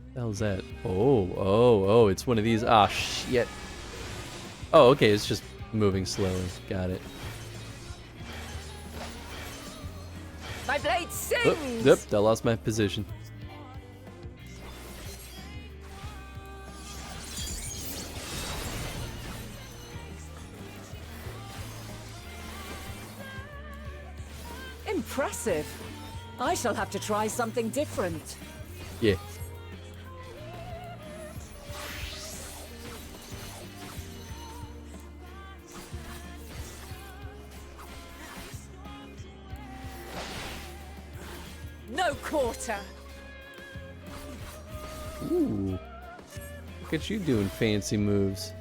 What the hell's that? Oh, it's one of these. Ah, shit. Oh, okay, it's just moving slowly. Got it.
My blade sings!
Yep, I lost my position.
Impressive. I shall have to try something different.
Yeah.
No quarter.
Ooh. Look at you doing fancy moves.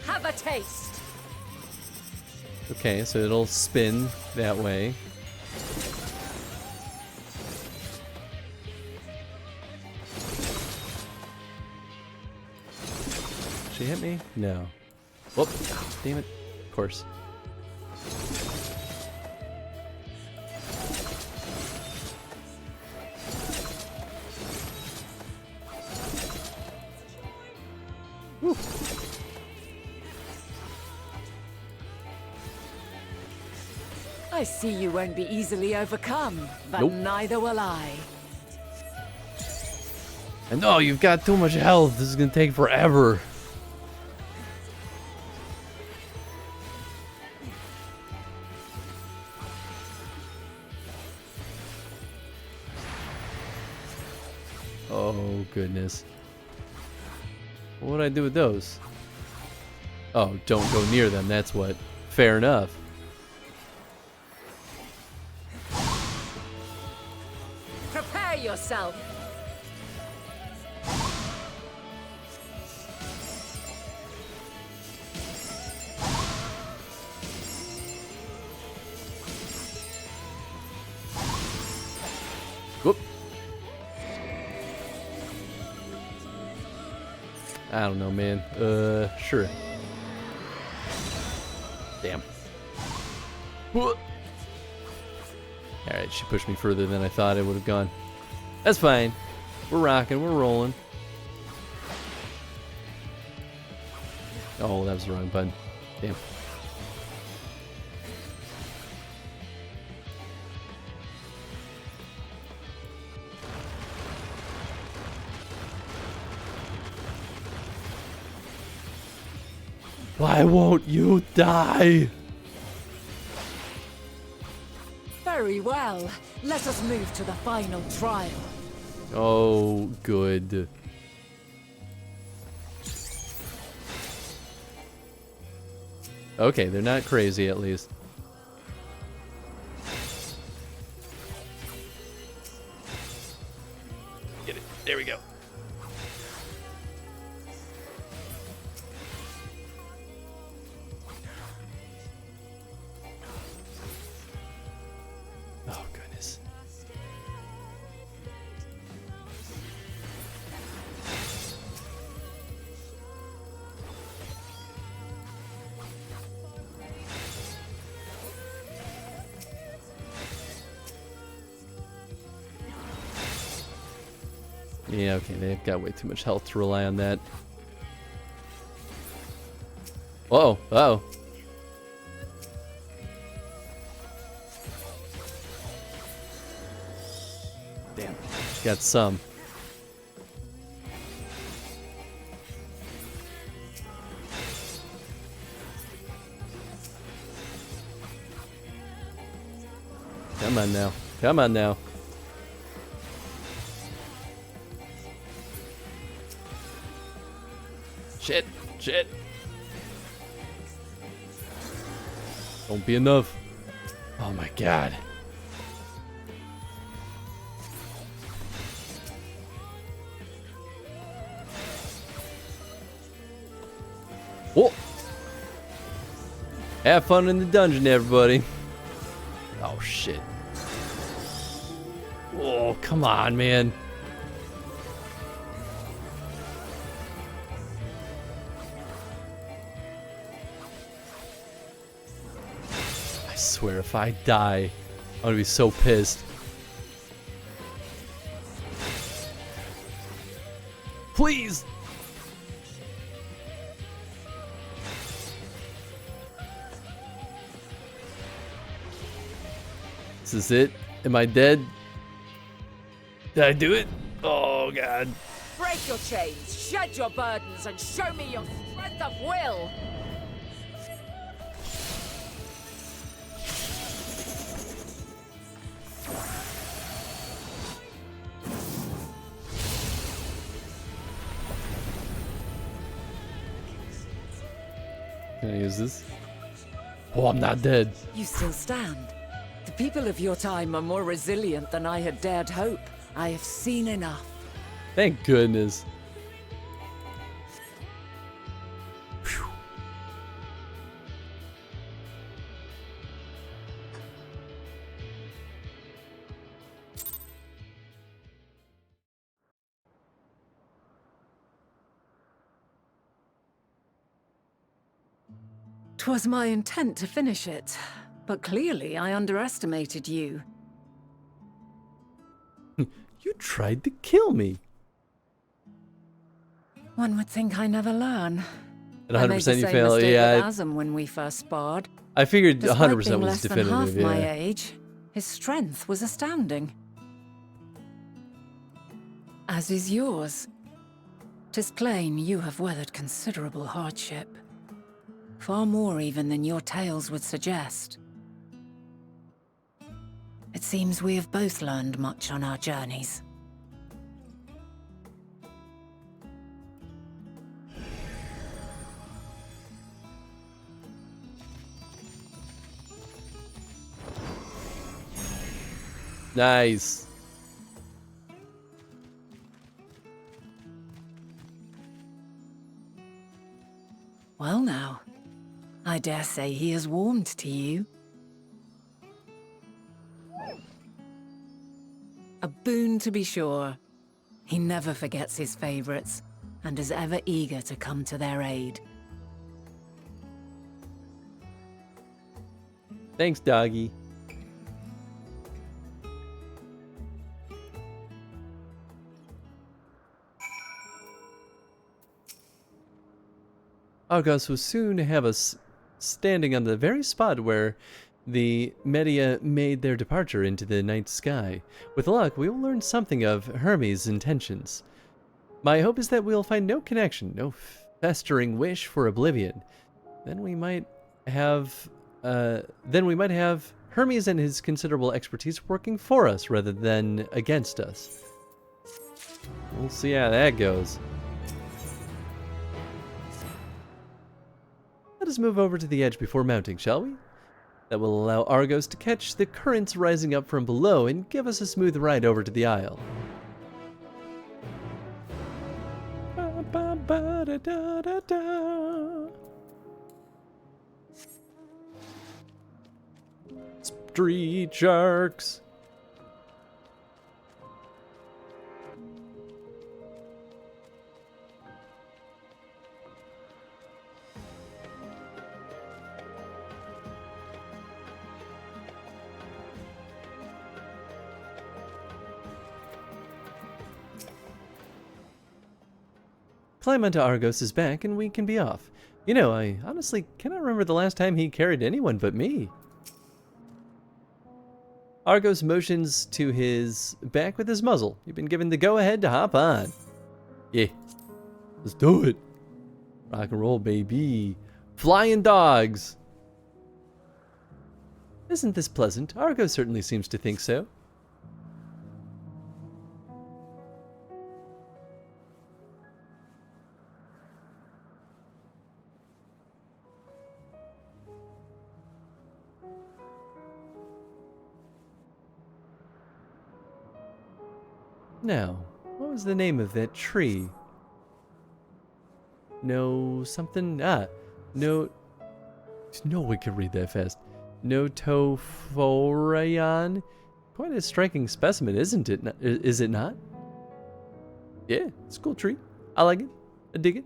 Have a taste.
Okay, so it'll spin that way. She hit me? No. Whoop. Damn it. Of course. Woo.
I see you won't be easily overcome, but
Nope.
neither will I.
And no, you've got too much health. This is gonna take forever. Oh, goodness. What would I do with those? Oh, don't go near them, that's what. Fair enough.
Prepare yourself.
Whoop. I don't know, man. Sure. Damn. Alright, she pushed me further than I thought it would have gone. That's fine. We're rocking, we're rolling. Oh, that was the wrong button. Damn. Why won't you die?
Very well. Let us move to the final trial.
Oh, good. Okay, they're not crazy at least. Get it. There we go. Oh, goodness. Yeah, okay, they've got way too much health to rely on that. Whoa, oh. Damn, got some. Come on now. Come on now. Shit. Shit. Don't be enough. Oh my god. Whoa. Have fun in the dungeon, everybody. Oh shit. Oh, come on, man. I swear, if I die, I'm gonna be so pissed. Please! This is it? Am I dead? Did I do it? Oh, God.
Break your chains, shed your burdens, and show me your strength of will!
Can I use this? Oh, I'm not dead.
You still stand. The people of your time are more resilient than I had dared hope. I have seen enough.
Thank goodness. Whew.
"'Twas my intent to finish it, but clearly I underestimated you.
You tried to kill me.
One would think I never learn.
At
I made
100%
the
you
same
fail.
mistake
Yeah.
with Azam when we first sparred.
I figured
Despite
100%
being
was
less than half
definitive,
my
yeah.
age, his strength was astounding. As is yours. 'Tis plain you have weathered considerable hardship. Far more even than your tales would suggest. It seems we have both learned much on our journeys.
Nice.
Well now, I dare say he has warmed to you. A boon to be sure. He never forgets his favorites, and is ever eager to come to their aid.
Thanks, doggy. Argos will soon have us standing on the very spot where the Media made their departure into the night sky. With luck, we will learn something of Hermes' intentions. My hope is that we'll find no connection, no festering wish for oblivion. Then we might have Hermes and his considerable expertise working for us rather than against us. We'll see how that goes. Let us move over to the edge before mounting, shall we? That will allow Argos to catch the currents rising up from below and give us a smooth ride over to the isle. Street sharks. Climb onto Argos's back and we can be off. You know, I honestly cannot remember the last time he carried anyone but me. Argos motions to his back with his muzzle. You've been given the go-ahead to hop on. Yeah, let's do it. Rock and roll, baby. Flying dogs. Isn't this pleasant? Argos certainly seems to think so. Now, what was the name of that tree? No something? No one can read that fast. Notophorayon? Quite a striking specimen, isn't it? Is it not? Yeah, it's a cool tree. I like it. I dig it.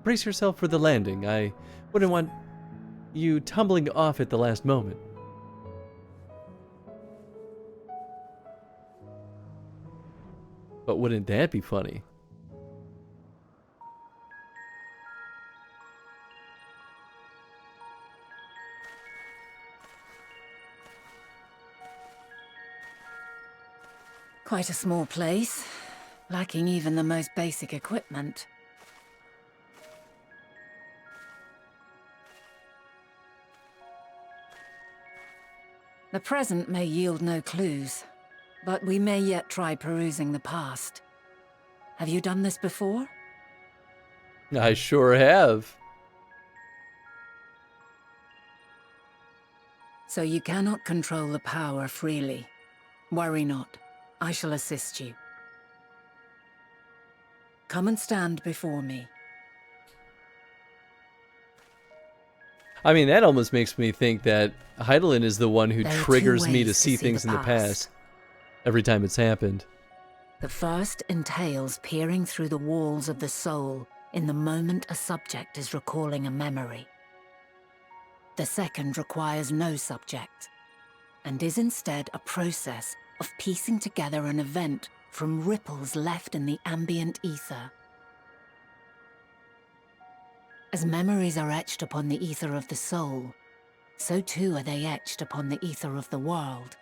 Brace yourself for the landing. I wouldn't want you tumbling off at the last moment. But wouldn't that be funny?
Quite a small place, lacking even the most basic equipment. The present may yield no clues, but we may yet try perusing the past. Have you done this before?
I sure have.
So you cannot control the power freely. Worry not. I shall assist you. Come and stand before me.
I mean, that almost makes me think that Heidelin is the one who
There are two
triggers me to
ways
see
to see
things
the
in the
past.
past. Every time it's happened.
The first entails peering through the walls of the soul in the moment a subject is recalling a memory. The second requires no subject, and is instead a process of piecing together an event from ripples left in the ambient ether. As memories are etched upon the ether of the soul, so too are they etched upon the ether of the world.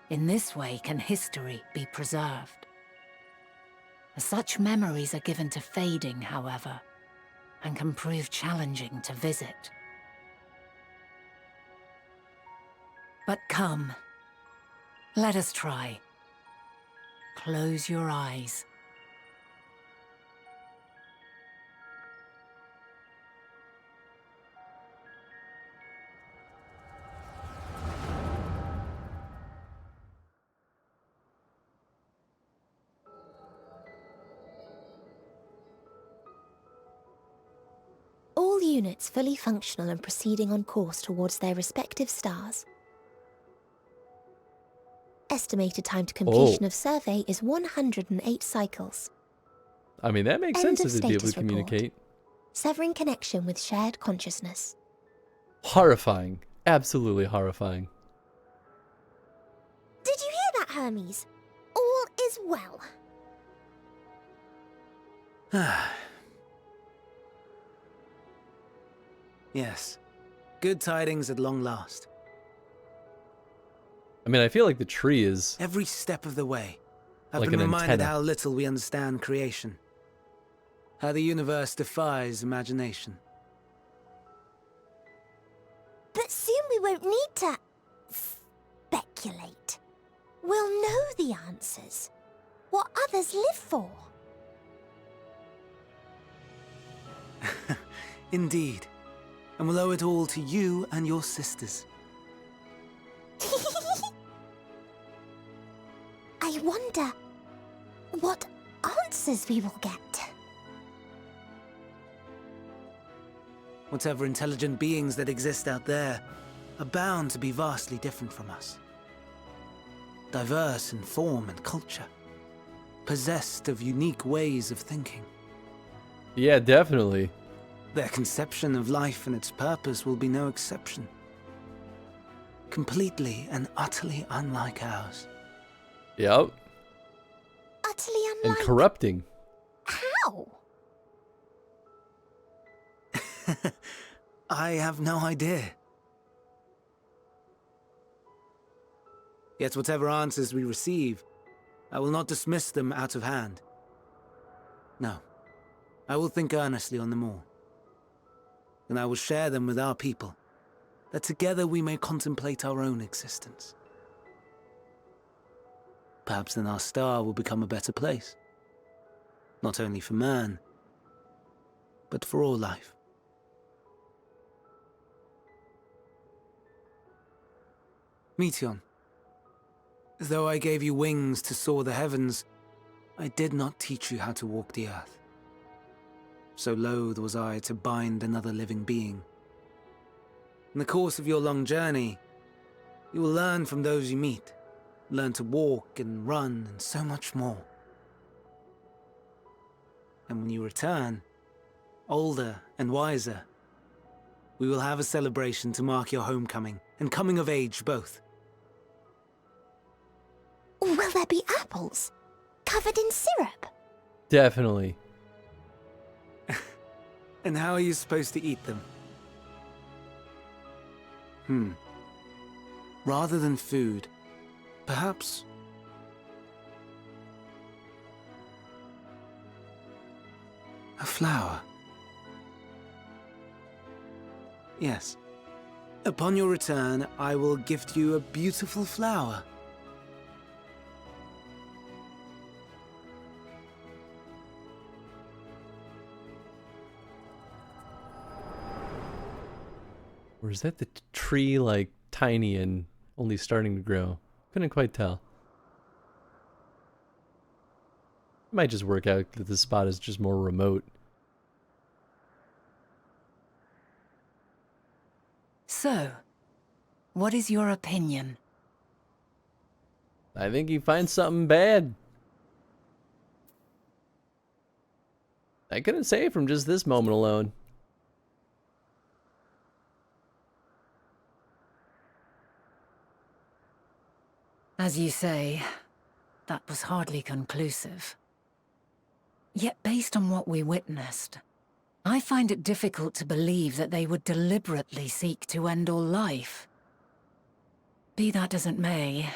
In this way can history be preserved. Such memories are given to fading, however, and can prove challenging to visit. But come, let us try. Close your eyes.
All units fully functional and proceeding on course towards their respective stars. Estimated time to completion of survey is 108 cycles.
I mean, that makes
End
sense
of
if they'd be able to
status report.
communicate.
Severing connection with shared consciousness.
Horrifying. Absolutely horrifying.
Did you hear that, Hermes? All is well.
Yes. Good tidings at long last.
I mean, I feel like the tree is
Every step of the way, I've
like
been
an
reminded
antenna.
how little we understand creation. How the universe defies imagination.
But soon we won't need to speculate. We'll know the answers. What others live for.
Indeed. And we'll owe it all to you and your sisters.
I wonder what answers we will get.
Whatever intelligent beings that exist out there are bound to be vastly different from us. Diverse in form and culture. Possessed of unique ways of thinking.
Yeah, definitely.
Their conception of life and its purpose will be no exception. completely and utterly unlike ours.
Yep.
Utterly
And
unlike.
corrupting.
How?
I have no idea. Yet whatever answers we receive, I will not dismiss them out of hand. No, I will think earnestly on them all. And I will share them with our people, that together we may contemplate our own existence. Perhaps then our star will become a better place. Not only for man, but for all life. Meteon, though I gave you wings to soar the heavens, I did not teach you how to walk the earth. So loath was I to bind another living being. In the course of your long journey, you will learn from those you meet, learn to walk and run and so much more. And when you return, older and wiser, we will have a celebration to mark your homecoming and coming of age both.
Will there be apples? Covered in syrup?
Definitely.
And how are you supposed to eat them? Rather than food, perhaps... a flower. Yes. Upon your return, I will gift you a beautiful flower.
Or is that the tree, like, tiny and only starting to grow? Couldn't quite tell. Might just work out that the spot is just more remote.
So, what is your opinion?
I think he finds something bad. I couldn't say from just this moment alone.
As you say, that was hardly conclusive. Yet based on what we witnessed, I find it difficult to believe that they would deliberately seek to end all life. Be that as it may,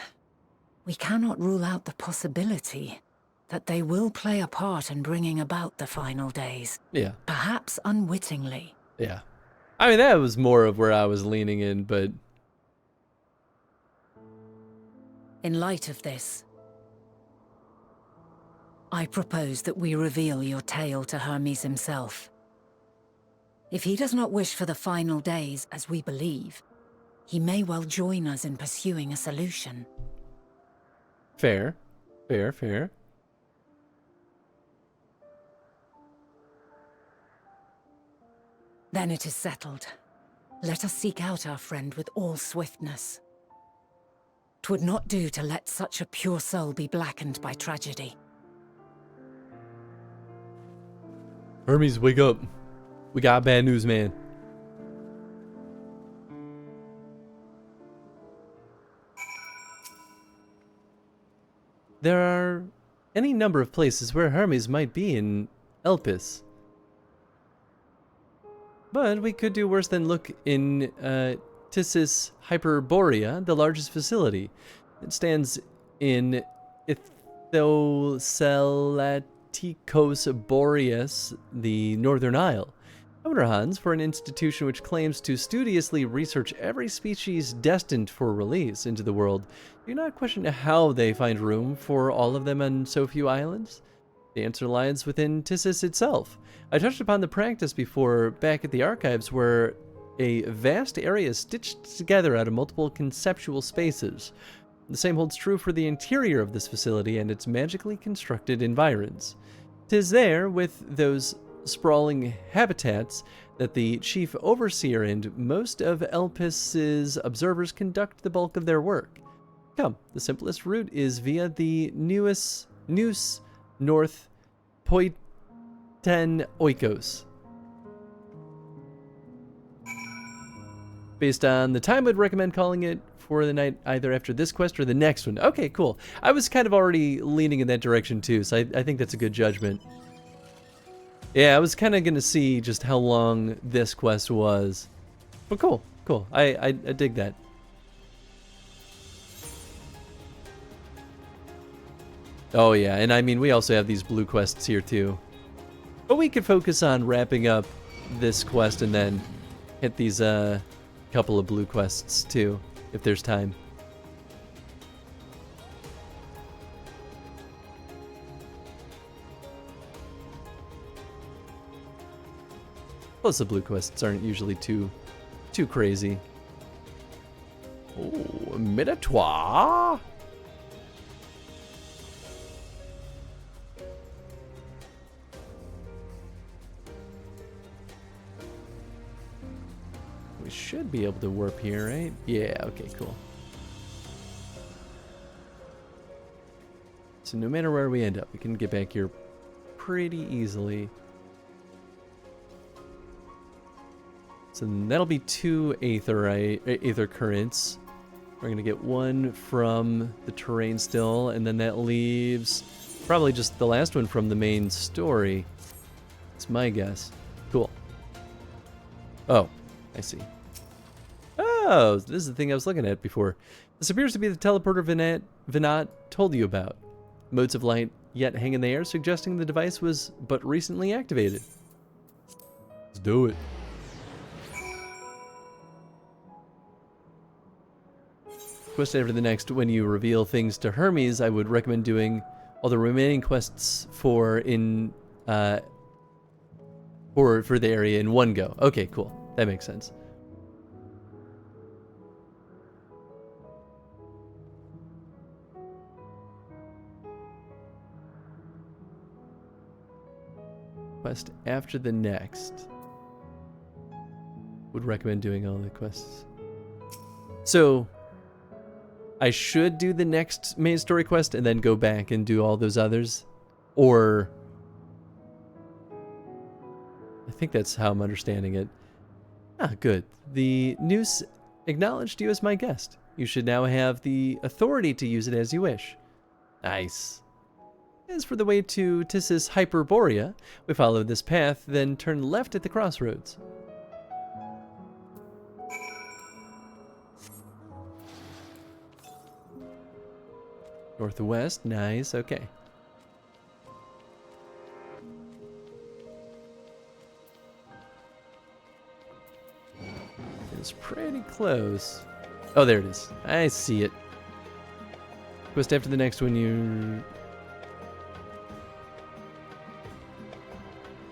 we cannot rule out the possibility that they will play a part in bringing about the final days.
Yeah.
Perhaps unwittingly.
Yeah. I mean, that was more of where I was leaning in, but...
In light of this, I propose that we reveal your tale to Hermes himself. If he does not wish for the final days, as we believe, he may well join us in pursuing a solution.
Fair. Fair, fair.
Then it is settled. Let us seek out our friend with all swiftness. 'Twould not do to let such a pure soul be blackened by tragedy.
Hermes, wake up. We got bad news, man. There are any number of places where Hermes might be in Elpis. But we could do worse than look in Tissus Hyperborea, the largest facility. It stands in Ithocelatikos Boreas, the Northern Isle. I wonder, Hans, for an institution which claims to studiously research every species destined for release into the world, do you not question how they find room for all of them on so few islands? The answer lies within Tissus itself. I touched upon the practice before back at the archives, where a vast area is stitched together out of multiple conceptual spaces. The same holds true for the interior of this facility and its magically constructed environs. 'Tis there, with those sprawling habitats, that the chief overseer and most of Elpis's observers conduct the bulk of their work. Come, the simplest route is via the Nous North Poiten Oikos. Based on the time, I'd recommend calling it for the night either after this quest or the next one. Okay, cool. I was kind of already leaning in that direction too, so I think that's a good judgment. Yeah, I was kind of going to see just how long this quest was. But cool, cool. I dig that. Oh yeah, and I mean, we also have these blue quests here too. But we could focus on wrapping up this quest and then hit these couple of blue quests too, if there's time. Plus the blue quests aren't usually too crazy. Oh, Minotaur! We should be able to warp here, right? Yeah, okay, cool. So no matter where we end up, we can get back here pretty easily. So that'll be 2 aether currents. We're gonna get 1 from the terrain still, and then that leaves probably just the last one from the main story. That's my guess. Cool. Oh, I see. Oh, this is the thing I was looking at before. This appears to be the teleporter Vinat told you about. Motes of light yet hang in the air, suggesting the device was but recently activated. Let's do it. Quest after the next, when you reveal things to Hermes, I would recommend doing all the remaining quests for the area in one go. Okay, cool. That makes sense. Quest after the next. Would recommend doing all the quests. So I should do the next main story quest and then go back and do all those others, or I think that's how I'm understanding it. Ah, good. The Noose acknowledged you as my guest. You should now have the authority to use it as you wish. Nice. As for the way to Tissus Hyperborea, we follow this path, then turn left at the crossroads. Northwest, nice, okay. It's pretty close. Oh, there it is. I see it. Quest after the next one,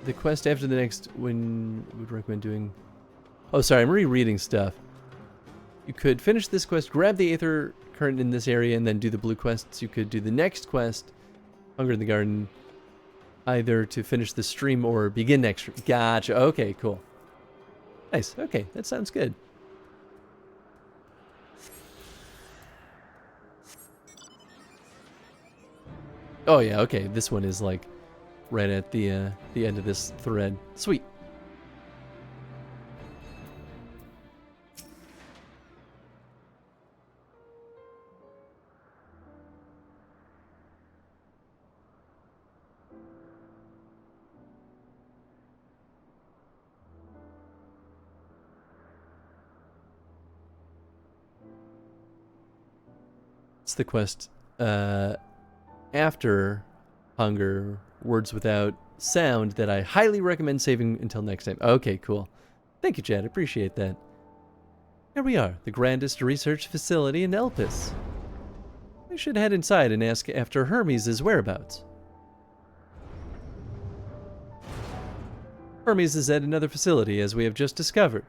The quest after the next one would recommend doing... Oh, sorry, I'm rereading stuff. You could finish this quest, grab the Aether Current in this area, and then do the blue quests. You could do the next quest, Hunger in the Garden, either to finish the stream or begin next stream. Gotcha. Okay, cool. Nice. Okay, that sounds good. Oh yeah, okay. This one is like right at the end of this thread. Sweet. It's the quest after Hunger, Words Without Sound, that I highly recommend saving until next time. Okay, cool. Thank you, Chad. Appreciate that. Here we are, the grandest research facility in Elpis. We should head inside and ask after Hermes' whereabouts. Hermes is at another facility, as we have just discovered.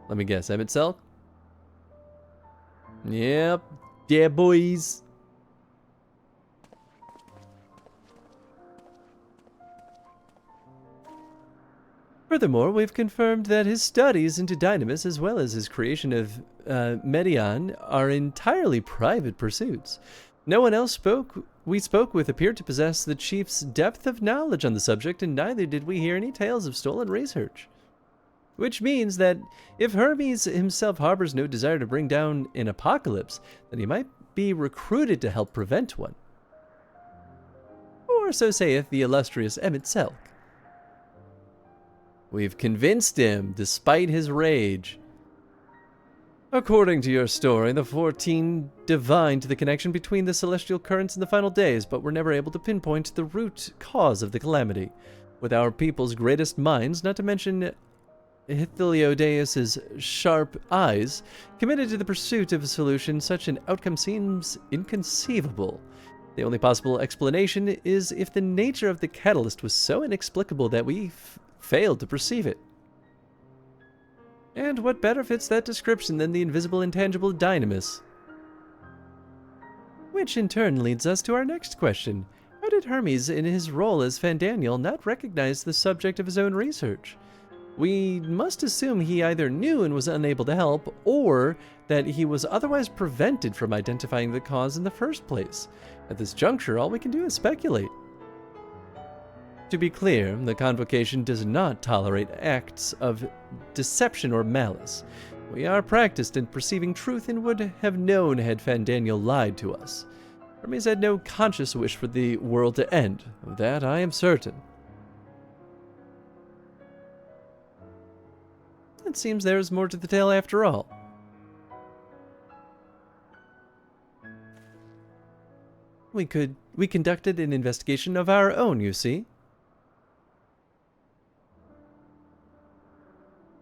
Let me guess, Emmett Selk? Yep. Yeah, boys. Furthermore, we've confirmed that his studies into Dynamis, as well as his creation of Medion, are entirely private pursuits. No one else we spoke with appeared to possess the chief's depth of knowledge on the subject, and neither did we hear any tales of stolen research. Which means that if Hermes himself harbors no desire to bring down an apocalypse, then he might be recruited to help prevent one. Or so saith the illustrious Emmett Selk. We've convinced him, despite his rage. According to your story, the 14 divined the connection between the celestial currents in the final days, but were never able to pinpoint the root cause of the calamity. With our people's greatest minds, not to mention Hithiliodeus's sharp eyes, committed to the pursuit of a solution, such an outcome seems inconceivable. The only possible explanation is if the nature of the catalyst was so inexplicable that we failed to perceive it. And what better fits that description than the invisible, intangible dynamis? Which in turn leads us to our next question. How did Hermes, in his role as Fandaniel, not recognize the subject of his own research? We must assume he either knew and was unable to help, or that he was otherwise prevented from identifying the cause in the first place. At this juncture, all we can do is speculate. To be clear, the Convocation does not tolerate acts of deception or malice. We are practiced in perceiving truth and would have known had Fandaniel lied to us. Hermes had no conscious wish for the world to end. Of that I am certain. It seems there is more to the tale after all. We conducted an investigation of our own, you see.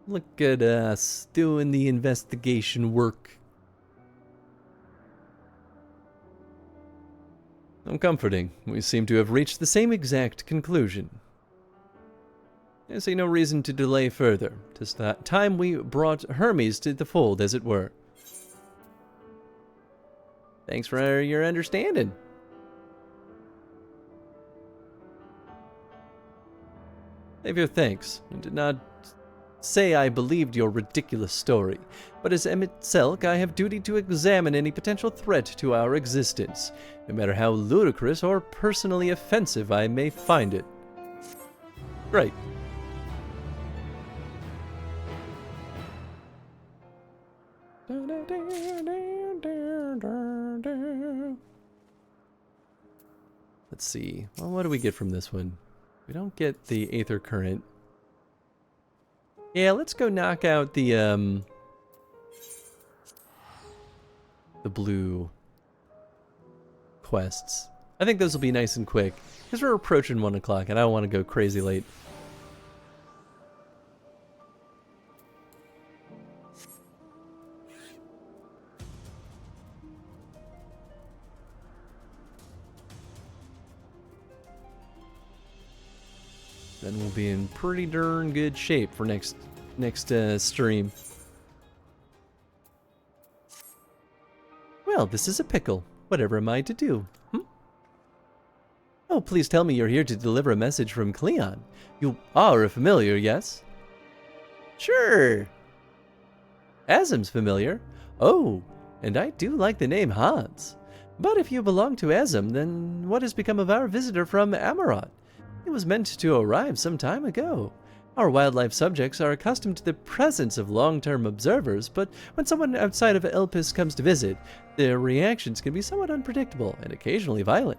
Look at us, doing the investigation work. Comforting. We seem to have reached the same exact conclusion. I see no reason to delay further. 'Tis that time we brought Hermes to the fold, as it were. Thanks for your understanding. Save your thanks. I did not say I believed your ridiculous story, but as Emmett Selk, I have duty to examine any potential threat to our existence, no matter how ludicrous or personally offensive I may find it. Right. Let's see. Well, what do we get from this one? We don't get the Aether Current. Yeah, let's go knock out the blue quests. I think those will be nice and quick, because we're approaching 1 o'clock and I don't want to go crazy late. Then we'll be in pretty darn good shape for next stream. Well, this is a pickle. Whatever am I to do? Oh, please tell me you're here to deliver a message from Cleon. You are a familiar, yes? Sure. Asm's familiar. Oh, and I do like the name Hans. But if you belong to Asm, then what has become of our visitor from Amarot? It was meant to arrive some time ago. Our wildlife subjects are accustomed to the presence of long-term observers, but when someone outside of Elpis comes to visit, their reactions can be somewhat unpredictable and occasionally violent.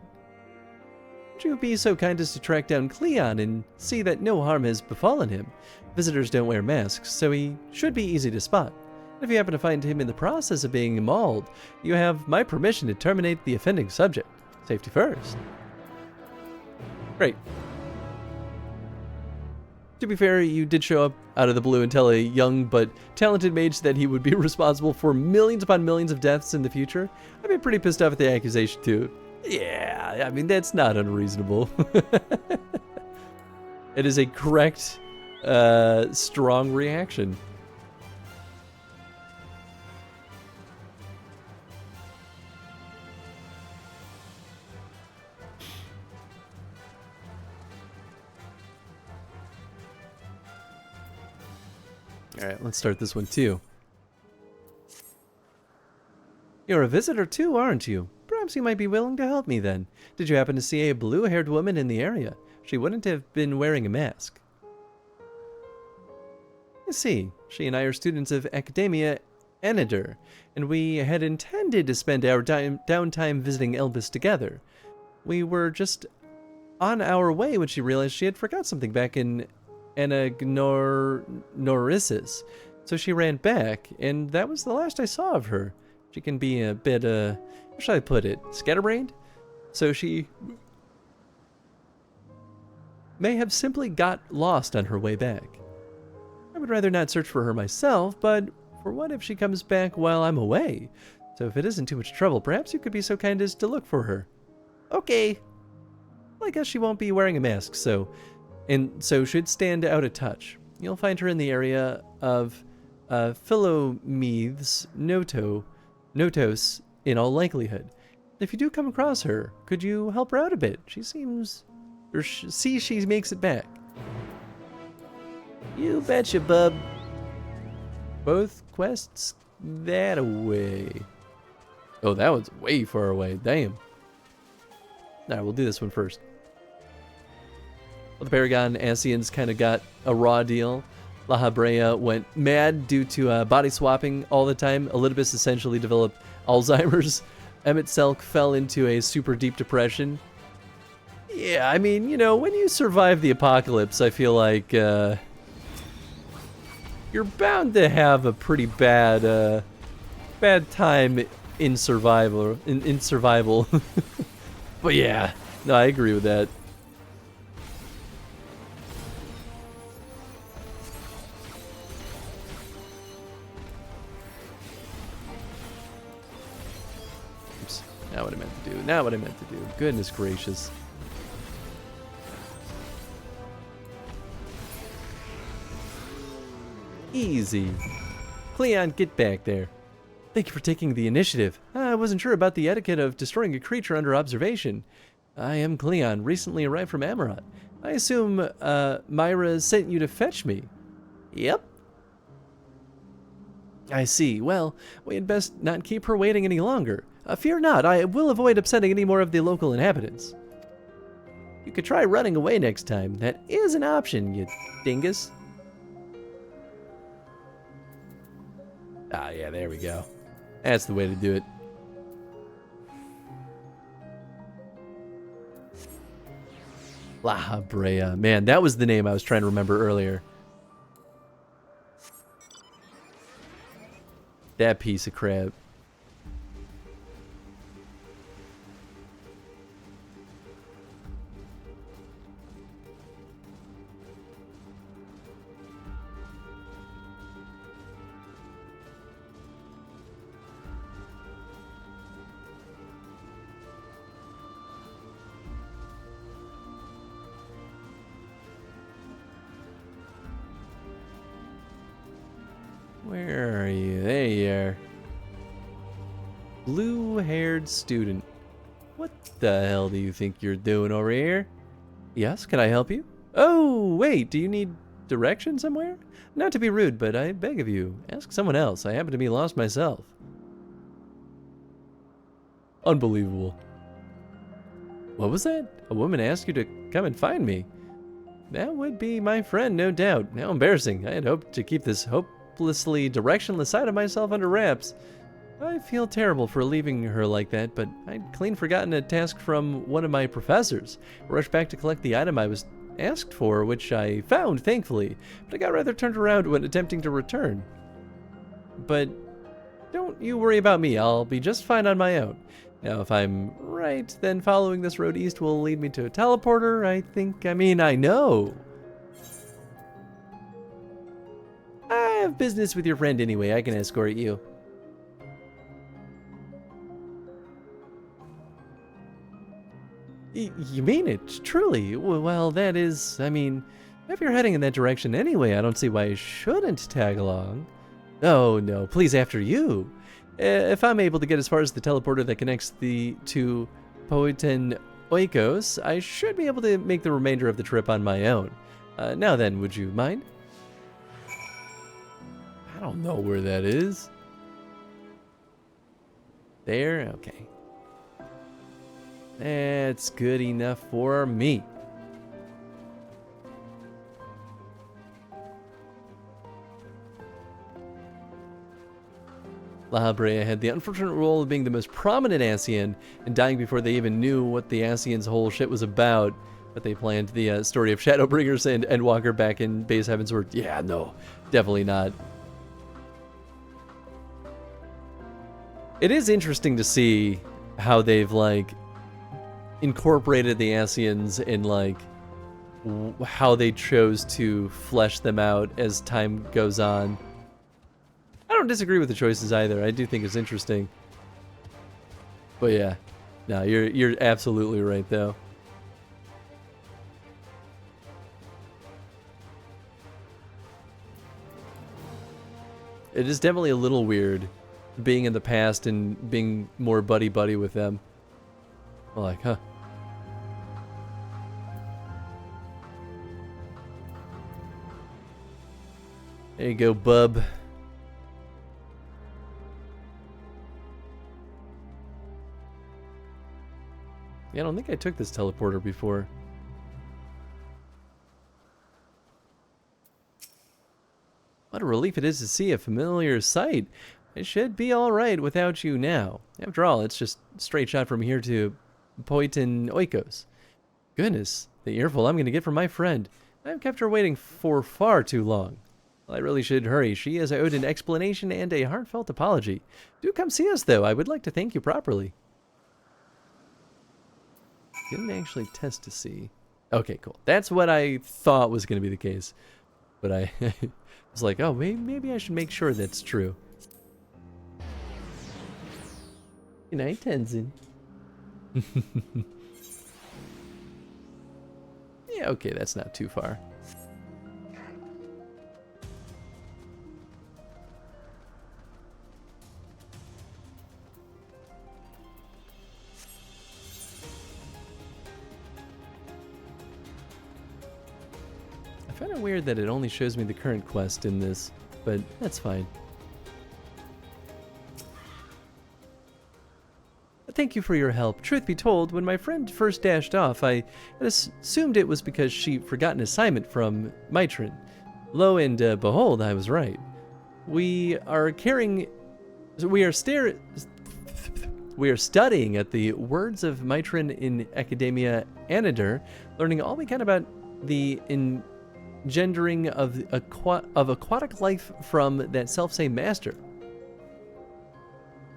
Would you be so kind as to track down Cleon and see that no harm has befallen him? Visitors don't wear masks, so he should be easy to spot. If you happen to find him in the process of being mauled, you have my permission to terminate the offending subject. Safety first. Great. To be fair, you did show up out of the blue and tell a young but talented mage that he would be responsible for millions upon millions of deaths in the future. I'd be pretty pissed off at the accusation too. Yeah, I mean, that's not unreasonable. It is a correct, strong reaction. Alright, let's start this one too. You're a visitor too, aren't you? Perhaps you might be willing to help me then. Did you happen to see a blue-haired woman in the area? She wouldn't have been wearing a mask. I see. She and I are students of Academia Anadur, and we had intended to spend our downtime visiting Elbis together. We were just on our way when she realized she had forgot something back in Anagnorissus. So she ran back, and that was the last I saw of her. She can be a bit, how should I put it, scatterbrained? So she may have simply got lost on her way back. I would rather not search for her myself, but for what if she comes back while I'm away? So if it isn't too much trouble, perhaps you could be so kind as to look for her. Okay. Well, I guess she won't be wearing a mask, so should stand out of touch. You'll find her in the area of Philomethe's Notos in all likelihood. If you do come across her, could you help her out a bit? She seems... see she makes it back. You betcha, bub. Both quests that away. Oh, that one's way far away. Damn. Alright, we'll do this one first. Well, the Paragon Asians kind of got a raw deal. La Habrea went mad due to body swapping all the time. Olympus essentially developed Alzheimer's. Emmett Selk fell into a super deep depression. Yeah, I mean, you know, when you survive the apocalypse, I feel like you're bound to have a pretty bad time in survival. In survival. But yeah, no, I agree with that. Oops, not what I meant to do. Not what I meant to do. Goodness gracious. Easy. Cleon, get back there. Thank you for taking the initiative. I wasn't sure about the etiquette of destroying a creature under observation. I am Cleon, recently arrived from Amarat. I assume Myra sent you to fetch me. Yep. I see. Well, we had best not keep her waiting any longer. Fear not, I will avoid upsetting any more of the local inhabitants. You could try running away next time. That is an option, you dingus. Ah, yeah, there we go. That's the way to do it. La Habrea. Man, that was the name I was trying to remember earlier. That piece of crap. Where are you? There you are. Blue-haired student. What the hell do you think you're doing over here? Yes, can I help you? Oh, wait, do you need direction somewhere? Not to be rude, but I beg of you, ask someone else. I happen to be lost myself. Unbelievable. What was that? A woman asked you to come and find me? That would be my friend, no doubt. How embarrassing. I had hoped to keep this hopelessly directionless side of myself under wraps. I feel terrible for leaving her like that, but I'd clean forgotten a task from one of my professors. I rushed back to collect the item I was asked for, which I found, thankfully, but I got rather turned around when attempting to return. But don't you worry about me, I'll be just fine on my own. Now, if I'm right, then following this road east will lead me to a teleporter, I know. I have business with your friend anyway, I can escort you. You mean it, truly? Well, that is, if you're heading in that direction anyway, I don't see why I shouldn't tag along. Oh, no, please, after you. If I'm able to get as far as the teleporter that connects the two Poetan Oikos, I should be able to make the remainder of the trip on my own. Now then, would you mind? I don't know where that is. There? Okay. That's good enough for me. La Brea had the unfortunate role of being the most prominent Ascian and dying before they even knew what the Ascians' whole shit was about. But they planned the story of Shadowbringers and Endwalker back in Base Heavensward. Yeah, no, definitely not. It is interesting to see how they've, like, incorporated the Ascians in, like, how they chose to flesh them out as time goes on. I don't disagree with the choices either. I do think it's interesting. But yeah, no, you're absolutely right though. It is definitely a little weird being in the past and being more buddy-buddy with them. Like, huh. There you go, bub. Yeah, I don't think I took this teleporter before. What a relief it is to see a familiar sight. It should be alright without you now. After all, it's just a straight shot from here to Poitin Oikos. Goodness, the earful I'm going to get from my friend. I've kept her waiting for far too long. Well, I really should hurry. She is owed an explanation and a heartfelt apology. Do come see us, though. I would like to thank you properly. Didn't actually test to see. Okay, cool. That's what I thought was going to be the case. But I was like, oh, maybe I should make sure that's true. Good night, Tenzin. Yeah, okay, that's not too far. I find it weird that it only shows me the current quest in this, but that's fine. Thank you for your help. Truth be told, when my friend first dashed off, I had assumed it was because she forgot an assignment from Mitrin. Lo and behold, I was right. We are studying at the Words of Mitrin in Academia Anadur, learning all we can about the engendering of aquatic life from that selfsame master.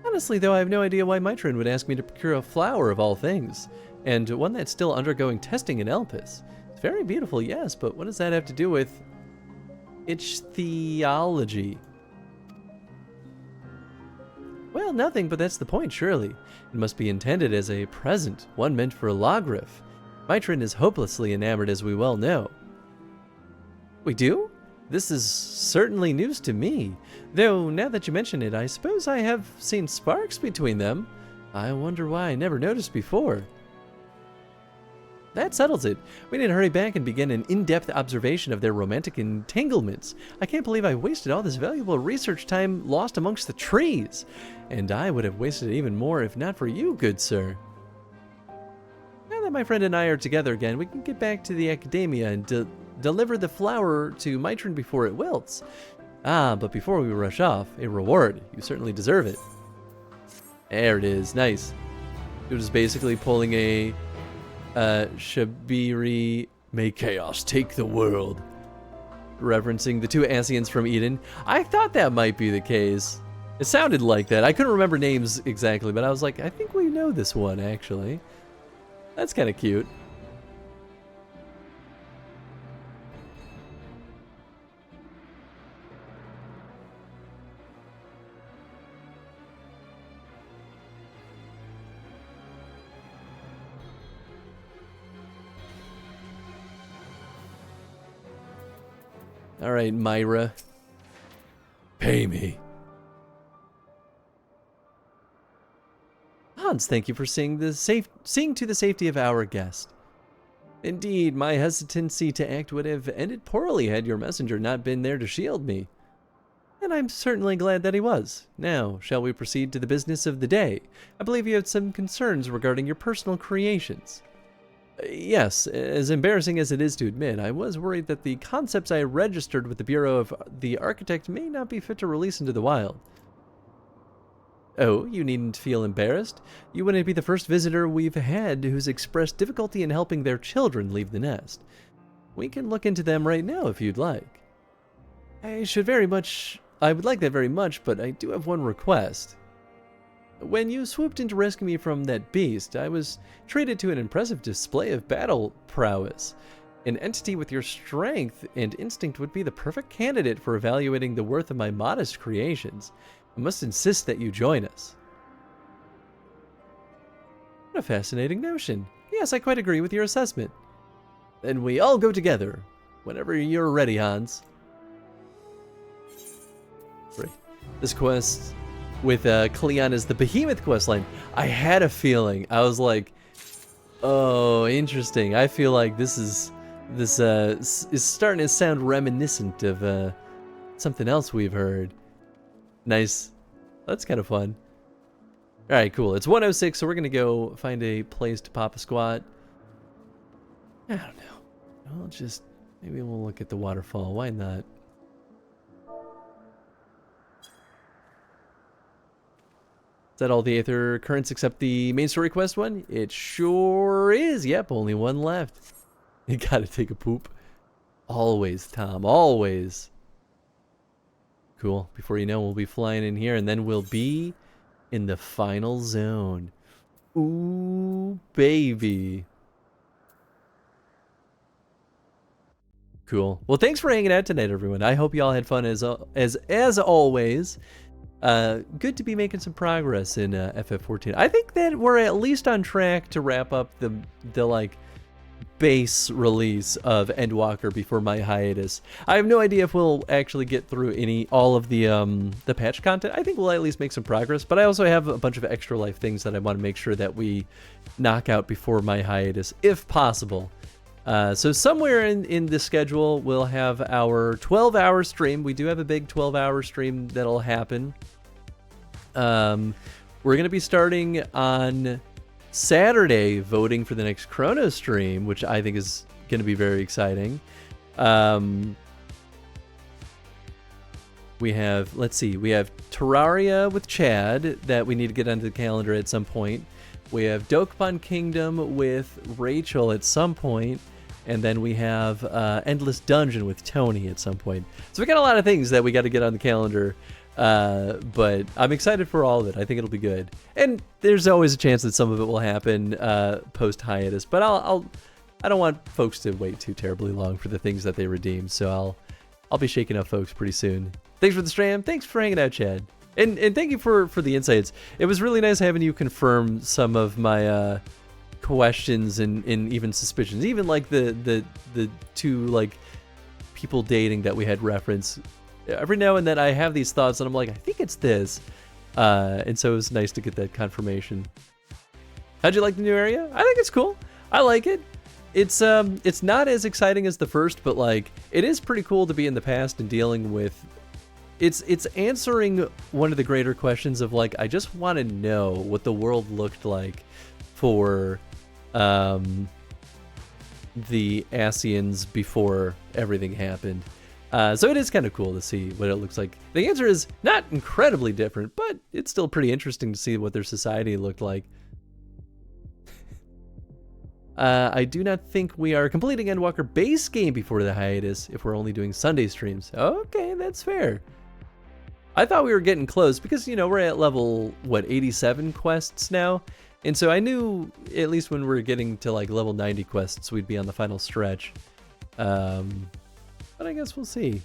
Honestly, though, I have no idea why Mitrin would ask me to procure a flower of all things, and one that's still undergoing testing in Elpis. It's very beautiful, yes, but what does that have to do with ichthyology? Well, nothing, but that's the point, surely. It must be intended as a present, one meant for a Logrif. Mitrin is hopelessly enamored, as we well know. We do? This is certainly news to me. Though, now that you mention it, I suppose I have seen sparks between them. I wonder why I never noticed before. That settles it. We need to hurry back and begin an in-depth observation of their romantic entanglements. I can't believe I wasted all this valuable research time lost amongst the trees. And I would have wasted it even more if not for you, good sir. Now that my friend and I are together again, we can get back to the academia and deliver the flower to Mitrin before it wilts. Ah, but before we rush off, a reward. You certainly deserve it. There it is. Nice. It was basically pulling a Shabiri, may chaos take the world. Referencing the two Ascians from Eden. I thought that might be the case. It sounded like that. I couldn't remember names exactly, but I was like, I think we know this one, actually. That's kind of cute. All right, Myra. Pay me. Hans, thank you for seeing to the safety of our guest. Indeed, my hesitancy to act would have ended poorly had your messenger not been there to shield me. And I'm certainly glad that he was. Now, shall we proceed to the business of the day? I believe you had some concerns regarding your personal creations. Yes, as embarrassing as it is to admit, I was worried that the concepts I registered with the Bureau of the Architect may not be fit to release into the wild. Oh, you needn't feel embarrassed. You wouldn't be the first visitor we've had who's expressed difficulty in helping their children leave the nest. We can look into them right now if you'd like. I would like that very much, but I do have one request. When you swooped in to rescue me from that beast, I was treated to an impressive display of battle prowess. An entity with your strength and instinct would be the perfect candidate for evaluating the worth of my modest creations. I must insist that you join us. What a fascinating notion. Yes, I quite agree with your assessment. Then we all go together. Whenever you're ready, Hans. Right. This quest with Cleon is the Behemoth questline. I had a feeling. I was like, oh, interesting. I feel like this is starting to sound reminiscent of something else we've heard. Nice. That's kind of fun. All right, cool. It's 1:06, so we're gonna go find a place to pop a squat. I don't know. Maybe we'll look at the waterfall. Why not? Is that all the Aether currents except the main story quest one? It sure is. Yep, only one left. You gotta take a poop. Always, Tom. Always. Cool. Before you know, we'll be flying in here, and then we'll be in the final zone. Ooh, baby. Cool. Well, thanks for hanging out tonight, everyone. I hope you all had fun as always. Good to be making some progress in FF14. I think that we're at least on track to wrap up the like base release of Endwalker before my hiatus. I have no idea if we'll actually get through all of the patch content. I think we'll at least make some progress, but I also have a bunch of extra life things that I want to make sure that we knock out before my hiatus, if possible. So somewhere in the schedule, we'll have our 12-hour stream. We do have a big 12-hour stream that'll happen. We're going to be starting on Saturday voting for the next Chrono stream, which I think is going to be very exciting. We have, let's see, we have Terraria with Chad that we need to get onto the calendar at some point. We have Dokapon Kingdom with Rachel at some point. And then we have Endless Dungeon with Tony at some point. So we got a lot of things that we got to get on the calendar. But I'm excited for all of it. I think it'll be good. And there's always a chance that some of it will happen post hiatus. But I don't want folks to wait too terribly long for the things that they redeem. So I'll be shaking up folks pretty soon. Thanks for the stream. Thanks for hanging out, Chad. And thank you for the insights. It was really nice having you confirm some of my questions and even suspicions, even like the two like people dating that we had referenced. Every now and then I have these thoughts and I'm like, I think it's this, and so it was nice to get that confirmation. How'd you like the new area? I think it's cool. I like it. It's not as exciting as the first, but like it is pretty cool to be in the past and dealing with. It's answering one of the greater questions of like, I just want to know what the world looked like for the Asians before everything happened. So it is kind of cool to see what it looks like. The answer is not incredibly different, but it's still pretty interesting to see what their society looked like. I do not think we are completing Endwalker base game before the hiatus if we're only doing Sunday streams. Okay, that's fair. I thought we were getting close because, you know, we're at level, 87 quests now? And so I knew, at least when we were getting to like level 90 quests, we'd be on the final stretch. But I guess we'll see.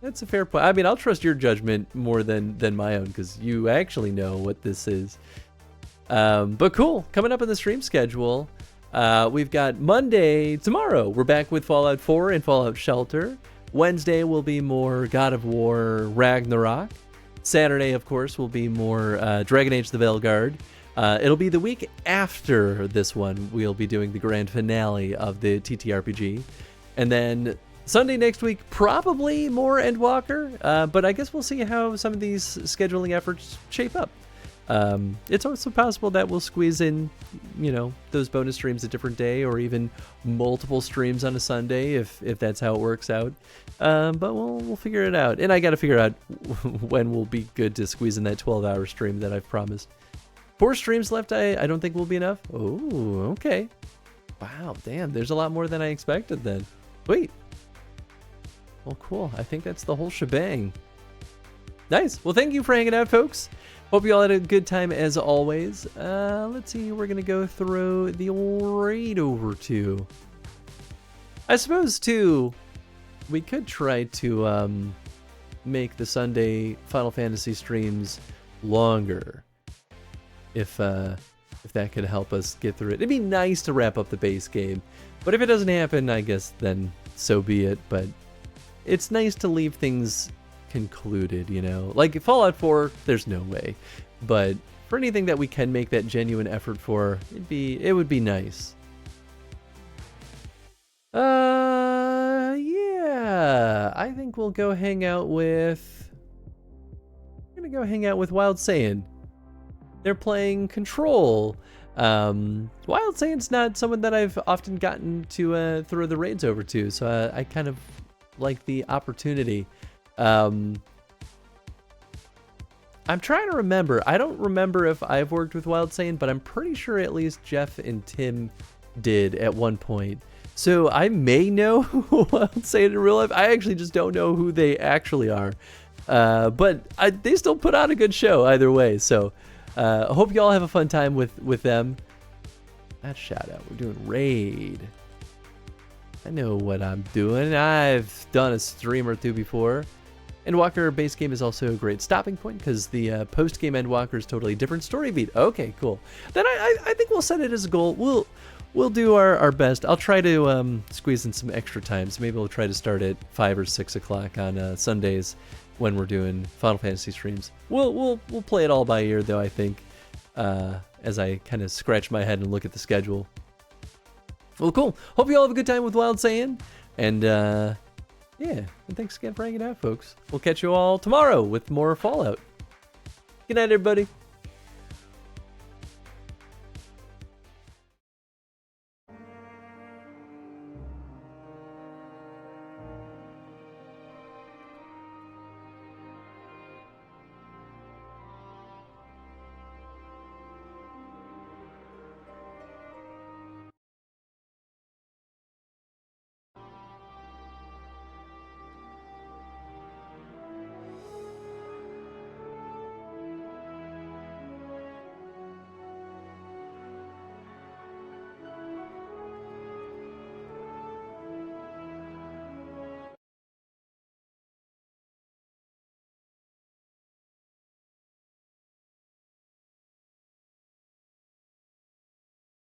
That's a fair point. I mean, I'll trust your judgment more than my own because you actually know what this is. But cool. Coming up in the stream schedule, we've got Monday, tomorrow, we're back with Fallout 4 and Fallout Shelter. Wednesday will be more God of War Ragnarok. Saturday, of course, will be more Dragon Age the Veilguard. It'll be the week after this one. We'll be doing the grand finale of the TTRPG. And then Sunday next week, probably more Endwalker. But I guess we'll see how some of these scheduling efforts shape up. It's also possible that we'll squeeze in, you know, those bonus streams a different day, or even multiple streams on a Sunday if that's how it works out. But we'll figure it out. And I got to figure out when will be good to squeeze in that 12-hour stream that I've promised. 4 streams left. I don't think will be enough. Oh, okay. Wow, damn. There's a lot more than I expected then. Wait. Well, cool. I think that's the whole shebang. Nice. Well, thank you for hanging out, folks. Hope you all had a good time as always. Let's see, we're going to go through the old raid over to. I suppose, too, we could try to make the Sunday Final Fantasy streams longer. If that could help us get through it. It'd be nice to wrap up the base game. But if it doesn't happen, I guess then so be it. But it's nice to leave things concluded, you know, like Fallout 4, there's no way, but for anything that we can make that genuine effort for, it would be nice. Yeah, I think we'll go hang out with, I'm gonna go hang out with Wild Saiyan. They're playing Control. Wild Saiyan's not someone that I've often gotten to throw the raids over to, so I kind of like the opportunity. I'm trying to remember. I don't remember if I've worked with Wild Saiyan, but I'm pretty sure at least Jeff and Tim did at one point. So I may know Wild Saiyan in real life. I actually just don't know who they actually are. But they still put on a good show either way. So I hope you all have a fun time with them. That shout out. We're doing raid. I know what I'm doing. I've done a stream or two before. Endwalker base game is also a great stopping point because the post-game Endwalker is totally different story beat. Okay, cool. Then I think we'll set it as a goal. We'll do our best. I'll try to squeeze in some extra times. Maybe we'll try to start at 5 or 6 o'clock on Sundays when we're doing Final Fantasy streams. We'll play it all by ear though, I think, as I kind of scratch my head and look at the schedule. Well, cool. Hope you all have a good time with Wild Saiyan, and yeah, and thanks again for hanging out, folks. We'll catch you all tomorrow with more Fallout. Good night, everybody.